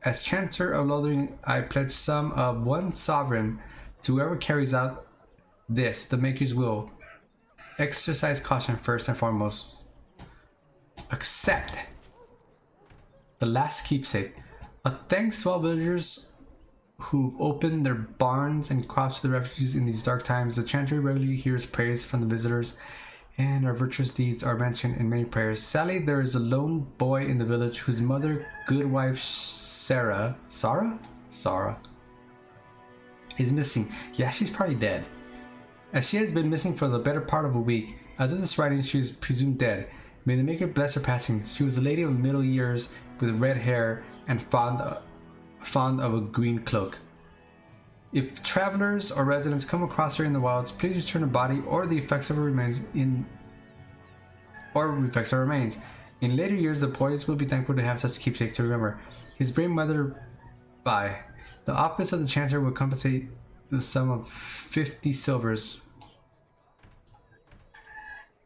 As Chanter of Lothering, I pledge some of 1 sovereign to whoever carries out this, the Maker's will. Exercise caution first and foremost. Accept. The last keepsake. A thanks to all villagers who've opened their barns and crops to the refugees in these dark times. The Chanter regularly hears praise from the visitors, and our virtuous deeds are mentioned in many prayers. Sadly, there is a lone boy in the village whose mother, good wife Sarah, is missing. Yeah, she's probably dead. As she has been missing for the better part of a week, as of this writing, she is presumed dead. May the Maker bless her passing. She was a lady of middle years with red hair and fond of a green cloak. If travelers or residents come across her in the wilds, please return her body or the effects of her remains in later years. The boys will be thankful to have such keepsakes to remember. His brave mother by. The office of the Chanter will compensate the sum of 50 silvers.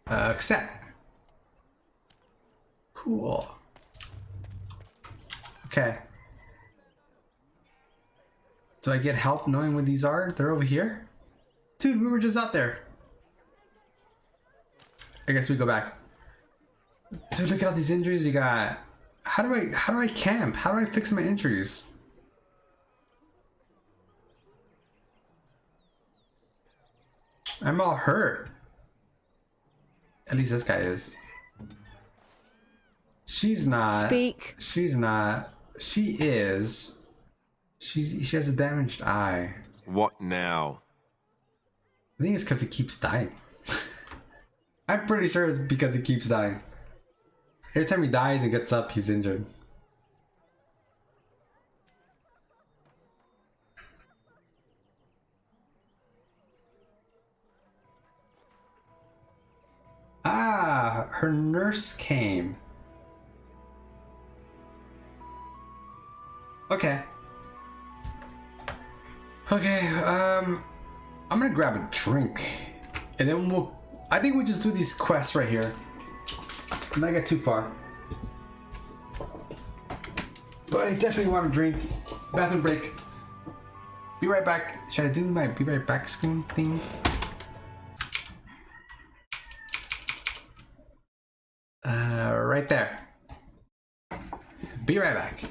Accept. Cool. Okay. Do I get help knowing what these are? They're over here? Dude, we were just out there. I guess we go back. Dude, look at all these injuries you got. How do I camp? How do I fix my injuries? I'm all hurt. At least this guy is. She's not. Speak. She's not. She is. She has a damaged eye. What now? I think it's because he keeps dying. I'm pretty sure it's because he keeps dying. Every time he dies and gets up, he's injured. Ah, her nurse came. Okay. Okay, I'm gonna grab a drink. And then I think we'll just do these quests right here. Not get too far. But I definitely want to drink. Bathroom break. Be right back. Should I do my be right back screen thing? Right there. Be right back.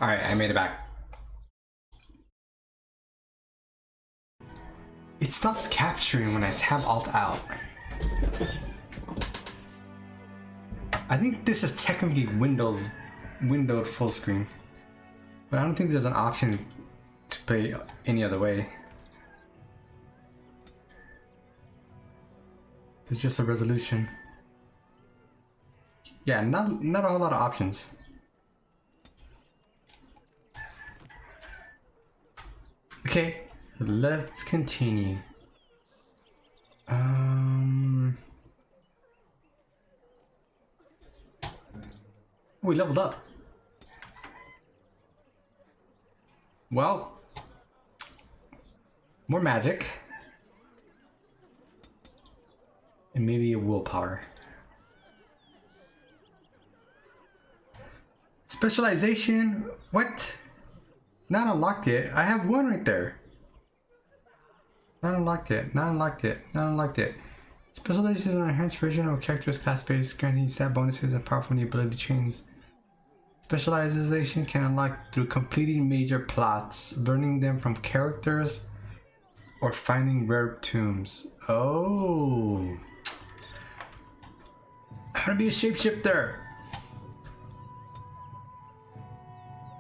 Alright, I made it back. It stops capturing when I tab Alt out. I think this is technically windowed full screen. But I don't think there's an option to play any other way. It's just a resolution. Yeah, not a whole lot of options. Okay, let's continue. We leveled up. Well, more magic. And maybe a willpower. Specialization? What? Not unlocked yet. I have one right there. Not unlocked yet. Not unlocked yet. Not unlocked yet. Specialization is an enhanced version of a character's class base, granting stat bonuses and powerful new ability chains. Specialization can unlock through completing major plots, learning them from characters, or finding rare tombs. Oh. How to be a shapeshifter.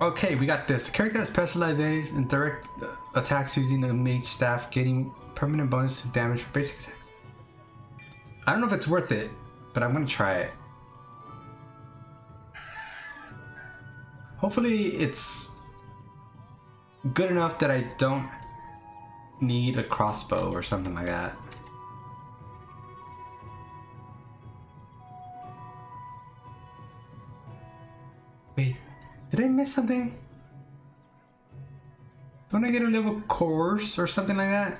Okay, we got this. The character has specialized in direct attacks using the mage staff, getting permanent bonus to damage for basic attacks. I don't know if it's worth it, but I'm gonna try it. Hopefully it's good enough that I don't need a crossbow or something like that. Wait, did I miss something? Don't I get a level course or something like that?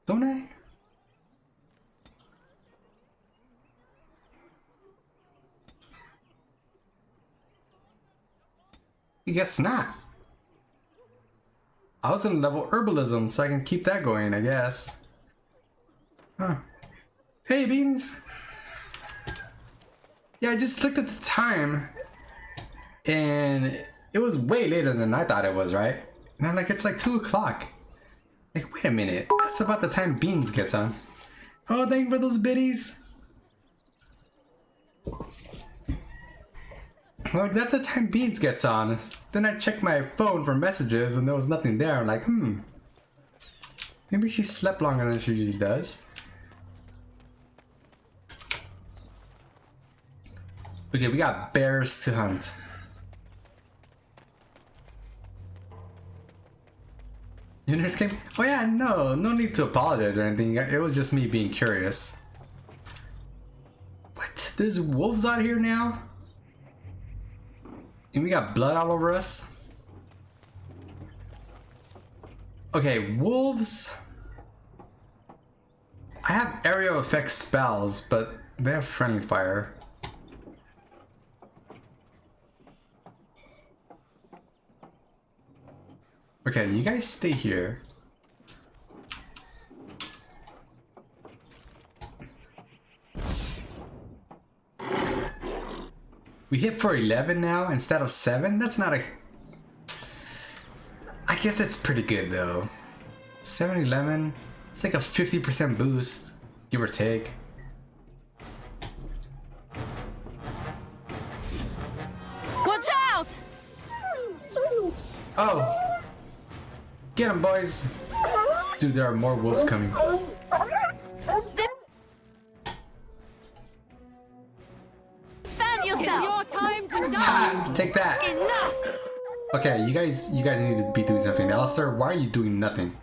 Don't I? I guess not. I was in level herbalism, so I can keep that going, I guess. Huh. Hey, Beans! Yeah, I just looked at the time, and it was way later than I thought it was, right? And I'm like, it's like 2 o'clock. Like, wait a minute, that's about the time Beans gets on. Oh, thank you for those biddies. Like, that's the time Beans gets on. Then I checked my phone for messages and there was nothing there. I'm like, maybe she slept longer than she usually does. Okay, we got bears to hunt. You know this game? Oh yeah, no need to apologize or anything. It was just me being curious. What? There's wolves out here now? And we got blood all over us? Okay, wolves. I have area effect spells, but they have friendly fire. Okay, you guys stay here. We hit for 11 now instead of 7? That's not a... I guess it's pretty good though. 7, 11. It's like a 50% boost, give or take. Watch out! Oh! Get them, boys! Dude, there are more wolves coming. It's your time to die. Take that! Enough! Okay, you guys need to be doing something. Alistair, why are you doing nothing?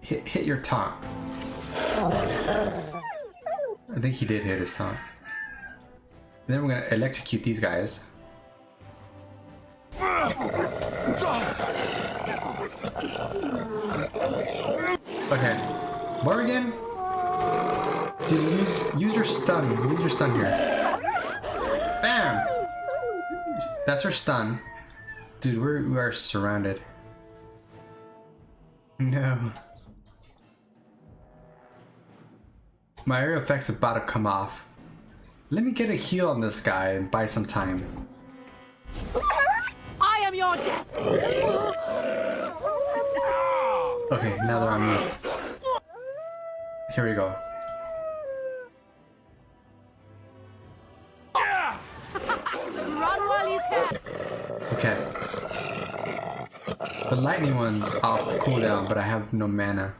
Hit your taunt. I think he did hit his taunt. And then we're gonna electrocute these guys. Okay, Morigann, dude, use your stun. Use your stun here. Bam! That's her stun. Dude, we are surrounded. No. My area effect's about to come off. Let me get a heal on this guy and buy some time. I am your death. Okay, now they're on me. Here we go. Run while you can. Okay. The lightning one's off cooldown, but I have no mana.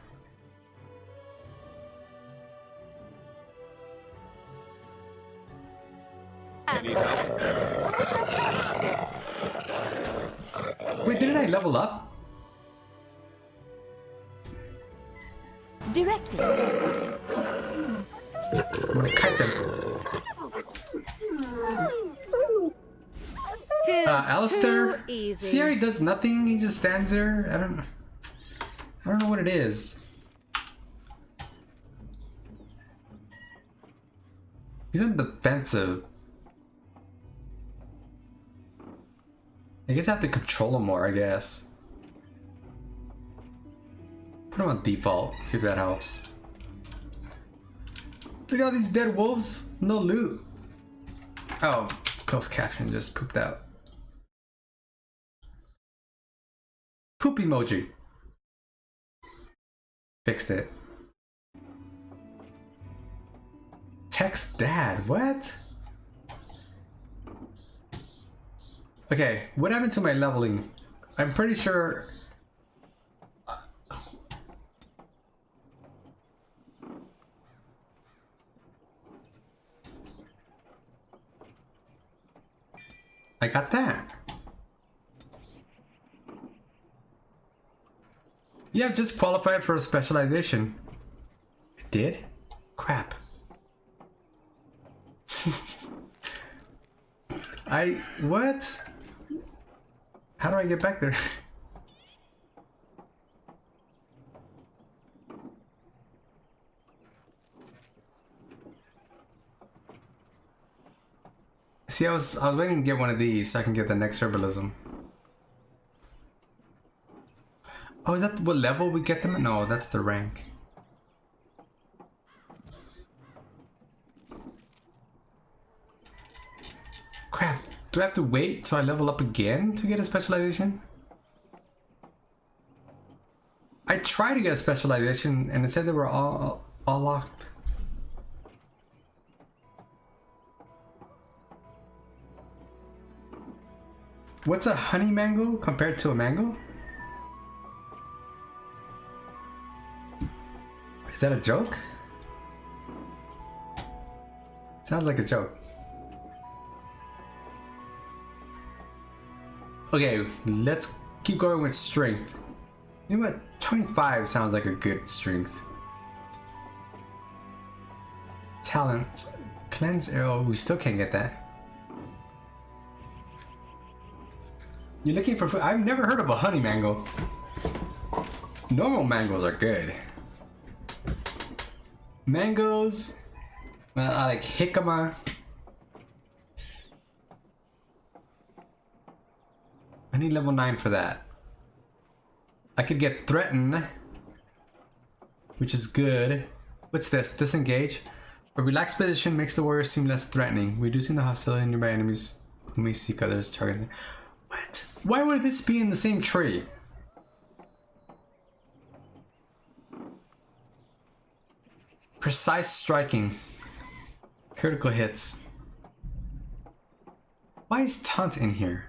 Wait, didn't I level up? Directly. I'm gonna kite them. Alistair? See how he does nothing? He just stands there? I don't know what it is. He's on defensive. I guess I have to control him more, I guess. Put him on default, see if that helps. Look at all these dead wolves, no loot. Oh, closed caption just pooped out. Poop emoji. Fixed it. Text dad, what? Okay, what happened to my leveling? I'm pretty sure... I got that. Yeah, I've just qualified for a specialization. I did? Crap. What? How do I get back there? See, I was waiting to get one of these so I can get the next herbalism. Oh, is that what level we get them at? No, that's the rank. Crap, do I have to wait till I level up again to get a specialization? I tried to get a specialization and it said they were all locked. What's a honey mango compared to a mango? Is that a joke? Sounds like a joke. Okay, let's keep going with strength. You know what? 25 sounds like a good strength. Talent. Cleanse arrow. We still can't get that. You're looking for food? I've never heard of a honey mango. Normal mangoes are good. Mangoes, I like jicama. I need level 9 for that. I could get threaten, which is good. What's this? Disengage. A relaxed position makes the warrior seem less threatening, reducing the hostility of nearby enemies who may seek others' targets. What? Why would this be in the same tree? Precise striking. Critical hits. Why is taunt in here?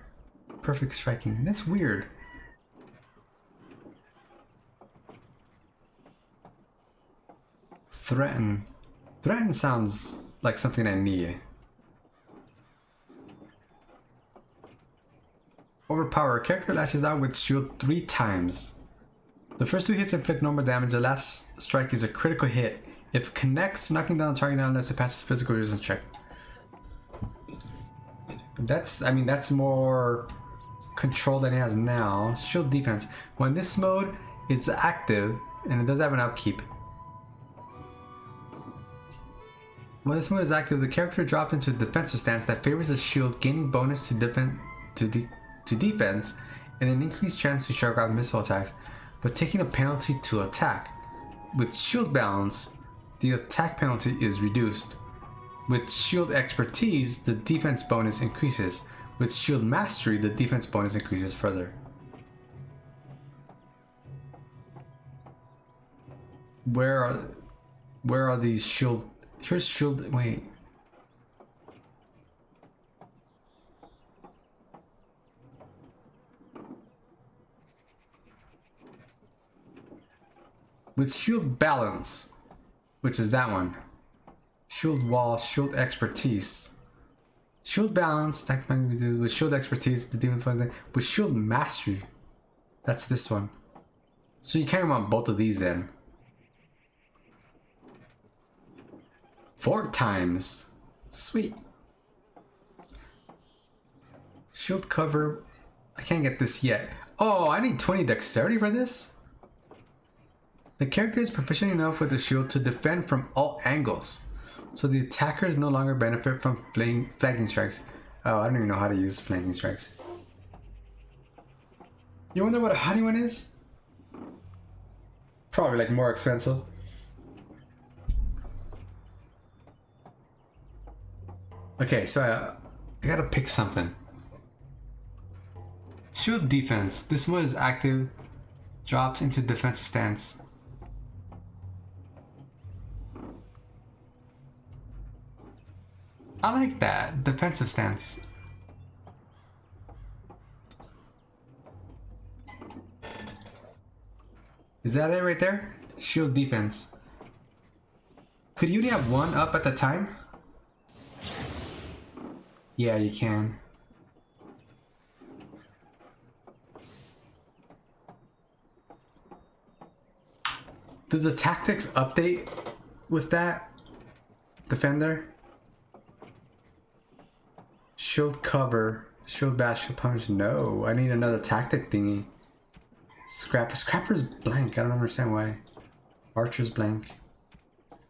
Perfect striking. That's weird. Threaten. Threaten sounds like something I need. Overpower. Character lashes out with shield 3 times. The first 2 hits inflict normal damage. The last strike is a critical hit. If it connects, knocking down the target down unless it passes physical resistance check. That's, I mean, that's more control than it has now. Shield defense. When this mode is active, and it does have an upkeep. When this mode is active, the character drops into a defensive stance that favors a shield, gaining bonus to defense, and an increased chance to shark out missile attacks. but taking a penalty to attack. With shield balance, the attack penalty is reduced. With shield expertise, the defense bonus increases. With shield mastery, the defense bonus increases further. Where are these shield? Here's shield. Wait. With shield balance, which is that one. Shield wall, shield expertise. Shield balance, with shield expertise, the demon fund. With shield mastery, that's this one. So you kind of want both of these then. 4 times. Sweet. Shield cover. I can't get this yet. Oh, I need 20 dexterity for this? The character is proficient enough with the shield to defend from all angles. So the attackers no longer benefit from flanking strikes. Oh, I don't even know how to use flanking strikes. You wonder what a honey one is? Probably like more expensive. Okay, so I gotta pick something. Shield defense. This one is active. Drops into defensive stance. I like that. Defensive stance. Is that it right there? Shield defense. Could you only have one up at the time? Yeah, you can. Does the tactics update with that? Defender? Shield cover. Shield bash, shield punish. No, I need another tactic thingy. Scrapper. Scrapper's blank. I don't understand why. Archer's blank.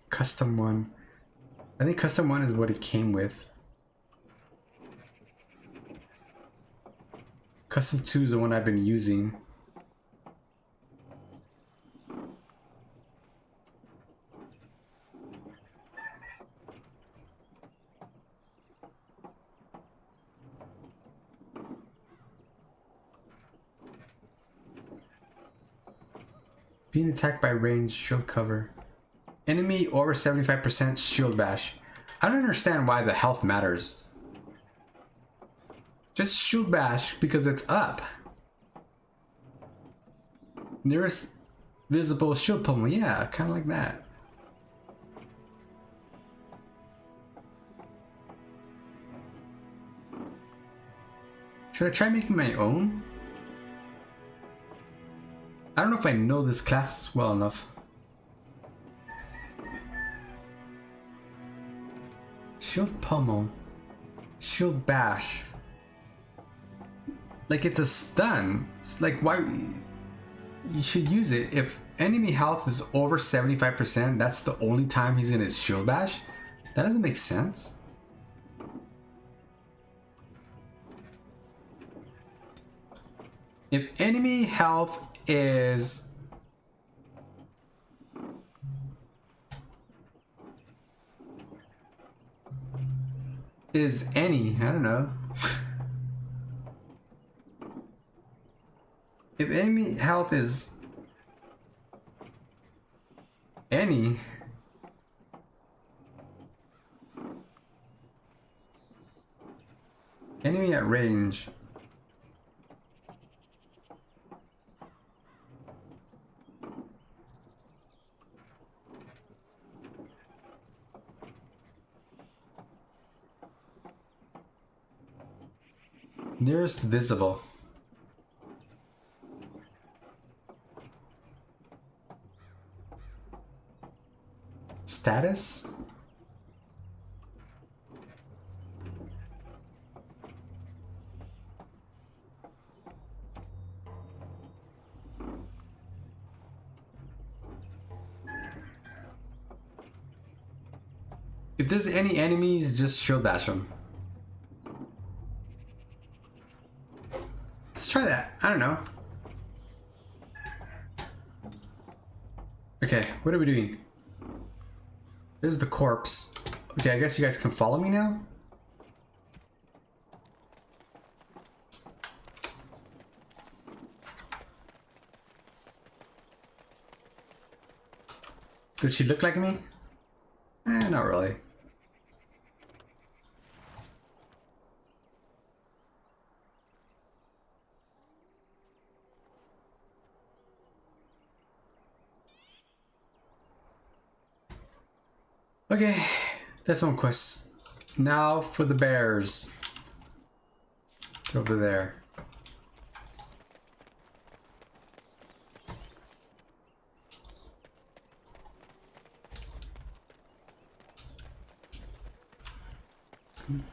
Custom 1. I think custom 1 is what it came with. Custom 2 is the one I've been using. Being attacked by ranged shield cover. Enemy over 75% shield bash. I don't understand why the health matters. Just shield bash because it's up. Nearest visible shield pummel. Yeah, kind of like that. Should I try making my own? I don't know if I know this class well enough. Shield pummel. Shield bash. Like it's a stun. It's like why you should use it. If enemy health is over 75%, that's the only time he's in his shield bash. That doesn't make sense. If enemy health is any, I don't know. If enemy health is any, enemy at range, nearest visible. Status? If there's any enemies, just shield bash them. Let's try that. I don't know. Okay, what are we doing? There's the corpse. Okay, I guess you guys can follow me now? Does she look like me? Not really. Okay, that's one quest. Now for the bears. Over there.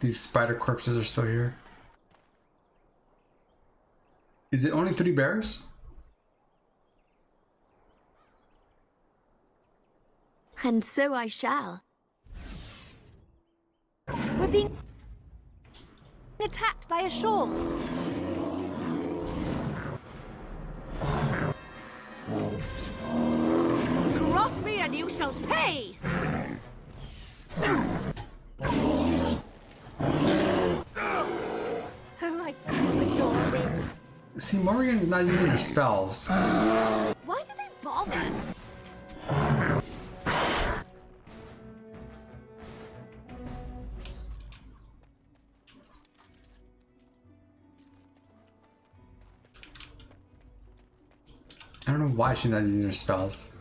These spider corpses are still here. Is it only 3 bears? And so I shall. We're being attacked by a shawl. Cross me and you shall pay! Oh, I do adore this. See, Morrigan's not using her spells. Why do they bother? I don't know why she's not using her spells.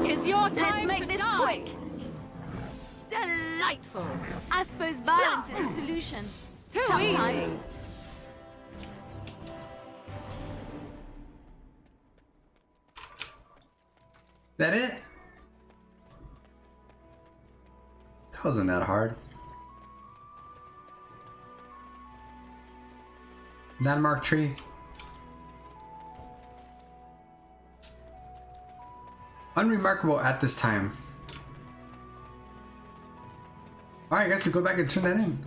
Is your time to this quick? Delightful. I suppose violence is the solution. Too easy. That it? That wasn't that hard. Landmark tree. Unremarkable at this time. Alright, I guess we go back and turn that in.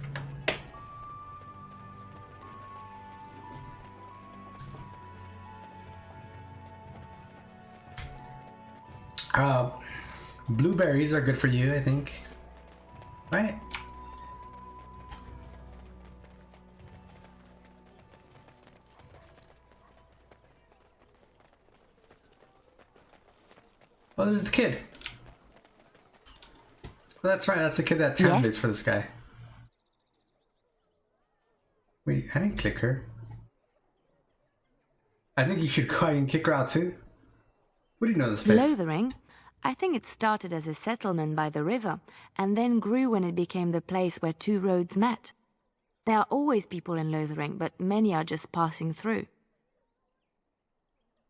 Blueberries are good for you, I think. Right? Oh, there's the kid. Well, that's right, that's the kid that translates for this guy. Wait, I didn't click her. I think you should go ahead and kick her out too. What do you know this place? Lothering? I think it started as a settlement by the river, and then grew when it became the place where 2 roads met. There are always people in Lothering, but many are just passing through.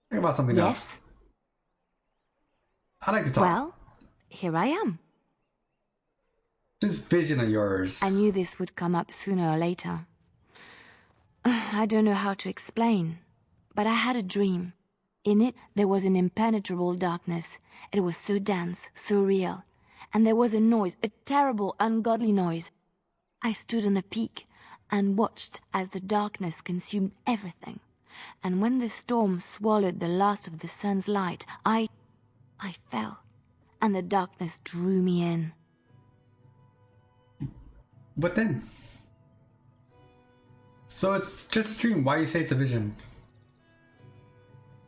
Think about something else. I like to talk. Well, here I am. This vision of yours. I knew this would come up sooner or later. I don't know how to explain, but I had a dream. In it, there was an impenetrable darkness. It was so dense, so real. And there was a noise, a terrible, ungodly noise. I stood on a peak and watched as the darkness consumed everything. And when the storm swallowed the last of the sun's light, I fell, and the darkness drew me in. What then? So it's just a dream. Why you say it's a vision?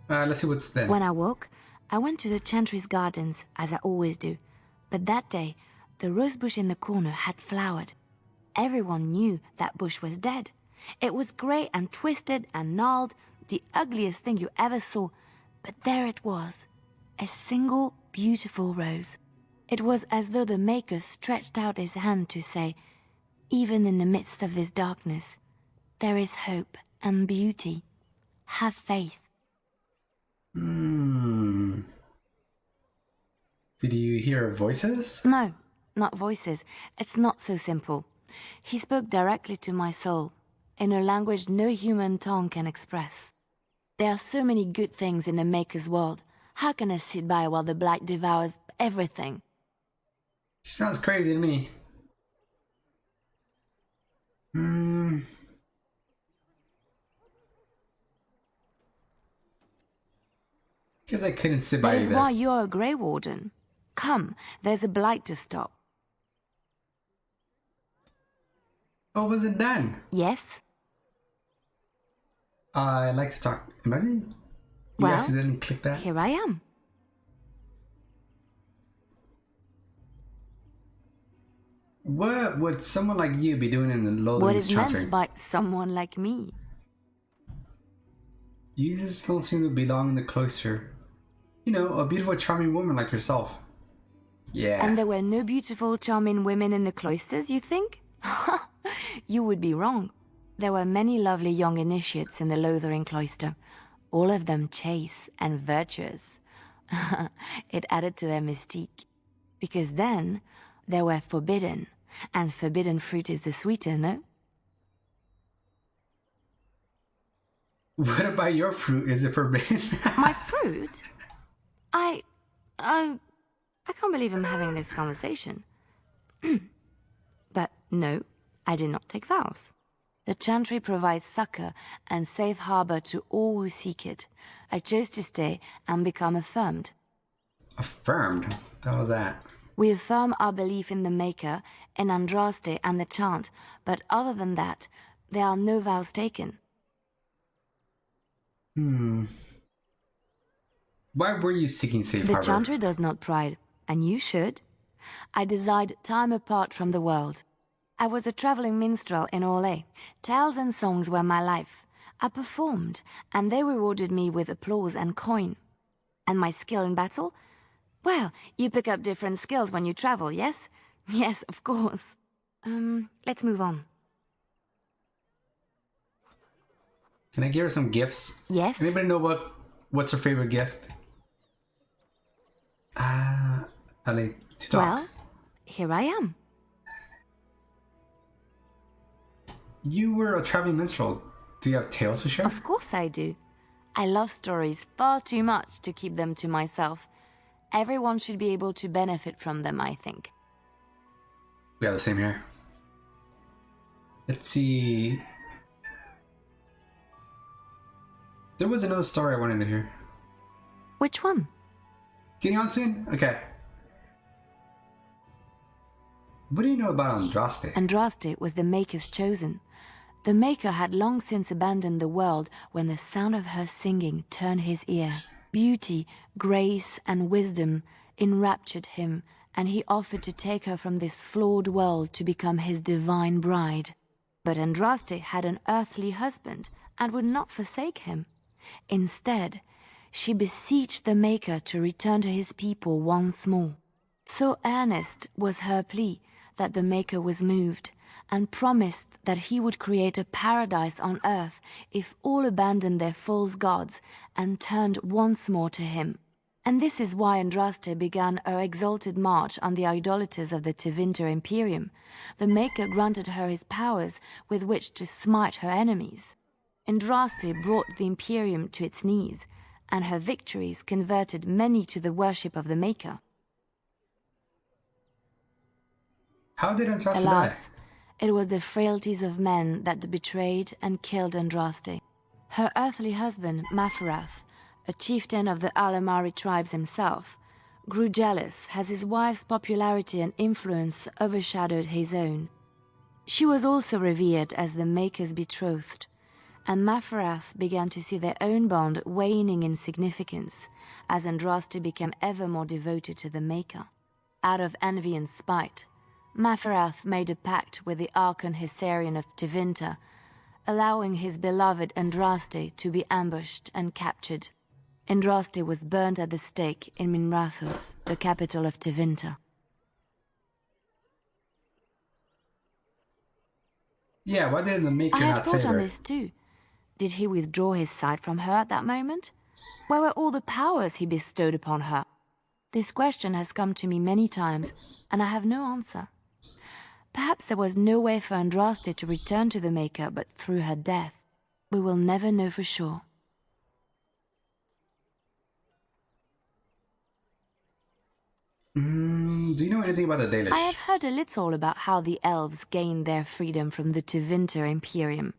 Let's see what's then. When I woke, I went to the Chantry's gardens, as I always do. But that day, the rose bush in the corner had flowered. Everyone knew that bush was dead. It was grey and twisted and gnarled, the ugliest thing you ever saw. But there it was, a single beautiful rose. It was as though the Maker stretched out his hand to say, even in the midst of this darkness, there is hope and beauty. Have faith. Did you hear voices? No, not voices. It's not so simple. He spoke directly to my soul, in a language no human tongue can express. There are so many good things in the Maker's world. How can I sit by while the Blight devours everything? She sounds crazy to me. Guess I couldn't sit by That is either. why you're a Grey Warden. Come, there's a blight to stop. Oh, was it done? Yes? I like to talk. Imagine you Well, accidentally click that. Here I am. What would someone like you be doing in the What Loathing's is meant Chantry? by someone like me? You just don't seem to belong in the cloister. You know, a beautiful, charming woman like yourself. Yeah. And there were no beautiful, charming women in the cloisters, you think? You would be wrong. There were many lovely young initiates in the Lothering cloister, all of them chaste and virtuous. It added to their mystique. Because then, they were forbidden, and forbidden fruit is the sweeter, no? What about your fruit? Is it forbidden? My fruit? I can't believe I'm having this conversation. But no, I did not take vows. The Chantry provides succor and safe harbor to all who seek it. I chose to stay and become affirmed. Affirmed? How was that? We affirm our belief in the Maker, in Andraste and the chant, but other than that, there are no vows taken. Why were you seeking safe The harbor? Chantry does not pride, and you should. I desired time apart from the world. I was a traveling minstrel in Orlais. Tales and songs were my life. I performed, and they rewarded me with applause and coin. And my skill in battle? Well, you pick up different skills when you travel, yes? Yes, of course. Let's move on. Can I give her some gifts? Yes. Anybody know what's her favorite gift? I like to talk. Well, here I am. You were a traveling minstrel. Do you have tales to share? Of course I do. I love stories far too much to keep them to myself. Everyone should be able to benefit from them, I think. We have the same here. Let's see. There was another story I wanted to hear. Which one? Getting on soon? Okay. What do you know about Andraste? Andraste was the Maker's chosen. The Maker had long since abandoned the world when the sound of her singing turned his ear. Beauty, grace, and wisdom enraptured him, and he offered to take her from this flawed world to become his divine bride. But Andraste had an earthly husband and would not forsake him. Instead, she beseeched the Maker to return to his people once more. So earnest was her plea that the Maker was moved, and promised that he would create a paradise on earth if all abandoned their false gods and turned once more to him. And this is why Andraste began her exalted march on the idolaters of the Tevinter Imperium. The Maker granted her his powers with which to smite her enemies. Andraste brought the Imperium to its knees, and her victories converted many to the worship of the Maker. How did Andraste Alas, die? it was the frailties of men that betrayed and killed Andraste. Her earthly husband, Maferath, a chieftain of the Alamari tribes himself, grew jealous as his wife's popularity and influence overshadowed his own. She was also revered as the Maker's betrothed, and Maferath began to see their own bond waning in significance as Andraste became ever more devoted to the Maker. Out of envy and spite, Maferath made a pact with the Archon Hysarian of Tevinter, allowing his beloved Andraste to be ambushed and captured. Andraste was burned at the stake in Minrathous, the capital of Tevinter. Yeah, why didn't the Maker I have not save thought on her? this too. Did he withdraw his sight from her at that moment? Where were all the powers he bestowed upon her? This question has come to me many times, and I have no answer. Perhaps there was no way for Andraste to return to the Maker but through her death. We will never know for sure. Do you know anything about the Dalish? I have heard a little about how the elves gained their freedom from the Tevinter Imperium.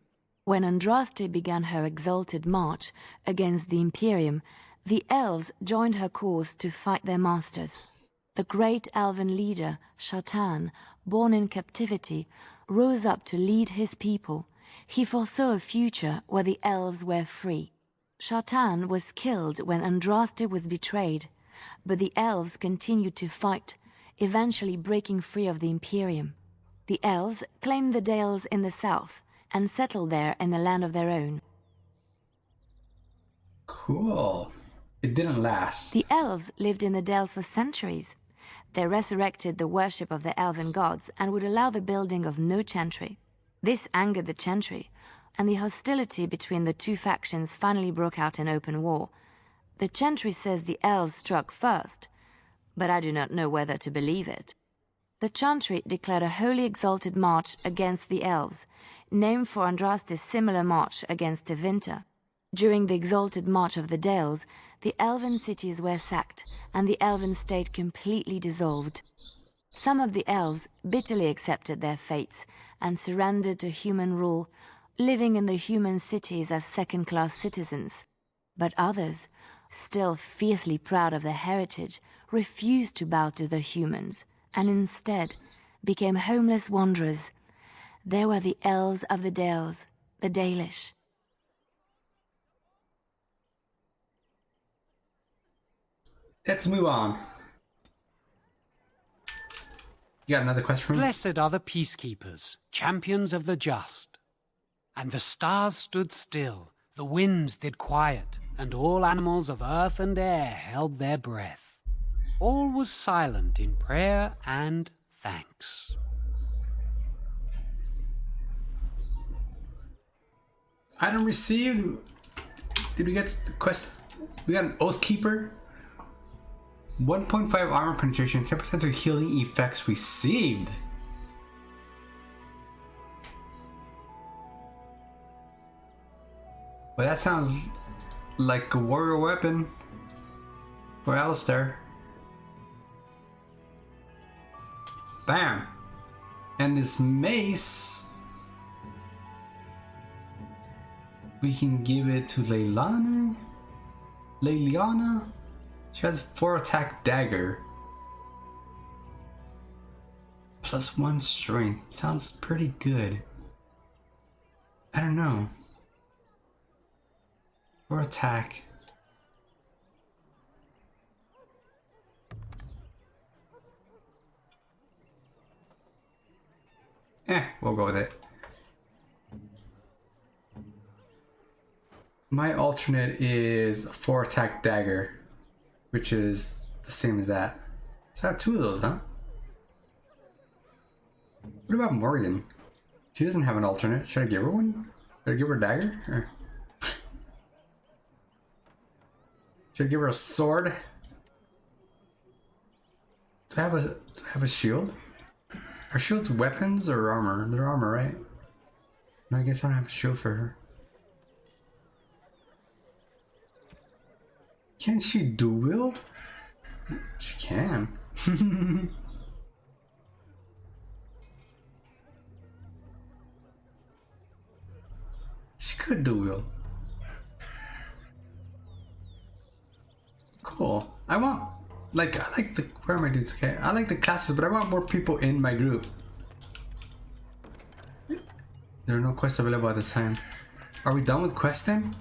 When Andraste began her exalted march against the Imperium, The elves joined her cause to fight their masters. The great elven leader, Shatan, born in captivity, rose up to lead his people. He foresaw a future where the elves were free. Shatan was killed when Andraste was betrayed, but the elves continued to fight, eventually breaking free of the Imperium. The elves claimed the Dales in the south and settled there in a land of their own. Cool. It didn't last. The elves lived in the Dales for centuries. They resurrected the worship of the elven gods and would allow the building of no chantry. This angered the chantry, and the hostility between the two factions finally broke out in open war. The chantry says the elves struck first, but I do not know whether to believe it. The chantry declared a wholly exalted march against the elves, named for Andraste's similar march against Tevinter. During the exalted march of the Dales, the elven cities were sacked, and the elven state completely dissolved. Some of the elves bitterly accepted their fates and surrendered to human rule, living in the human cities as second-class citizens. But others, still fiercely proud of their heritage, refused to bow to the humans, and instead became homeless wanderers. There were the elves of the Dales, the Dalish. Let's move on. You got another quest for me? Blessed are the peacekeepers, champions of the just. And the stars stood still, the winds did quiet, and all animals of earth and air held their breath. All was silent in prayer and thanks. Item received. Did we get the quest? We got an Oath Keeper. 1.5 armor penetration, 10% of healing effects received. Well, that sounds like a warrior weapon for Alistair. Bam! And this mace, we can give it to Leliana. She has 4 attack dagger. +1 strength. Sounds pretty good. I don't know. 4 attack. We'll go with it. My alternate is 4 attack dagger, which is the same as that. So I have 2 of those, huh? What about Morrigann? She doesn't have an alternate. Should I give her one? Should I give her a dagger? Or should I give her a sword? Do I have a shield? Are shields weapons or armor? They're armor, right? No, I guess I don't have a shield for her. Can she dual wield? She can. She could dual wield. Cool. I like the, where are my dudes? Okay, I like the classes, but I want more people in my group. There are no quests available at this time. Are we done with questing?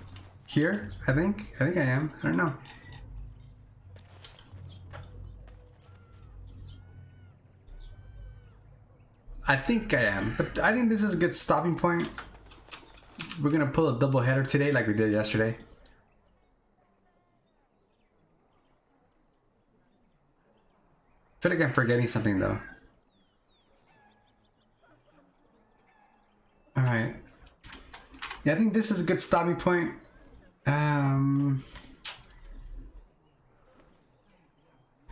Here? I think I am. I don't know. I think I am, but I think this is a good stopping point. We're gonna pull a double header today like we did yesterday. I feel like I'm forgetting something though. Alright. Yeah, I think this is a good stopping point.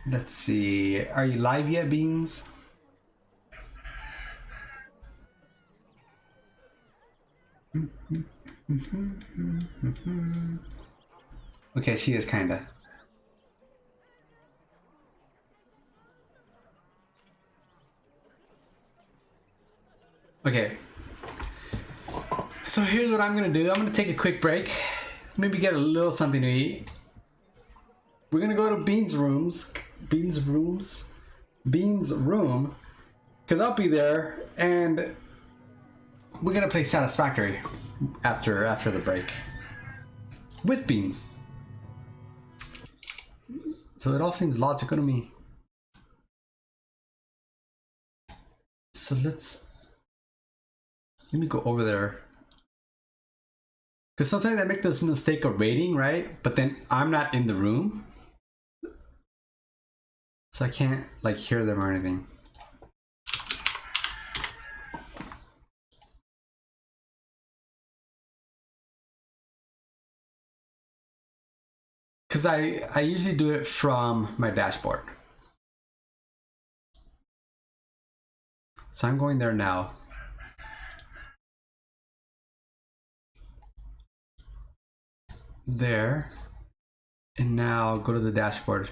Let's see. Are you live yet, Beans? Okay, she is kinda. Okay. So here's what I'm gonna do. I'm gonna take a quick break. Maybe get a little something to eat. we're gonna go to Bean's room, because I'll be there, and we're gonna play Satisfactory after the break with Beans. So it all seems logical to me. So let me go over there. Because sometimes I make this mistake of raiding, right? But then I'm not in the room. So I can't like hear them or anything. Because I usually do it from my dashboard. So I'm going there now. There. And now go to the dashboard.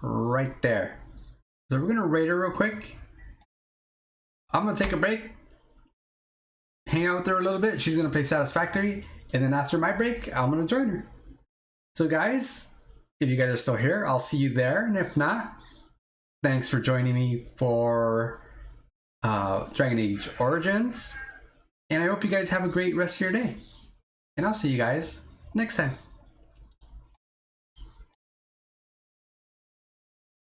Right there. So we're gonna raid her real quick. I'm gonna take a break, hang out with her a little bit. She's gonna play Satisfactory, and then after my break, I'm gonna join her. So guys, if you guys are still here, I'll see you there, and if not, thanks for joining me for Dragon Age Origins, and I hope you guys have a great rest of your day. And I'll see you guys next time.